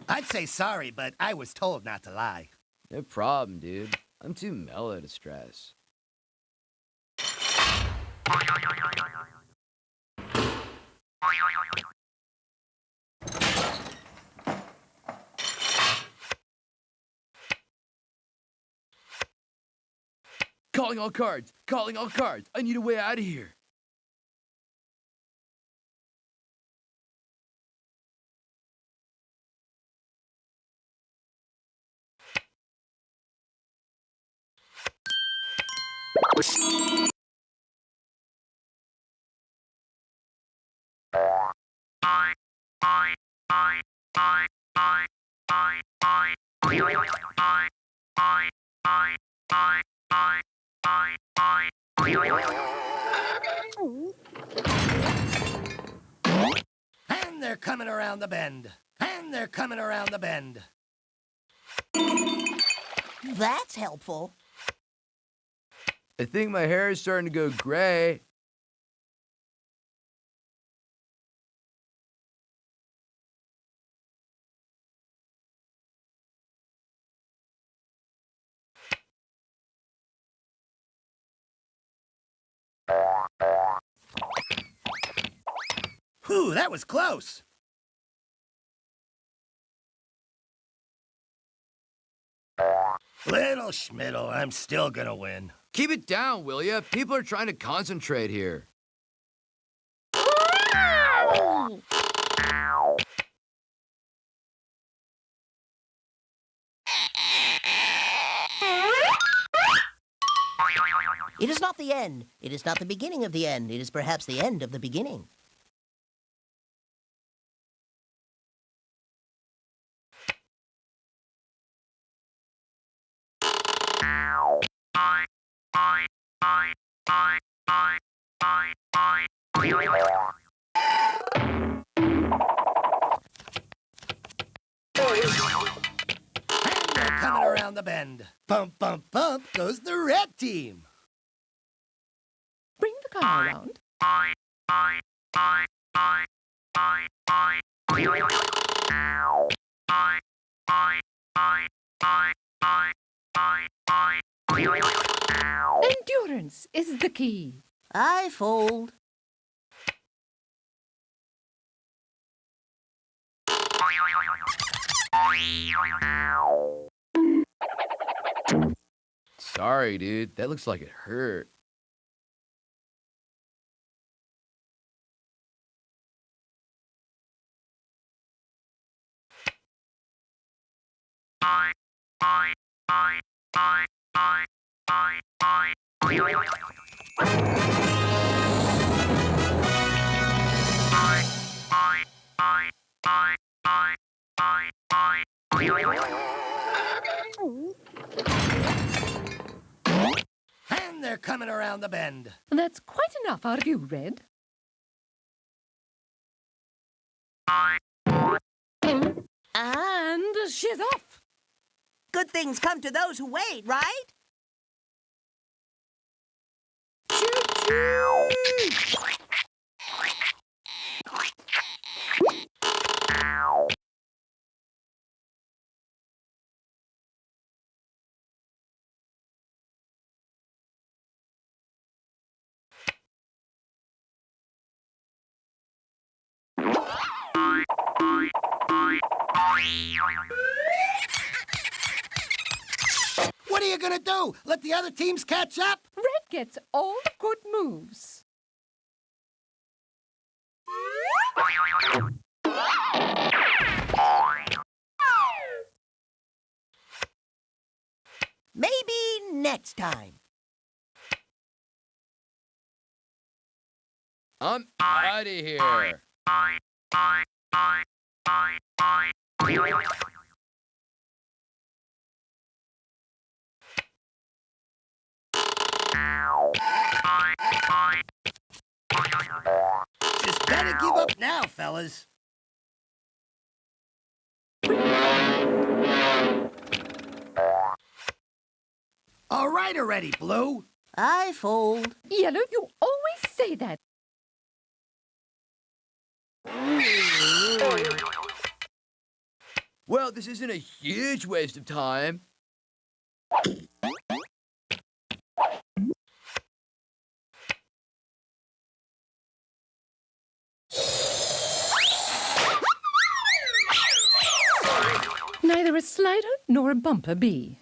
I'd say sorry, but I was told not to lie. No problem, dude. I'm too mellow to stress. Calling all cards! Calling all cards! I need a way out of here! And they're coming around the bend. And they're coming around the bend. That's helpful. I think my hair is starting to go gray. Whew, that was close. Little Schmiddle, I'm still gonna win. Keep it down, will ya? People are trying to concentrate here. It is not the end. It is not the beginning of the end. It is perhaps the end of the beginning. And they're coming around the bend. Bump, bump, bump goes the red team. Bring the car around. Endurance is the key. I fold. Sorry, dude. That looks like it hurt. And they're coming around the bend. That's quite enough out of you, Red. And she's off. Good things come to those who wait, right? What are you gonna do? Let the other teams catch up? Red gets all the good moves. Maybe next time. I'm out of here. Just better give up now, fellas. All right already, Blue. I fold. Yellow, you always say that. Well, this isn't a huge waste of time. Neither a slider nor a bumper bee.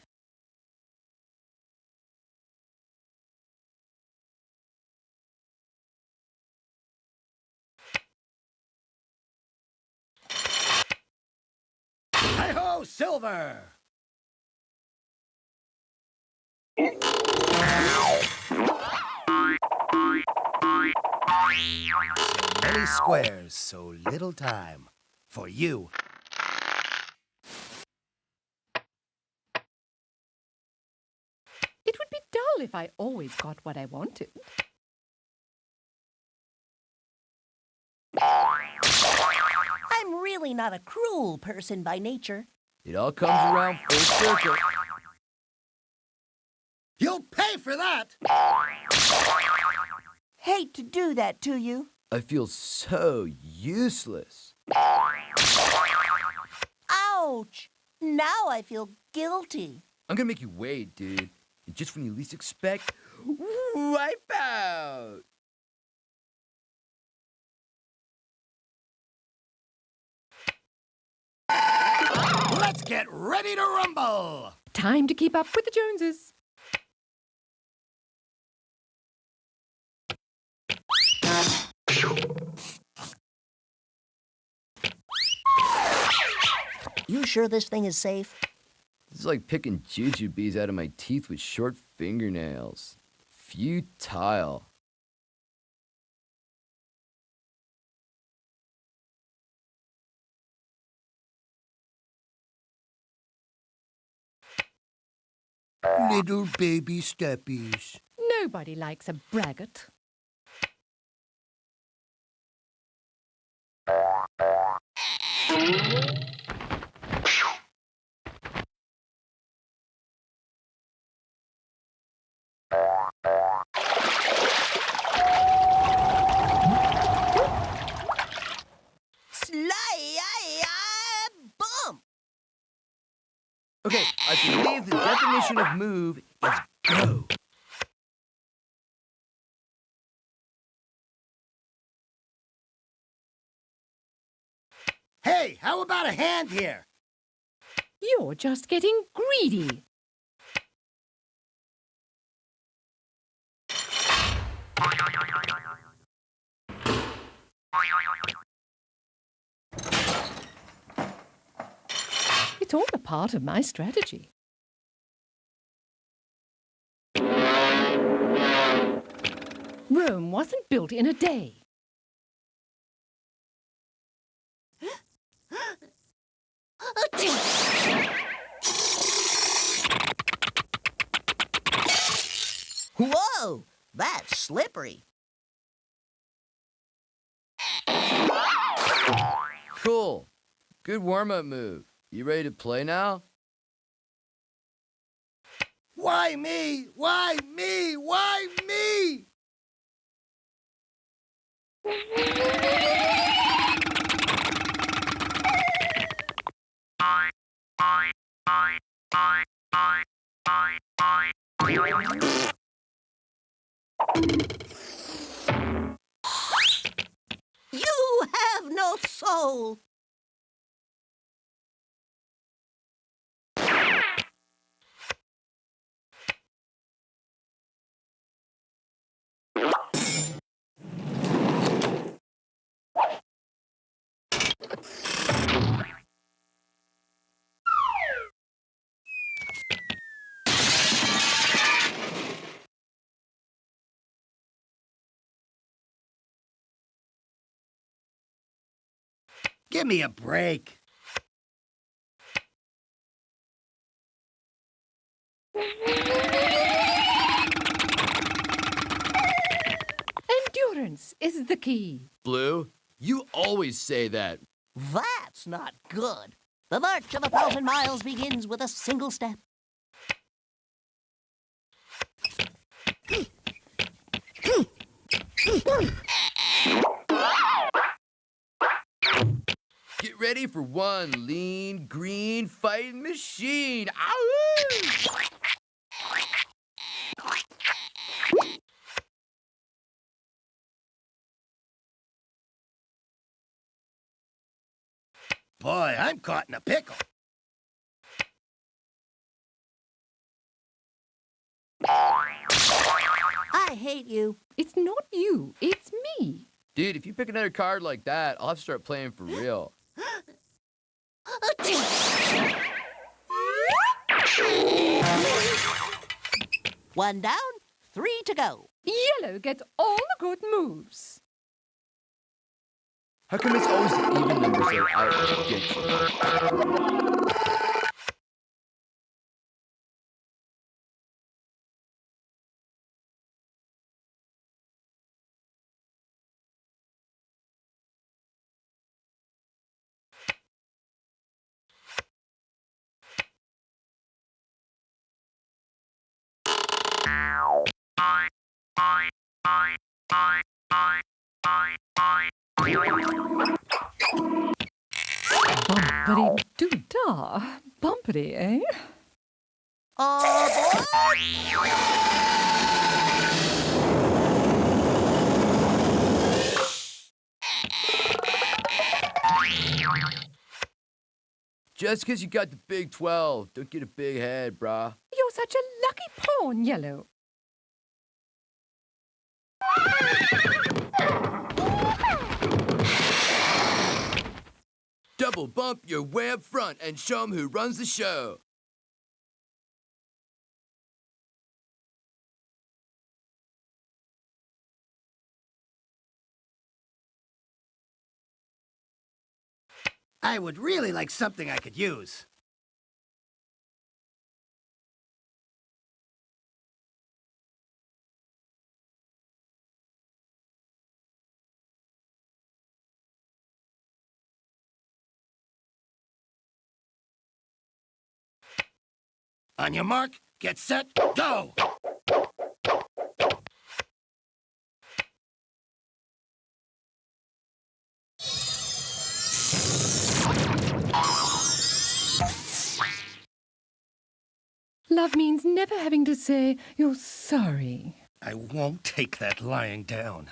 Hi-ho, Silver! So many squares, so little time. For you. It would be dull if I always got what I wanted. I'm really not a cruel person by nature. It all comes around full circle. You'll pay for that! Hate to do that to you. I feel so useless. Ouch! Now I feel guilty. I'm gonna make you wait, dude. And just when you least expect, wipe out! Let's get ready to rumble! Time to keep up with the Joneses. You sure this thing is safe? This is like picking jujubes out of my teeth with short fingernails. Futile. Little baby steppies. Nobody likes a braggart. Bump! Okay, I believe the definition of move is go. Hey, how about a hand here? You're just getting greedy. It's all a part of my strategy. Rome wasn't built in a day. Whoa! That's slippery. Cool. Good warm-up move. You ready to play now? Why me? Why me? Why me? You have no soul. Give me a break. Endurance is the key. Blue, you always say that. That's not good. The march of 1,000 miles begins with a single step. Get ready for one lean, green fighting machine. Ow! Boy, I'm caught in a pickle. I hate you. It's not you, it's me. Dude, if you pick another card like that, I'll have to start playing for real. One down, 3 to go. Yellow gets all the good moves. How come it's always the even numbers that are out to get you? Bumpity-doo-dah. Bumpity, eh? Just because you got the Big 12, don't get a big head, brah. You're such a lucky pawn, Yellow. Double bump your way up front and show 'em who runs the show. I would really like something I could use. On your mark, get set, go! Love means never having to say you're sorry. I won't take that lying down.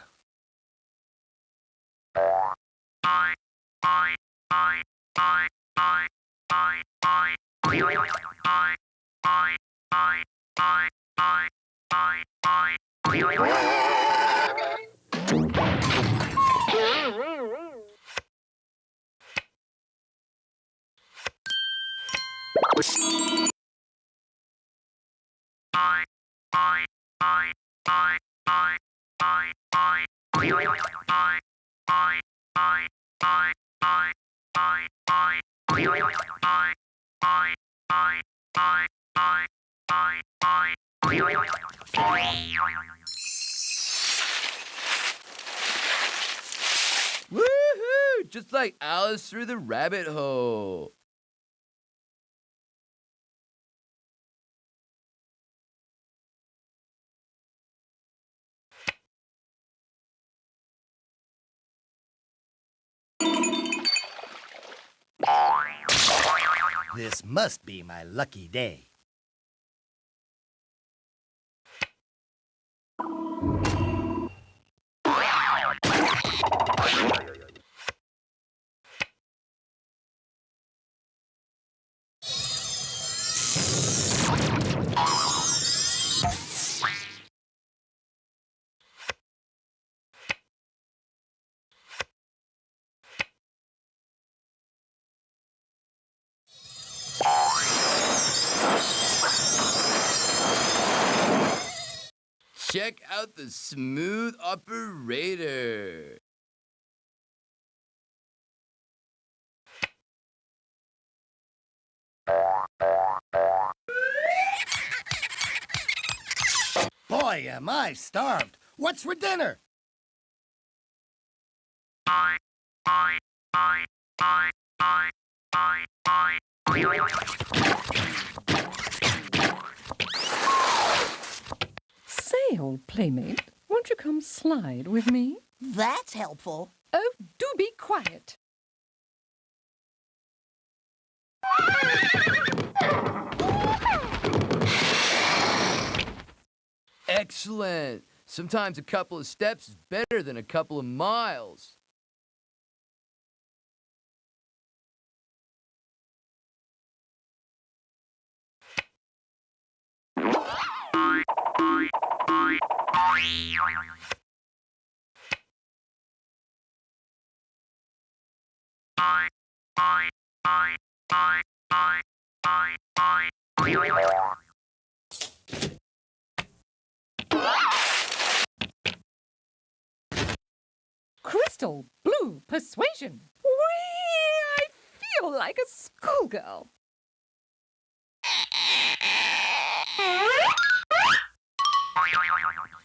Woohoo! Just like Alice through the rabbit hole. This must be my lucky day. Check out the smooth operator. Boy, am I starved. What's for dinner? Say, old playmate, won't you come slide with me? That's helpful. Oh, do be quiet. Excellent. Sometimes a couple of steps is better than a couple of miles. Crystal blue persuasion. Whee! I feel like a schoolgirl.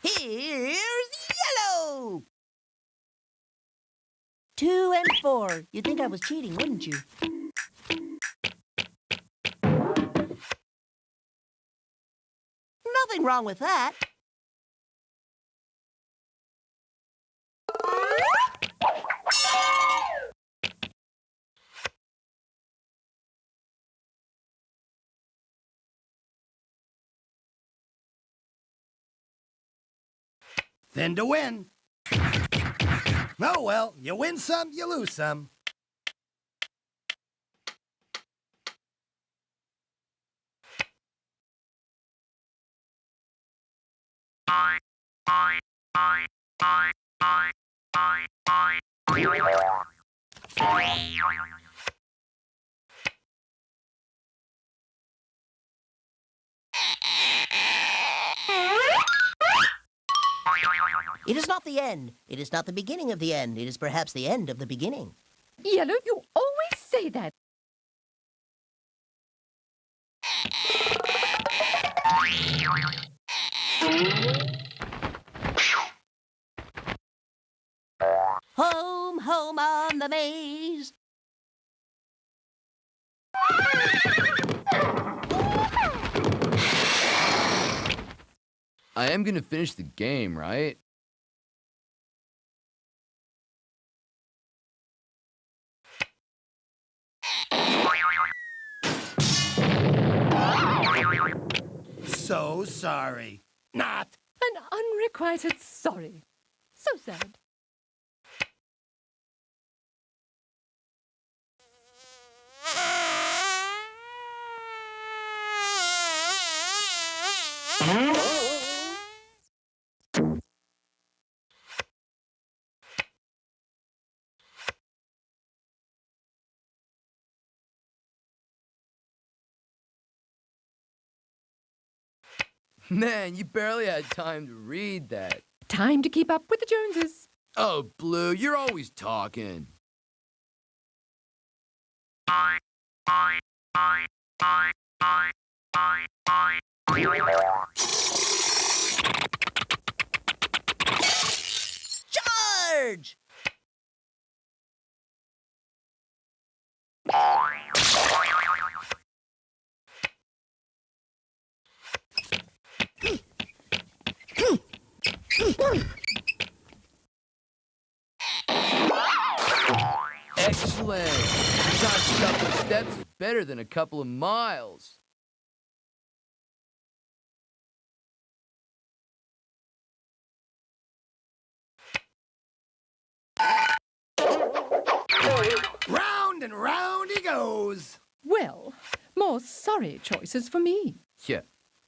Here's yellow. 2 and 4. You'd think I was cheating, wouldn't you? Nothing wrong with that. Thin to win. Oh well, you win some, you lose some. It is not the end. It is not the beginning of the end. It is perhaps the end of the beginning. Yellow, you always say that. Home, home on the maze. I am gonna finish the game, right? So sorry. Not. An unrequited sorry. So sad. Man, you barely had time to read that. Time to keep up with the Joneses. Oh, Blue, you're always talking. Charge! Excellent. Sometimes a couple of steps is better than a couple of miles. Round and round he goes. Well, more sorry choices for me. Yeah,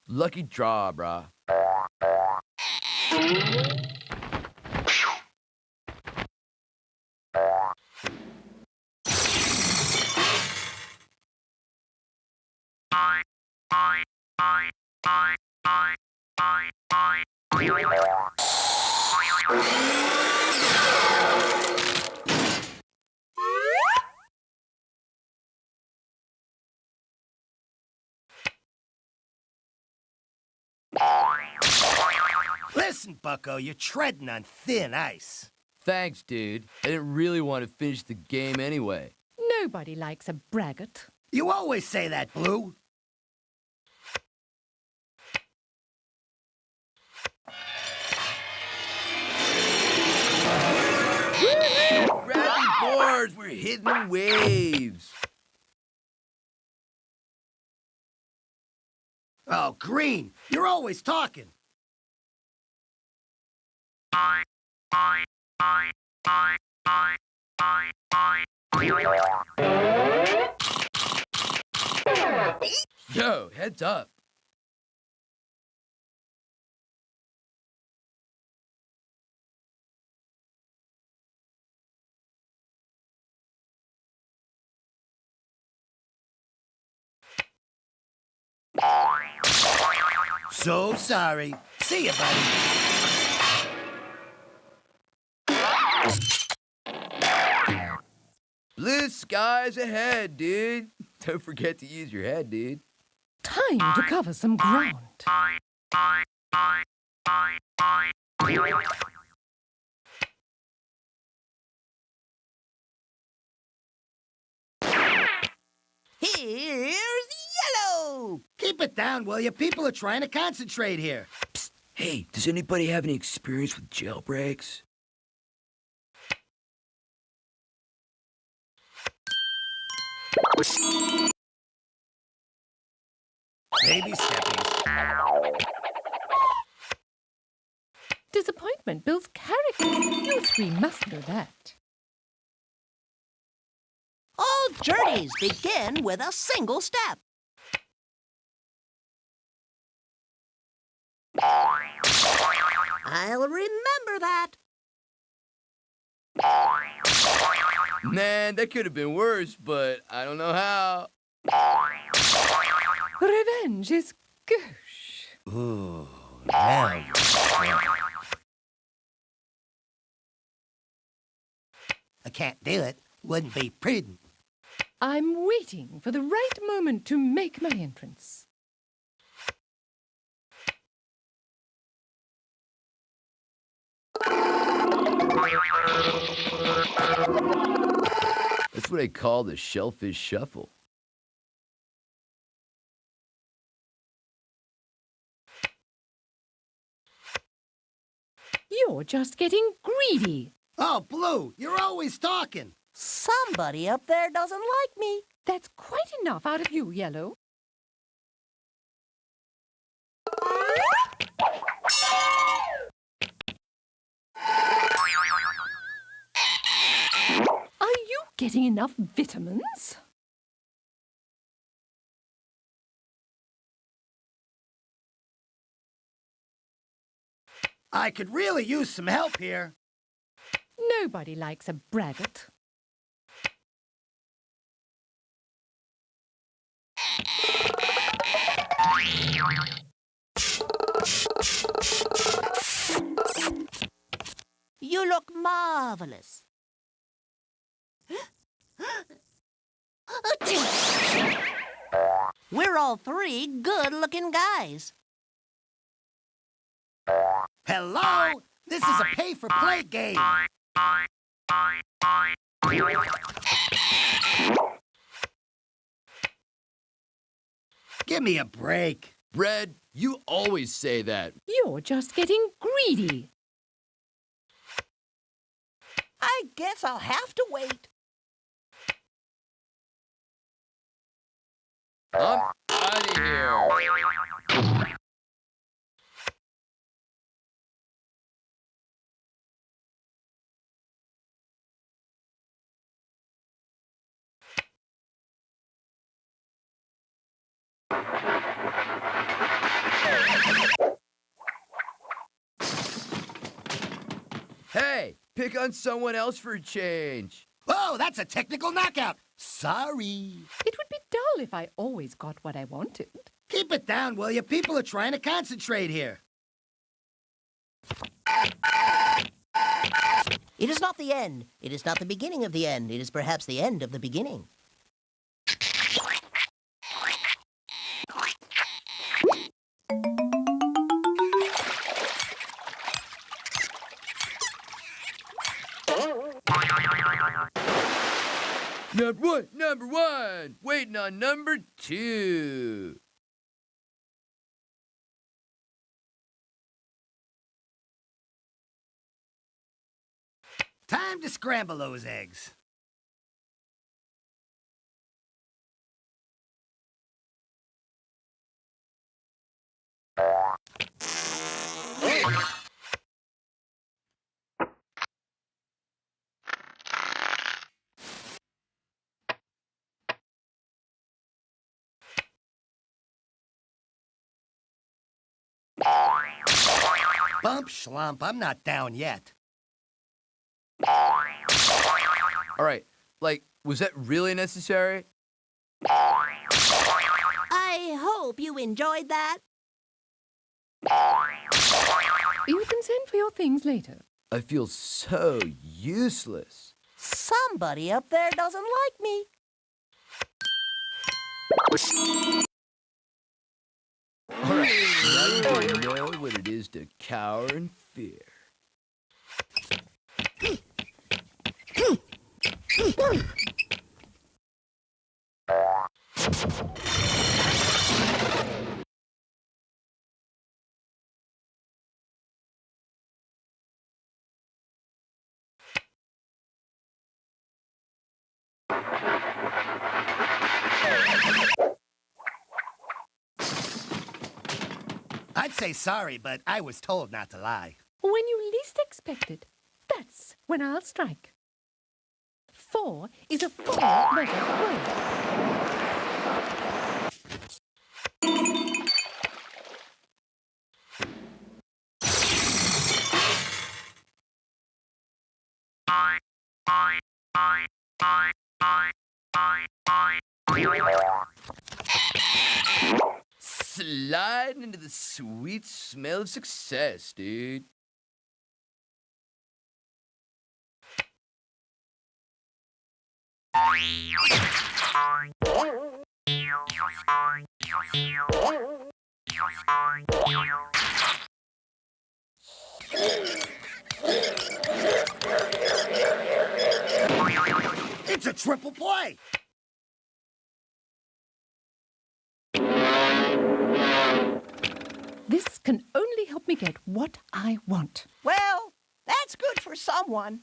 lucky draw, brah. Listen, Bucko, you're treading on thin ice. Thanks, dude. I didn't really want to finish the game anyway. Nobody likes a braggart. You always say that, Blue. Grab your boards, we're hitting the waves. Oh, Green, you're always talking. Yo, heads up. So sorry. See ya, buddy. Blue skies ahead, dude. Don't forget to use your head, dude. Time to cover some ground. Here's yellow! Keep it down, will you? People are trying to concentrate here. Psst. Hey, does anybody have any experience with jailbreaks? Baby steppies. Disappointment builds character. You three must know that. All journeys begin with a single step. I'll remember that. Man, that could have been worse, but I don't know how. Revenge is gauche. Ooh, now you're strong. I can't do it. Wouldn't be prudent. I'm waiting for the right moment to make my entrance. That's what I call the shellfish shuffle. You're just getting greedy. Oh, Blue, you're always talking. Somebody up there doesn't like me. That's quite enough out of you, Yellow. Are you getting enough vitamins? I could really use some help here. Nobody likes a braggart. You look marvelous. We're all three good-looking guys. Hello? This is a pay-for-play game. Give me a break. Red, you always say that. You're just getting greedy. I guess I'll have to wait. I'm out of here. Hey, pick on someone else for a change. Oh, that's a technical knockout. Sorry. It would be dull if I always got what I wanted. Keep it down, will you? People are trying to concentrate here. It is not the end. It is not the beginning of the end. It is perhaps the end of the beginning. Number one, waiting on number two. Time to scramble those eggs. Bump schlump, I'm not down yet. All right, like, was that really necessary? I hope you enjoyed that. You can send for your things later. I feel so useless. Somebody up there doesn't like me. All right, now you know what it is to cower in fear. I'd say sorry, but I was told not to lie. When you least expect it, that's when I'll strike. 4 is a 4-letter word. Sliding into the sweet smell of success, dude. It's a triple play. This can only help me get what I want. Well, that's good for someone.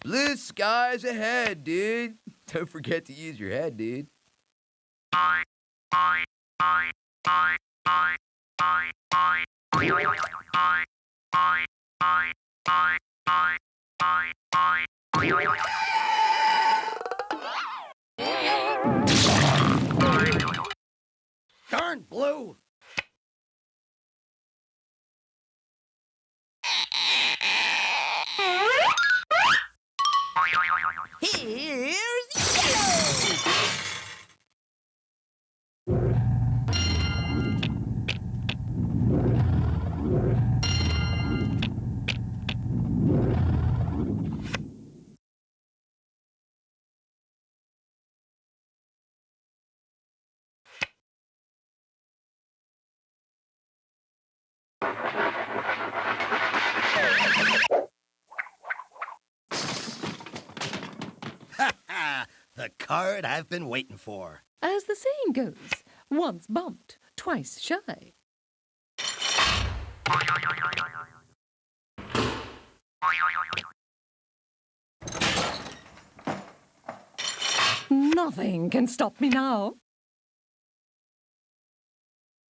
Blue skies ahead, dude. Don't forget to use your head, dude. Darn blue! Here's yellow! Ha ha! The card I've been waiting for. As the saying goes, once bumped, twice shy. Nothing can stop me now.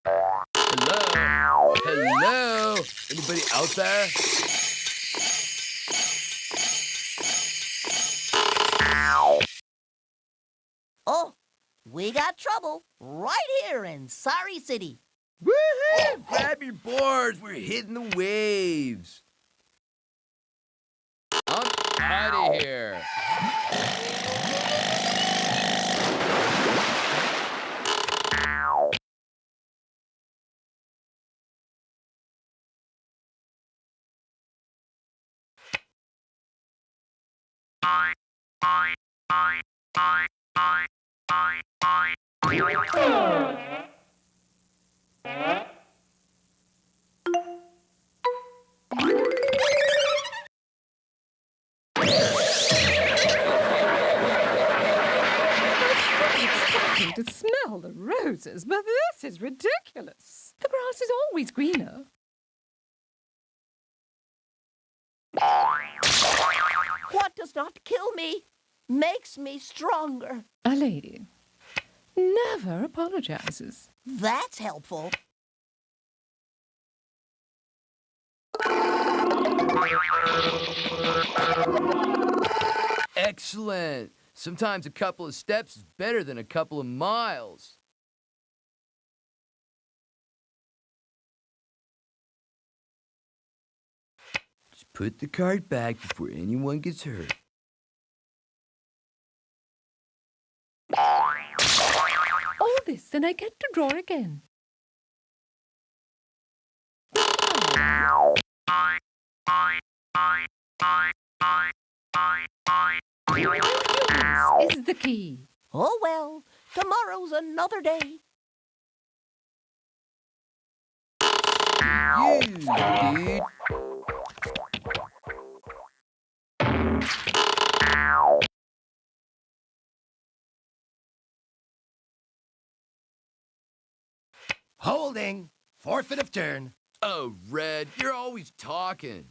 Hello? Hello? Anybody out there? Oh, we got trouble right here in Sorry City. Woohoo! Grab your boards. We're hitting the waves. I'm out of here. To smell the roses, but this is ridiculous. The grass is always greener. What does not kill me makes me stronger. A lady never apologizes. That's helpful. Excellent. Sometimes a couple of steps is better than a couple of miles. Just put the card back before anyone gets hurt. All this, and I get to draw again. Endurance is the key. Oh well, tomorrow's another day. You, dude. Holding. Forfeit of turn. Oh, Red, you're always talking.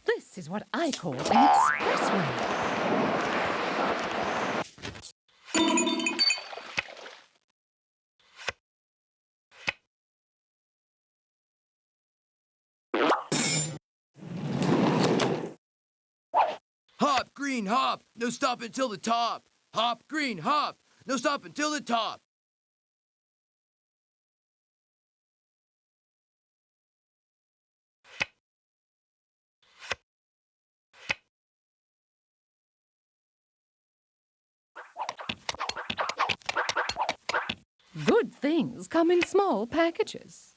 This is what I call an expressway. Hop, green, hop. No stop until the top. Hop, green, hop. No stop until the top. Good things come in small packages.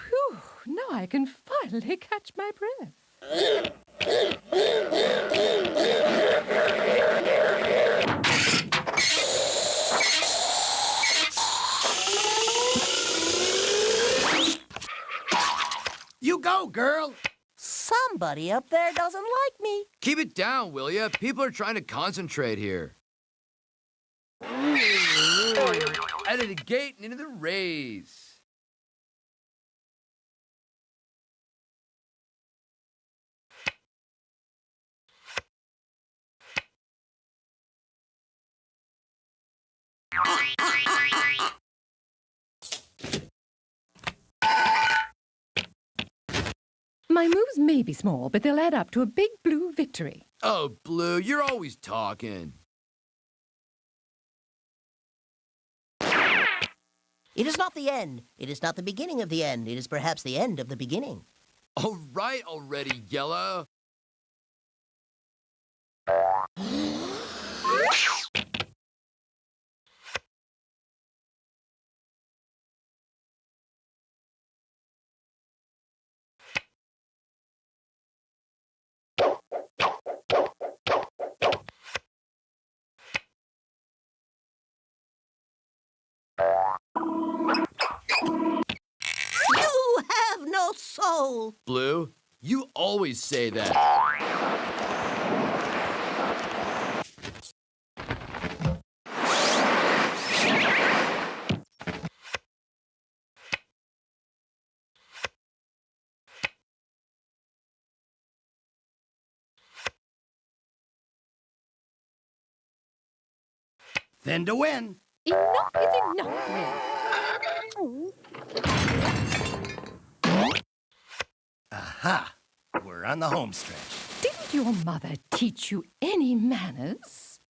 Whew, now I can finally catch my breath. girl. Somebody up there doesn't like me. Keep it down, will ya? People are trying to concentrate here. Out of the gate and into the race. My moves may be small, but they'll add up to a big blue victory. Oh, Blue, you're always talking. It is not the end. It is not the beginning of the end. It is perhaps the end of the beginning. All right already, Yellow. You have no soul. Blue, you always say that. Thin to win. Enough is enough, Will. Aha! We're on the home stretch. Didn't your mother teach you any manners?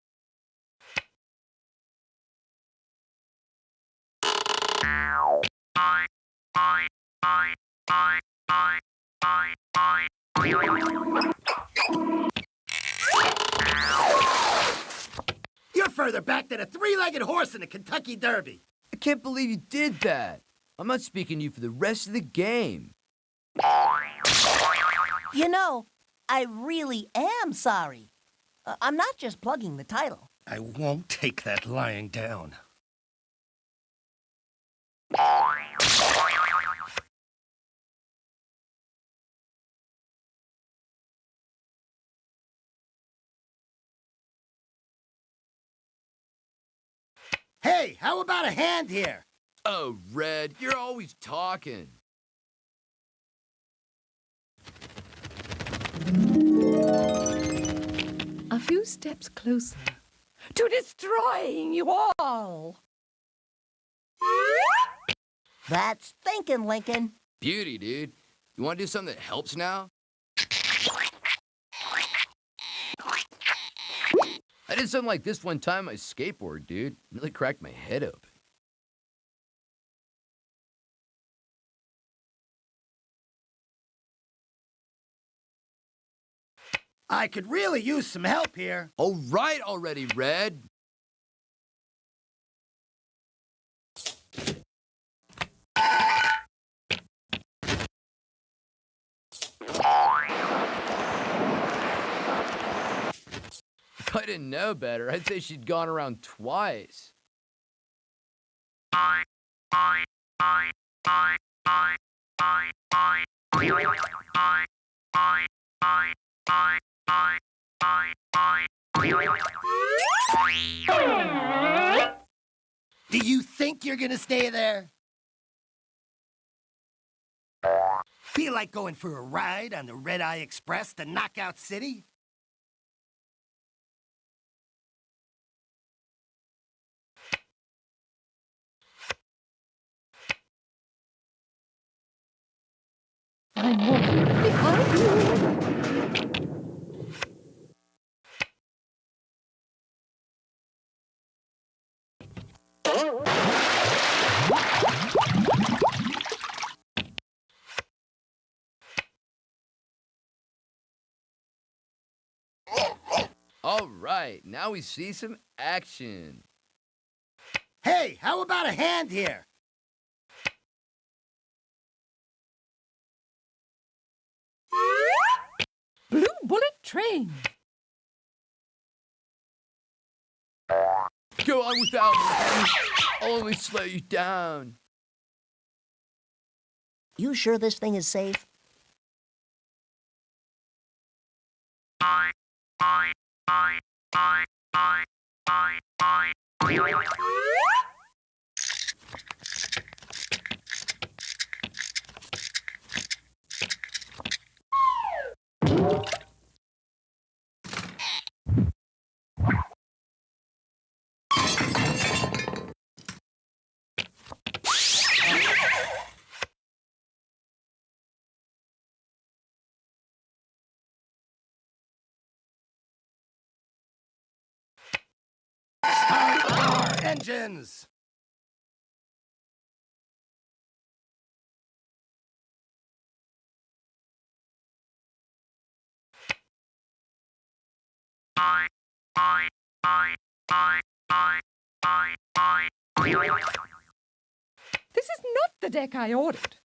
You're further back than a three-legged horse in the Kentucky Derby. I can't believe you did that. I'm not speaking to you for the rest of the game. You know, I really am sorry. I'm not just plugging the title. I won't take that lying down. Hey, how about a hand here? Oh, Red, you're always talking. A few steps closer to destroying you all. That's thinking, Lincoln. Beauty, dude. You want to do something that helps now? I did something like this one time on my skateboard, dude. Really cracked my head open. I could really use some help here. All right already, Red. If I didn't know better, I'd say she'd gone around twice. Do you think you're gonna stay there? Feel like going for a ride on the Red Eye Express to Knockout City? I'm walking behind you. All right, now we see some action. Hey, how about a hand here? Blue Bullet Train. Go on without me. I'll only slow you down. You sure this thing is safe? Start our engines! This is not the deck I ordered.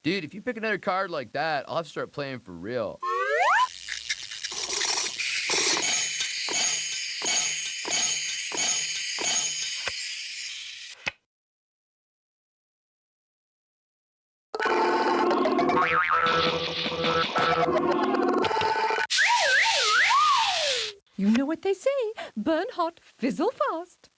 Dude, if you pick another card like that, I'll have to start playing for real. You know what they say, burn hot, fizzle fast.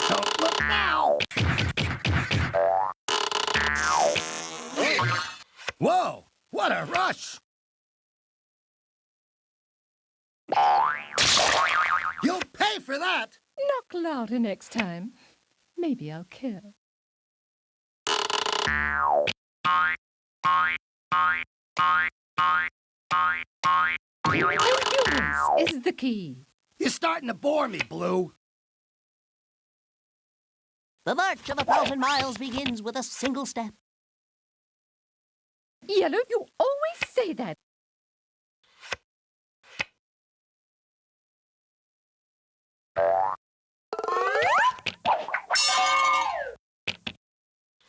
Don't look now! Whoa! What a rush! You'll pay for that! Knock louder next time. Maybe I'll kill. Endurance is the key. You're starting to bore me, Blue. The march of 1,000 miles begins with a single step. Yellow, you always say that.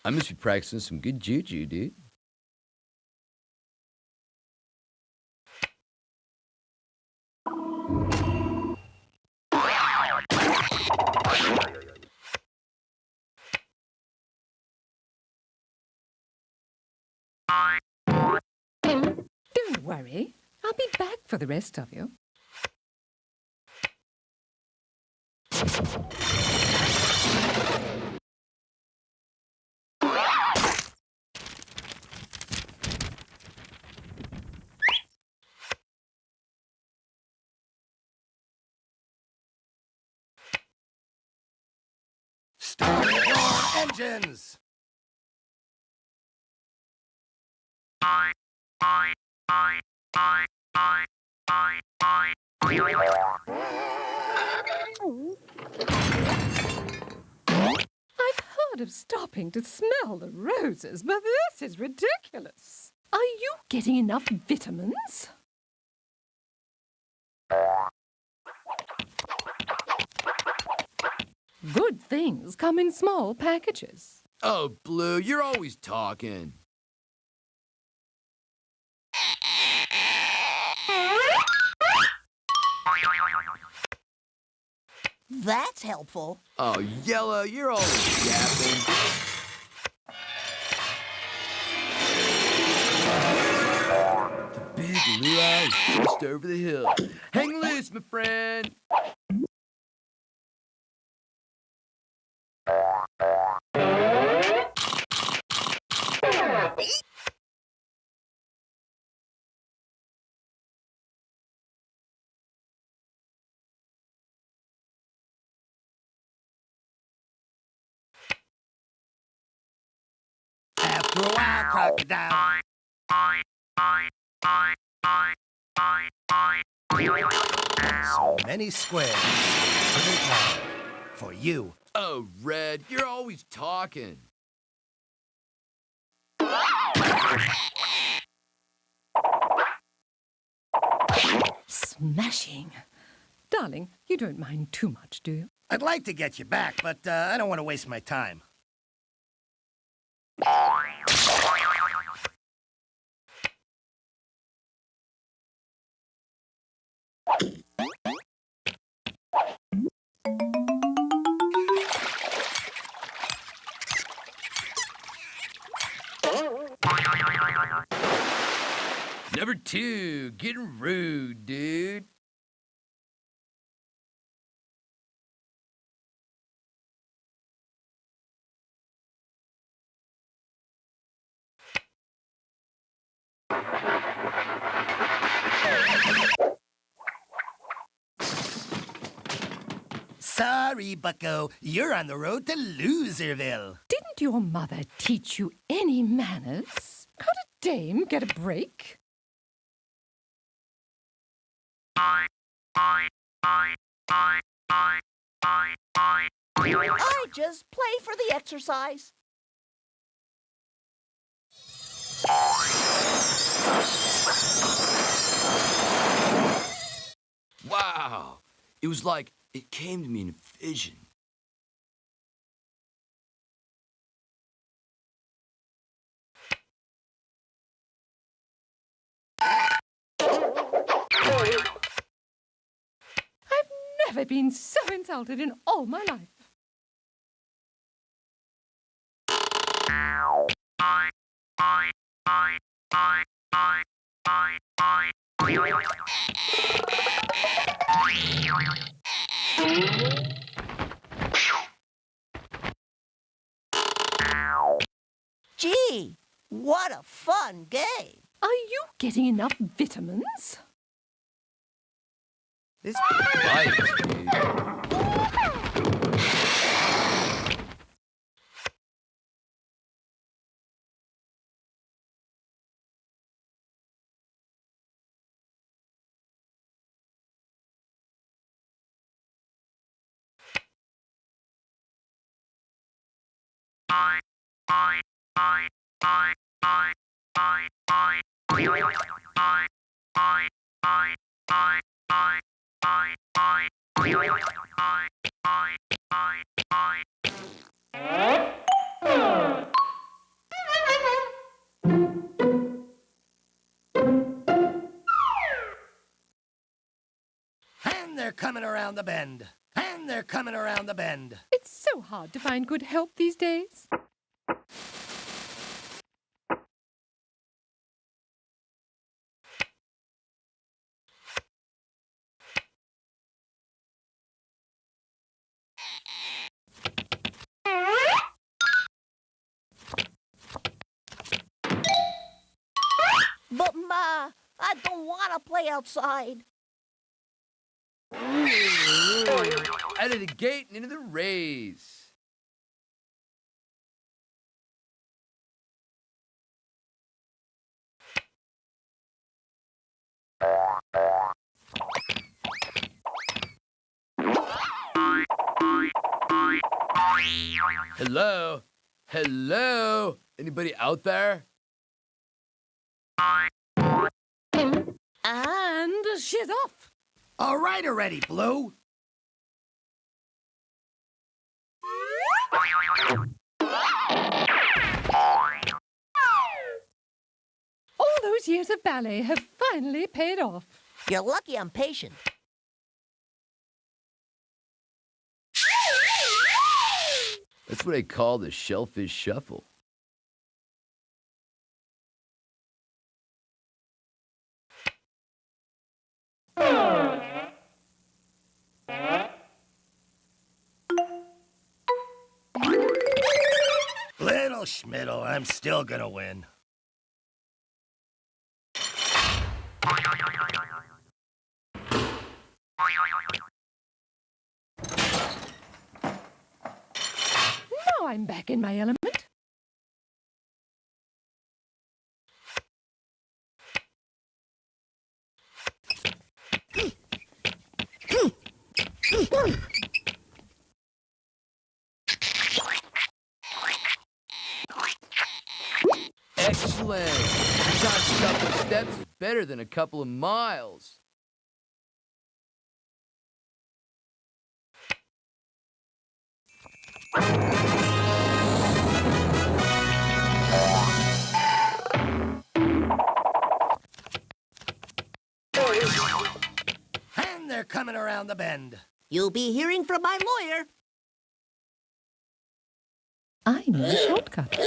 I must be practicing some good juju, dude. Don't worry. I'll be back for the rest of you. Start your engines! I've heard of stopping to smell the roses, but this is ridiculous. Are you getting enough vitamins? Good things come in small packages. Oh, Blue, you're always talking. That's helpful. Oh, Yellow, you're always yapping. The big luau is just over the hill. Hang loose, my friend. After a while, crocodile. So many squares. For you. Oh, Red, you're always talking. Smashing. Darling, you don't mind too much, do you? I'd like to get you back, but I don't want to waste my time. Number 2, getting rude, dude. Sorry, bucko. You're on the road to Loserville. Didn't your mother teach you any manners? Can't a dame get a break? I just play for the exercise. Wow. It was like it came to me in a vision. I've never been so insulted in all my life. Gee, what a fun game. Are you getting enough vitamins? This bites, dude. And they're coming around the bend. And they're coming around the bend. It's so hard to find good help these days. But Ma, I don't want to play outside. Out of the gate and into the race. Hello? Hello? Anybody out there? And she's off. All right already, Blue. All those years of ballet have finally paid off. You're lucky I'm patient. That's what I call the shellfish shuffle. Little Schmiddle, I'm still gonna win. Now I'm back in my element. Excellent. Sometimes a couple of steps is better than a couple of miles. And they're coming around the bend. You'll be hearing from my lawyer. I need a shortcut.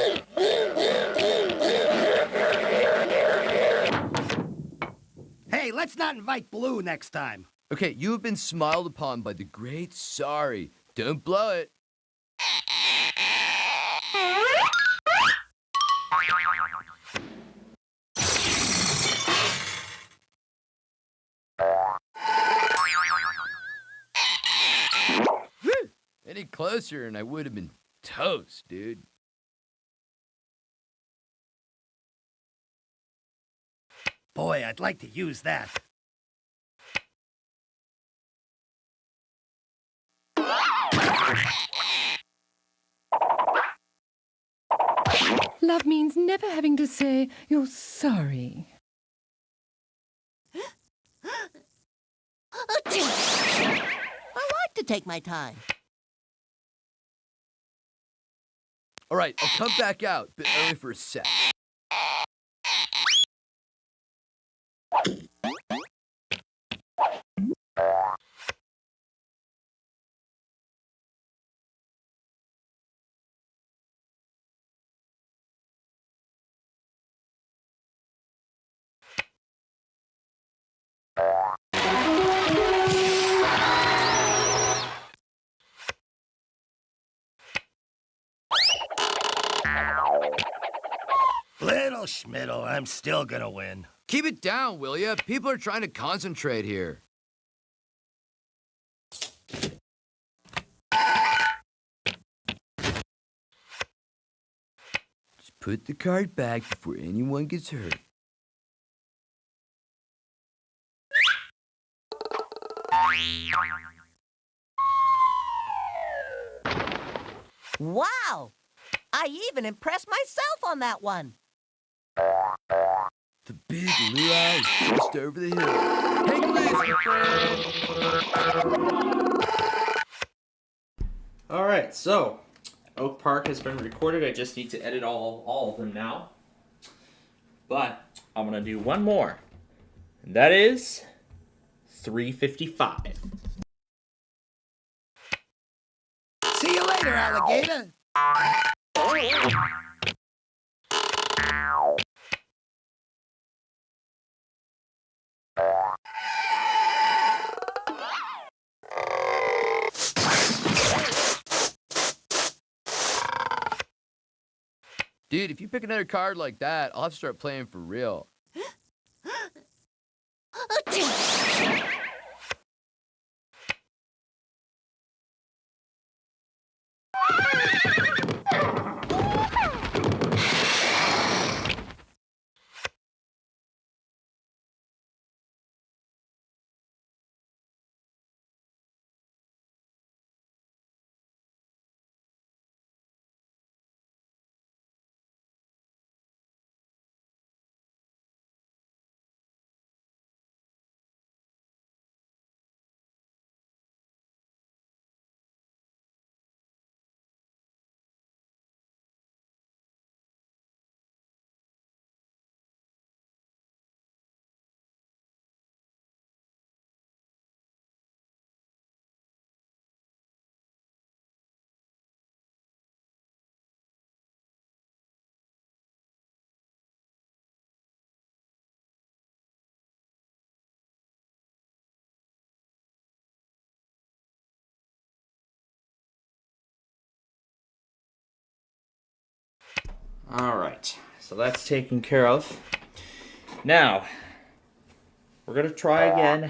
Hey, let's not invite Blue next time. Okay, you have been smiled upon by the great Sorry. Don't blow it. Any closer and I would have been toast, dude. Boy, I'd like to use that. Love means never having to say you're sorry. I like to take my time. All right, I'll come back out, but only for a sec. Little Schmiddle, I'm still gonna win. Keep it down, will ya? People are trying to concentrate here. Just put the card back before anyone gets hurt. Wow! I even impressed myself on that one. The big luau is just over the hill. Hang loose! All right, so Oak Park has been recorded. I just need to edit all of them now. But I'm gonna do one more, and that is 355. See you later, alligator. Dude, if you pick another card like that, I'll have to start playing for real. All right, so that's taken care of. Now, we're gonna try again.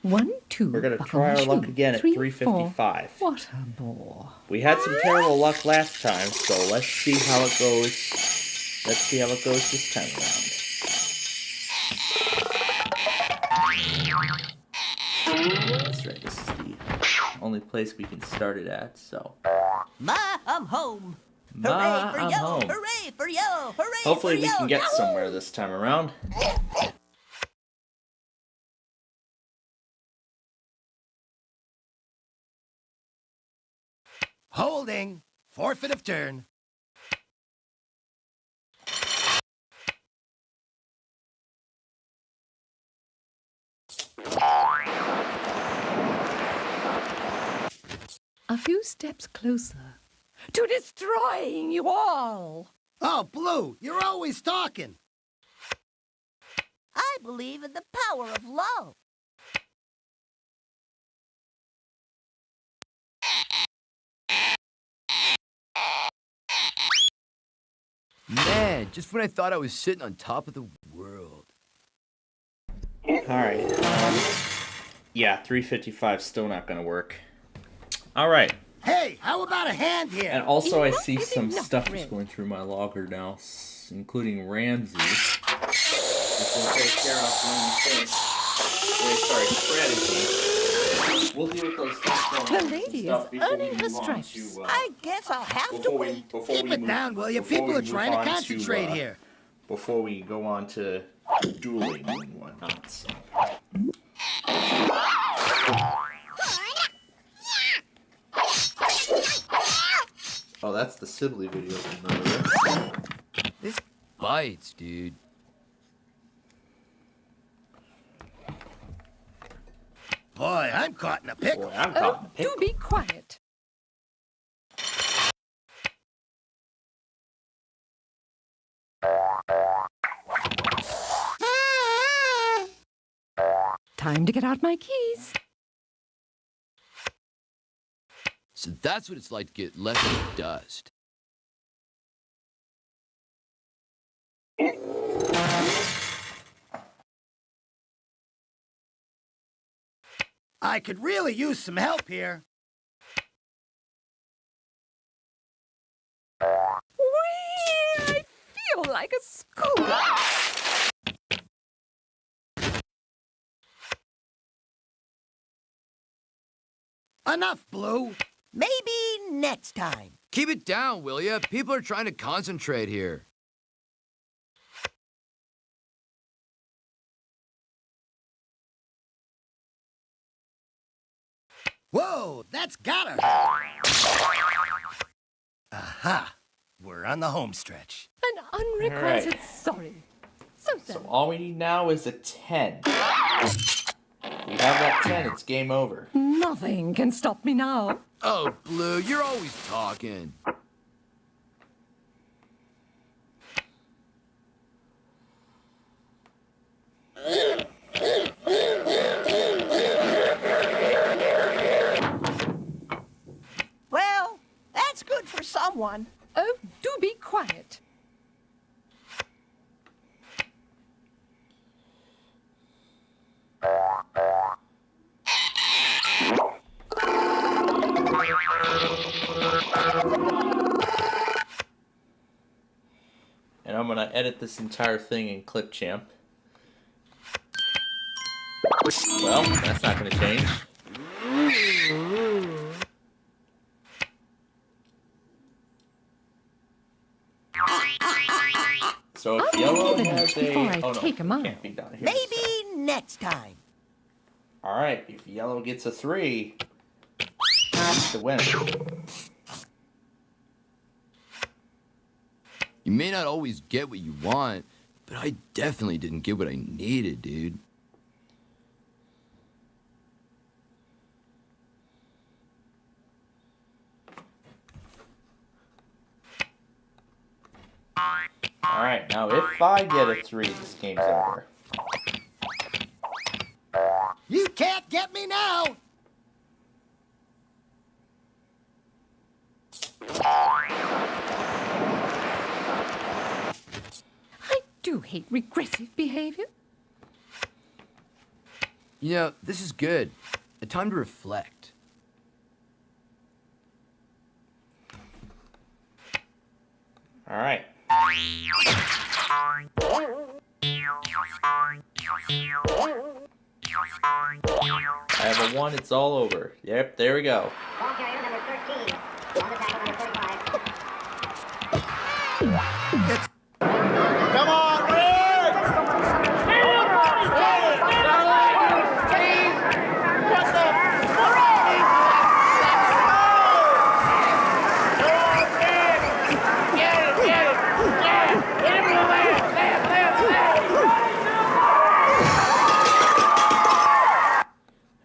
1, 2. We're gonna try our luck again at 355. What a bore. We had some terrible luck last time, so let's see how it goes. Let's see how it goes this time around. That's right, this is the only place we can start it at, so. I'm home. Ma, Hooray for I'm yo! home. Hooray for yo! Hooray Hopefully for we yo! can get Yahoo! somewhere this time around. Holding. Forfeit of turn. A few steps closer to destroying you all. Oh, Blue, you're always talking. I believe in the power of love. Man, just when I thought I was sitting on top of the world. Alright. Yeah, 355 still not gonna work. Alright. Hey, how about a hand here? And also I Enough see is some enough, stuff Red. that's going through my logger now, including Ramsey. Which will take care of when you finish. Strategy. We'll deal with those stuff The lady is earning her stripes. I guess I'll have to wait. Keep it down, will you? People are trying to concentrate here. Before we go on to dueling and whatnot. So. Oh, that's the Sibley video from earlier. This bites, dude. Boy, I'm caught in a pickle. Boy, I'm caught in a pickle. Do be quiet. Time to get out my keys. So that's what it's like to get left in the dust. I could really use some help here. Whee! I feel like a scuba. Enough, Blue. Maybe next time. Keep it down, will ya? People are trying to concentrate here. Whoa, that's gotta hurt. Aha, we're on the home stretch. An unrequited Alright. sorry. So sad. So all we need now is a 10. If we have that 10, it's game over. Nothing can stop me now. Oh, Blue, you're always talking. Well, that's good for someone. Oh, do be quiet. And I'm gonna edit this entire thing in Clipchamp. Well, that's not gonna change. So if yellow has a... before I Oh no, take 'em out. can't be down here. Maybe next time. Alright, if yellow gets a 3, it's the winner. You may not always get what you want, but I definitely didn't get what I needed, dude. Alright, now if I get a 3, this game's over. You can't get me now. I do hate regressive behavior. You know, this is good. A time to reflect. Alright. I have a 1, it's all over. Yep, there we go. Ball carrier number 13. On the tackle number 35. Come on, Red!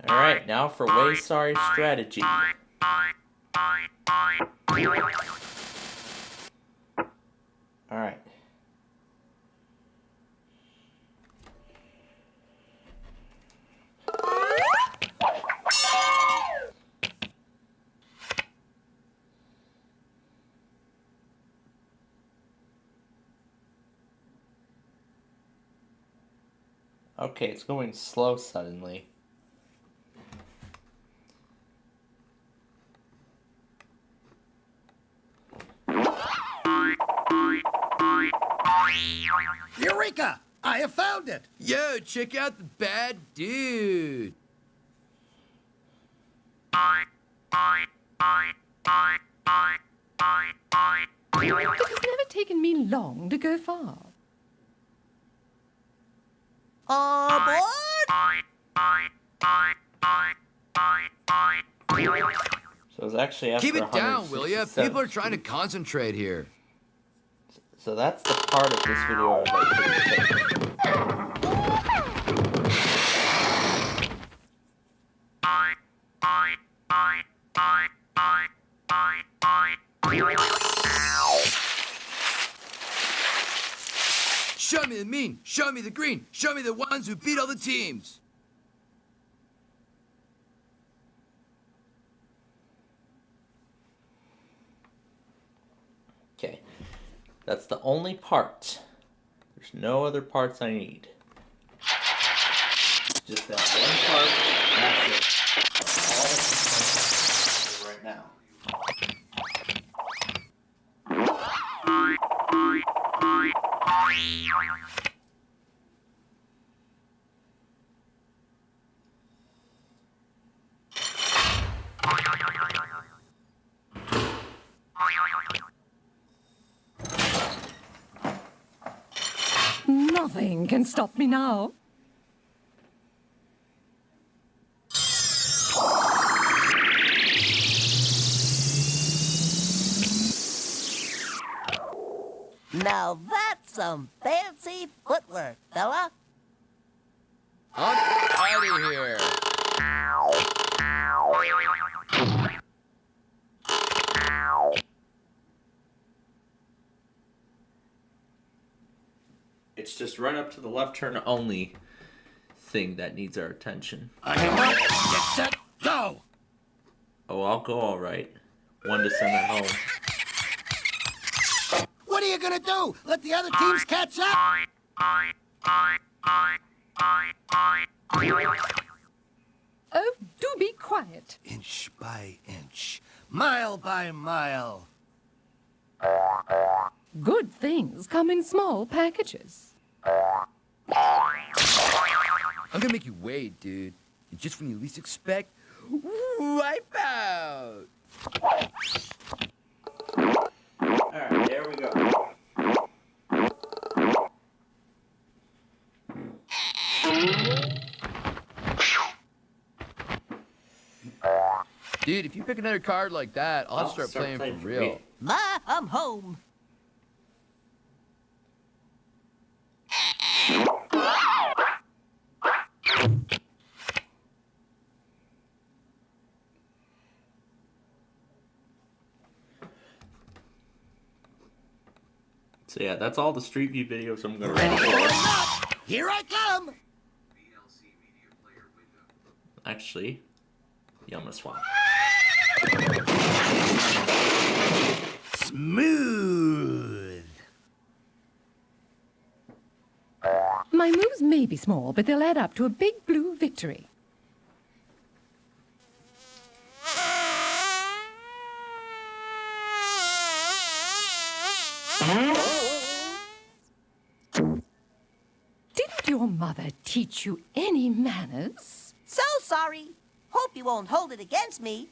Alright, now for Way Sorry strategy. Alright. Okay, it's going slow suddenly. Eureka! I have found it! Yo, check out the bad dude. It has never taken me long to go far. Aboard! So it's actually after Keep it down, will ya? 167 People are trying to concentrate here. So that's the part of this video I would like to take. Show me the mean, show me the green, show me the ones who beat all the teams. Okay, that's the only part. There's no other parts I need. Just that one part, that's it. That's all right now. Nothing can stop me now. Now that's some fancy footwork, fella. I'm out of here. It's just right up to the left turn only thing that needs our attention. Get set, go! Oh, I'll go all right. One to send it home. What are you gonna do? Let the other teams catch up? Oh, do be quiet. Inch by inch, mile by mile. Good things come in small packages. I'm gonna make you wait, dude. And just when you least expect, wipe out. Alright, there we go. Dude, if you pick another card like that, I'll start playing for real. Ma, I'm home. So yeah, that's all the Street View videos I'm gonna record. Here I come! Actually, yeah, I'm gonna swap. Smooth. My moves may be small, but they'll add up to a big blue victory. Didn't your mother teach you any manners? So sorry. Hope you won't hold it against me.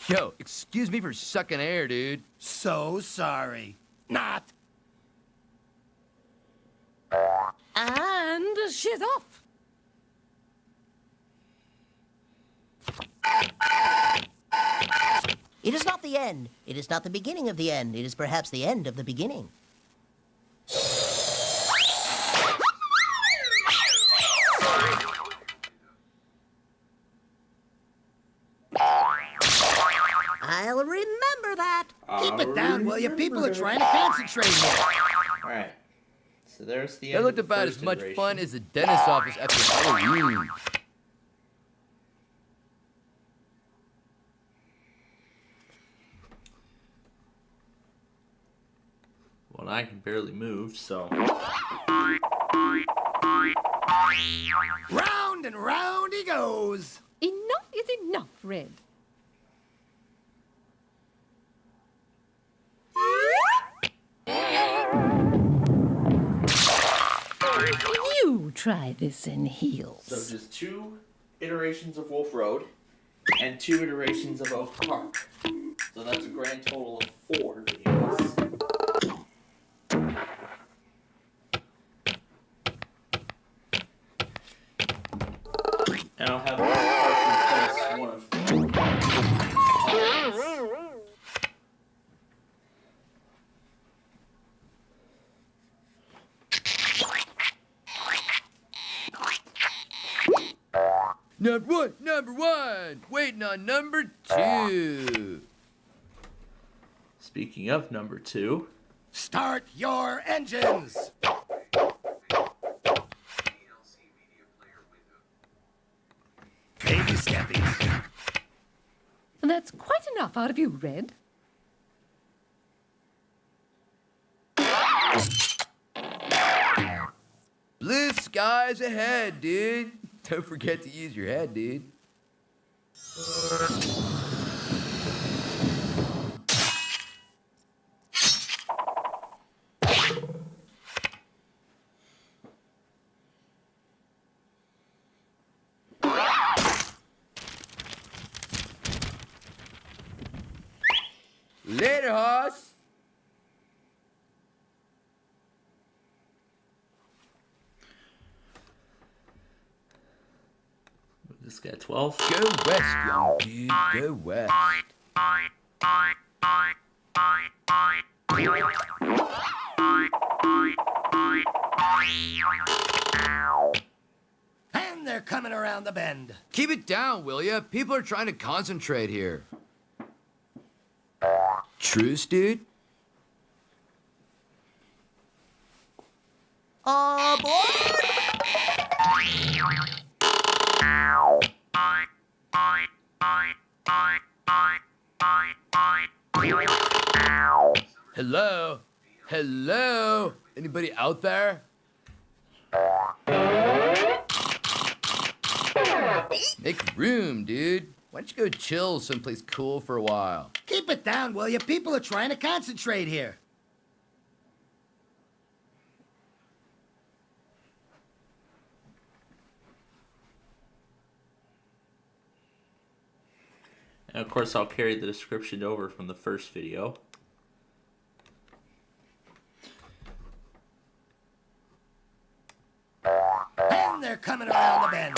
Yo, excuse me for sucking air, dude. So sorry. Not. And she's off. It is not the end. It is not the beginning of the end. It is perhaps the end of the beginning. I'll remember that. Keep it down, will you? People are trying to concentrate here. All right. So there's the That end looked of the about first as much iteration. fun as the dentist's office after Halloween. Well, I can barely move, so. Round and round he goes. Enough is enough, Red. You try this in heels. So just 2 iterations of Wolf Road and 2 iterations of Oak Park. So that's a grand total of 4 videos. And I'll have one of Number one, waiting on number 2. Speaking of number 2, Start your engines. Baby steppies. That's quite enough out of you, Red. Blue skies ahead, dude. Don't forget to use your head, dude. Later, hoss. this guy 12. Go west, young dude. Go west. And they're coming around the bend. Keep it down, will ya? People are trying to concentrate here. Truce, dude? Aboard! Hello? Hello? Anybody out there? Make room, dude. Why don't you go chill someplace cool for a while? Keep it down, will you? People are trying to concentrate here. And of course, I'll carry the description over from the first video. And they're coming around the bend.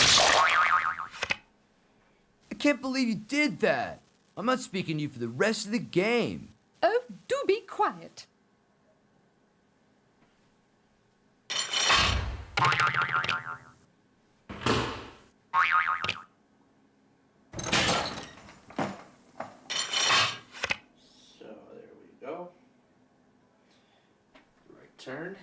I can't believe you did that. I'm not speaking to you for the rest of the game. Oh, do be quiet. So there we go. Right turn.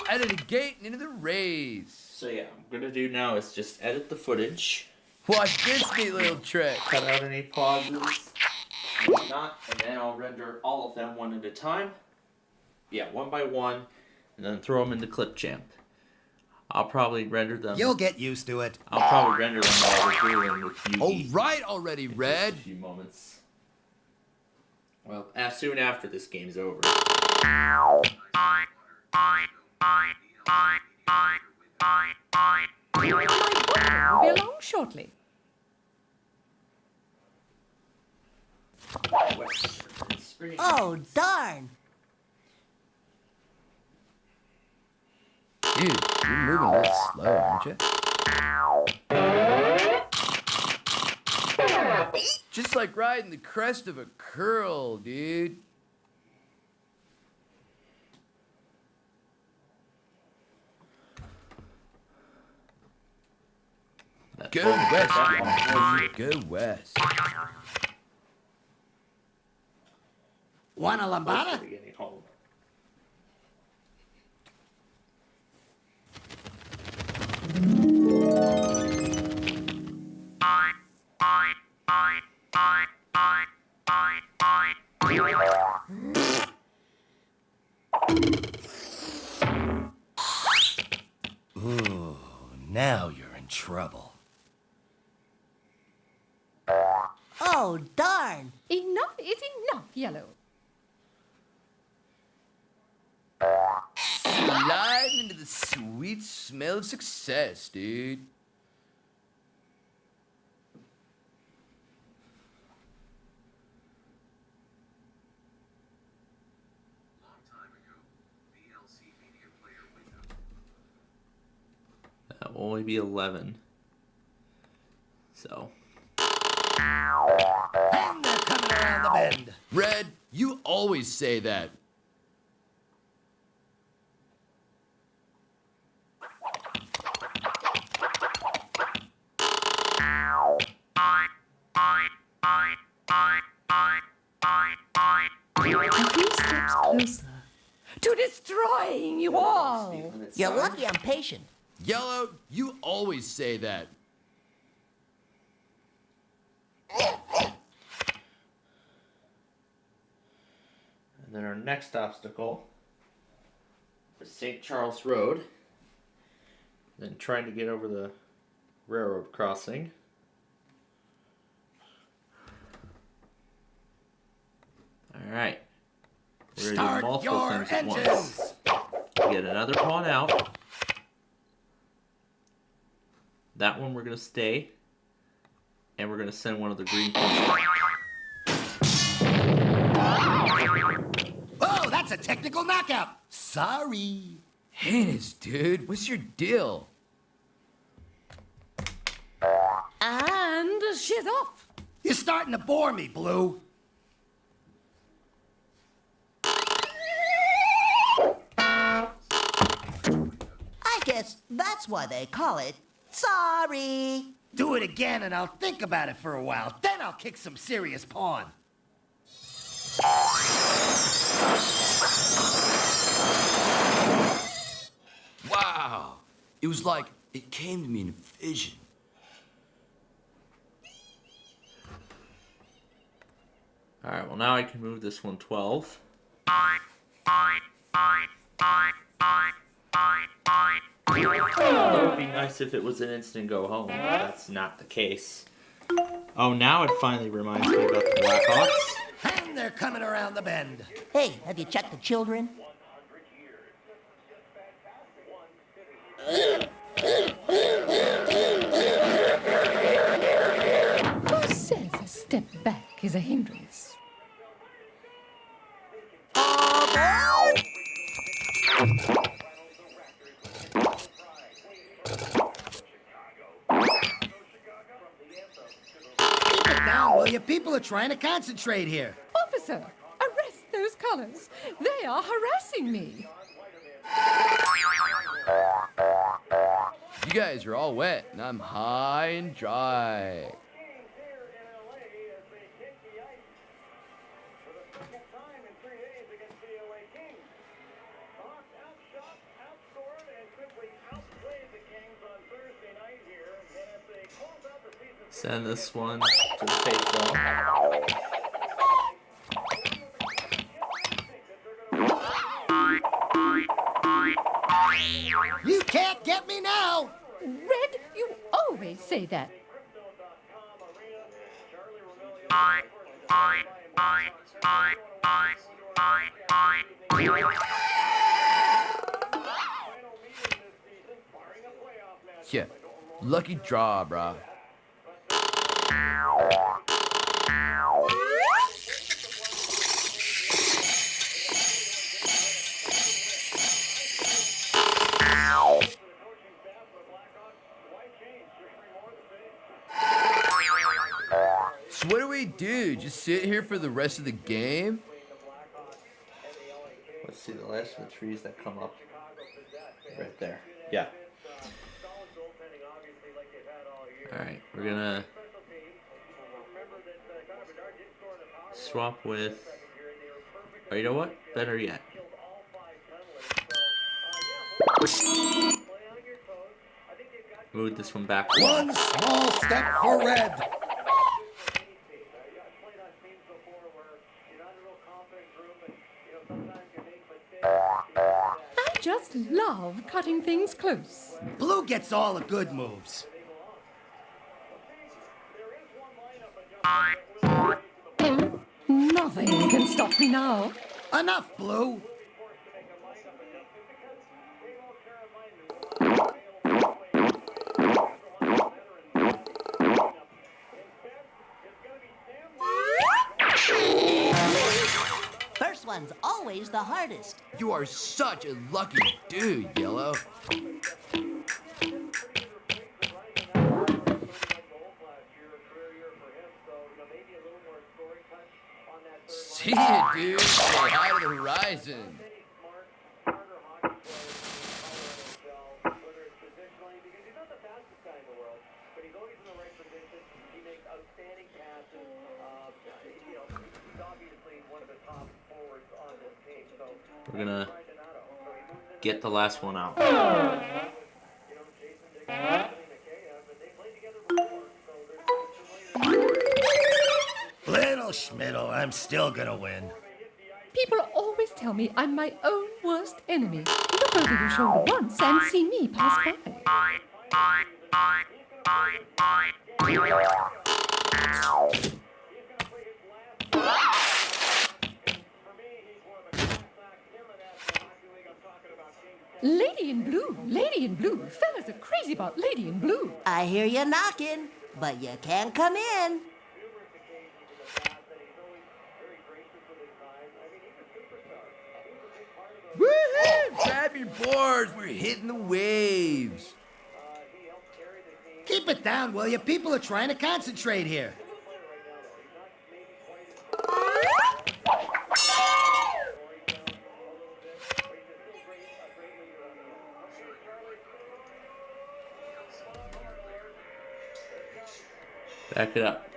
Out of the gate and into the rays. So yeah, I'm gonna do now is just edit the footage. Watch this neat little trick. Cut out any pauses, and whatnot, and then I'll render all of them one at a time. Yeah, one by one, and then throw them into Clipchamp. I'll probably render them. You'll get used to it. I'll probably render them while we're doing with Yugi. All right, already, Red. In just a few moments. Well, as soon after this game's over. My butler will be along shortly. Oh, darn. Dude, you're moving a little slow, aren't you? Just like riding the crest of a curl, dude. Go west, y'all. Go west. Want a lambada? Getting home. Ooh, now you're in trouble. Oh, darn. Enough is enough, Yellow. Sliding into the sweet smell of success, dude. That will only be 11. So. And they're coming around the bend. Red, you always say that. A few steps closer to destroying you all. You're lucky I'm patient. Yellow, you always say that. And then our next obstacle is St. Charles Road. Then trying to get over the railroad crossing. Alright. We're going to do multiple things at once. Get another pawn out. That one we're going to stay. And we're going to send one of the green pawns back. Oh, that's a technical knockout. Sorry. Hannes, dude, what's your deal? And she's off. You're starting to bore me, Blue. I guess that's why they call it sorry. Do it again and I'll think about it for a while. Then I'll kick some serious pawn. Wow. It was like it came to me in a vision. Alright, well now I can move this one 12. It would be nice if it was an instant go home, but that's not the case. Oh, now it finally reminds me about the Blackhawks. And they're coming around the bend. Hey, have you checked the children? Who says a step back is a hindrance? Keep it down, will you? People are trying to concentrate here. Officer, arrest those colors. They are harassing me. You guys are all wet, and I'm high and dry. Send this one to the safe zone. You can't get me now. Red, you always say that. Yeah, lucky draw, brah. So what do we do? Just sit here for the rest of the game? Let's see the last of the trees that come up right there. Yeah. Alright, we're gonna swap with... Oh, you know what? Better yet. Move this one back. One small step for red. I just love cutting things close. Blue gets all the good moves. Nothing can stop me now. Enough, Blue. First one's always the hardest. You are such a lucky dude, Yellow. See ya, dude. Say hi to the horizon. We're gonna get the last one out. Little Schmidl, I'm still gonna win. People always tell me I'm my own worst enemy. Look over your shoulder once and see me pass by. Lady in Blue. Fellas are crazy about Lady in Blue. I hear you knocking, but you can't come in. Woohoo! Grab your boards. We're hitting the waves. Keep it down, will you? People are trying to concentrate here. Back it up.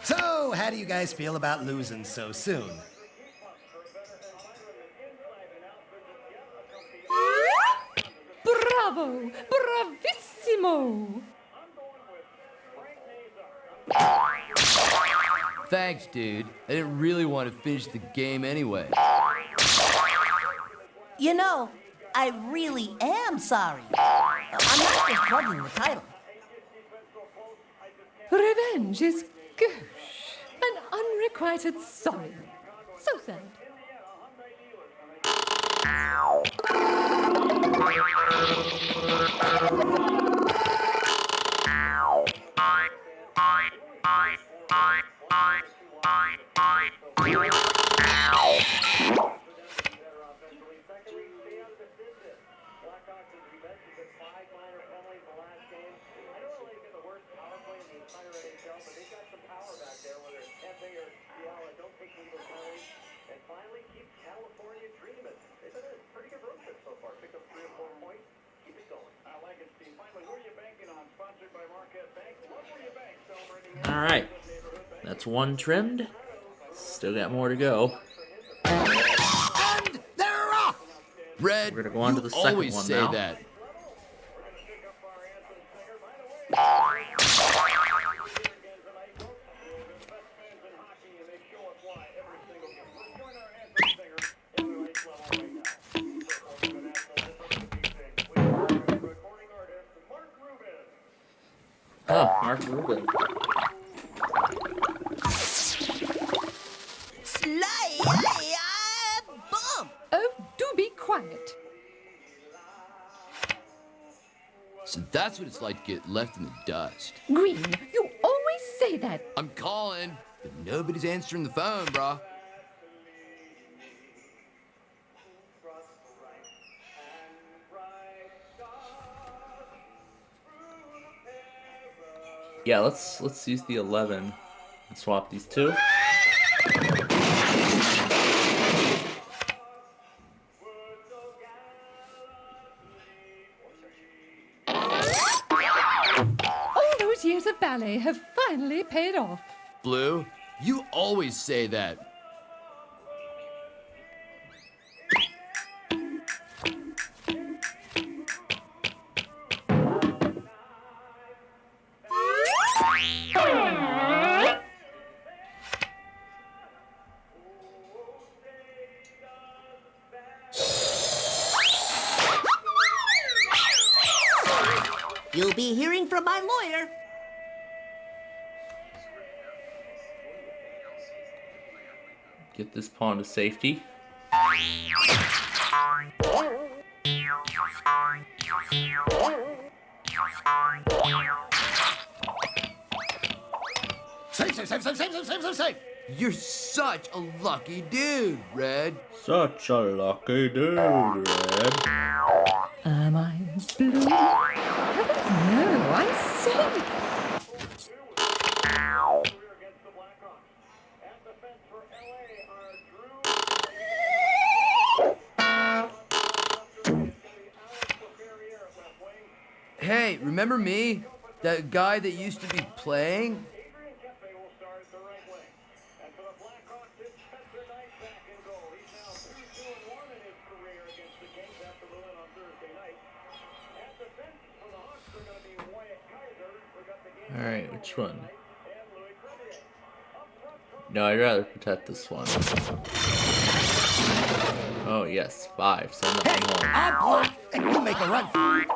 So, how do you guys feel about losing so soon? Bravo! Bravissimo! Thanks, dude. I didn't really want to finish the game anyway. You know, I really am sorry. I'm not just wanting the title. Revenge is gauche. An unrequited sorry. So sad. Alright. That's one trimmed. Still got more to go. And they're off! Red, We're gonna go on to the second always one say now. that. Oh, Mark Rubin. Bump! Oh, do be quiet. So that's what it's like to get left in the dust. Green, you always say that. I'm calling, but nobody's answering the phone, brah. Yeah, let's use the 11 and swap these two. ballet have finally paid off. Blue, you always say that. You'll be hearing from my lawyer. Get this pawn to safety. Safe. You're such a lucky dude, Red. Such a lucky dude, Red. Am I blue? Heavens no, I'm safe. Hey, remember me? That guy that used to be playing? Alright, which one? No, I'd rather protect this one. Oh, yes, 5. Send that one home. I'll block, and you make a run for it.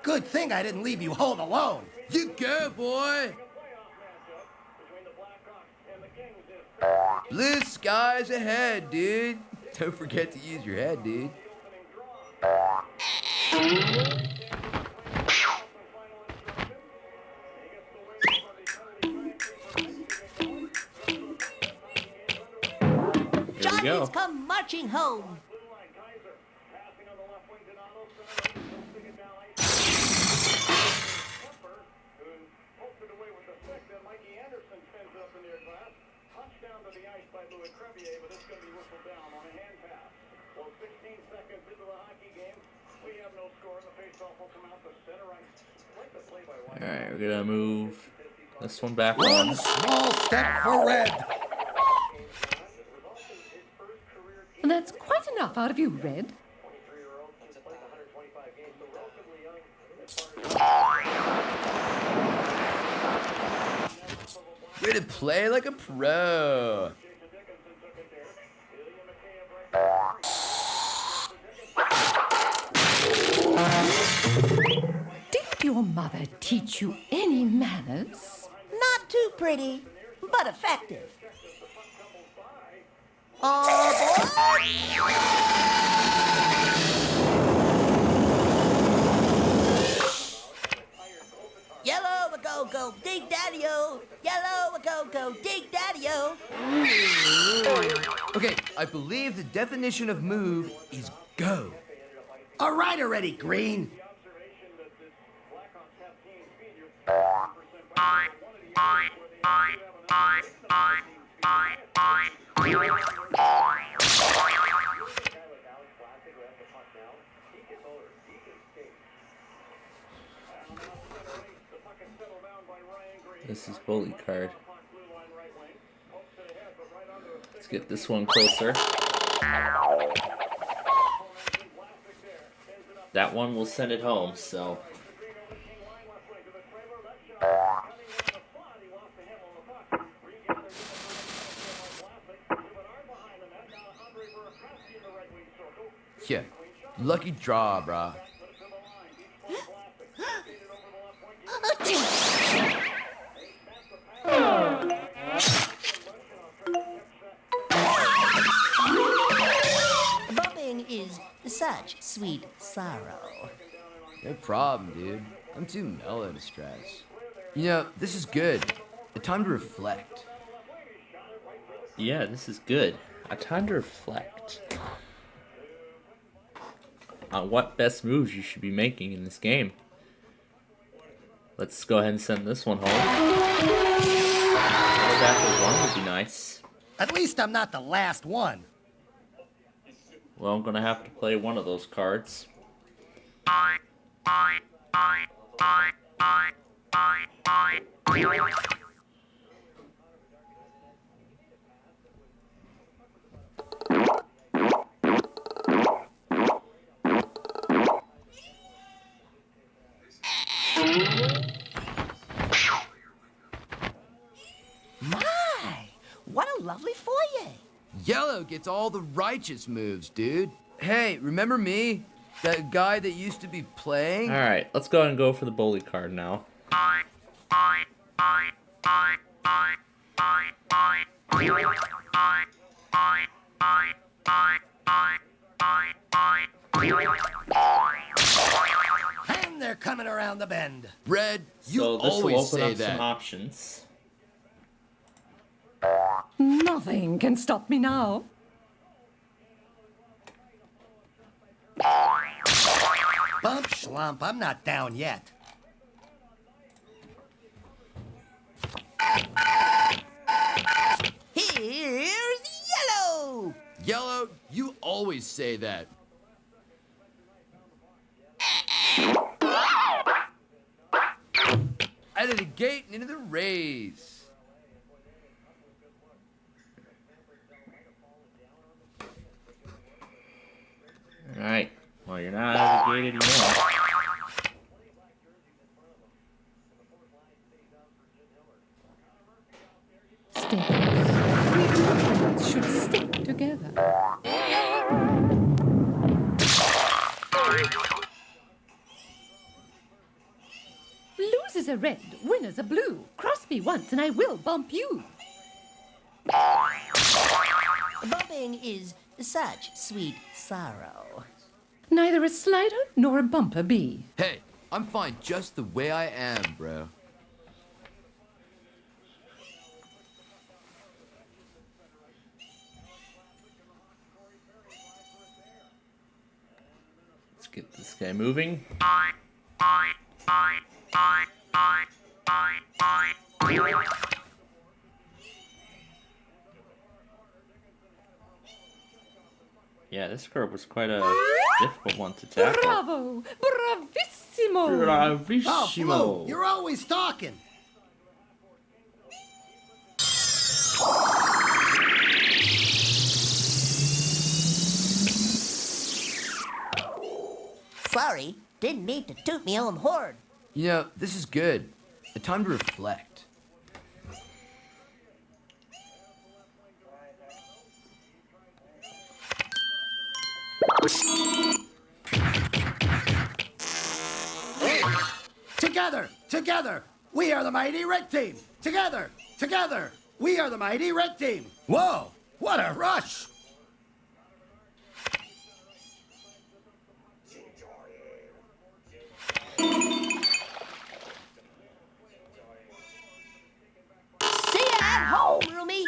Good thing I didn't leave you home alone. You go, boy! Blue skies ahead, dude. Don't forget to use your head, dude. Johnny's come marching home. Alright, we're gonna move this one back One on. small step for Red. And that's quite enough out of you, Red. Way to play like a pro. Did your mother teach you any manners? Not too pretty, but effective. Oh, Yellow a go go, dig daddy-o. Yellow a go go, dig daddy-o. Okay, I believe the definition of move is go. All right already, Green. This is bully card. Let's get this one closer. That one will send it home, so. Yeah, lucky draw, brah. Bumping is such sweet sorrow. No problem, dude. I'm too mellow to stress. You know, this is good. A time to reflect. Yeah, this is good. A time to reflect on what best moves you should be making in this game. Let's go ahead and send this one home. Go back with one would be nice. At least I'm not the last one. Well, I'm gonna have to play one of those cards. My, what a lovely foyer. Yellow gets all the righteous moves, dude. Hey, remember me? That guy that used to be playing? Alright, let's go ahead and go for the bully card now. And they're coming around the bend. Red, you So this will always open say up that. some options. Nothing can stop me now. Bump schlump, I'm not down yet. Here's yellow. Yellow, you always say that. Out of the gate and into the Rays. Alright, well, you're not out of the gate anymore. Stay close. We humans should stick together. Losers are red, winners are blue. Cross me once and I will bump you. Bumping is such sweet sorrow. Neither a slider nor a bumper bee. Hey, I'm fine just the way I am, bro. Let's get this guy moving. Yeah, this card was quite a difficult one to tackle. Bravo! Bravissimo! Oh, Bravissimo! Blue, you're always talking. Sorry, didn't mean to toot me own horn. You know, this is good. A time to reflect. Together, together, we are the mighty red team. Together, together, we are the mighty red team. Whoa, what a rush! See ya at home, Roomy.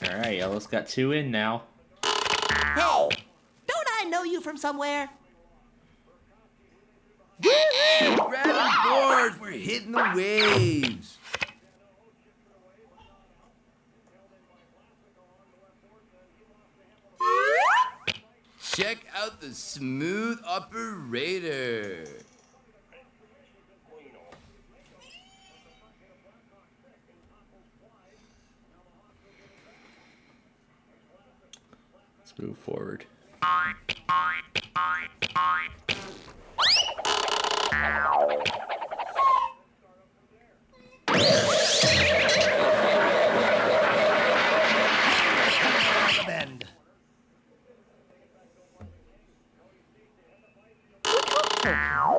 Alright, Yellow's got 2 in now. Hey, don't I know you from somewhere? Grab your boards, we're hitting the waves. Check out the smooth operator. Let's move forward. Bend.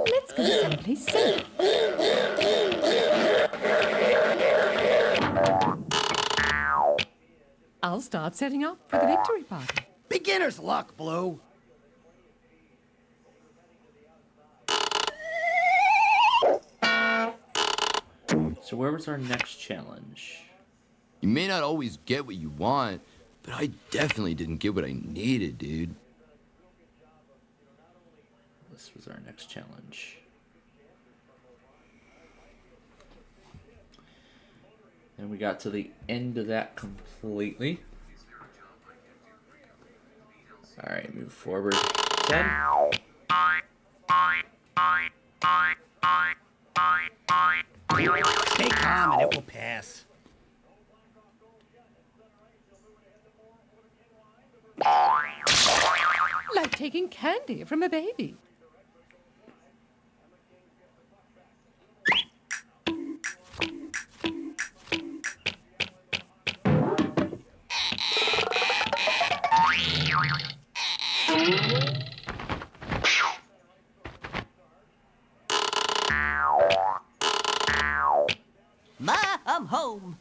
Let's go someplace safe. I'll start setting up for the victory party. Beginner's luck, Blue. So where was our next challenge? You may not always get what you want, but I definitely didn't get what I needed, dude. This was our next challenge. And we got to the end of that completely. Alright, move forward 10. Stay calm and it will pass. Like taking candy from a baby. Ma, I'm home.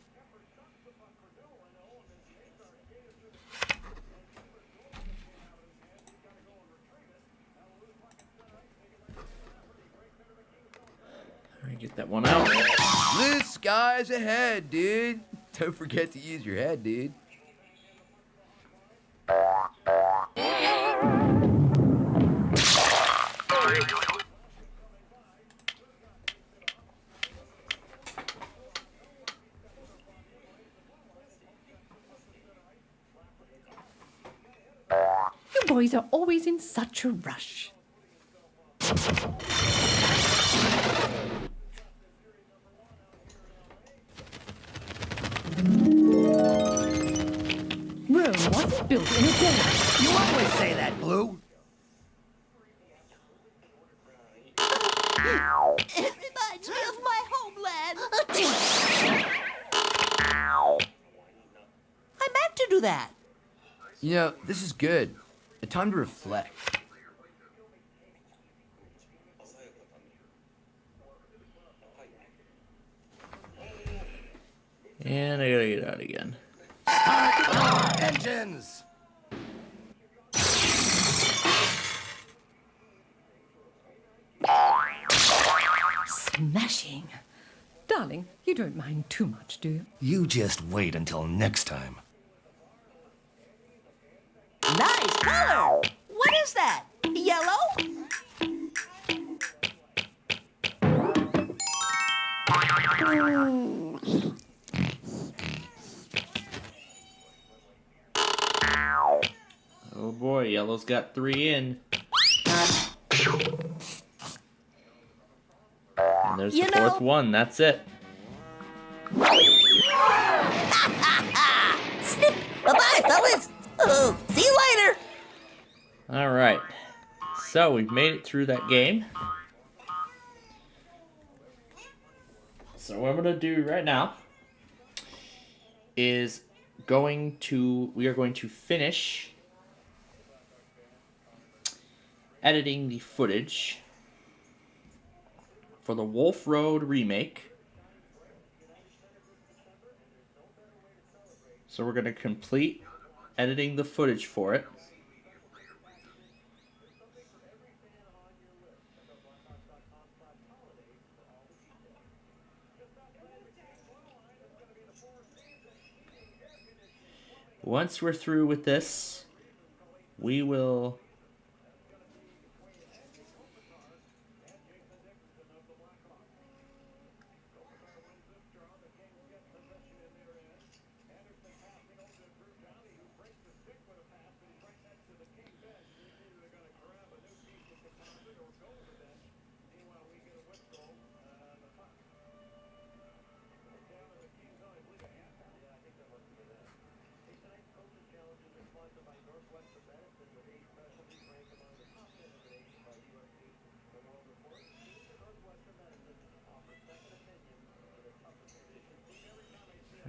Alright, get that one out. Blue skies ahead, dude. Don't forget to use your head, dude. You boys are always in such a rush. Rome wasn't built in a day. You always say that, Blue. It reminds me of my homeland. I meant to do that. You know, this is good. A time to reflect. And I gotta get out again. Start our engines. Smashing. Darling, you don't mind too much, do you? You just wait until next time. Nice color. What is that? Yellow? Oh boy, yellow's got 3 in. And there's the 4th one, that's it. Snip. Bye-bye, fellas. See you later. Alright. So we've made it through that game. So what I'm gonna do right now is we are going to finish editing the footage for the Wolf Road remake. So we're going to complete editing the footage for it. Once we're through with this, we will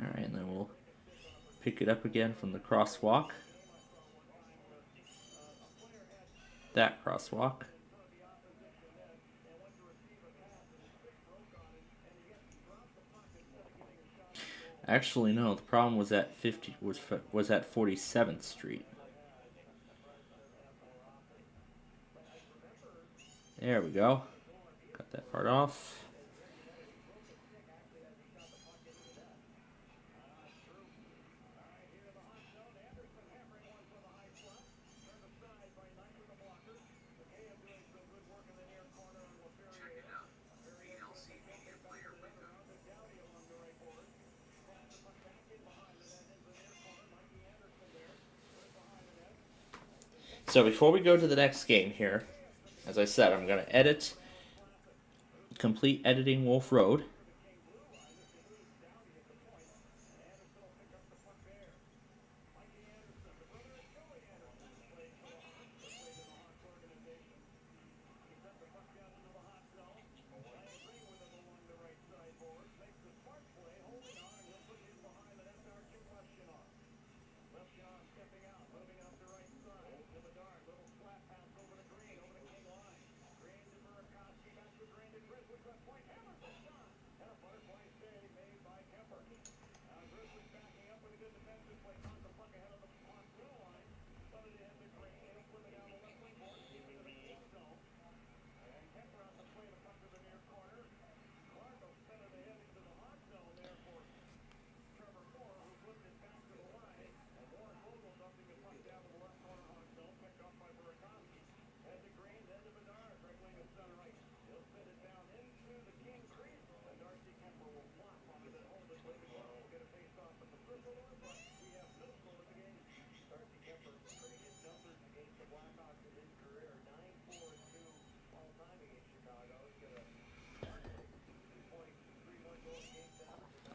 Alright, and then we'll pick it up again from the crosswalk. That crosswalk. Actually, no, the problem was at 47th Street. There we go. Cut that part off. So before we go to the next game here, as I said, I'm going to edit, complete editing Wolf Road.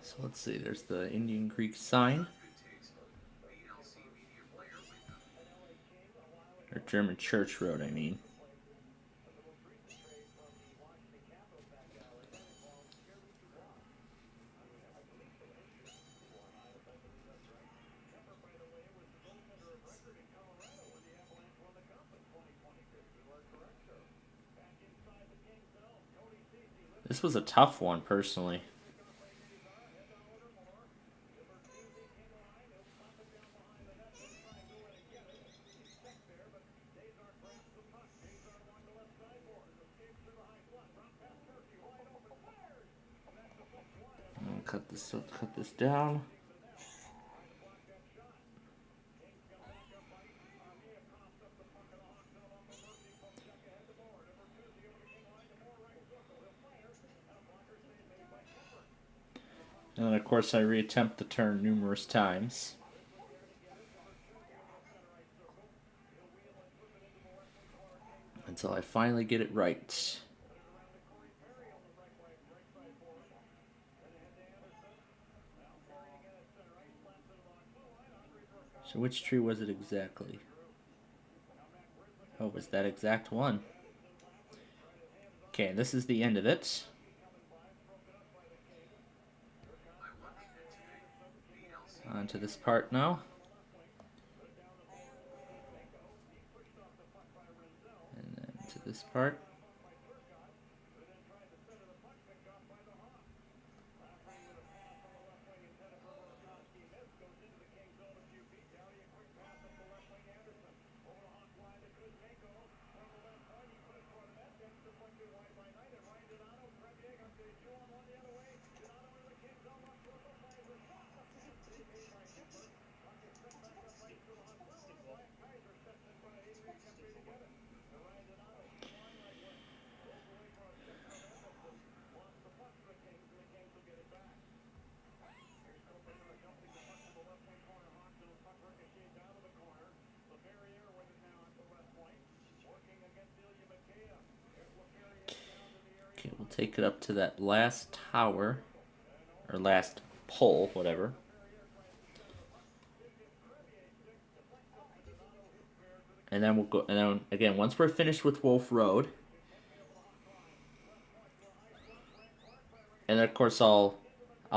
So let's see, there's the Indian Creek sign. Or German Church Road, I mean. This was a tough one, personally. Cut this down. And then of course I reattempt the turn numerous times. Until I finally get it right. So which tree was it exactly? Oh, it was that exact one. Okay, this is the end of it. On to this part now. And then to this part. Okay, we'll take it up to that last tower, or last pole, whatever. And then we'll go, and then again, once we're finished with Wolf Road, and then of course I'll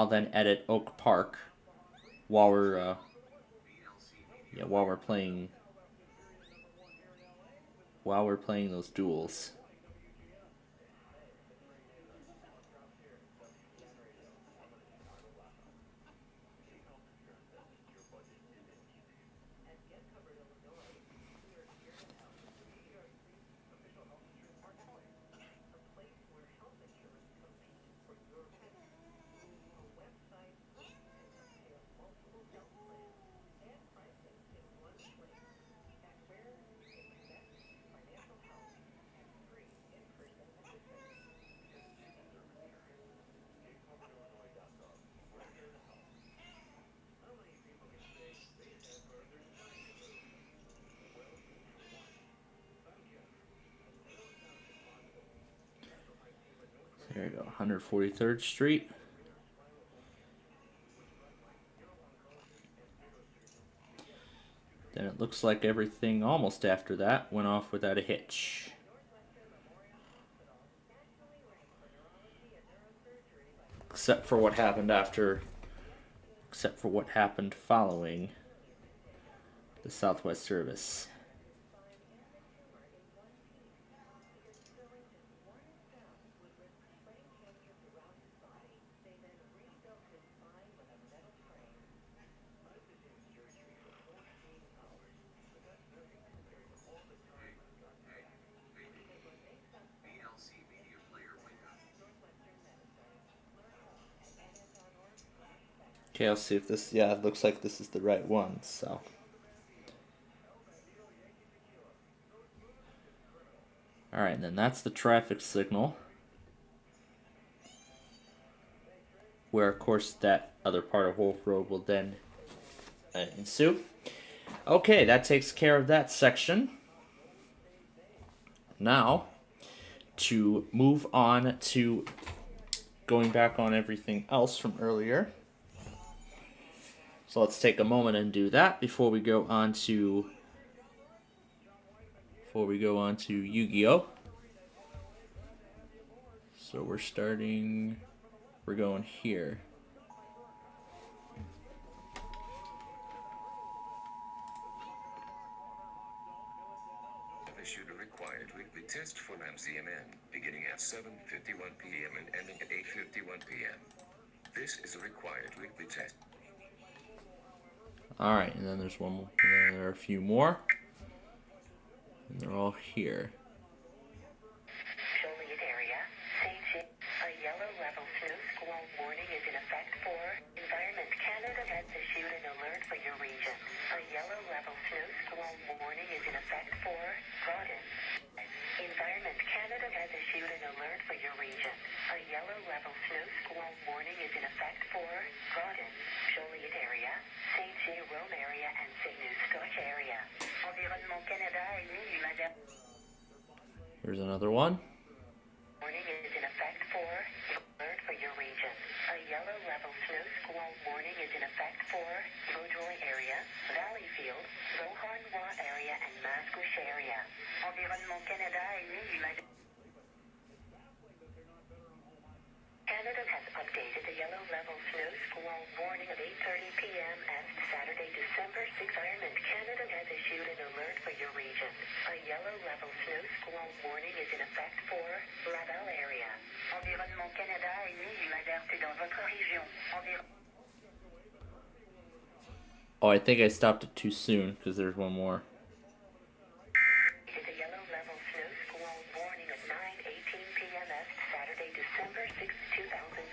then edit Oak Park while we're playing those duels. There you go, 143rd Street. Then it looks like everything almost after that went off without a hitch. Except for what happened following the Southwest service. Okay, I'll see if this, yeah, it looks like this is the right one, so. Alright, and then that's the traffic signal. Where, of course, that other part of Wolf Road will then ensue. Okay, that takes care of that section. Now, to move on to going back on everything else from earlier. So let's take a moment and do that before we go on to Yu-Gi-Oh! So we're going here. Issued a required weekly test for MCMN, beginning at 7:51 p.m. and ending at 8:51 p.m. This is a required weekly test. Alright, and then there's one more, and then there are a few more. And they're all here. Joliet area, St. A yellow level snow squall warning is in effect for Environment Canada has issued an alert for your region. A yellow level snow squall warning is in effect for Groton. Environment Canada has issued an alert for your region. A yellow level snow squall warning is in effect for Groton, Joliet area, St. Jérôme area, and St. Eustache area. Environnement Canada a émis une alerte. Here's another one. Warning is in effect for alert for your region. A yellow level snow squall warning is in effect for Vaudreuil area, Valleyfield, Beauharnois area, and Mascouche area. Environnement Canada a émis une alerte. Canada has updated the yellow level snow squall warning of 8:30 p.m. as Saturday, December 6. Environment Canada has issued an alert for your region. A yellow level snow squall warning is in effect for Laval area. Environnement Canada a émis une alerte dans votre région. Oh, I think I stopped it too soon because there's one more. The yellow level snow squall warning at 9:18 p.m. as Saturday, December 6, 2025.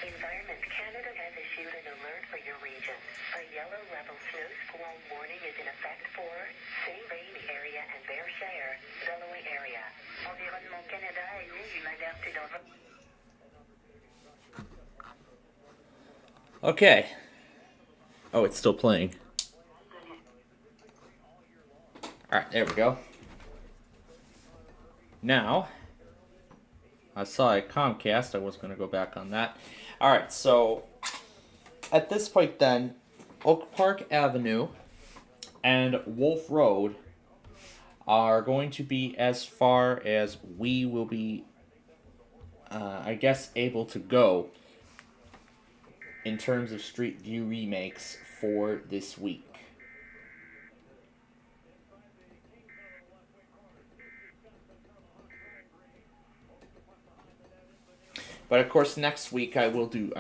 Environment Canada has issued an alert for your region. A yellow level snow squall warning is in effect for St. Rainy area and Versailles, Delaware area. Environnement Canada a émis une alerte dans votre... Okay. Oh, it's still playing. Alright, there we go. Now, I saw a Comcast. I was going to go back on that. Alright, so at this point then, Oak Park Avenue and Wolf Road are going to be as far as we will be, I guess, able to go in terms of Street View remakes for this week. But of course, next week I will do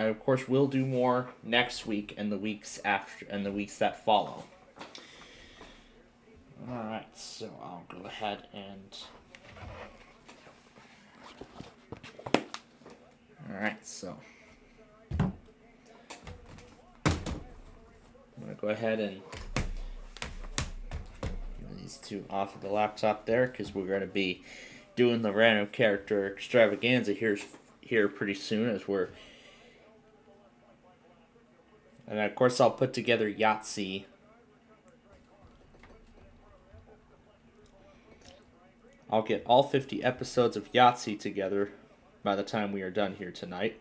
more next week and the weeks after and the weeks that follow. All right, so I'll go ahead and. All right, so I'm gonna go ahead and get these two off of the laptop there because we're gonna be doing the random character extravaganza here pretty soon as we're, and of course I'll put together Yahtzee. I'll get all 50 episodes of Yahtzee together by the time we are done here tonight.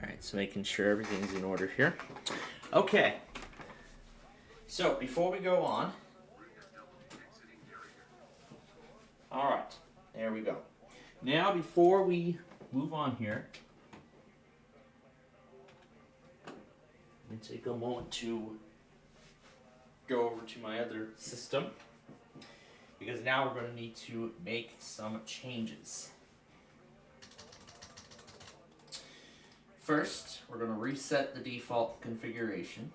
Alright, so making sure everything's in order here. Okay. So, before we go on... Alright, there we go. Now, before we move on here, let me take a moment to go over to my other system, because now we're going to need to make some changes. First, we're going to reset the default configuration.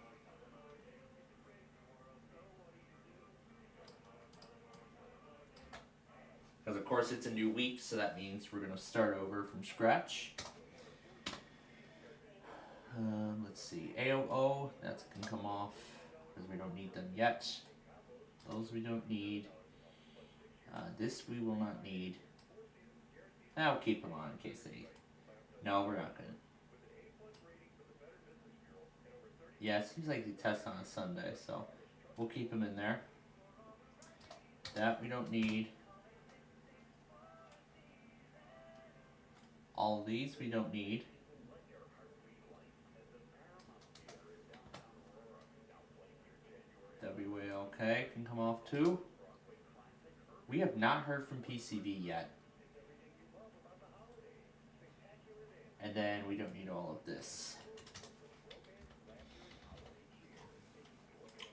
Because of course it's a new week, so that means we're going to start over from scratch. Let's see, AOO, that can come off because we don't need them yet. Those we don't need. This we will not need. I'll keep them on in case they... No, we're not going to. Yeah, it seems like they test on a Sunday, so we'll keep them in there. That we don't need. All of these we don't need. WALK can come off too. We have not heard from PCB yet. And then we don't need all of this.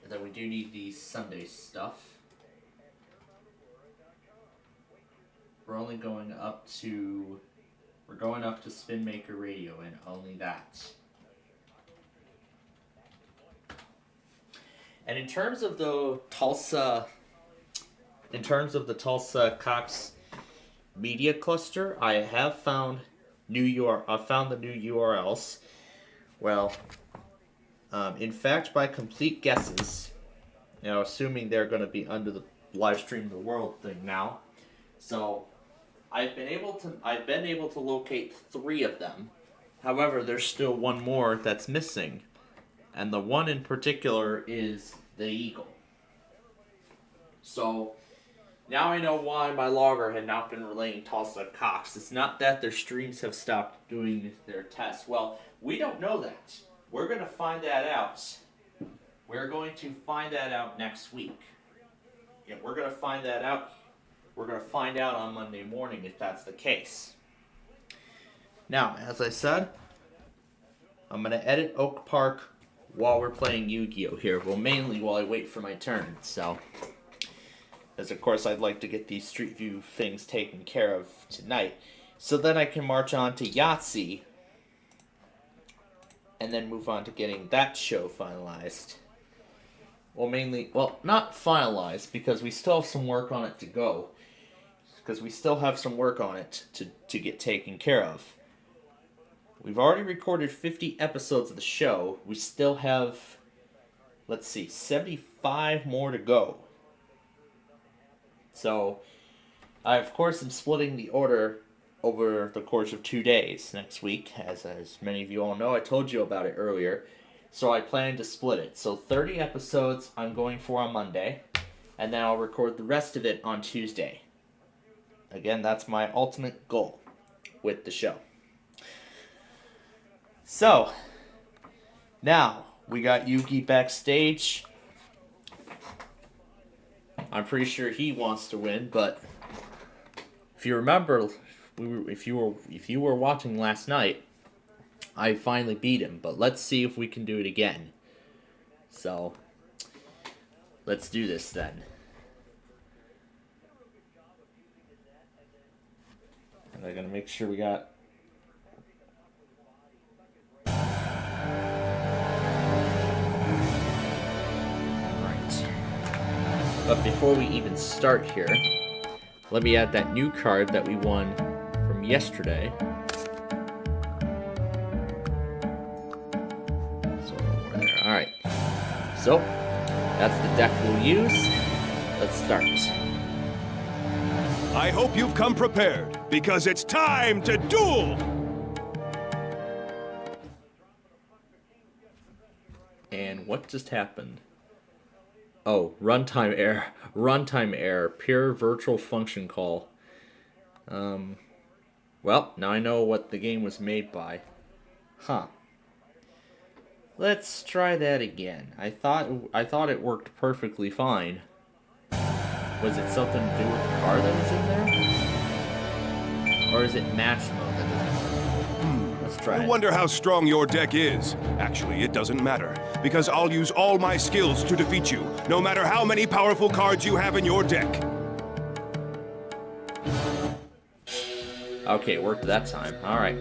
And then we do need the Sunday stuff. We're only going up to... We're going up to Spin Maker Radio and only that. And in terms of the Tulsa Cox media cluster, I have found the new URLs. Well, in fact, by complete guesses, assuming they're going to be under the live stream the world thing now. So I've been able to locate 3 of them. However, there's still one more that's missing. And the one in particular is the Eagle. So now I know why my logger had not been relaying Tulsa Cox. It's not that their streams have stopped doing their tests. Well, we don't know that. We're going to find that out. We're going to find that out next week. Yeah, we're going to find that out. We're going to find out on Monday morning if that's the case. Now, as I said, I'm going to edit Oak Park while we're playing Yu-Gi-Oh! Here. Well, mainly while I wait for my turn, so... As of course, I'd like to get these Street View things taken care of tonight. So then I can march on to Yahtzee. And then move on to getting that show finalized. well, mainly, well, not finalized, because we still have some work on it to go. Because we still have some work on it to get taken care of. We've already recorded 50 episodes of the show. We still have, let's see, 75 more to go. So, I, of course, am splitting the order over the course of 2 days next week. As many of you all know, I told you about it earlier. So I plan to split it. So 30 episodes I'm going for on Monday, and then I'll record the rest of it on Tuesday. Again, that's my ultimate goal with the show. So, now we got Yugi backstage. I'm pretty sure he wants to win, but if you remember, if you were watching last night, I finally beat him, but let's see if we can do it again. So, let's do this then. And I gotta make sure we got... Right. But before we even start here, let me add that new card that we won from yesterday. Alright, so that's the deck we'll use. Let's start. I hope you've come prepared, because it's time to duel! And what just happened? Oh, runtime error. Runtime error. Pure virtual function call. Well, now I know what the game was made by. Huh. Let's try that again. I thought it worked perfectly fine. Was it something to do with the car that was in there? Or is it match mode that doesn't work? Let's try I it. wonder how strong your deck is. Actually, it doesn't matter, because I'll use all my skills to defeat you, no matter how many powerful cards you have in your deck. Okay, it worked that time. Alright.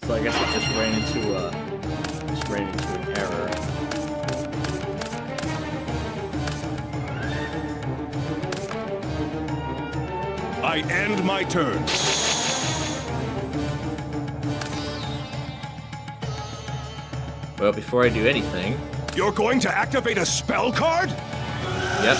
So I guess it just ran into an error. I end my turn. Well, before I do anything... You're going to activate a spell card? Yep.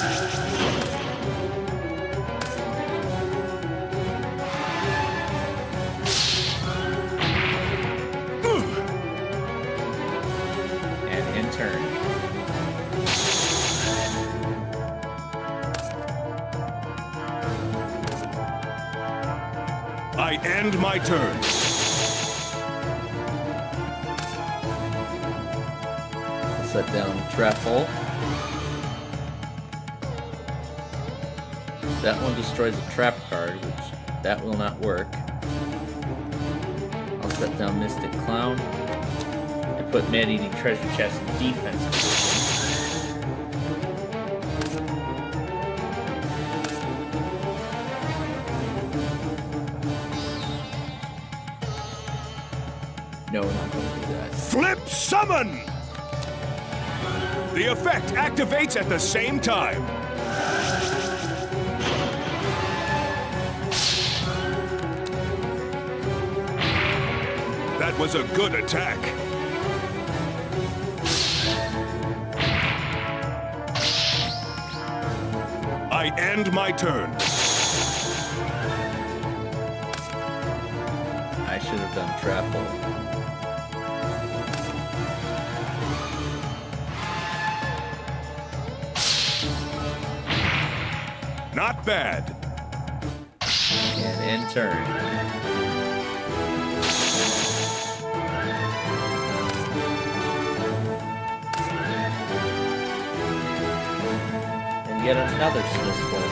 Turn. I end my turn. Set down trap hole. That one destroys a trap card, which that will not work. I'll set down Mystic Clown. Put Man-Eating Treasure Chest in defense position. No, we're not going to do that. Flip Summon! The effect activates at the same time. That was a good attack. I end my turn. I should have done trap hole. Not bad. And end turn. And yet another Swiss Ball.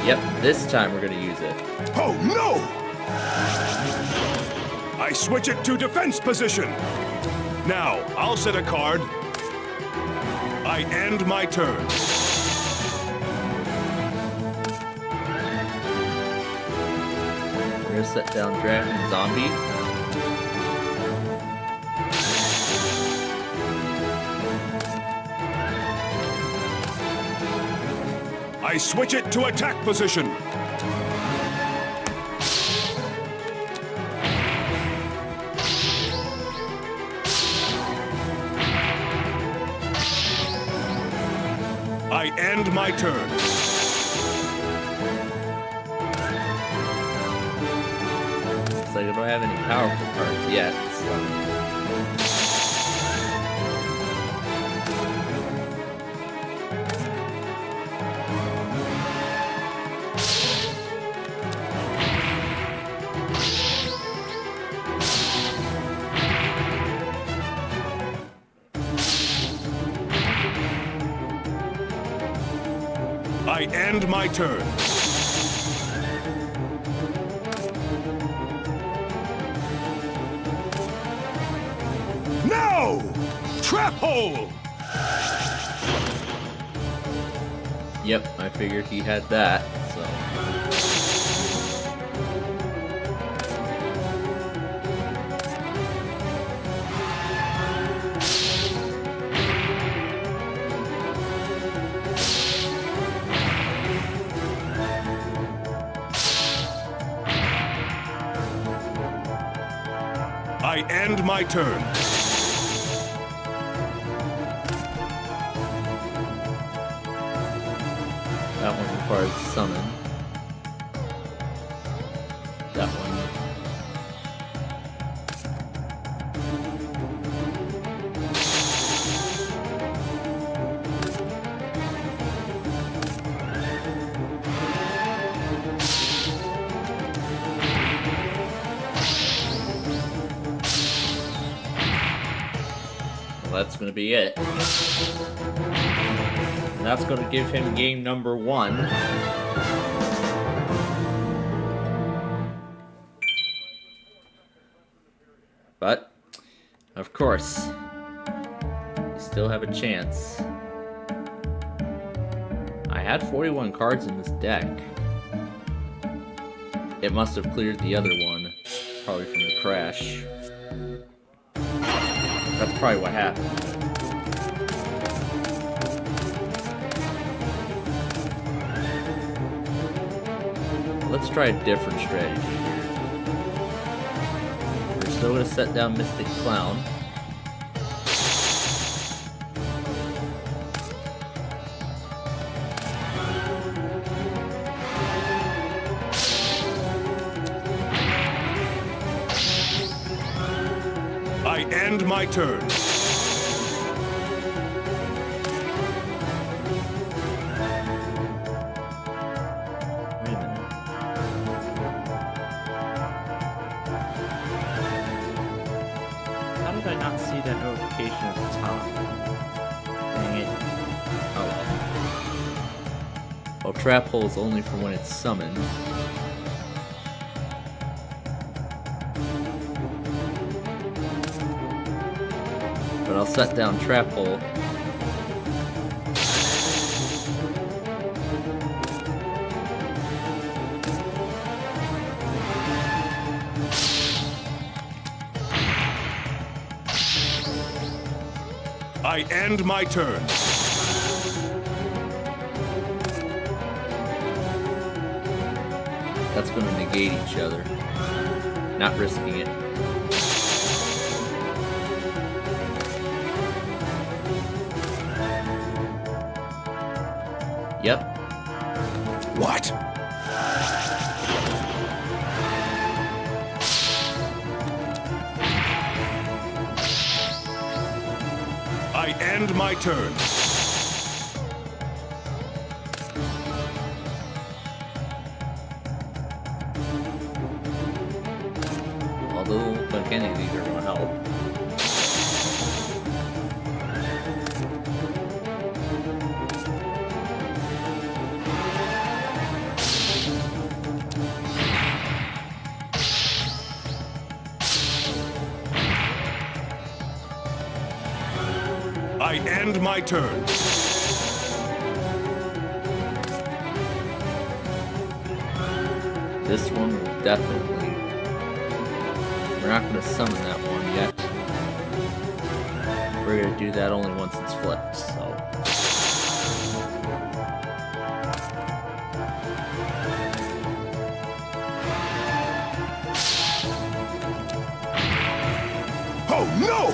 Yep, this time we're gonna use it. Oh no! I switch it to defense position. Now, I'll set a card. I end my turn. We're gonna set down Dragon Zombie. I switch it to attack position. I end my turn. Looks like I don't have any powerful cards yet, so... I end my turn. No! Trap hole! Yep, I figured he had that, so... I end my turn. That one requires summon. That one. Well, that's gonna be it. And that's going to give him game number 1. But, of course, you still have a chance. I had 41 cards in this deck. It must have cleared the other one, probably from the crash. That's probably what happened. Let's try a different strategy here. We're still going to set down Mystic Clown. I end my turn. How did I not see that notification at the top? Dang it. Oh well. Well, Trap Hole is only for when it's summoned. But I'll set down Trap Hole. I end my turn. That's going to negate each other. Not risking it. Yep. What? I end my turn. Although, like any of these are going to help. I end my turn. This one will definitely... We're not going to summon that one yet. We're going to do that only once it's flipped, so... No!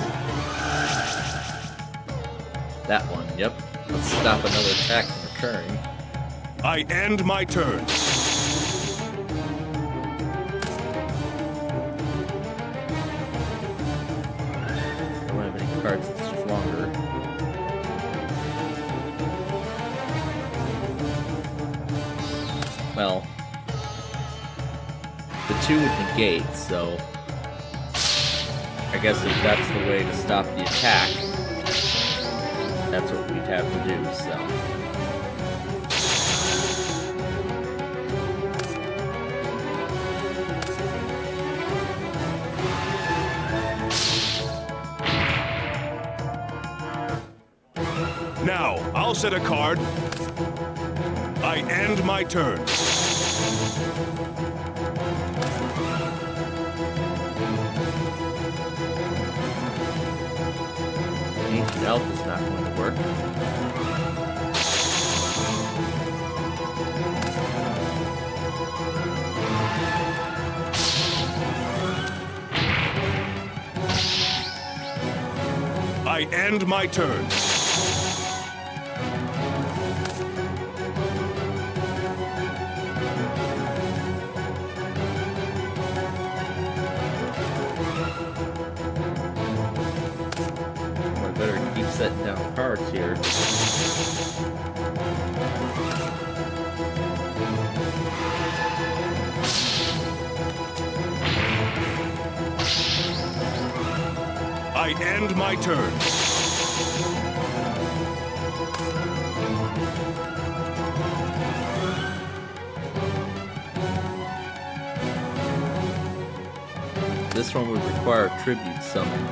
That one, yep. Let's stop another attack from occurring. I end my turn. I don't have any cards that's stronger. Well, the 2 would negate, so I guess if that's the way to stop the attack, that's what we'd have to do, so. Now, I'll set a card. I end my turn. Ancient Elf is not going to work. I end my turn. I better keep setting down cards here. I end my turn. This one would require a tribute summon.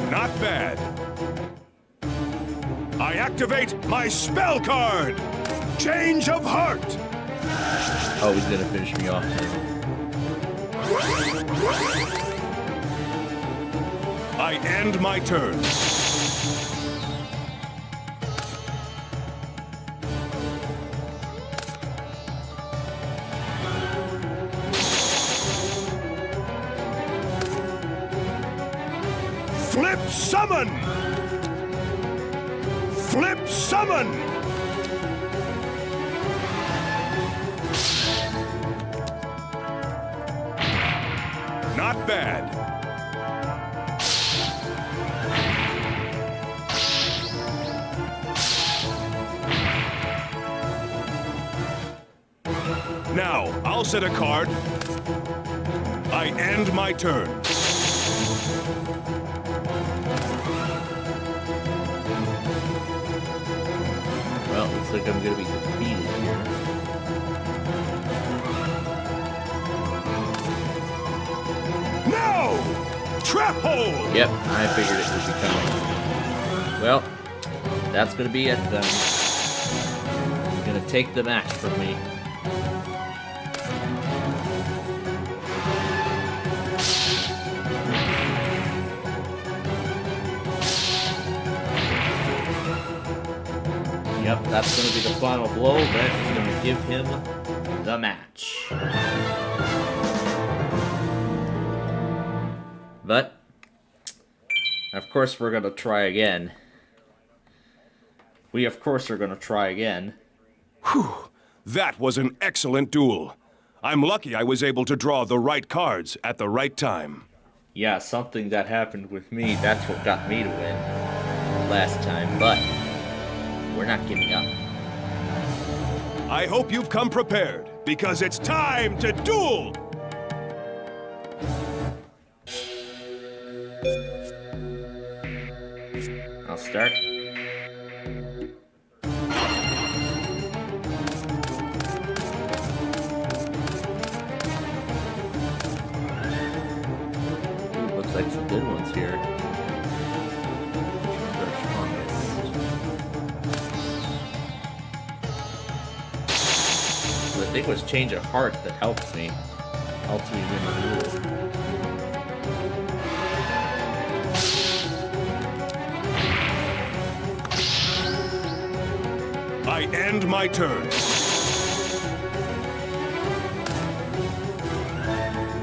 Not bad. I activate my spell card. Change of heart. Oh, he's gonna finish me off now. I end my turn. Flip summon! Flip summon! Not bad. Now, I'll set a card. I end my turn. Well, looks like I'm gonna be defeated here. No! Trap hole! Yep, I figured it would be coming. Well, that's gonna be it then. He's gonna take the match from me. Yep, that's going to be the final blow. That is going to give him the match. But, of course, we're going to try again. We, of course, are going to try again. Whew! That was an excellent duel. I'm lucky I was able to draw the right cards at the right time. Yeah, something that happened with me, that's what got me to win last time, but we're not giving up. I hope you've come prepared, because it's time to duel! I'll start. Ooh, looks like some good ones here. Which ones are strongest? The thing was change of heart that helps me. Helps me win the duel. end my turn.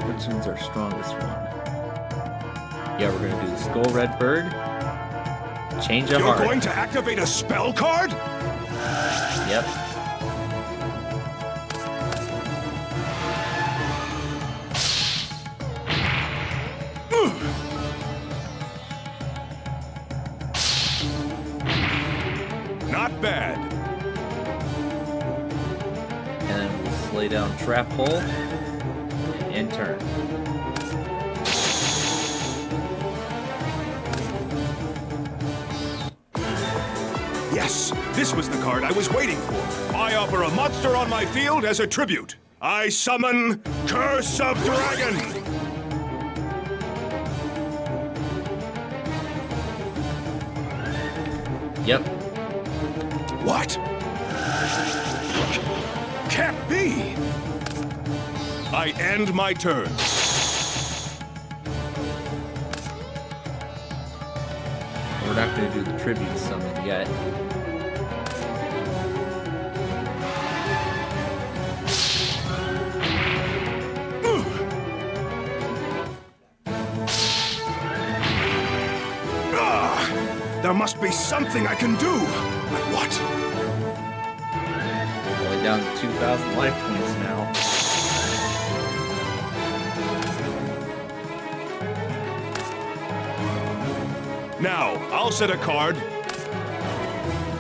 Which one's our strongest one? Yeah, we're gonna do the Skull Red Bird. Change of heart. You're going to activate a spell card? Yep. Not bad. And then we'll slay down Trap Hole and end turn. Yes, this was the card I was waiting for. I offer a monster on my field as a tribute. I summon Curse of Dragon. Yep. What? Can't be. I end my turn. We're not going to do the tribute summon yet. There must be something I can do. But what? Only down to 2,000 life points now. Now, I'll set a card.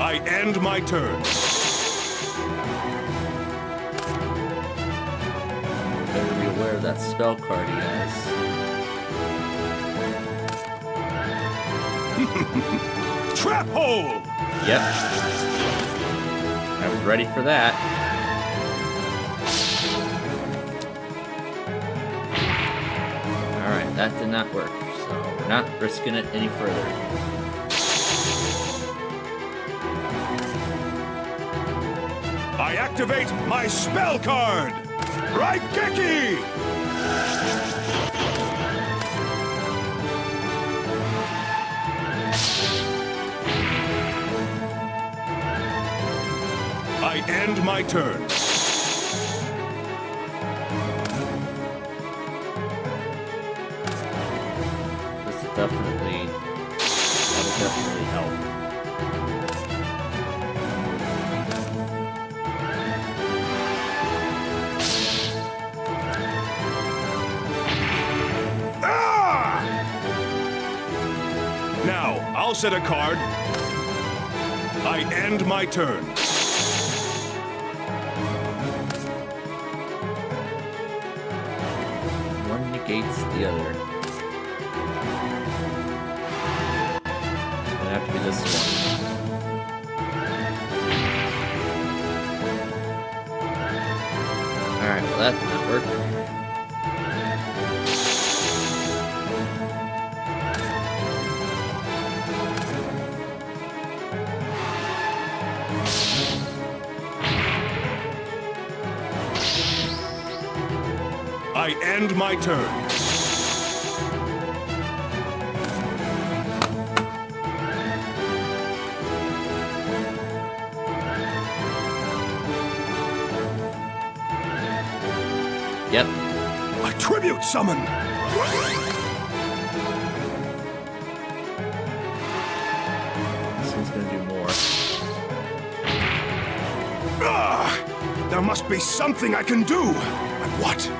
I end my turn. Better be aware of that spell card he has. Trap Hole! Yep. I was ready for that. Alright, that did not work, so we're not risking it any further. I activate my spell card! Raigeki! I end my turn. This will definitely help. Now, I'll set a card. I end my turn. One negates the other. It's gonna have to be this one. Alright, well that didn't work. I end my turn. Yep. A tribute summon! This one's gonna do more. There must be something I can do! But what?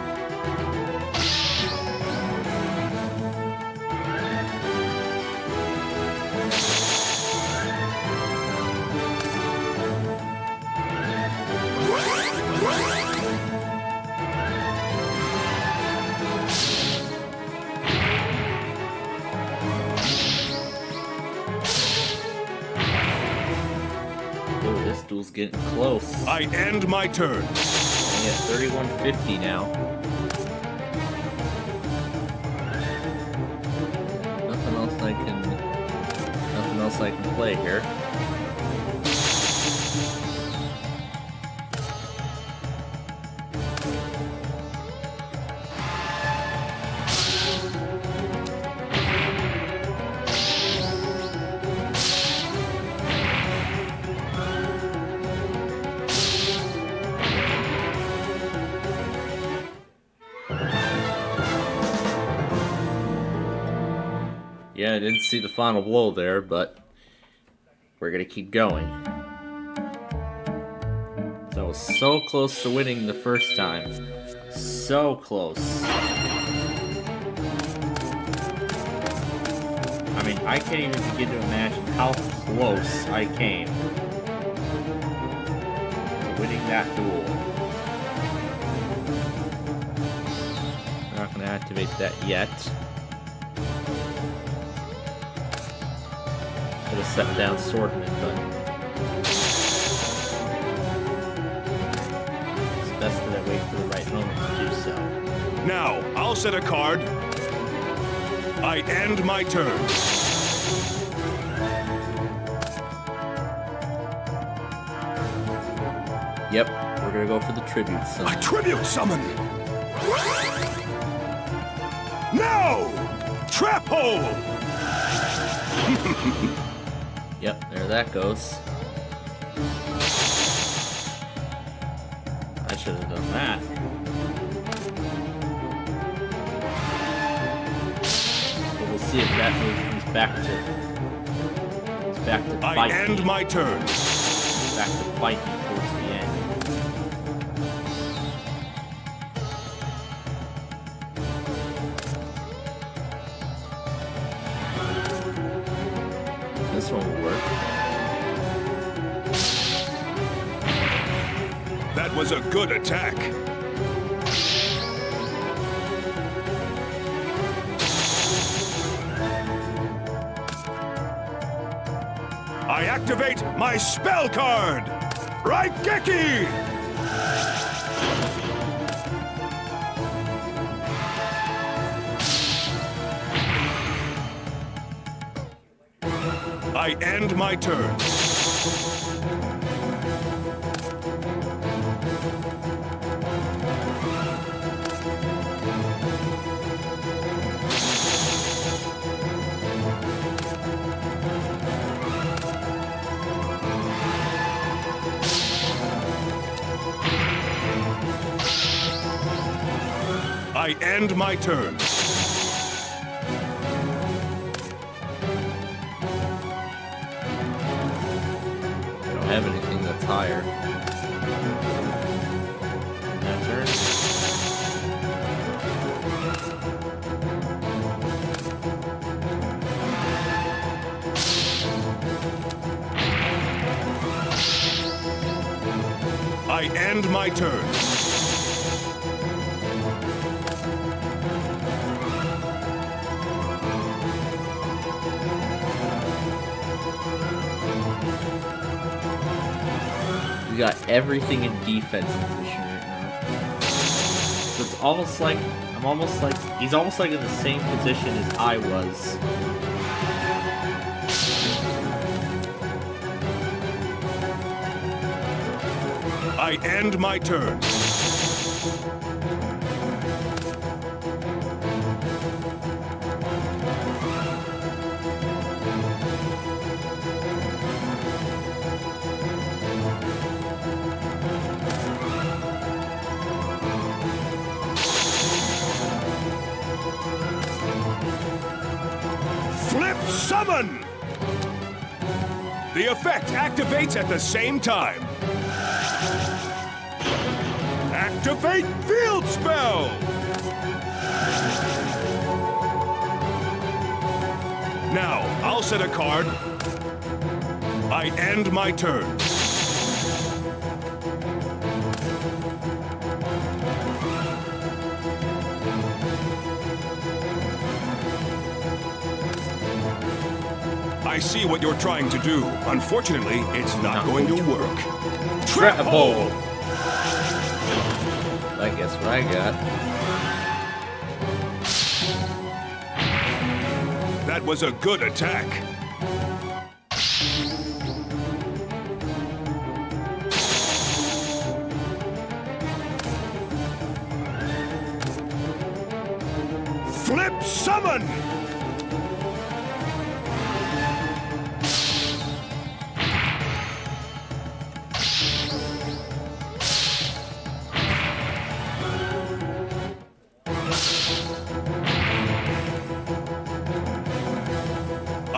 Oh, this duel's getting close. I end my turn. Only at 3150 now. Nothing else I can play here. Yeah, I didn't see the final blow there, but we're gonna keep going. So I was so close to winning the first time. So close. I mean, I can't even begin to imagine how close I came to winning that duel. We're not gonna activate that yet. Could have set down Swordman, but it's best that I wait for the right moment to do so. Now, I'll set a card. I end my turn. Yep, we're gonna go for the tribute summon. A tribute summon! No! Trap hole! Yep, there that goes. I should have done that. But we'll see if that move comes back to. It's back to bite I end me. my turn. Back to bite me towards the end. This one will work. That was a good attack. I activate my spell card! Raigeki! I end my turn. I end my turn. I don't have anything that's higher. That turn. I end my turn. We got everything in defense position right now. So it's almost like he's almost like in the same position as I was. I end my turn. Flip summon! The effect activates at the same time. Activate field spell! Now, I'll set a card. I end my turn. I see what you're trying to do. Unfortunately, it's not going to work. Trap hole! I guess what I got. That was a good attack. Flip summon!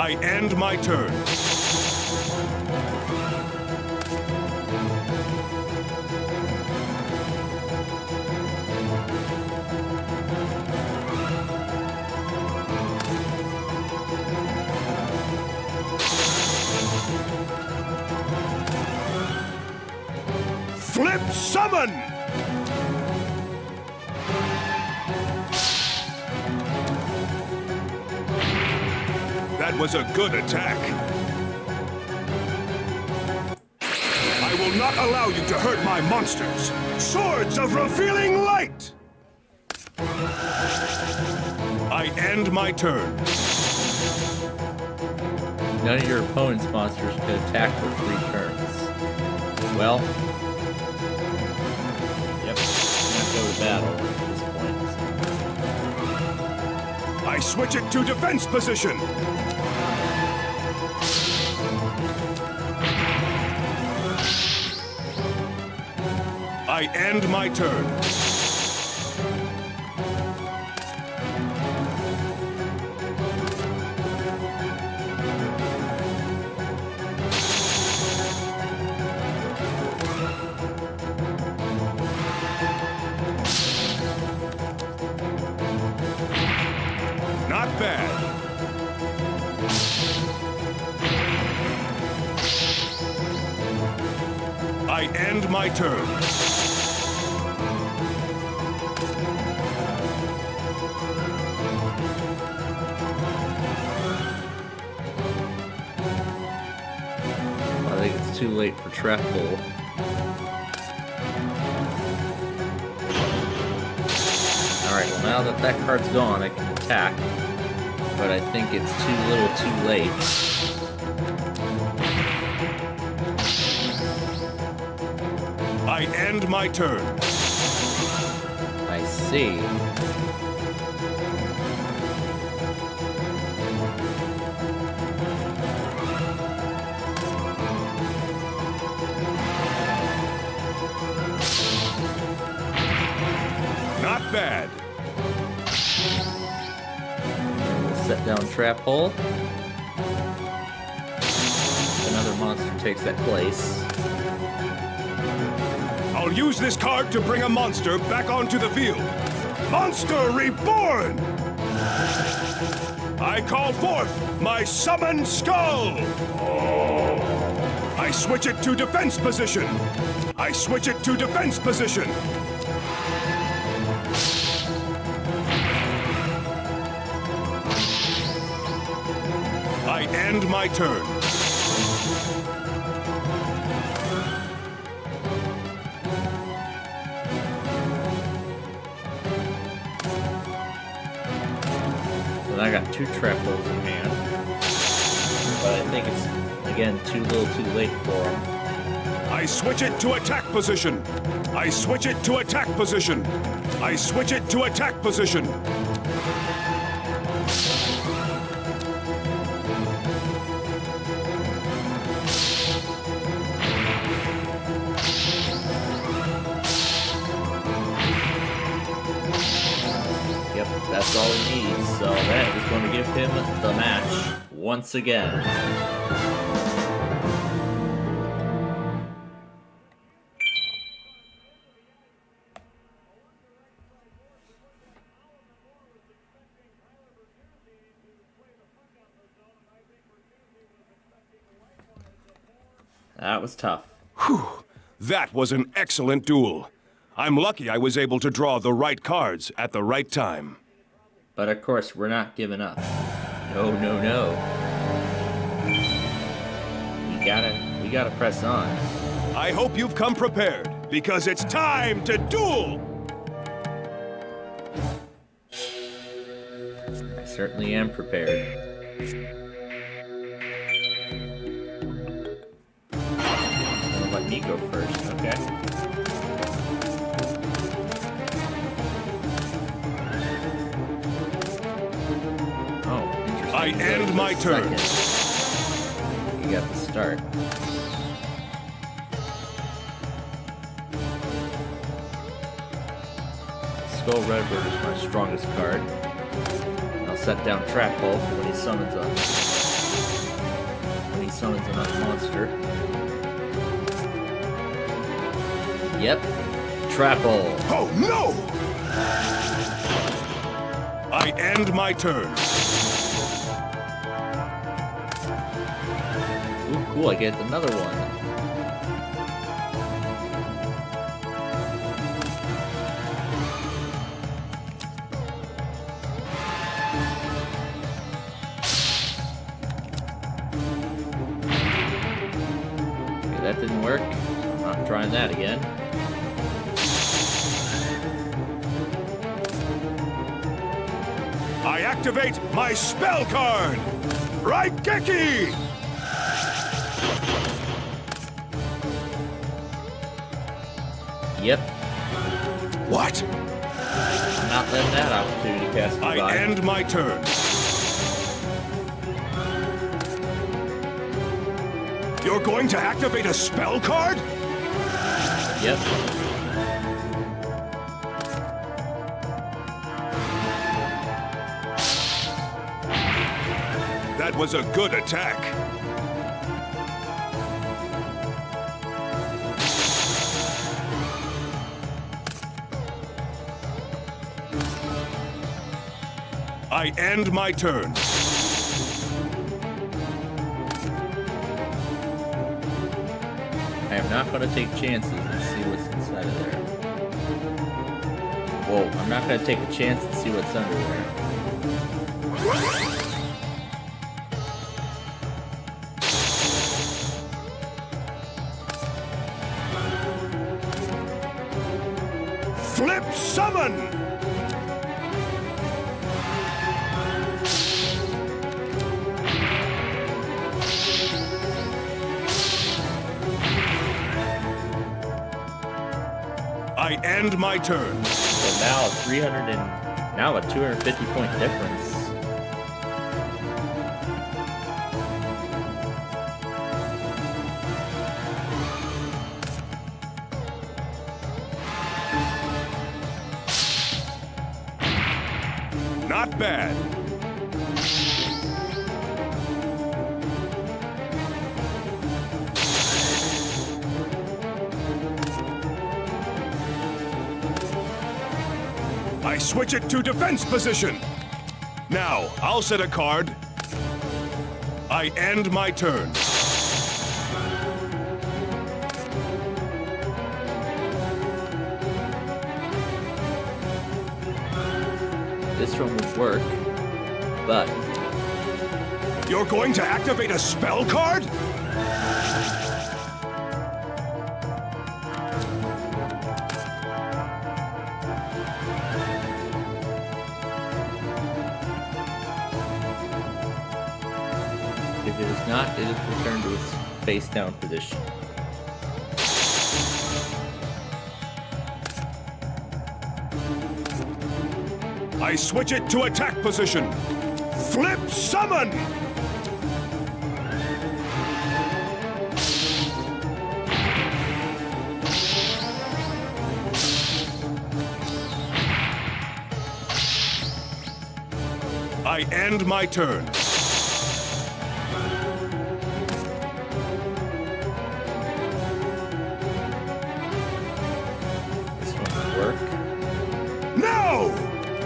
I end my turn. Flip summon! That was a good attack. I will not allow you to hurt my monsters. Swords of revealing light! I end my turn. None of your opponent's monsters can attack for 3 turns. Well, yep, not go to battle at this point. I switch it to defense position. I end my turn. Not bad. I end my turn. I think it's too late for trap hole. Alright, well now that that card's gone, I can attack. But I think it's too little too late. I end my turn. I see. Not bad. We'll set down trap hole. Another monster takes that place. I'll use this card to bring a monster back onto the field. Monster Reborn! I call forth my summoned skull! I switch it to defense position. I switch it to defense position. I end my turn. And I got 2 trap holes in hand. But I think it's, again, too little too late for them. I switch it to attack position. I switch it to attack position. I switch it to attack position. Yep, that's all he needs. So that is going to give him the match once again. That was tough. Whew, that was an excellent duel. I'm lucky I was able to draw the right cards at the right time. But of course, we're not giving up. No, no, no. We gotta press on. I hope you've come prepared, because it's time to duel! I certainly am prepared. Let me go first, okay? Oh, interesting. I end my turn. You got the start. Skull Redbird is my strongest card. I'll set down Trap Hole when he summons us. summons another monster. Yep. Trap hole. Oh, no! I end my turn. Ooh, cool, I get another one. Okay, that didn't work. I'm not trying that again. I activate my spell card! Raigeki! Yep. What? I'm not letting that opportunity pass me by. I end my turn. You're going to activate a spell card? Yep. That was a good attack. I end my turn. I am not going to take chances and see what's inside of there. Whoa, I'm not going to take a chance and see what's under there. Flip summon! I end my turn. So now a 250 point difference. Not bad. I switch it to defense position. Now, I'll set a card. I end my turn. This one would work, but... You're going to activate a spell card? If it is not, it is returned to its face-down position. I switch it to attack position. Flip summon! I end my turn. This one will work. No!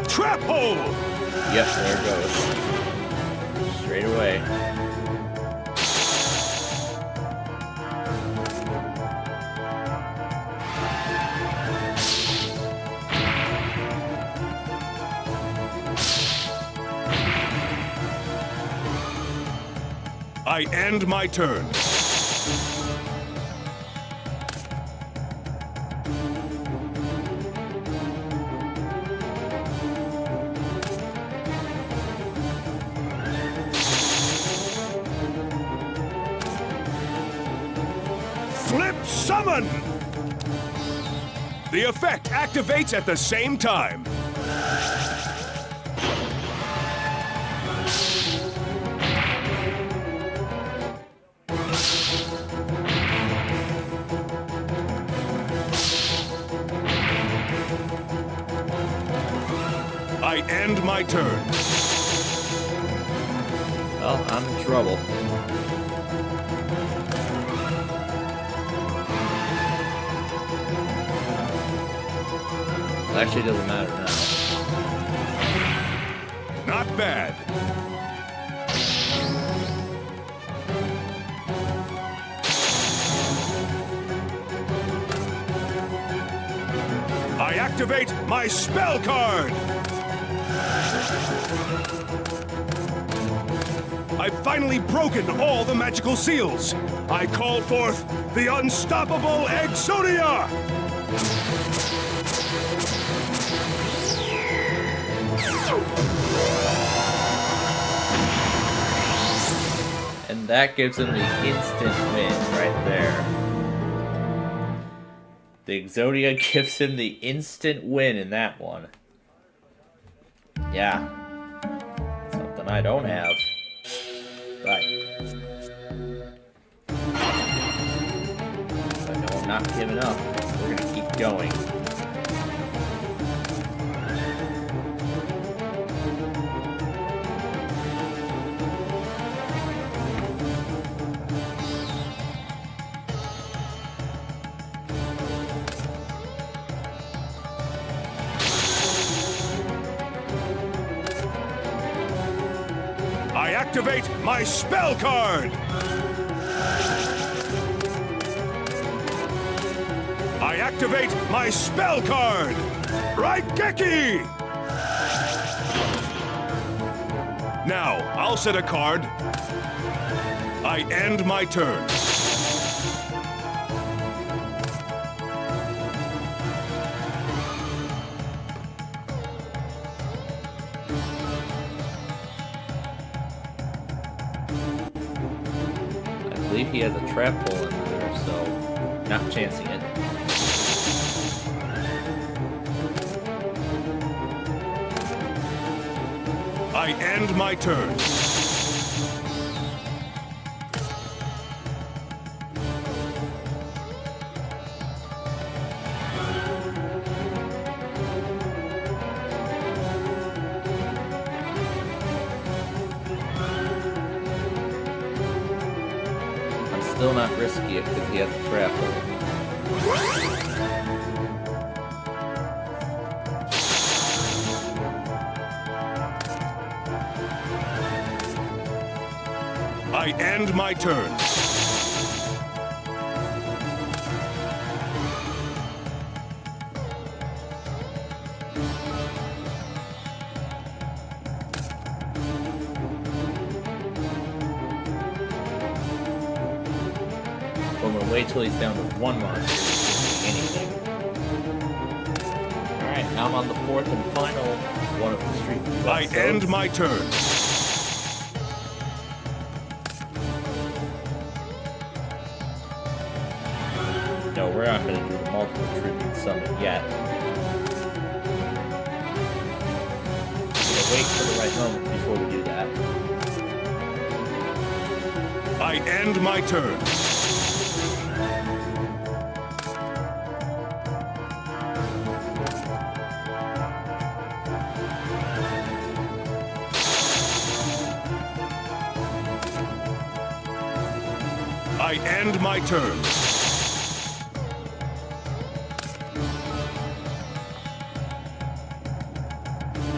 Trap hole! Yep, there it goes. Straight away. I end my turn. Flip summon! The effect activates at the same time. I end my turn. Well, I'm in trouble. Actually, it doesn't matter now. Not bad. I activate my spell card! I've finally broken all the magical seals! I call forth the unstoppable Exodia! And that gives him the instant win right there. The Exodia gives him the instant win in that one. Yeah. Something I don't have. But no, I'm not giving up. We're gonna keep going. I activate my spell card! I activate my spell card! Raigeki! Now, I'll set a card. I end my turn. I believe he has a trap hole in there, so not chancing it. I end my turn. I'm still not risky it because he has a trap hole. I end my turn. I'm gonna wait till he's down to one monster before doing anything. Alright, now I'm on the fourth and final one of the street. I end my turn. No, we're not gonna do the multiple tribute summon yet. We're gonna wait for the right moment before we do that. I end my turn. I end my turn.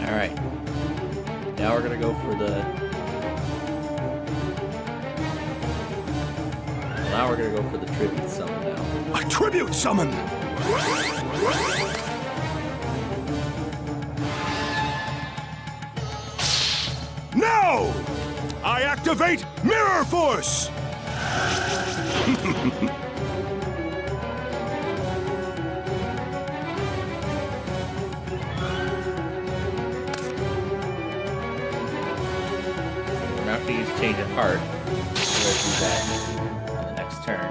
Alright. Now we're gonna go for the... Now we're gonna go for the tribute summon now. A tribute summon! Now! I activate Mirror Force! We're not gonna use Change of Heart. We're gonna do that on the next turn.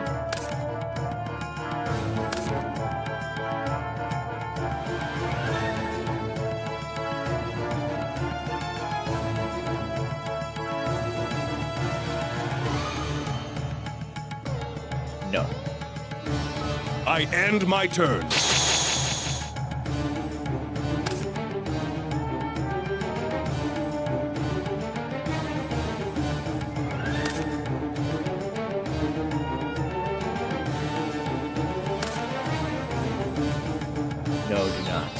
No. I end my turn. No, do not.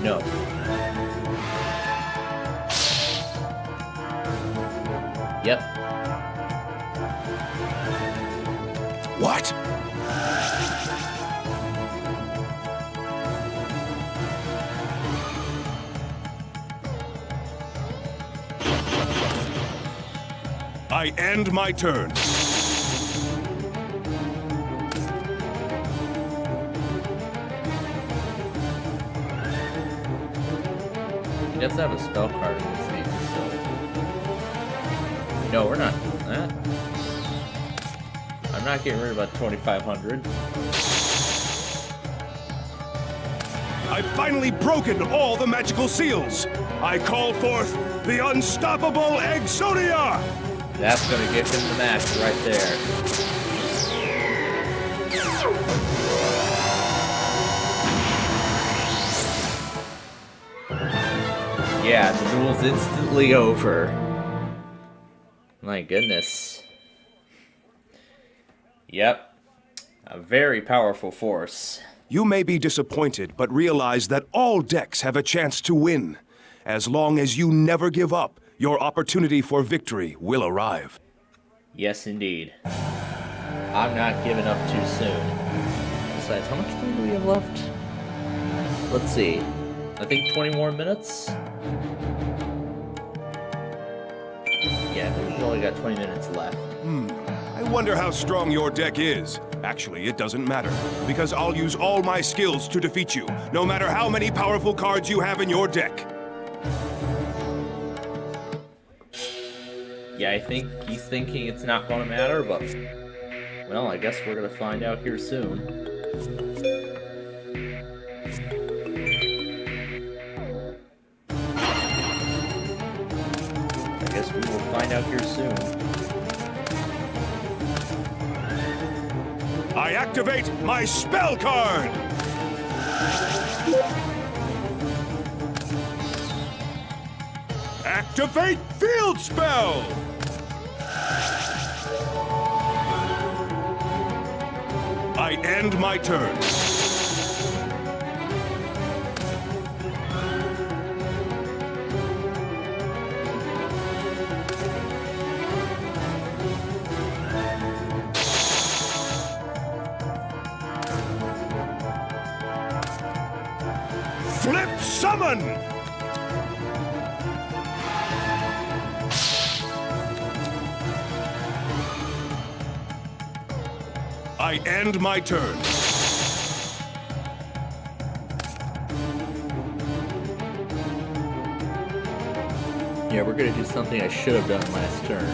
No. Yep. What? I end my turn. He does have a spell card in his hand, so... No, we're not doing that. I'm not getting rid of a 2,500. I've finally broken all the magical seals. I call forth the unstoppable Exodia! That's gonna give him the match right there. Yeah, the duel's instantly over. My goodness. Yep. A very powerful force. You may be disappointed, but realize that all decks have a chance to win. As long as you never give up, your opportunity for victory will arrive. Yes, indeed. I'm not giving up too soon. Besides, how much time do we have left? Let's see. I think 20 more minutes? Yeah, I think we've only got 20 minutes left. I wonder how strong your deck is. Actually, it doesn't matter, because I'll use all my skills to defeat you, no matter how many powerful cards you have in your deck. Yeah, I think he's thinking it's not going to matter, but... Well, I guess we're going to find out here soon. I guess we will find out here soon. I activate my spell card! Activate field spell! I end my turn. Flip summon! I end my turn. Yeah, we're gonna do something I should have done last turn.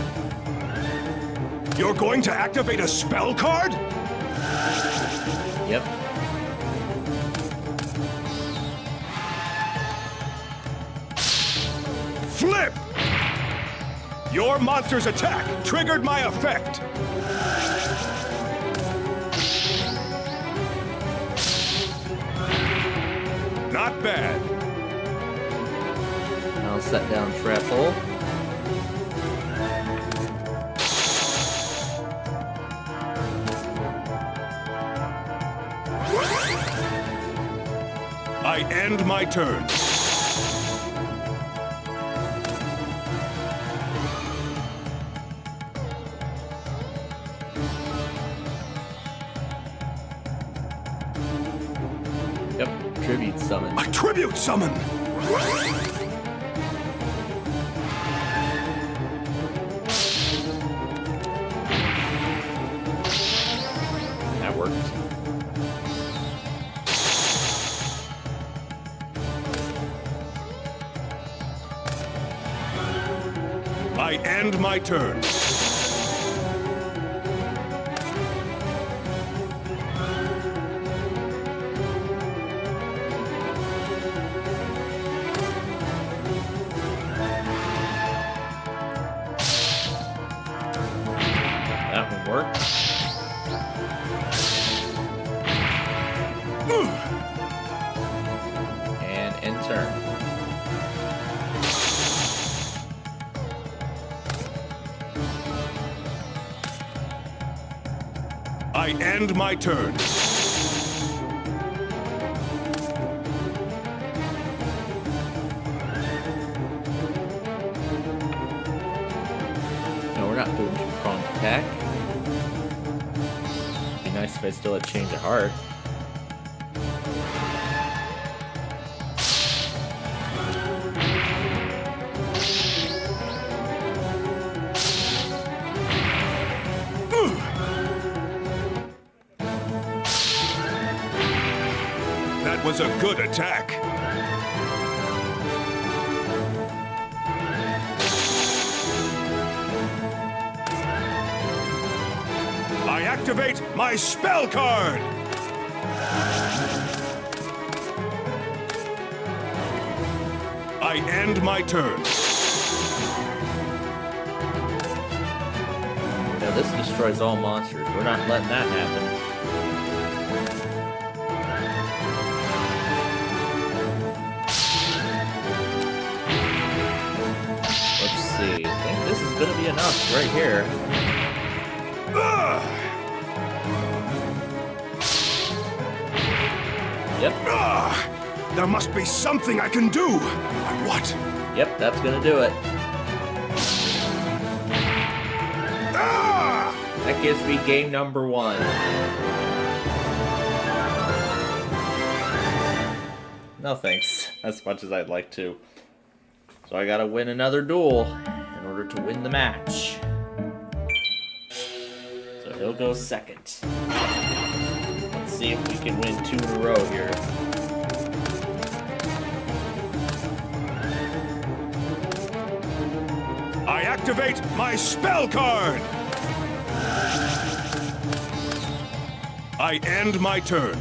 You're going to activate a spell card? Yep. Flip! Your monster's attack triggered my effect. Not bad. I'll set down trap hole. I end my turn. Yep, tribute summon. A tribute summon! That worked. I end my turn. That one worked. And end turn. I end my turn. attack. Be nice if I still had change of heart. That was a good attack. I activate my spell card. I end my turn. Now this destroys all monsters. We're not letting that happen. Let's see. I think this is gonna be enough right here. Yep. There must be something I can do. What? Yep, that's gonna do it. That gives me game number 1. No thanks, as much as I'd like to. So I gotta win another duel in order to win the match. So he'll go second. Let's see if we can win 2 in a row here. I activate my spell card. I end my turn.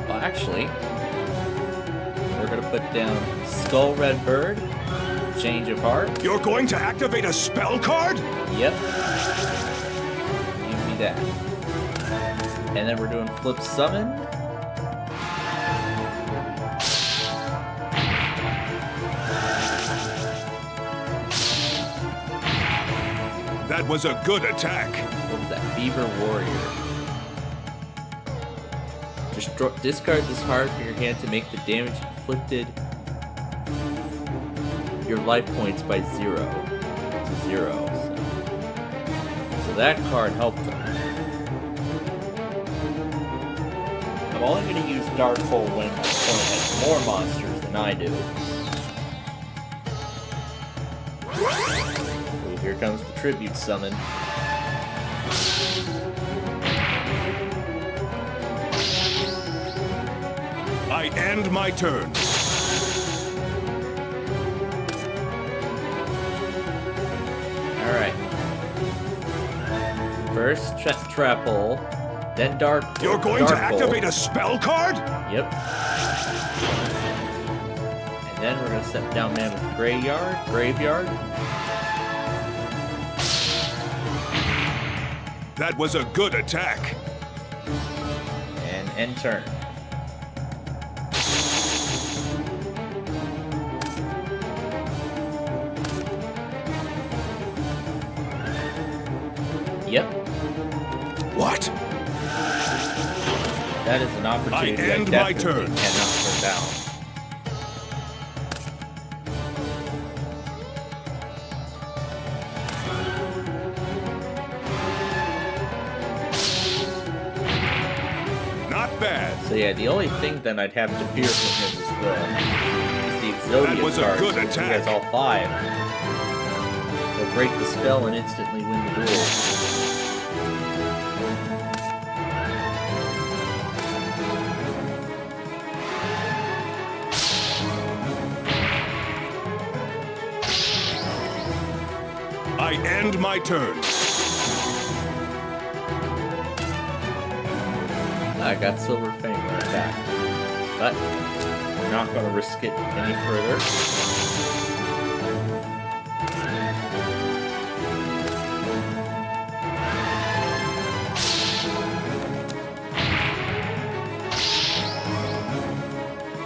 Well, actually, we're gonna put down Skull Red Bird, Change of Heart. You're going to activate a spell card? Yep. Give me that. And then we're doing Flip Summon. That was a good attack. What was that? Beaver Warrior. Just discard this card from your hand to make the damage inflicted your life points by 0 to 0. So that card helped him. I'm only going to use Dark Hole when my opponent has more monsters than I do. Ooh, here comes the Tribute Summon. I end my turn. Alright. First, Trap Hole, then Dark Hole. You're going to activate a spell card? Yep. And then we're going to set down Mammoth Graveyard. That was a good attack. And end turn. Yep. What? That is an opportunity I end my definitely turn. cannot turn down. Not bad. So yeah, the only thing that I'd have to fear from him is the Exodia That was a cards. good He attack. has all 5. He'll break the spell and instantly win the duel. I end my turn. I got Silver Fang attack, but we're not going to risk it any further.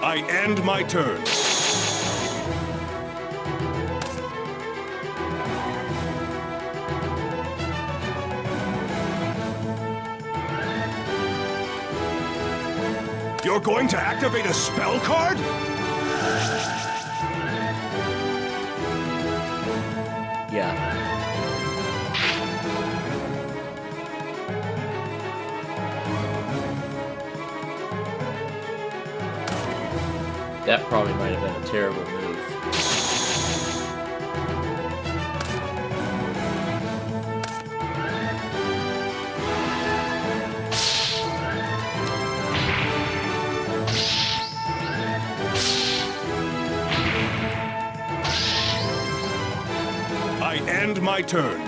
I end my turn. You're going to activate a spell card? That probably might have been a terrible move. I end my turn.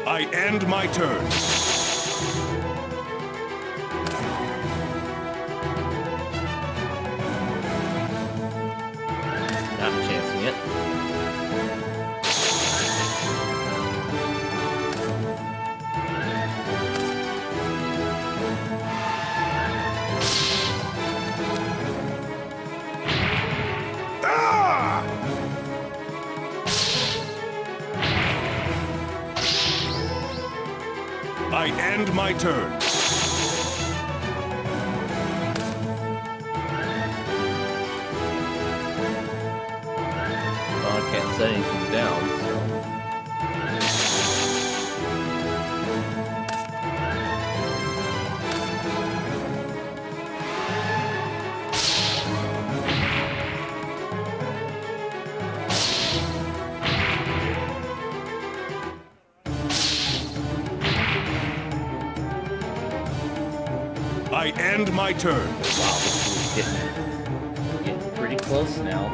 I end my turn. Not chancing it. I end my turn. Well, I can't set anything down, so... I end my turn. Wow, this is getting pretty close now.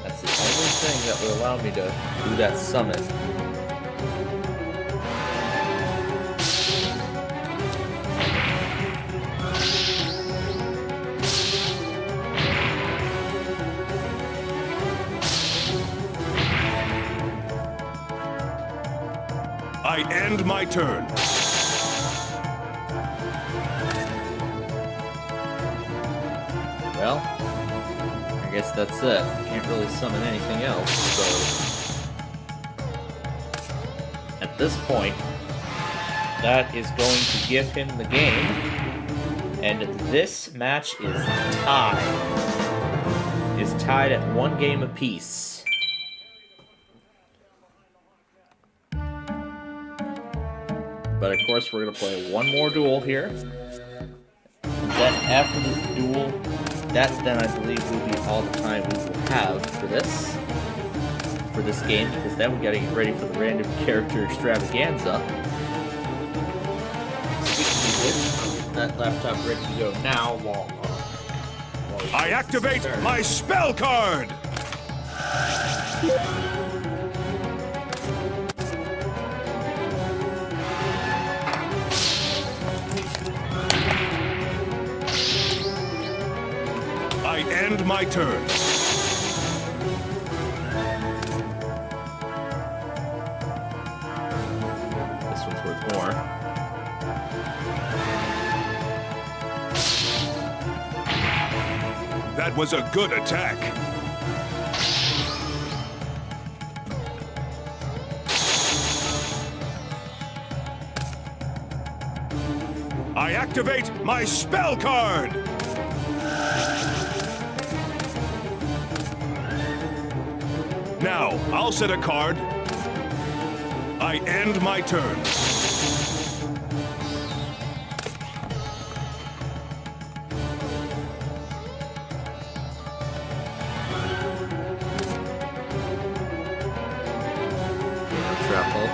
That's the only thing that will allow me to do that summit. I end my turn. Well, I guess that's it. Can't really summon anything else, so... At this point, that is going to give him the game. And this match is tied. Is tied at 1 game apiece. But of course, we're going to play one more duel here. Then after this duel, that then I believe will be all the time we will have for this game, because then we got to get ready for the random character extravaganza. Speaking of which, that laptop ready to go now while I activate my spell card! I end my turn. This one's worth more. That was a good attack. I activate my spell card! Now, I'll set a card. I end my turn. Trap hole.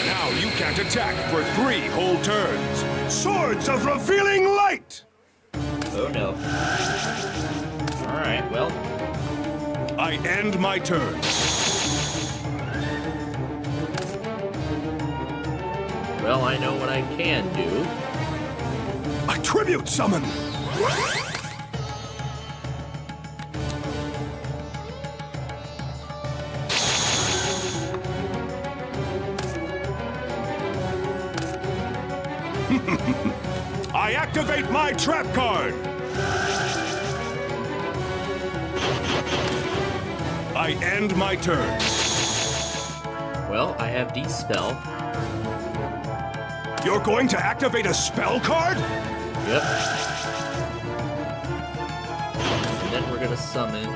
Now you can't attack for 3 whole turns. Swords of Revealing Light! Oh no. Alright, well. I end my turn. Well, I know what I can do. A tribute summon! I activate my trap card! I end my turn. Well, I have D-Spell. You're going to activate a spell card? Yep. And then we're gonna summon.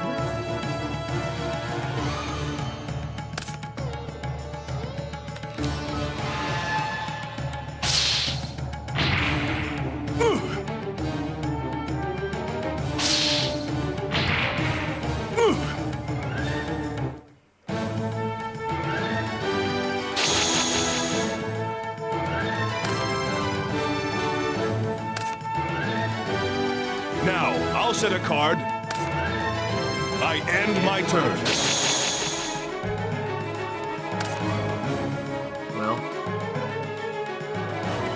Now, I'll set a card. I end my turn. Well,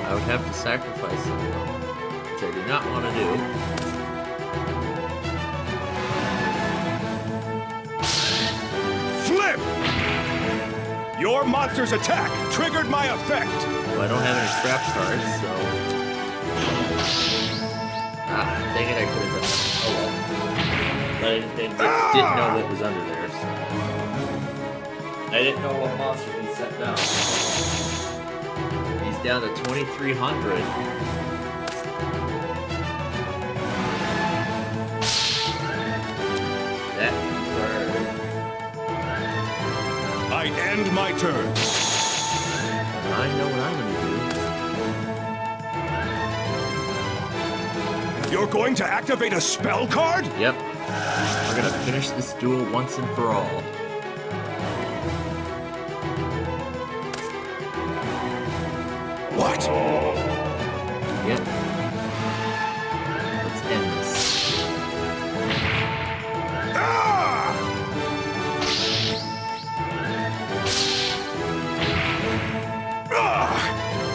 I would have to sacrifice something, which I do not want to do. Flip! Your monster's attack triggered my effect. Well, I don't have any scrap cards, so... Ah, dang it, I could have done that. Oh well. But I didn't know what was under there, so... I didn't know what monster he set down. He's down to 2,300. That bird. I end my turn. I know what I'm gonna do. You're going to activate a spell card? Yep. We're gonna finish this duel once and for all. What? Yep. Let's end this.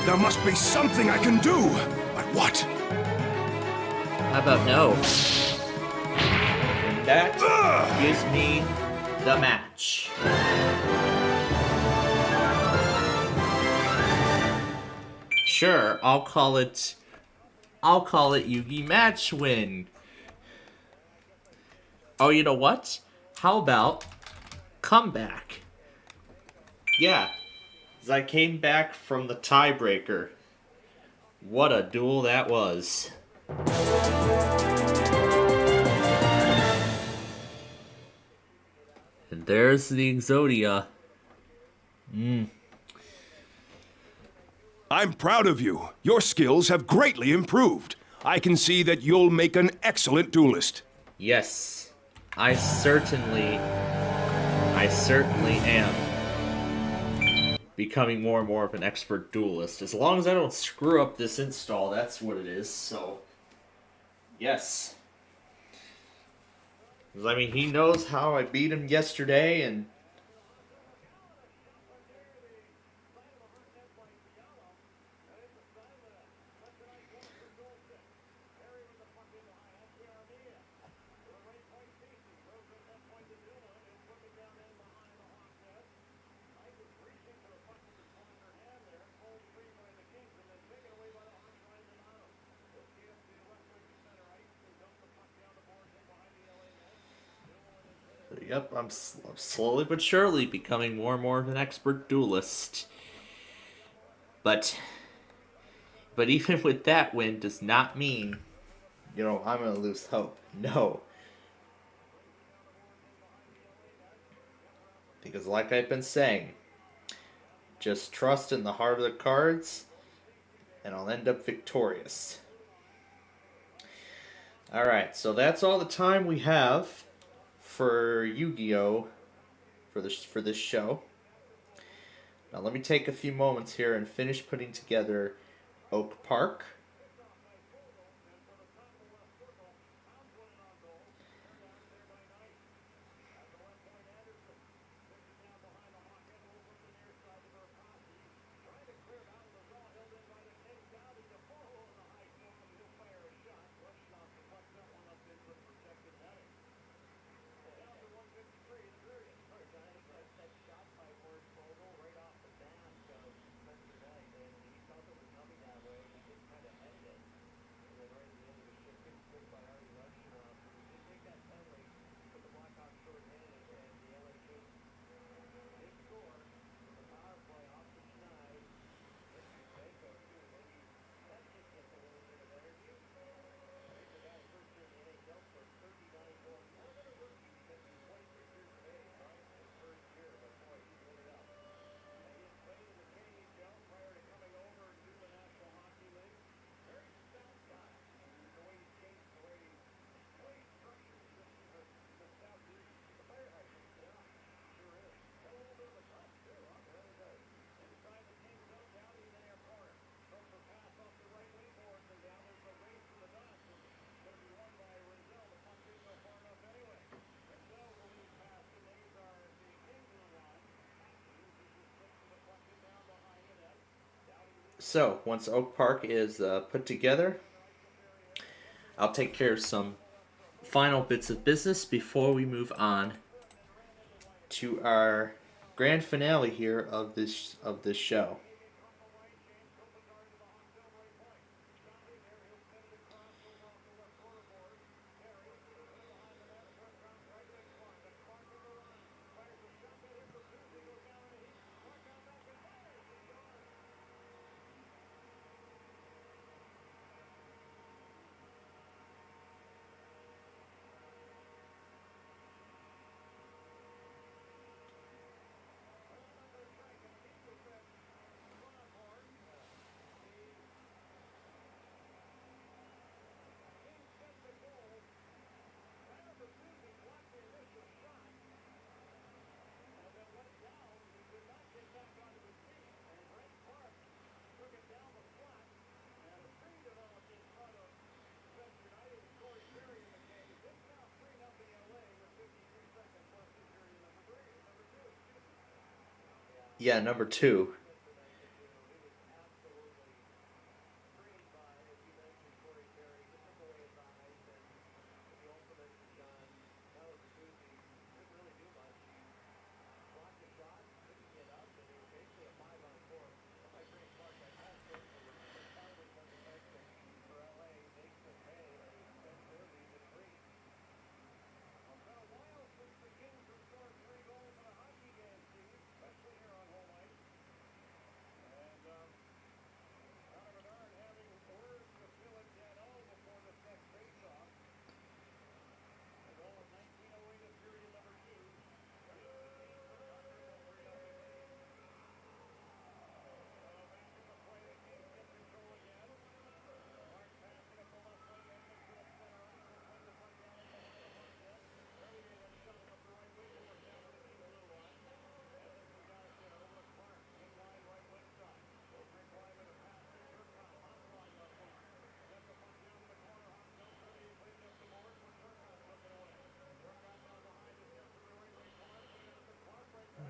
There must be something I can do. But what? How about no? And that gives me the match. Sure, I'll call it Yugi match win. Oh, you know what? How about comeback? Yeah, as I came back from the tiebreaker. What a duel that was. And there's the Exodia. I'm proud of you. Your skills have greatly improved. I can see that you'll make an excellent duelist. Yes, I certainly am becoming more and more of an expert duelist. As long as I don't screw up this install, that's what it is, so... Yes. 'Cause, I mean, he knows how I beat him yesterday, and... Yep, I'm slowly but surely becoming more and more of an expert duelist. But even with that win does not mean, you know, I'm going to lose hope. No. Because like I've been saying, just trust in the heart of the cards, and I'll end up victorious. Alright, so that's all the time we have for Yu-Gi-Oh! For this show. Now let me take a few moments here and finish putting together Oak Park. So, once Oak Park is put together, I'll take care of some final bits of business before we move on to our grand finale here of this show. Yeah, number 2.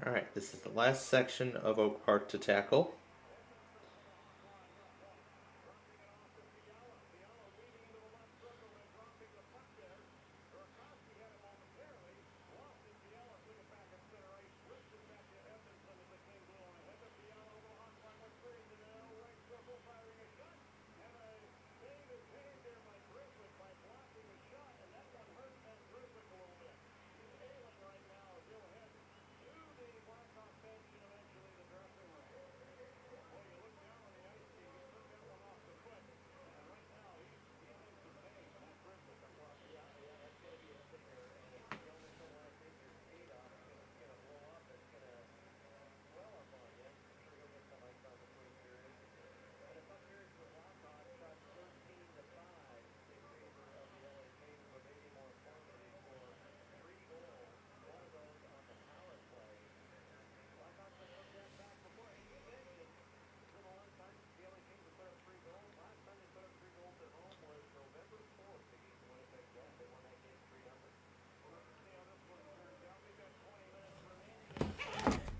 Alright, this is the last section of Oak Park to tackle.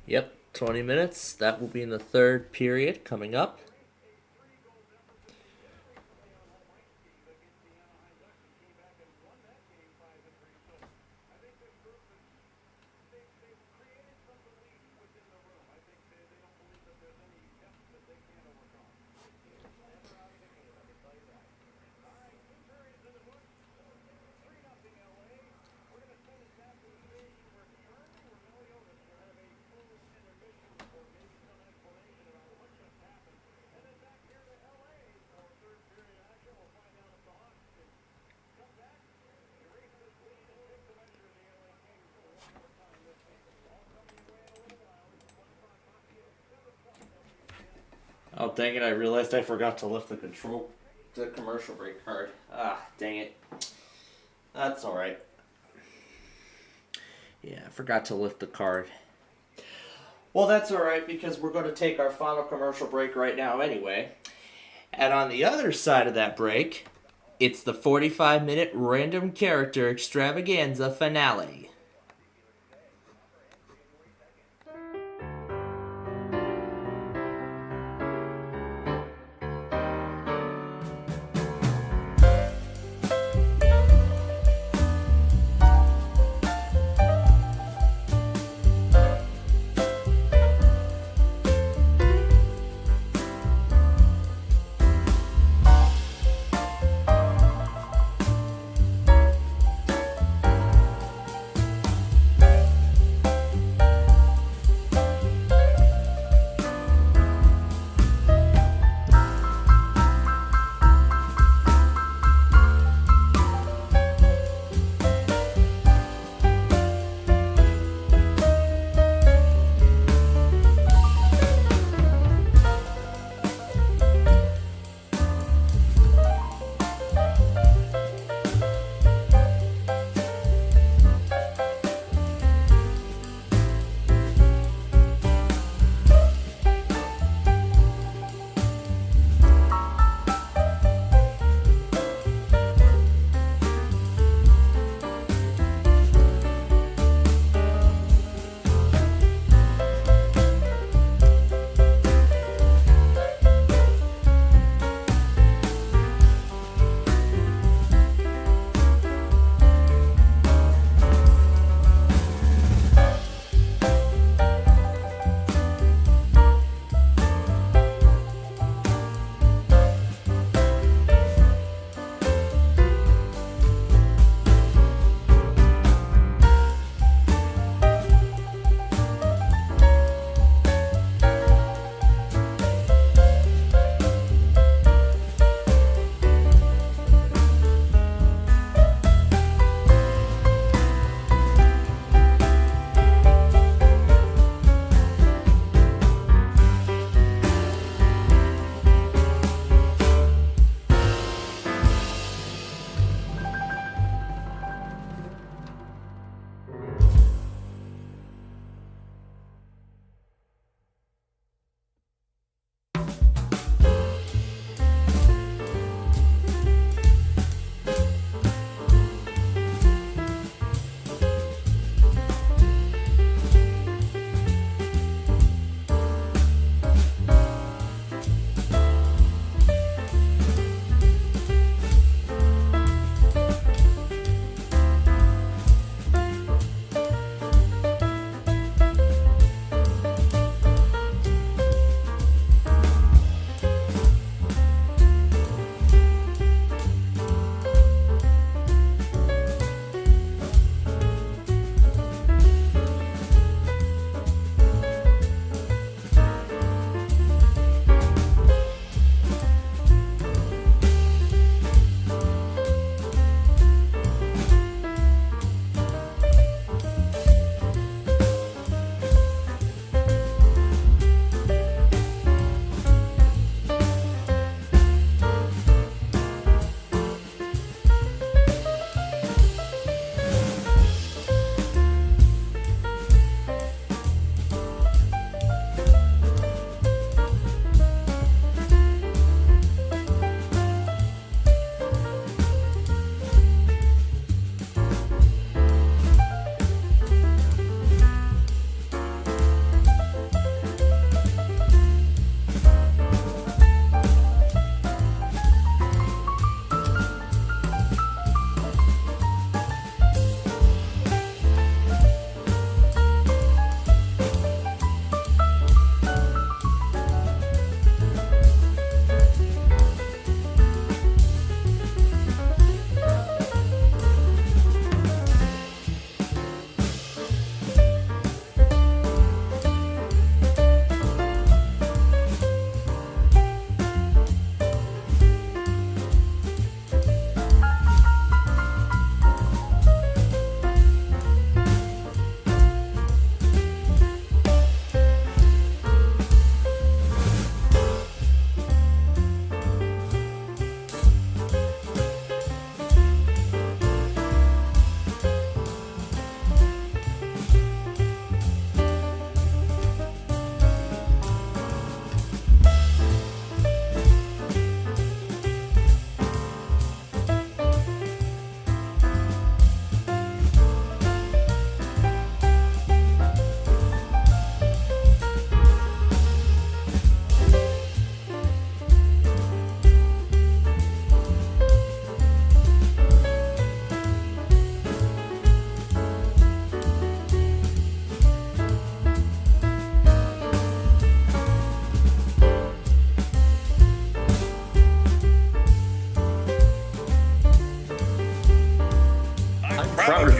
Yep, 20 minutes. That will be in the third period coming up. Oh, dang it, I realized I forgot to lift the commercial break card. Ah, dang it. That's alright. Yeah, I forgot to lift the card. Well, that's alright, because we're going to take our final commercial break right now anyway. And on the other side of that break, it's the 45-minute random character extravaganza finale.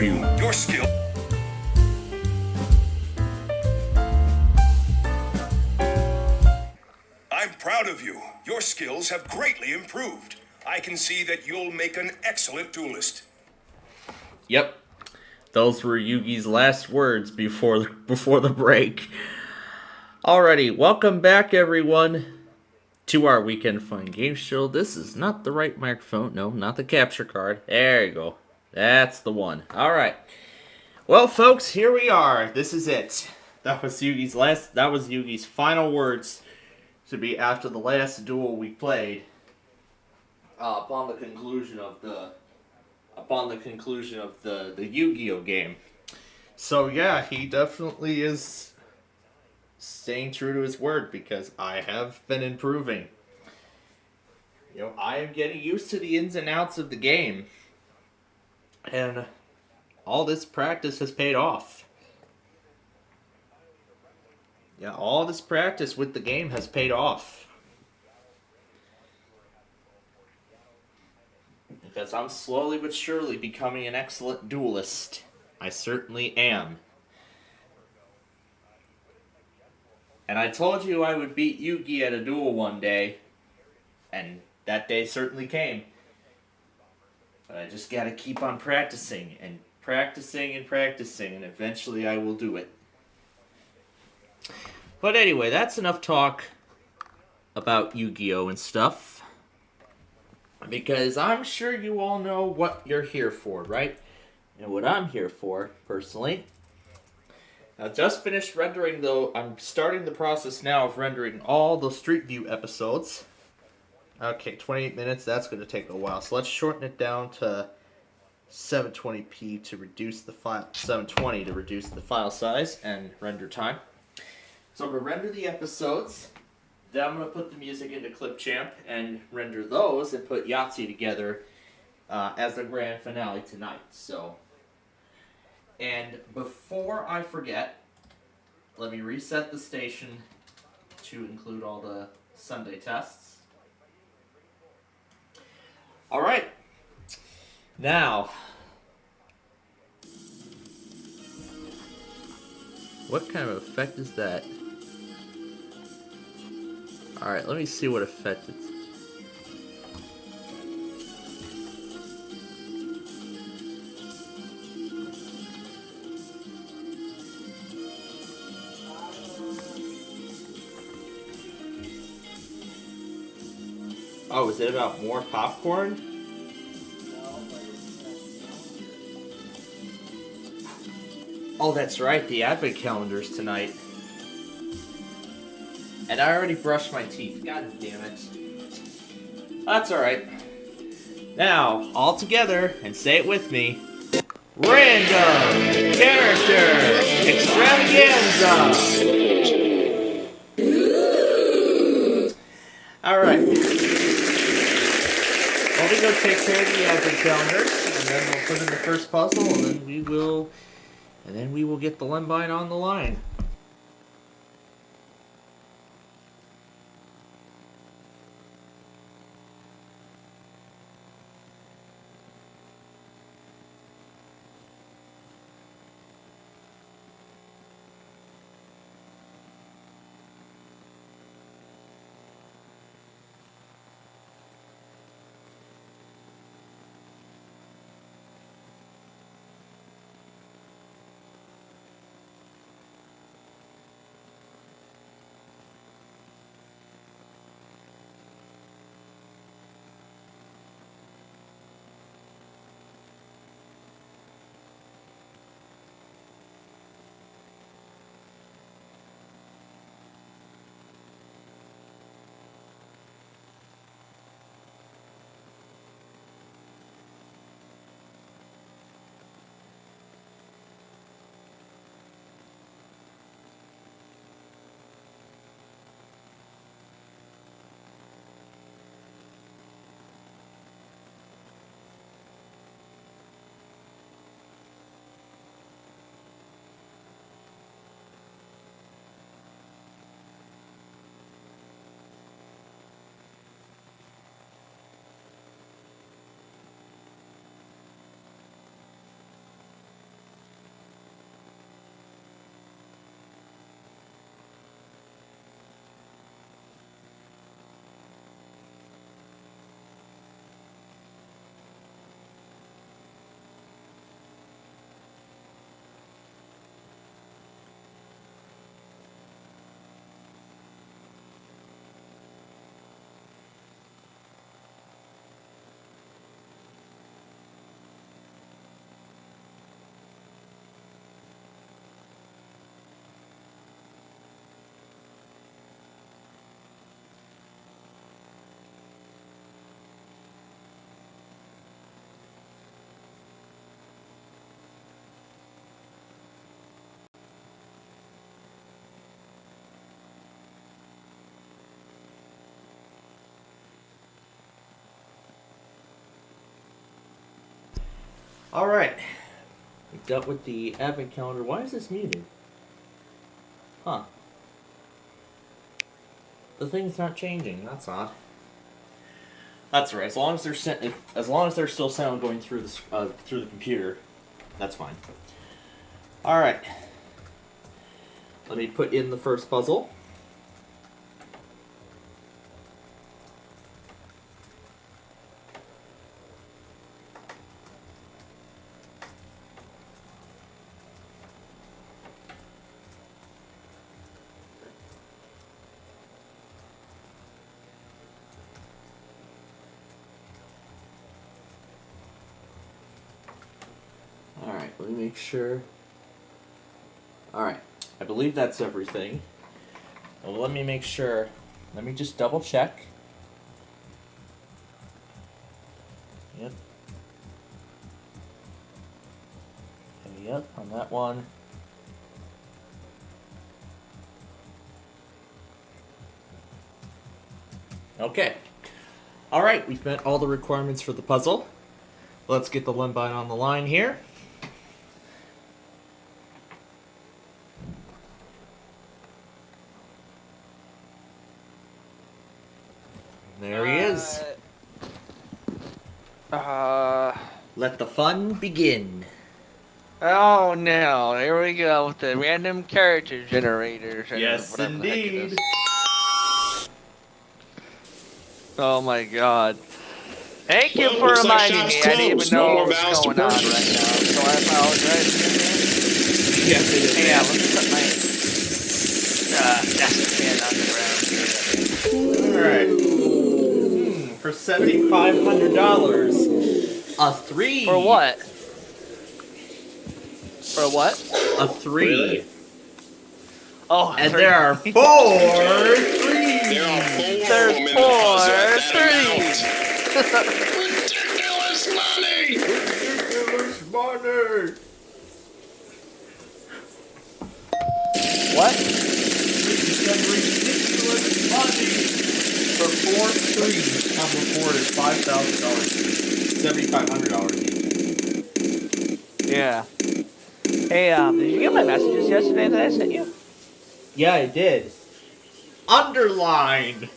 you. Your skill. I'm proud of you. Your skills have greatly improved. I can see that you'll make an excellent duelist. Yep. Those were Yugi's last words before the break. Alrighty, welcome back everyone to our Weekend Fun Game Show. This is not the right microphone. No, not the capture card. There you go. That's the one. Alright. Well, folks, here we are. This is it. That was Yugi's final words to be after the last duel we played. Upon the conclusion of the Yu-Gi-Oh game. So yeah, he definitely is staying true to his word because I have been improving. You know, I am getting used to the ins and outs of the game. And all this practice has paid off. Yeah, all this practice with the game has paid off. Because I'm slowly but surely becoming an excellent duelist. I certainly am. And I told you I would beat Yugi at a duel one day. And that day certainly came. But I just gotta keep on practicing and practicing and practicing, and eventually I will do it. But anyway, that's enough talk about Yu-Gi-Oh! And stuff. Because I'm sure you all know what you're here for, right? And what I'm here for, personally. I just finished rendering, though. I'm starting the process now of rendering all the Street View episodes. Okay, 28 minutes. That's going to take a while. So let's shorten it down to 720p to reduce the file, 720 to reduce the file size and render time. So I'm going to render the episodes. Then I'm going to put the music into Clipchamp and render those and put Yahtzee together as the grand finale tonight. So, and before I forget, let me reset the station to include all the Sunday tests. Alright. Now, what kind of effect is that? Alright, let me see what effect it's... Oh, is it about more popcorn? Oh, that's right, the advent calendar's tonight. And I already brushed my teeth. God damn it. That's alright. Now, all together, and say it with me. Random Character Extravaganza! Alright. Let me go take care of the advent calendars, and then we'll put in the first puzzle, and then we will get the Lembine on the line. Alright. We got with the advent calendar. Why is this muted? Huh. The thing's not changing. That's odd. That's right. As long as there's still sound going through the computer, that's fine. All right. Let me put in the first puzzle. Alright, let me make sure. Alright, I believe that's everything. Well, let me make sure. Let me just double check. Yep. Yep, on that one. Okay. Alright, we've met all the requirements for the puzzle. Let's get the Lumbine on the line here. There he is. Let the fun begin. Oh no, here we go with the random character generators. Yes, indeed. Oh my god. Thank you for reminding me. I didn't even know what was going on right now, so I apologize. Yes, it is. Yeah, let's put my desk fan on the ground here. Alright. For $7,500. A 3. For what? For what? A 3. Really? Oh, and 3. there are 4 3s. There are 4 There's 4 3s. Ridiculous money! Ridiculous money! What? Ridiculous money! For 4 3s on the board is $5,000 each. $7,500 each. Yeah. Hey, did you get my messages yesterday that I sent you? Yeah, I did. Underlined.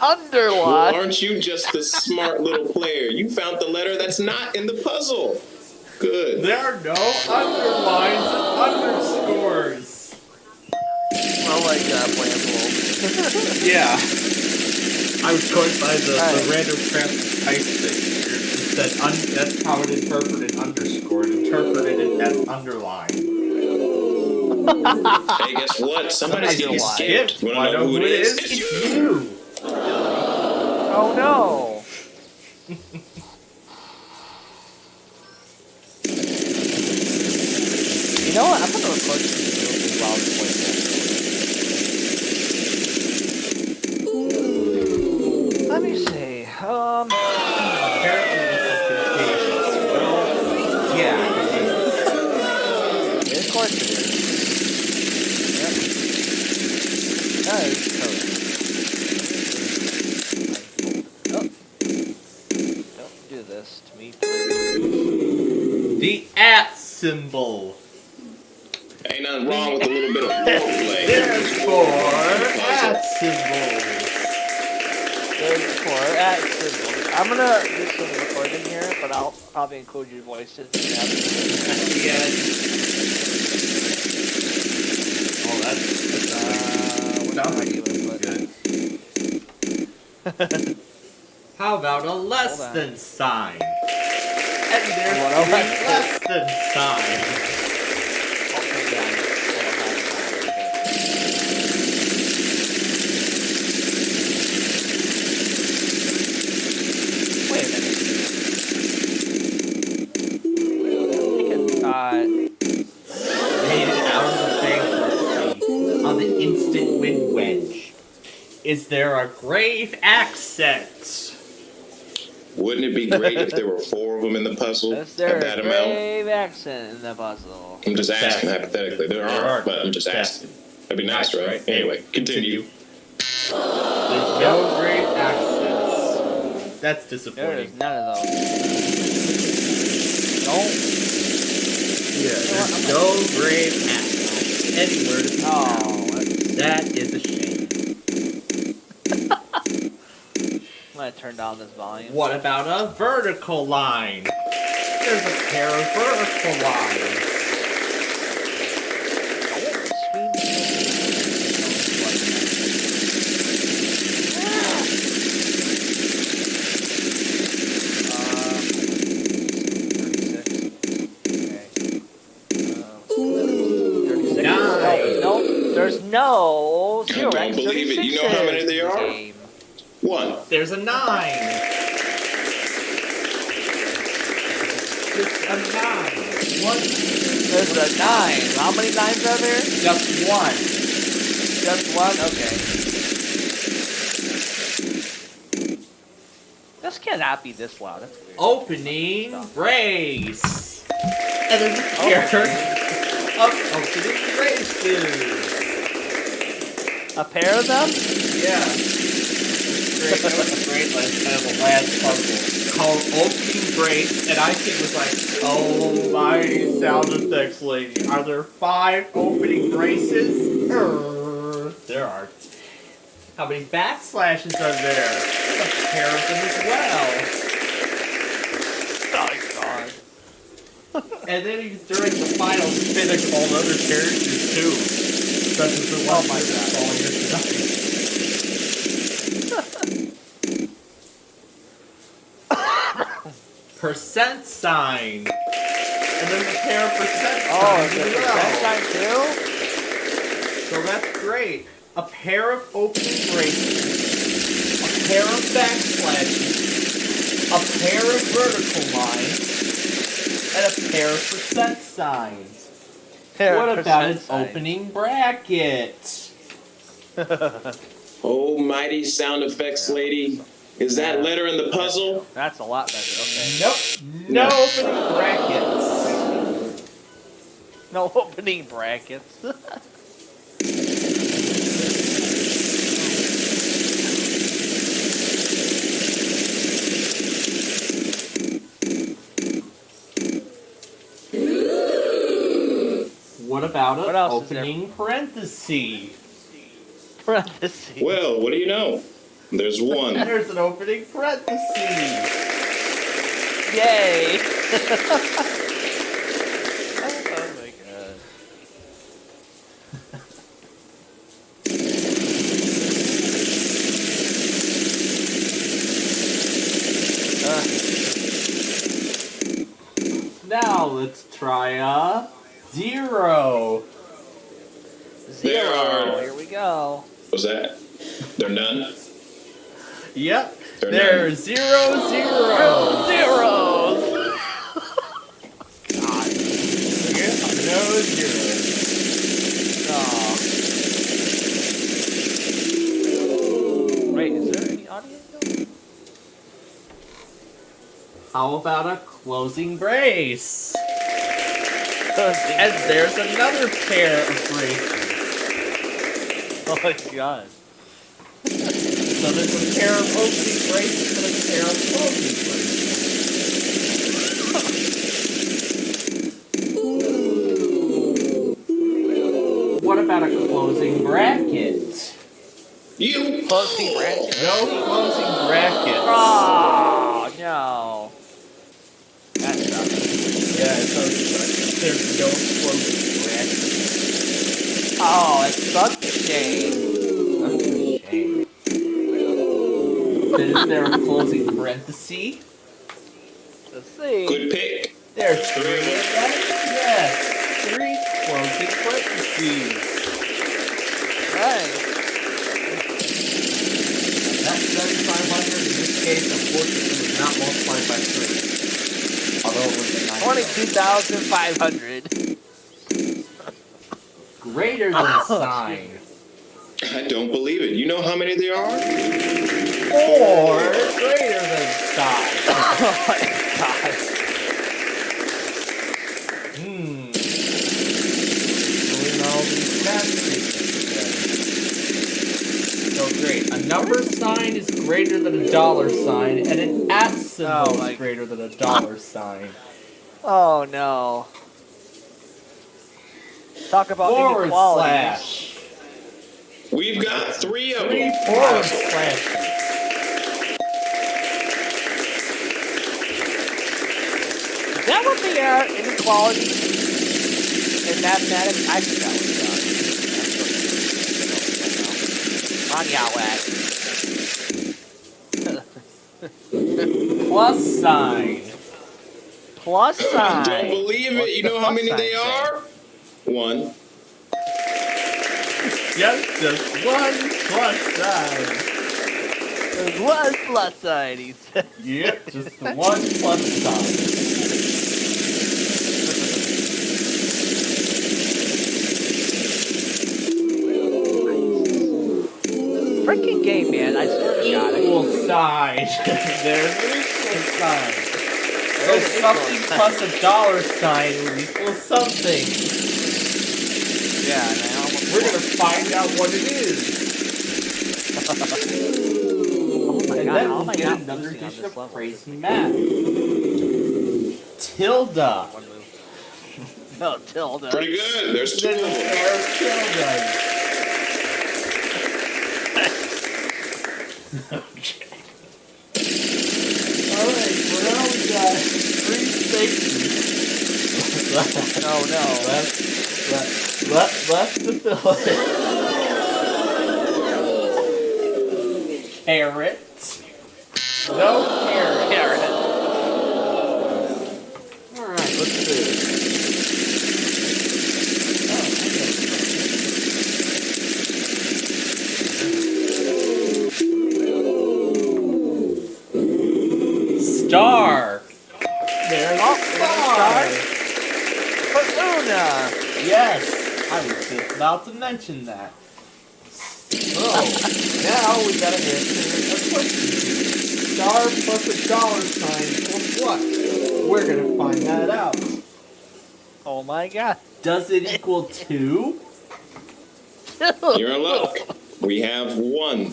Underlined? Well, aren't you just the smart little player? You found the letter that's not in the puzzle. Good. There are no underlines and underscores. I like that plan. Yeah. I was going by the random transfer type thing. It said that's how it interpreted underscore. It interpreted it as underlined. Hey, guess what? Somebody's getting skipped. You wanna know who it is? It's you! Oh no! You know what? I'm gonna record some music while I'm playing this. Let me see. Apparently this is contagious. Well, yeah. Of course it is. Yep. That is code. Oh. Don't do this to me, please. The @ symbol. Ain't nothing wrong with a little bit of foreplay. There's 4 @ symbols. There's 4 @ symbols. I'm gonna do some recording here, but I'll probably include your voices. Yes. Oh, that's sounds like good. How about a less than sign? And there's 3 less than signs. Wait a minute. Made it out of the bankruptcy on the instant win wedge. Is there a grave accent? Wouldn't it be great if there were 4 of them in the puzzle Is there at that a amount? grave accent in the puzzle? I'm just asking hypothetically. There aren't, but I'm just asking. That'd be nice, right? Anyway, continue. There's no grave accents. That's disappointing. There is none of those. Yeah, there's no gray at anywhere to be found. That is a shame. I'm gonna turn down this volume. What about a vertical line? There's a pair of vertical lines. There's no I don't believe it. You know how many there are? One. There's a 9. Just a 9. One. There's a 9. How many 9s are there? Just one. Just one? Okay. This cannot be this loud. That's weird. Opening brace. And there's a pair of opening braces. A pair of them? Yeah. Great. That was great. That's kind of the last puzzle called Opening Brace, and I think it was like, oh my sound effects lady, are there 5 opening braces? There are. How many backslashes are there? There's a pair of them as well. Oh god. And then during the final spin, I called other characters too. Such as the one my god calling her tonight. Percent sign. And there's a pair of percent signs. Oh, is there a percent sign too? So that's great. A pair of opening braces. A pair of backslashes. A pair of vertical lines. And a pair of percent signs. What about an opening bracket? Oh, mighty sound effects lady. Is that letter in the puzzle? That's a lot better. Okay. Nope. No opening brackets. No opening brackets. What about What an else is opening parenthesis? Parentheses. Well, what do you know? There's one. There's an opening parenthesis. Yay! Oh my god. Now let's try a 0. There are. Here we go. What's that? They're none? Yep. They're There are none. 0 zeros. Zeros! God. Yeah, no zeros. Wait, is there any audio? How about a closing brace? And there's another pair of braces. Oh my god. So there's a pair of opening braces and a pair of closing braces. What about a closing bracket? You closing bracket? No closing brackets. Oh no. That's not Yeah, it does suck. There's no closing bracket. Oh, it's such a shame. That's a shame. Then is there a closing parenthesis? Let's see. Good pick. There's 3 of them. Yes. 3 closing parentheses. Right. That 7,500 in this case, unfortunately, was not multiplied by 3. Although it would have been 22,500. greater than a sign. I don't believe it. You know how many there are? 4 greater than sign. Oh my god. Doing all these math statements again. So great. A number sign is greater than a dollar sign, and an at symbol is greater than a dollar sign. Oh no. Talk about Forward inequality. slash. We've got 3 of them. 3 forward slashes. Is that what the inequality in mathematics? I forgot what it was. On Yahweh. Plus sign. Plus sign. Don't believe it. You know how many they are? 1. Just one plus sign. There's one plus sign, he said. Yep, just the one plus sign. Freaking game, man. I swear to God. Equal sign. There's an equal sign. So something plus a dollar sign would equal something. Yeah, and I almost We're gonna find out what it is. Oh my And God, then how we'll am I get not another losing on edition this of level? Crazy Math. Tilda. No, Tilda. Pretty good. There's 2 of There's a them. pair of Tildas. Okay. Alright, well now we got 3 spaces. Oh no. Left to fill it. Carrot. No carrot. Carrot. Alright, let's see. Star. There's a star. Luna. Yes, I was just about to mention that. Oh, now we gotta answer a question. Star plus a dollar sign equals what? We're gonna find that out. Oh my God. Does it equal 2? You're in luck. We have 1. No,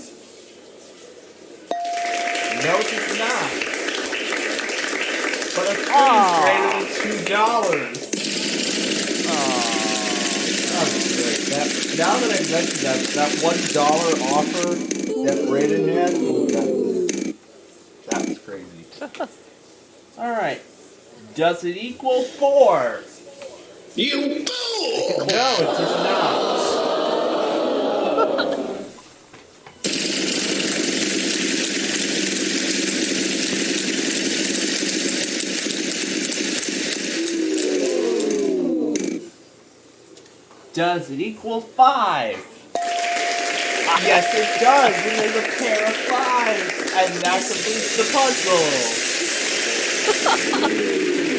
it does not. But a 3 is greater than $2. Now that I mentioned that $1 offer that Brayden had, that was crazy. Alright. Does it equal 4? You fool! No, it does not. Does it equal 5? Yes, it does. And there's a pair of 5s, and that completes the puzzle.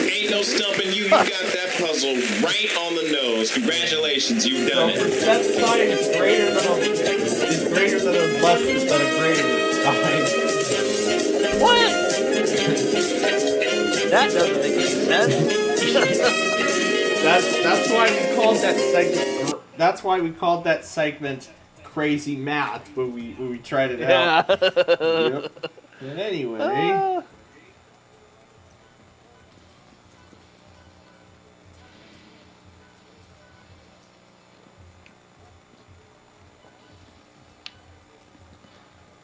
Ain't no stumping you. You got that puzzle right on the nose. Congratulations, you've done So it. percent sign is greater than a less than a greater than sign. What? That doesn't make any sense. That's why we called that segment. That's why we called that segment "Crazy Math" when we tried it out. Yep. And anyway.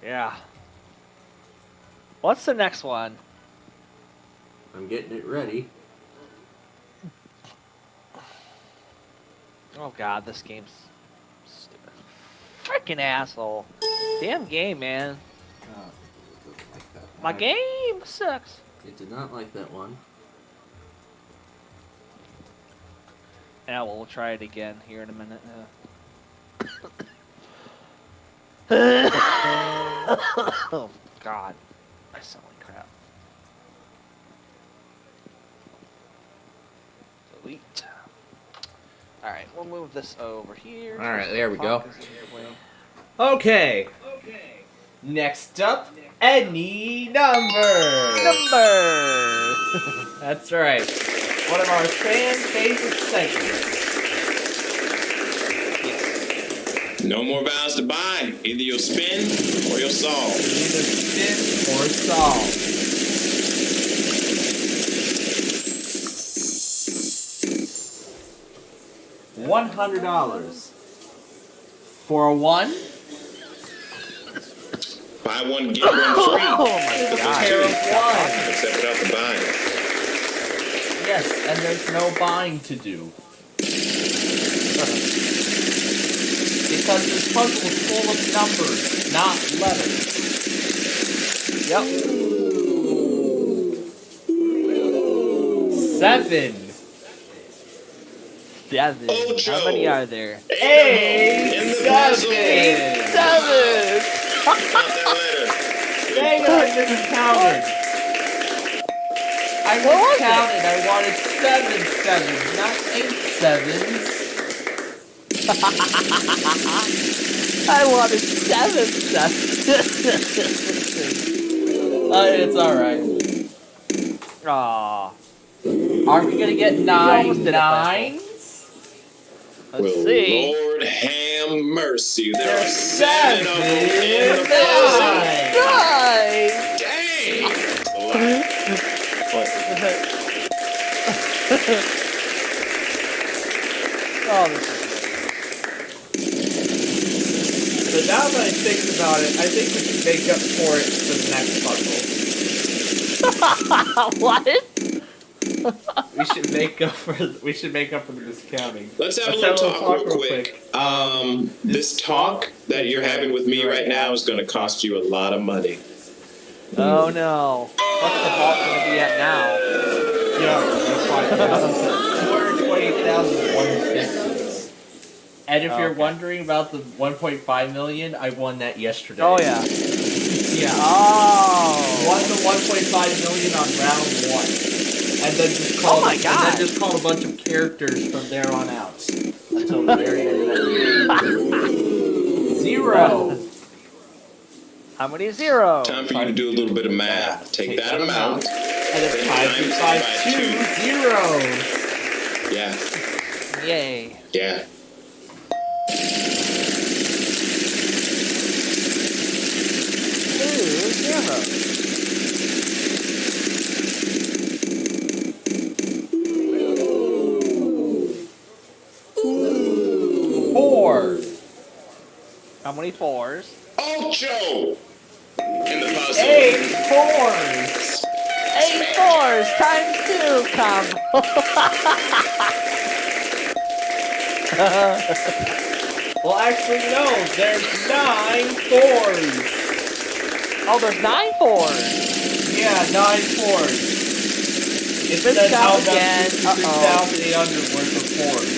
Yeah. What's the next one? I'm getting it ready. Oh God, this game's stupid. Freaking asshole. Damn game, man. My game sucks. It did not like that one. Yeah, well, we'll try it again here in a minute. Oh, God. I sound like crap. Delete. Alright, we'll move this over here. Alright, there we go. Okay. Next up, any number. That's right. One of our fan favorite segments. No more vows to buy. Either you'll spin or you'll solve. Either spin or solve. $100. For a 1? Buy one, get one free. Oh my It's a god. pair of 1. Except without the buying. Yes, and there's no buying to do. Because this puzzle is full of numbers, not letters. Yep. 7. 7. Ocho. How many are there? 8. In the 7. puzzle. 7. Not that letter. Dang it, I miscounted. I miscounted. I wanted 7 sevens, not 8 sevens. I wanted 7 It's alright. Aww. Are we gonna get 9 almost did it, nines? Let's Well, see. Lord have mercy. There are There's 7 of them in the 7 puzzle. 9. Dang! Oh, this is But now that I think about it, I think we should make up for it for the next puzzle. What? We should make up for the discounting. Let's have a little talk real quick. This talk that you're having with me right now is going to cost you a lot of money. Oh no. What's the vault gonna be at now? Yeah, that's fine. 228,150. And if you're wondering about the 1.5 million, I won that yesterday. Oh yeah. Yeah. Oh. Won the 1.5 million on round 1. And then just called, Oh my God. And then just called a bunch of characters from there on out. Until the very end of that. 0. How many zeros? Time for you to do a little bit of math. Take that amount. And then times it by 2 zeros. Yeah. Yay. Yeah. Four. How many 4s? Ocho! In the puzzle. 8 4s. 8 4s times 2 combo. Well, actually, no. There's 9 4s. Oh, there's 9 4s. Yeah, 9 4s. It Let's says how count about again. 63,800 worth of 4s.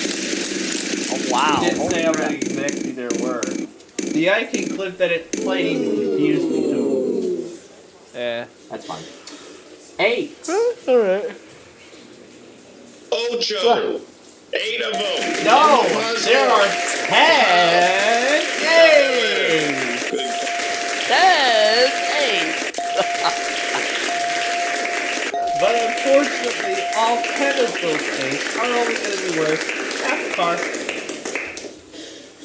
Oh, wow. It didn't say how many exactly there were. The IK clip that it played confused me too. Yeah. That's fine. 8. Alright. Ocho! 8 of them! No! In the puzzle. There are 10 8! 10 8. But unfortunately, all 10 of those 8s are only going to be worth half a car.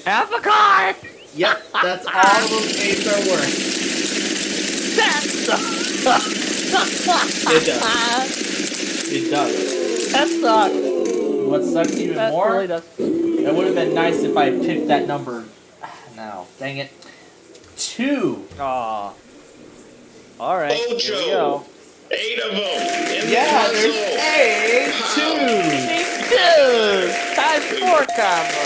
Half a car! Yep, that's all those 8s are worth. That's It does. It does. That sucks. What sucks even That more? really does. It would have been nice if I picked that number. No, dang it. 2. Aw. Alright, here we Ocho! go. 8 of them! In the Yeah, puzzle. there's 8 2s. 2 times 4 combo.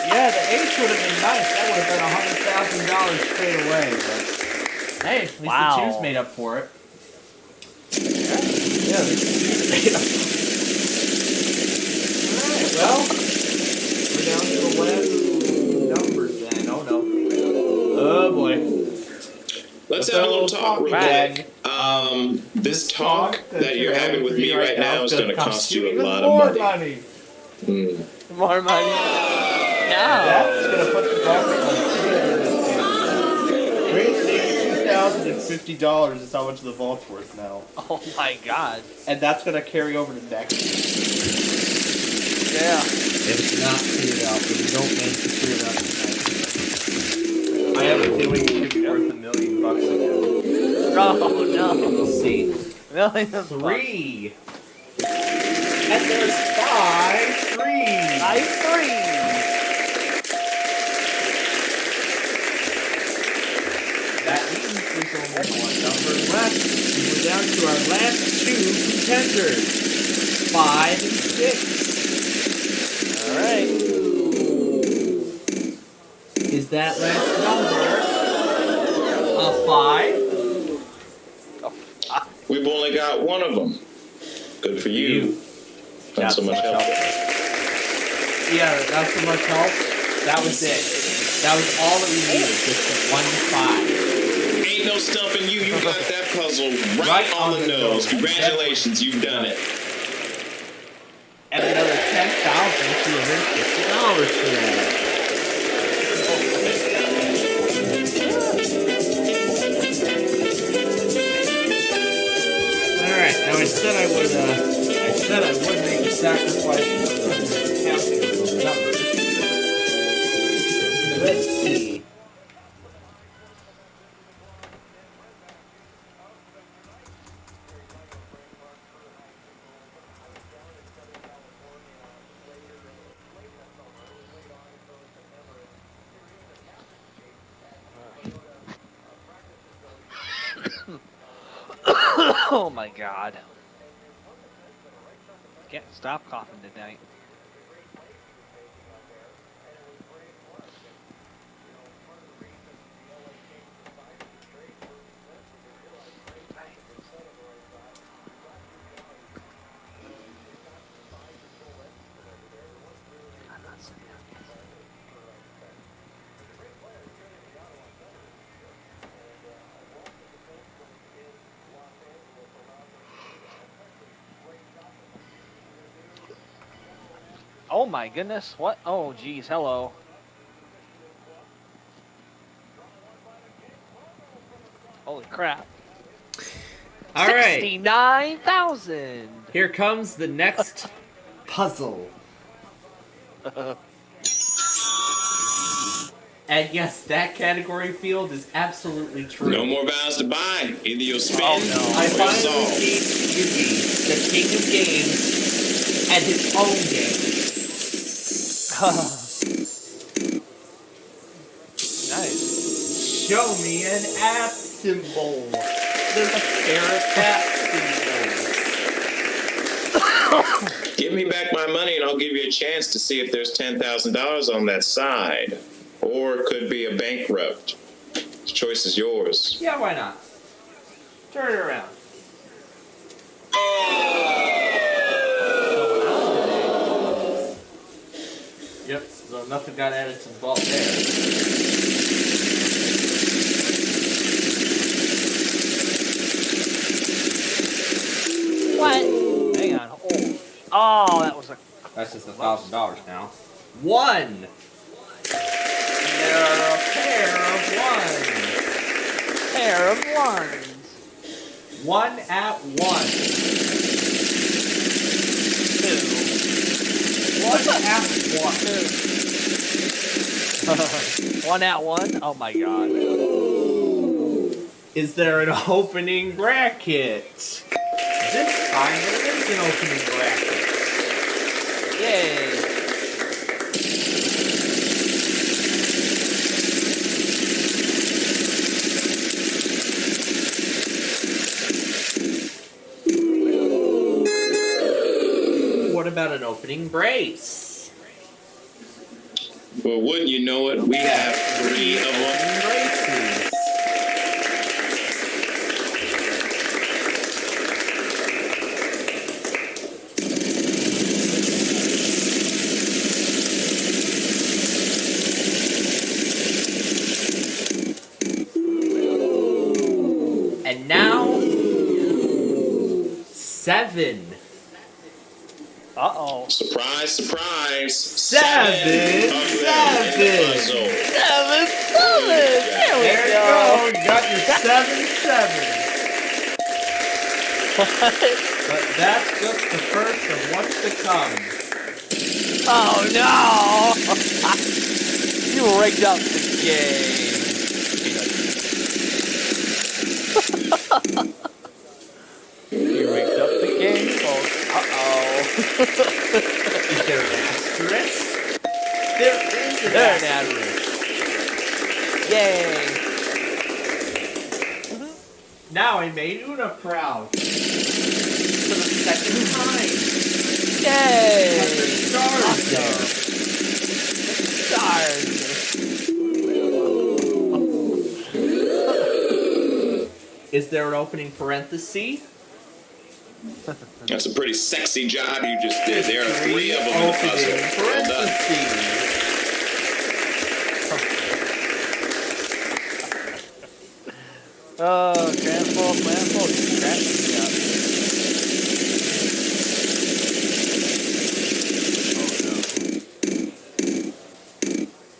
Yeah, the 8s would have been nice. That would have been $100,000 straight away. But hey, at least the 2s made up for it. Yeah, at least the 2s made up for it. Alright, well, we're down to the last numbers then. Oh no. Oh boy. Let's have a little talk real quick. This talk that you're having with me right now is going to cost you a lot of money. More money. No. That's gonna put the profit on $382,050 is how much the vault's worth now. Oh my god. And that's gonna carry over to next year. Yeah. If it's not cleared out, if we don't manage to clear it out tonight. I have a feeling it could be worth $1 million again. Oh no. We'll see. Millions of 3. And there's 5 threes. 5 threes. That means there's only one number left. And we're down to our last 2 contenders. 5 and 6. Alright. Is that last number a 5? We've only got one of them. Good for you. Not so much help. Yeah, not so much help. That was it. That was all that we needed. Just the 1 5. Ain't no stumping you. You got that puzzle right on the nose. Congratulations, you've done it. And another $10,250 for that. Alright, now I said I would make a sacrifice for the counting of those numbers. Let's see. Oh my god. Can't stop coughing tonight. Oh my goodness, what? Oh geez, hello. Holy crap. All right. 69,000. Here comes the next puzzle. And yes, that category field is absolutely true. No more vows to buy. Either you'll spin I or you'll finally solve. gave Yugi the king of games and his own game. Nice. Show me an app symbol. There's a pair of app symbols. Give me back my money and I'll give you a chance to see if there's $10,000 on that side. Or it could be a bankrupt. The choice is yours. Yeah, why not? Turn it around. Yep, so nothing got added to the vault there. What? Hang on. Oh, that was a... That's just $1,000 now. 1! There are a pair of ones. Pair of ones. 1 at 1. 2. 1 at 1. 1 at 1? Oh my god. Is there an opening bracket? This time there is an opening bracket. Yay. What about an opening brace? Well, wouldn't you know it? We have 3 of them. Braces. And now 7. Uh-oh. Surprise, surprise. 7. 7, 7. There we There you go. go. You got your 7, 7. But that's just the first of what's to come. Oh no! You rigged up the game. You rigged up the game, folks. Uh-oh. Is there an asterisk? There is an There an asterisk. Yay! Now I made Una proud. For the second time. Yay! Because there's stars there. Stars. Is there an opening parenthesis? That's a pretty sexy job you just did. There are 3 of them in the puzzle. Well done. Oh, Grandpa, just cracking me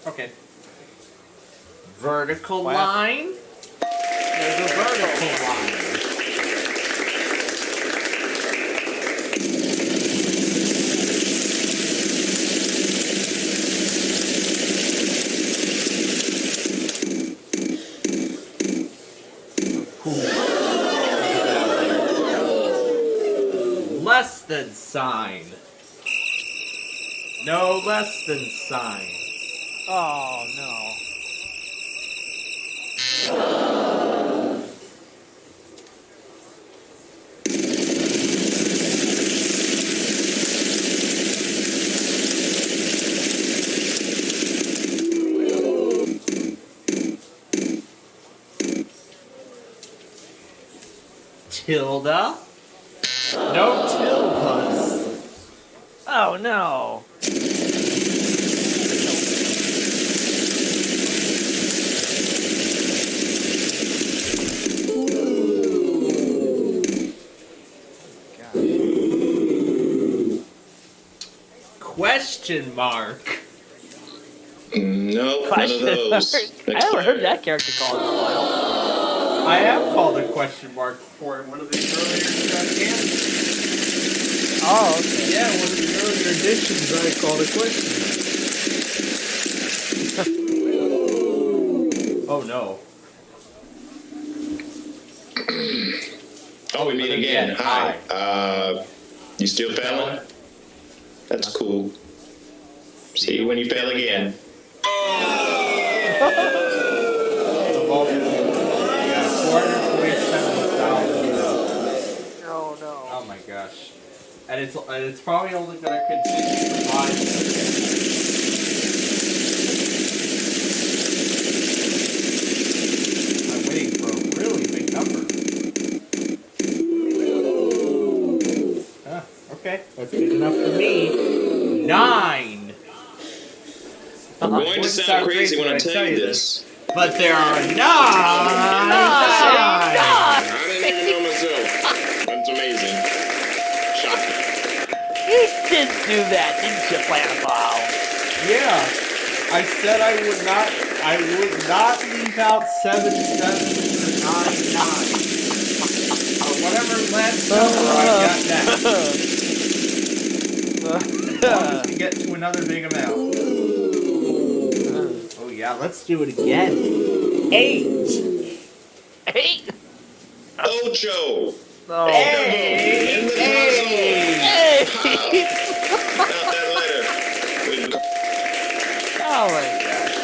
up. Okay. Vertical line. There's a vertical line. Less than sign. No less than sign. Oh, no. Tilda? No tildas. Oh, no. Question mark. No, none of those. I haven't heard that character called in a while. I have called a question mark before in one of the earlier games. Oh, okay. Yeah, one of the earlier editions I called a question mark. Oh no. Oh, we meet again. Hi. You still failing? That's cool. See you when you fail again. Oh no. Oh my gosh. And it's probably only going to continue to rise. I'm waiting for a really big number. Okay, that's big enough for me. 9! I'm going to sound crazy when I tell you this. But there are 9! I didn't even know myself. That's amazing. Shocking. You did do that, didn't you, Planaball? Yeah. I said I would not leave out 7, 7, or 9, 9. Or whatever last number I got next. As long as we get to another big amount. Oh yeah, let's do it again. 8! 8? Ocho! No. Hey! In the puzzle! Hey! Not that letter. Oh my gosh.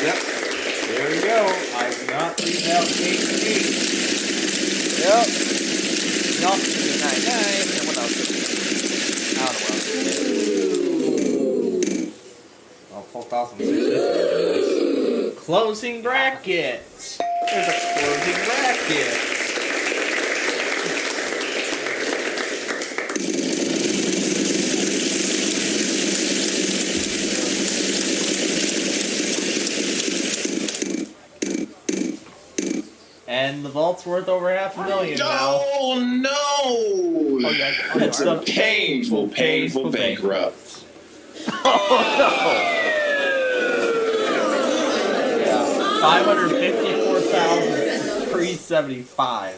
Yep. There we go. I do not leave out 8. Yep. No, 9, 9. And what else? I don't know what else. Oh, 4,650. Closing bracket. There's a closing bracket. And the vault's worth over $500,000 now. Oh no! Oh, yeah. It's a painful bankrupt. Yeah, 554,375.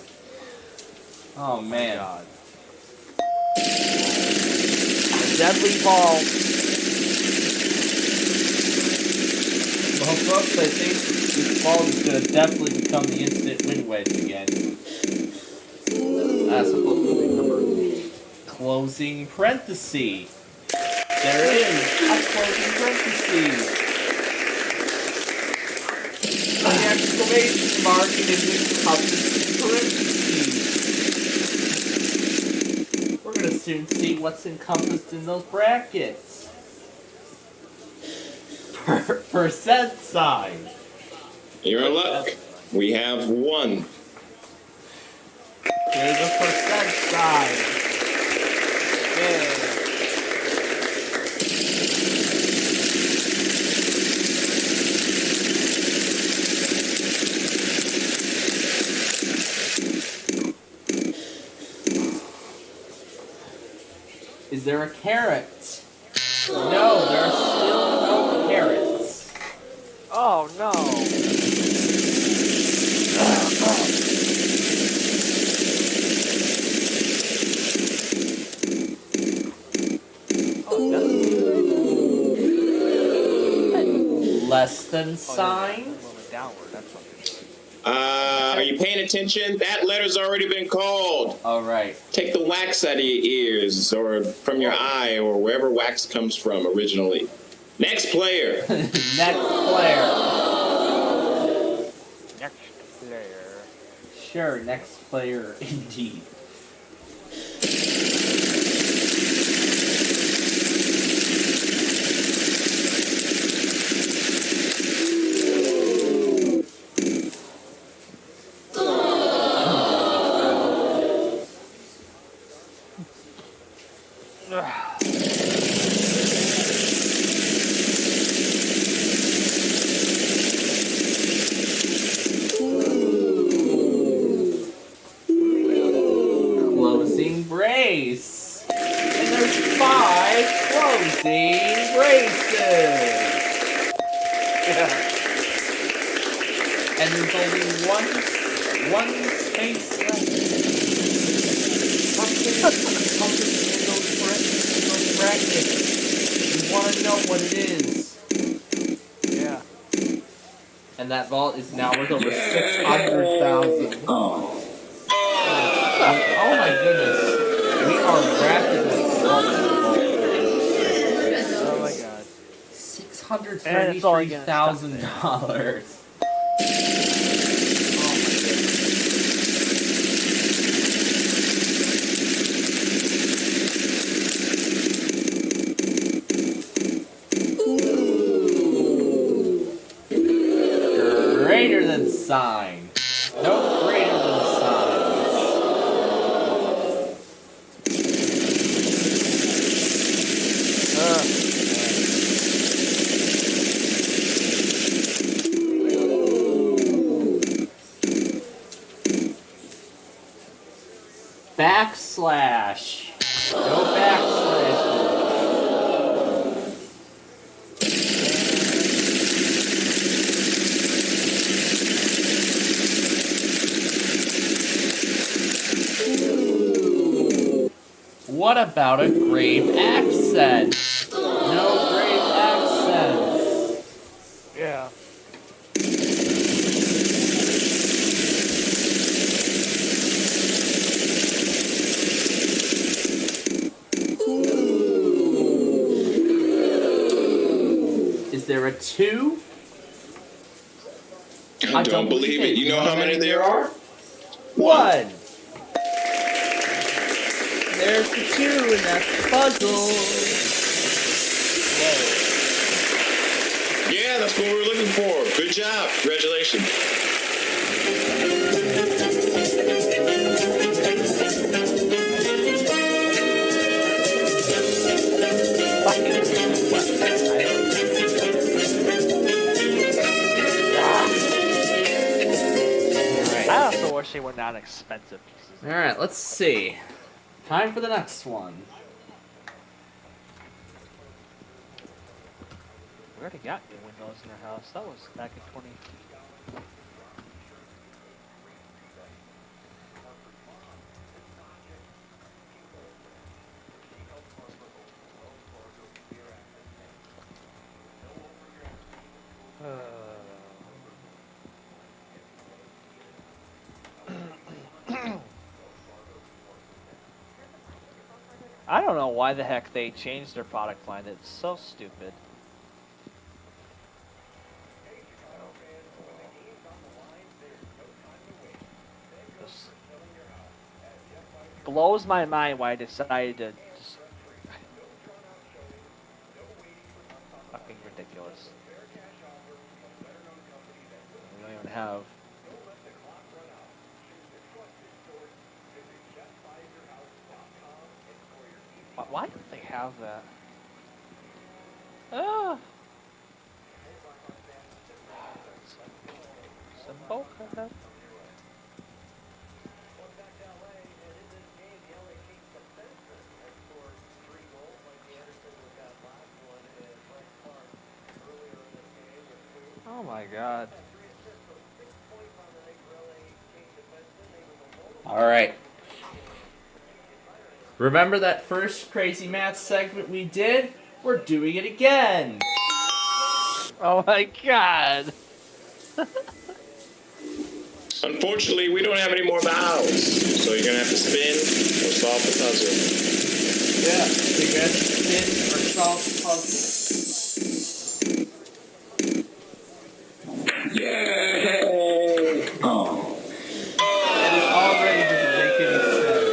Oh man. God. The deadly ball. Well, folks, I think this ball is going to definitely become the instant win wedge again. That's supposed to be number. Closing parenthesis. There it is. A closing parenthesis. The exclamation mark is encompassed in parentheses. We're gonna soon see what's encompassed in those brackets. Percent sign. You're in luck. We have one. There's a percent sign. Yeah. Is there a carrot? No, there are still no carrots. Oh no. Less than sign? Are you paying attention? That letter's already been called. All right. Take the wax out of your ears or from your eye or wherever wax comes from originally. Next player. Next player. Next player. Sure, next player indeed. Closing brace. And there's 5 closing braces. And there's only one space left. Something encompassed in those brackets. You want to know what it is. Yeah. And that vault is now worth over 600,000. Oh my goodness. We are rapidly growing the vault. Oh my god. $633,000. Greater than sign. No greater than signs. Backslash. No backslash. What about a grave accent? No grave accents. Yeah. Is there a 2? I don't believe it. You know how many there are? 1. There's the 2, and that's the puzzle. Yeah, that's what we were looking for. Good job. Congratulations. I also wish they were not expensive pieces. Alright, let's see. Time for the next one. We already got new windows in our house. That was back in 20. I don't know why the heck they changed their product line. It's so stupid. Just blows my mind why I decided to just fucking ridiculous. We don't even have. Why don't they have that? Ah. Symbol? Okay. Oh my god. All right. Remember that first Crazy Math segment we did? We're doing it again. Oh my god. Unfortunately, we don't have any more vowels, so you're gonna have to spin or solve the puzzle. Yeah, so you're gonna have to spin or solve the puzzle. Yay! Oh. And it already doesn't make any sense.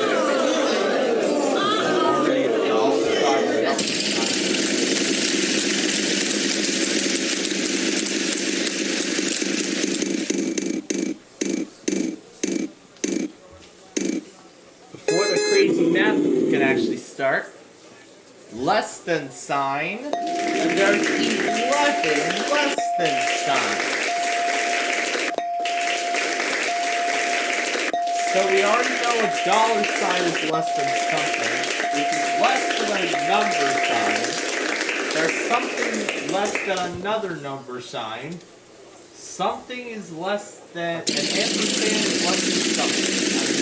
Already a doll started up. Before the crazy math can actually start, less than sign, and there's 11 less than sign. So we already know a dollar sign is less than something, which is less than a number sign. There's something less than another number sign. Something is less than, an ampersand is less than something.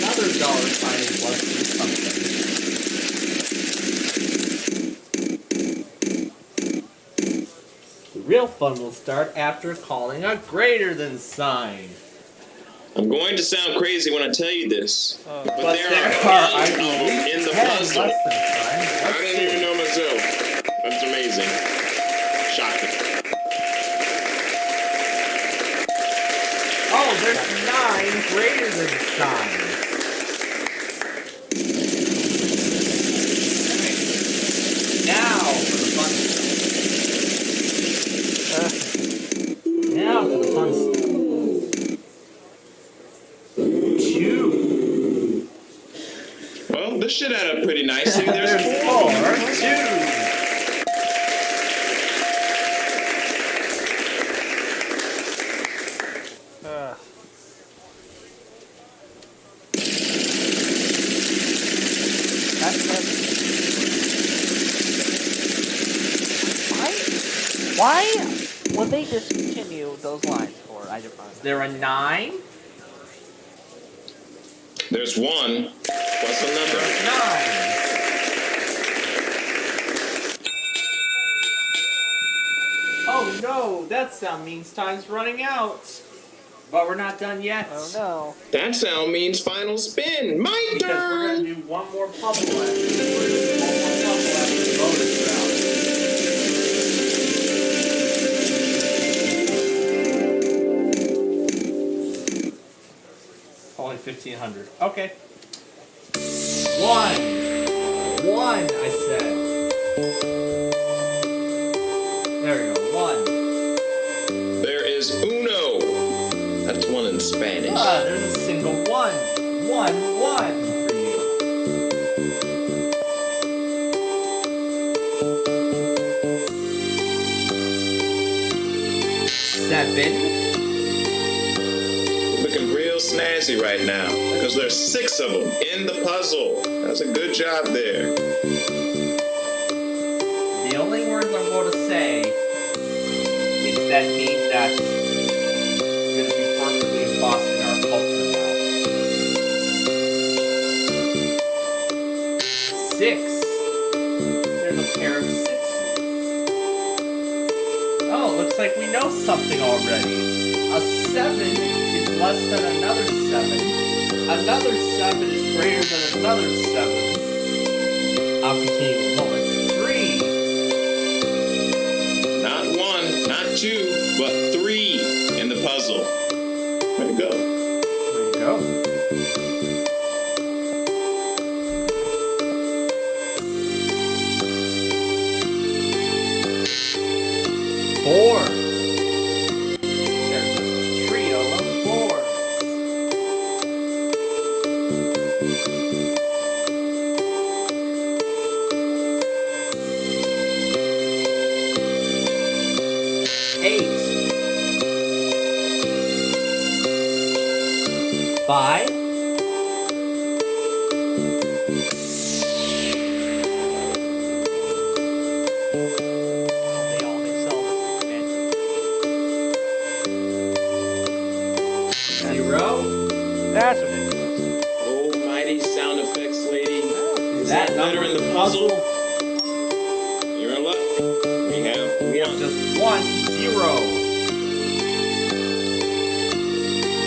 Another dollar sign is less than something. The real fun will start after calling a greater than sign. I'm going to sound crazy when I tell you this, but there are I believe, in the 10 puzzle. less than sign. I didn't even know myself. That's amazing. Shocking. Oh, there's 9 greater than signs. Now for the fun stuff. Now for the fun stuff. 2. Well, this should add up pretty nicely. There's 4. 2. Why would they discontinue those lines for? I don't know. Is there a 9? There's 1. What's the number? 9. Oh no, that sound means time's running out. But we're not done yet. Oh no. That sound means final spin. My because turn! we're going to do one more puzzle after. We're going to do one more puzzle after the bonus round. Only 1,500. Okay. 1. 1, I said. There we go. 1. There is uno. That's 1 in Spanish. Ah, there's a single 1. 1, 1 for you. 7. Looking real snazzy right now because there's 6 of them in the puzzle. That's a good job there. The only words I'm going to say is that mean that's going to be perfectly embossed in our culture now. 6. There's a pair of 6s. Oh, looks like we know something already. A 7 is less than another 7. Another 7 is greater than another 7. A I'll continue with moment 3. Not 1, not 2, but 3 in the puzzle. Way to go. There you go. Four. There's a trio of 4s. 8. 5. 0. That's ridiculous. Almighty sound effects lady. Is that that letter in the puzzle? You're in luck. We have just 1, 0.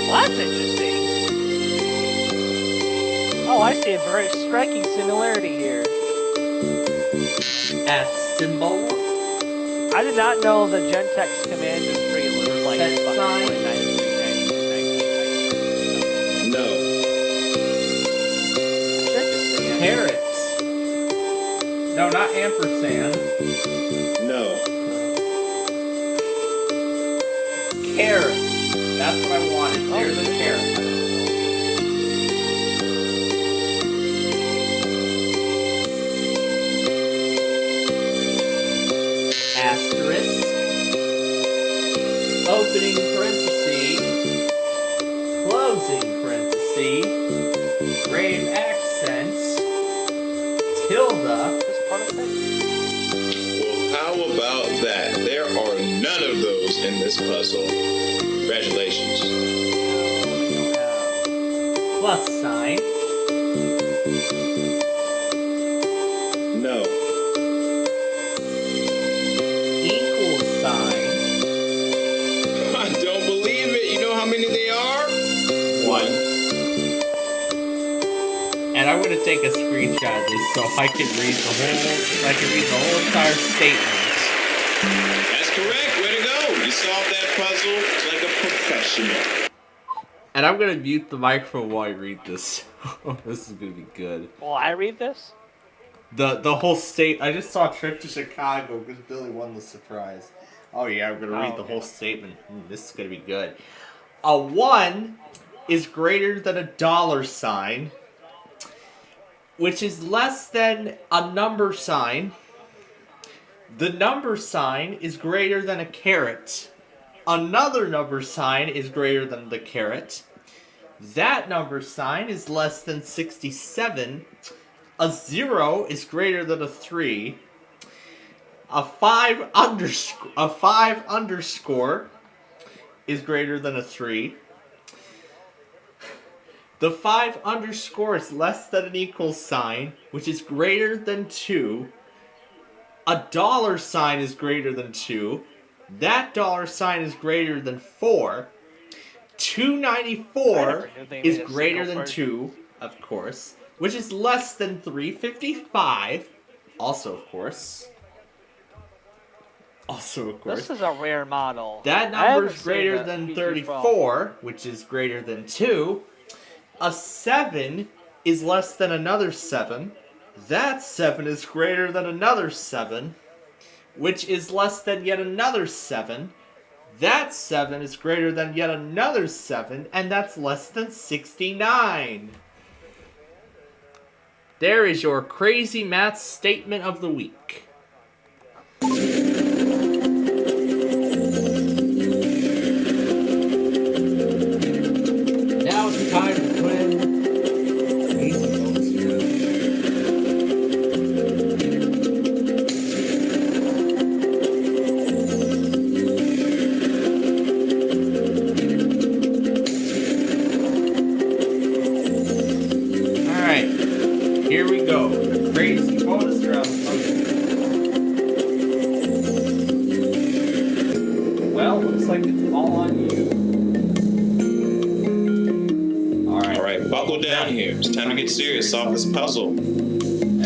Well, that's interesting. Oh, I see a very striking similarity here. At symbol. I did not know the Gentex Commander 3 was like Set fucking sign. 19. no. Carrot. No, not ampersand. No. Carrot. That's what I wanted. There's a carrot. Asterisk. Opening parenthesis. Closing parenthesis. Grave accent. Tilde. Well, how about that? There are none of those in this puzzle. Congratulations. Plus sign. No. Equal sign. I don't believe it. You know how many they are? 1. And I'm gonna take a screenshot of this so I can read the whole entire statement. That's correct. Way to go. You solved that puzzle like a professional. And I'm gonna mute the microphone while I read this. This is gonna be good. Will I read this? The whole state. I just saw a trip to Chicago because Billy won the surprise. Oh yeah, I'm gonna read the whole statement. This is gonna be good. A 1 is greater than a $sign, which is less than a number sign. The number sign is greater than a caret. Another number sign is greater than the caret. That number sign is less than 67. A 0 is greater than a 3. A 5 underscore is greater than a 3. The 5 underscore is less than an equal sign, which is greater than 2. A $sign is greater than 2. That $sign is greater than 4. 294 is greater than 2, of course, which is less than 355, also of course. This is a rare model. That number is greater than 34, which is greater than 2. A 7 is less than another 7. That 7 is greater than another 7, which is less than yet another 7. That 7 is greater than yet another 7, and that's less than 69. There is your crazy math statement of the week. Now it's time to put in crazy bonus here. Alright, here we go. The crazy bonus round. Well, looks like it's all on you. Alright, buckle down here. It's time to get serious. Solve this puzzle.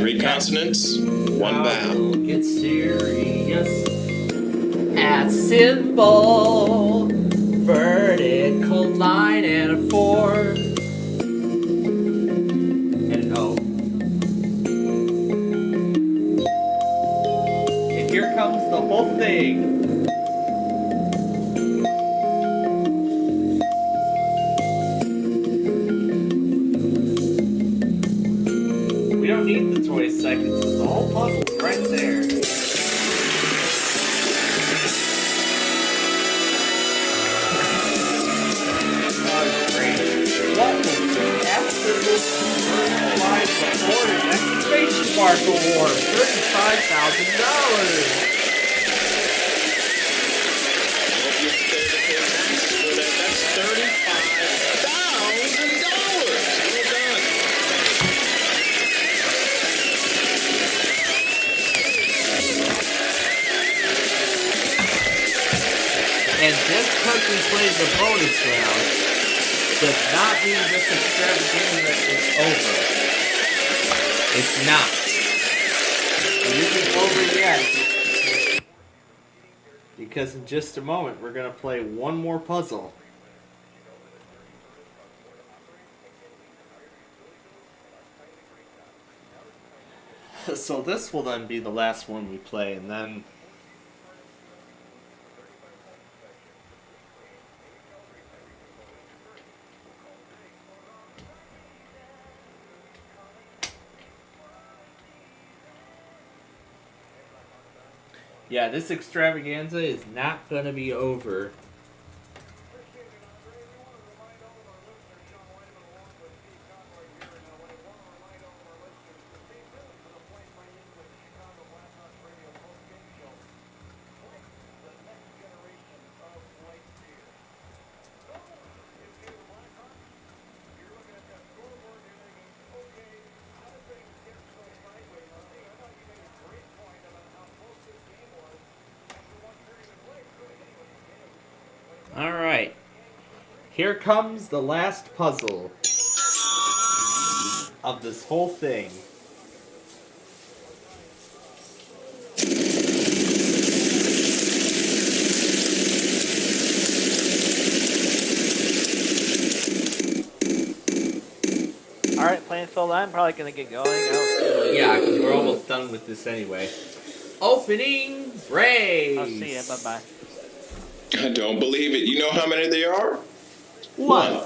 3 consonants, 1 vowel. Get serious. At symbol, vertical line and a 4 and an O. And here comes the whole thing. We don't need the 20 seconds, because the whole puzzle's right there. What will be after this personalized recording exclamation mark award? $35,000. That's $35,000. Well done. And just because we played the bonus round does not mean this extravaganza is over. It's not. It isn't over yet. Because in just a moment we're going to play one more puzzle. So this will then be the last one we play, and then yeah, this extravaganza is not going to be over. Alright, here comes the last puzzle of this whole thing. Alright, Plainfield, I'm probably gonna get going. Yeah, because we're almost done with this anyway. Opening race! I'll see ya, bye-bye. I don't believe it. You know how many there are? 1. Wait,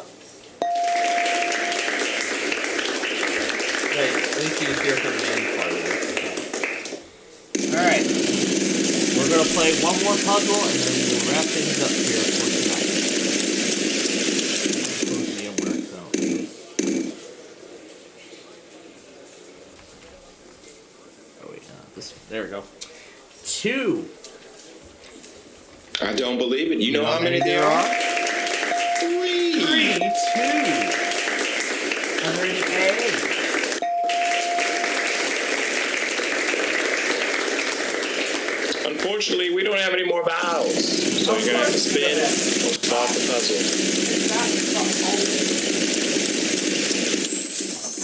at least you can hear from the end part of this. Alright. We're going to play one more puzzle and then we'll wrap things up here for tonight. Oh wait, this one. There we go. 2. I don't believe it. You know how many there are? 3. 3, 2. 108. Unfortunately, we don't have any more vowels. So you're going to have to spin or solve the puzzle.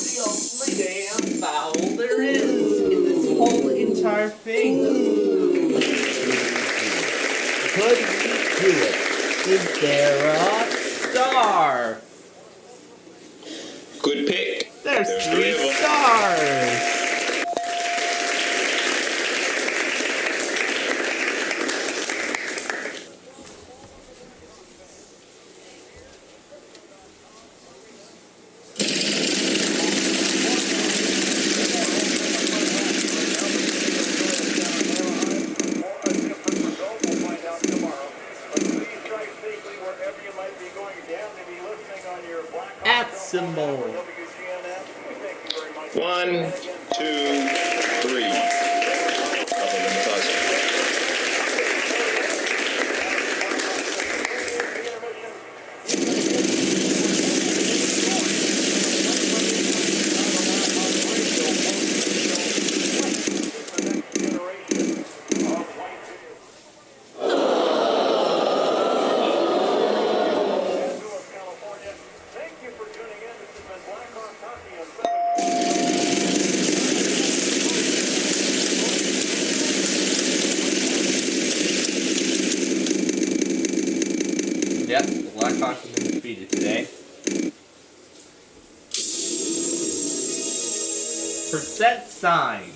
The only damn vowel there is in this whole entire thing. Could we do it? Is there a star? Good pick. There's 3 of them. stars. At symbol. 1, 2, 3. Other than the puzzle. percent sign.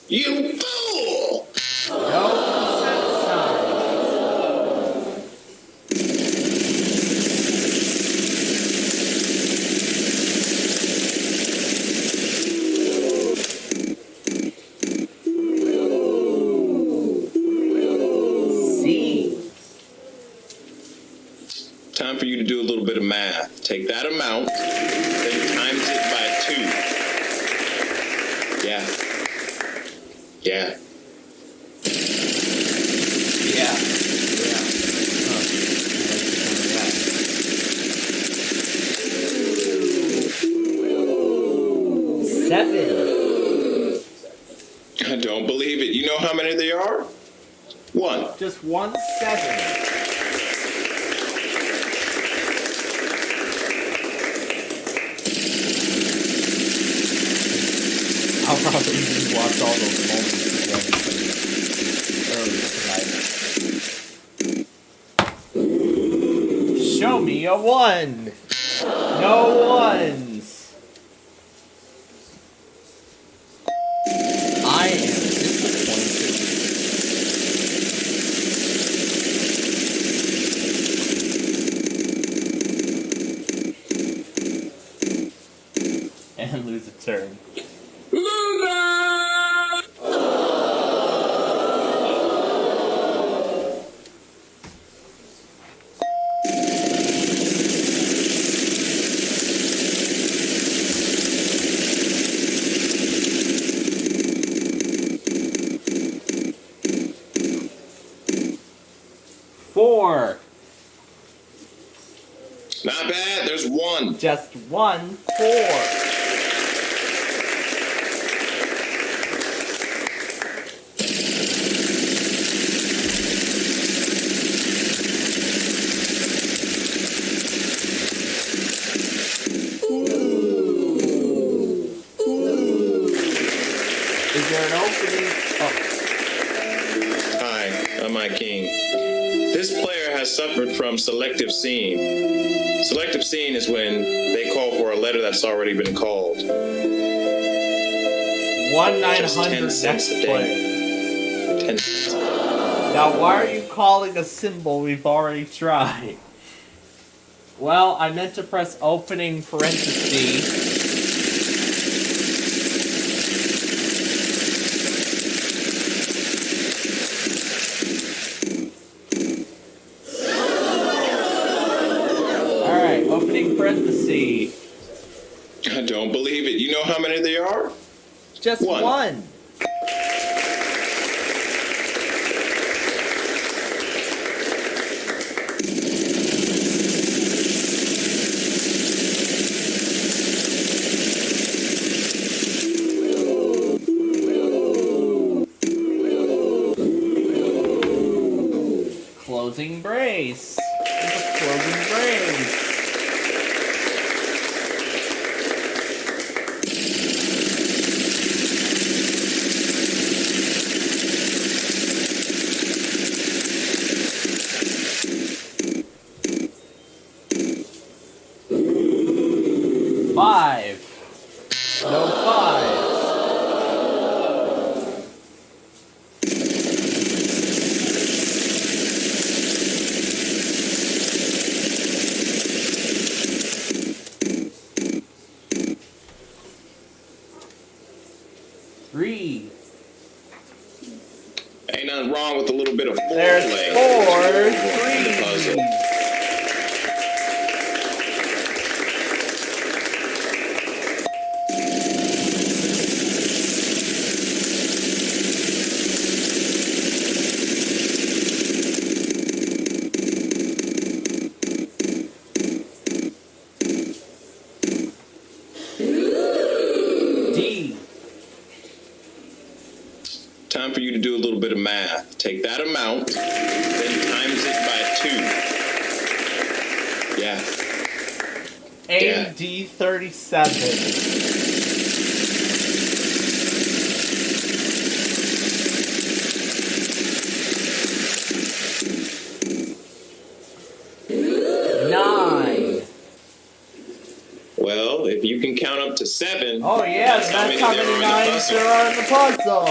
You fool! No percent sign. Time for you to do a little bit of math. Take that amount, then times it by 2. Yeah. Yeah. Yeah. Seven. I don't believe it. You know how many there are? 1. Just 1 7. I'll probably just watch all those moments again early tonight. Show me a 1. No ones. I am disappointed. And lose a turn. Four. Not bad. There's 1. Just 1 4. Is there an opening? Oh. Hi, I'm my king. This player has suffered from selective seeing. Selective seeing is when they call for a letter that's already been called. 1-900 next player. 10 cents. Now, why are you calling a symbol we've already tried? Well, I meant to press opening parenthesis. Alright, opening parenthesis. I don't believe it. You know how many there are? Just 1. Closing brace. There's a closing brace. Five. No 5s. Three. Ain't nothing wrong with a little bit of foreplay. There's 4 3s. Puzzle. D. Time for you to do a little bit of math. Take that amount, then times it by 2. Yeah. AD 37. Well, if you can count up to 7. Oh yeah, that's how many there are in the 9s puzzle. there are in the puzzle.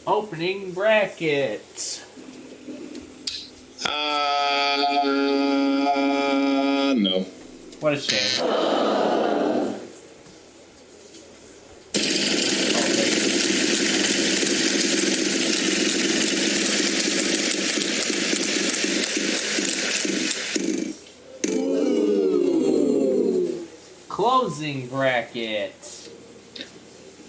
Opening bracket. No. What a shame. Closing bracket.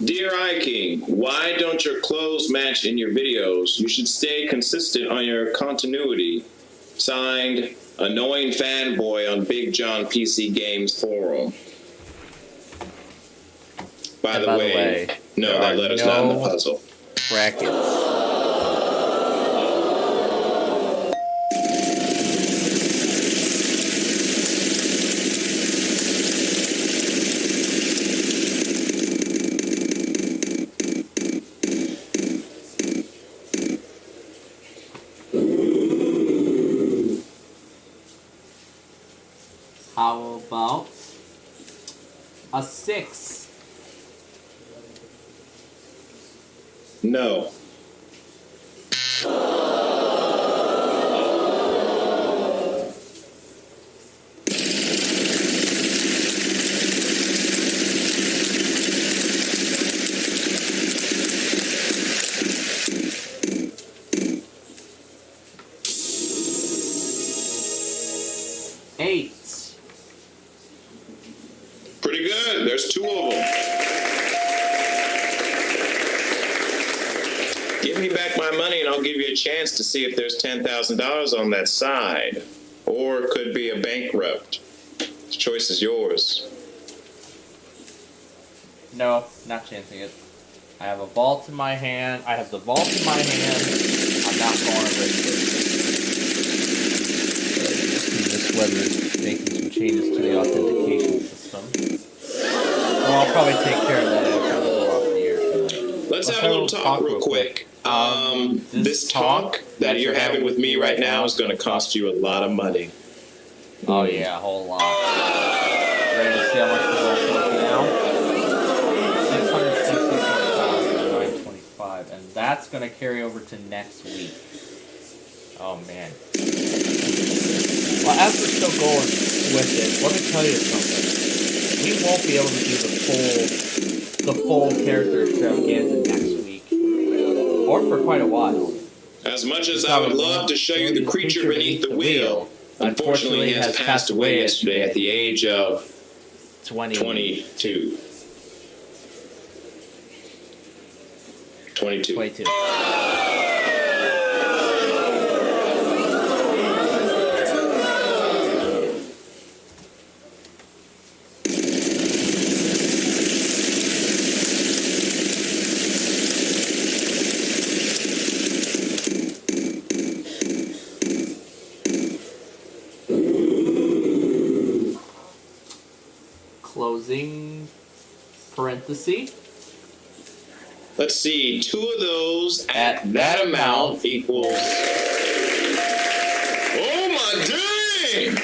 Dear iKing, why don't your clothes match in your videos? You should stay consistent on your continuity. Signed, Annoying Fanboy on Big John PC Games Forum. By the way, no, that letter's not in the puzzle. Brackets. How about a 6? No. Pretty good. There's 2 of them. Give me back my money and I'll give you a chance to see if there's $10,000 on that side. Or it could be a bankrupt. The choice is yours. No, not chancing it. I have a vault in my hand. I have the vault in my hand. I'm not going to risk it. See this weather is making some changes to the authentication system. Well, I'll probably take care of that after we go off the air tonight. Let's have a little talk real quick. This talk that you're having with me right now is going to cost you a lot of money. Oh yeah, a whole lot. Ready to see how much we're working now? $664,925, and that's going to carry over to next week. Oh man. Well, as we're still going with this, let me tell you something. We won't be able to do the full character extravaganza next week, or for quite a while. As much as I would love to show you the creature beneath the wheel, unfortunately he has passed away yesterday at the age of 22. 22. Closing parenthesis. Let's see, 2 of those at that amount equals... Oh my dang!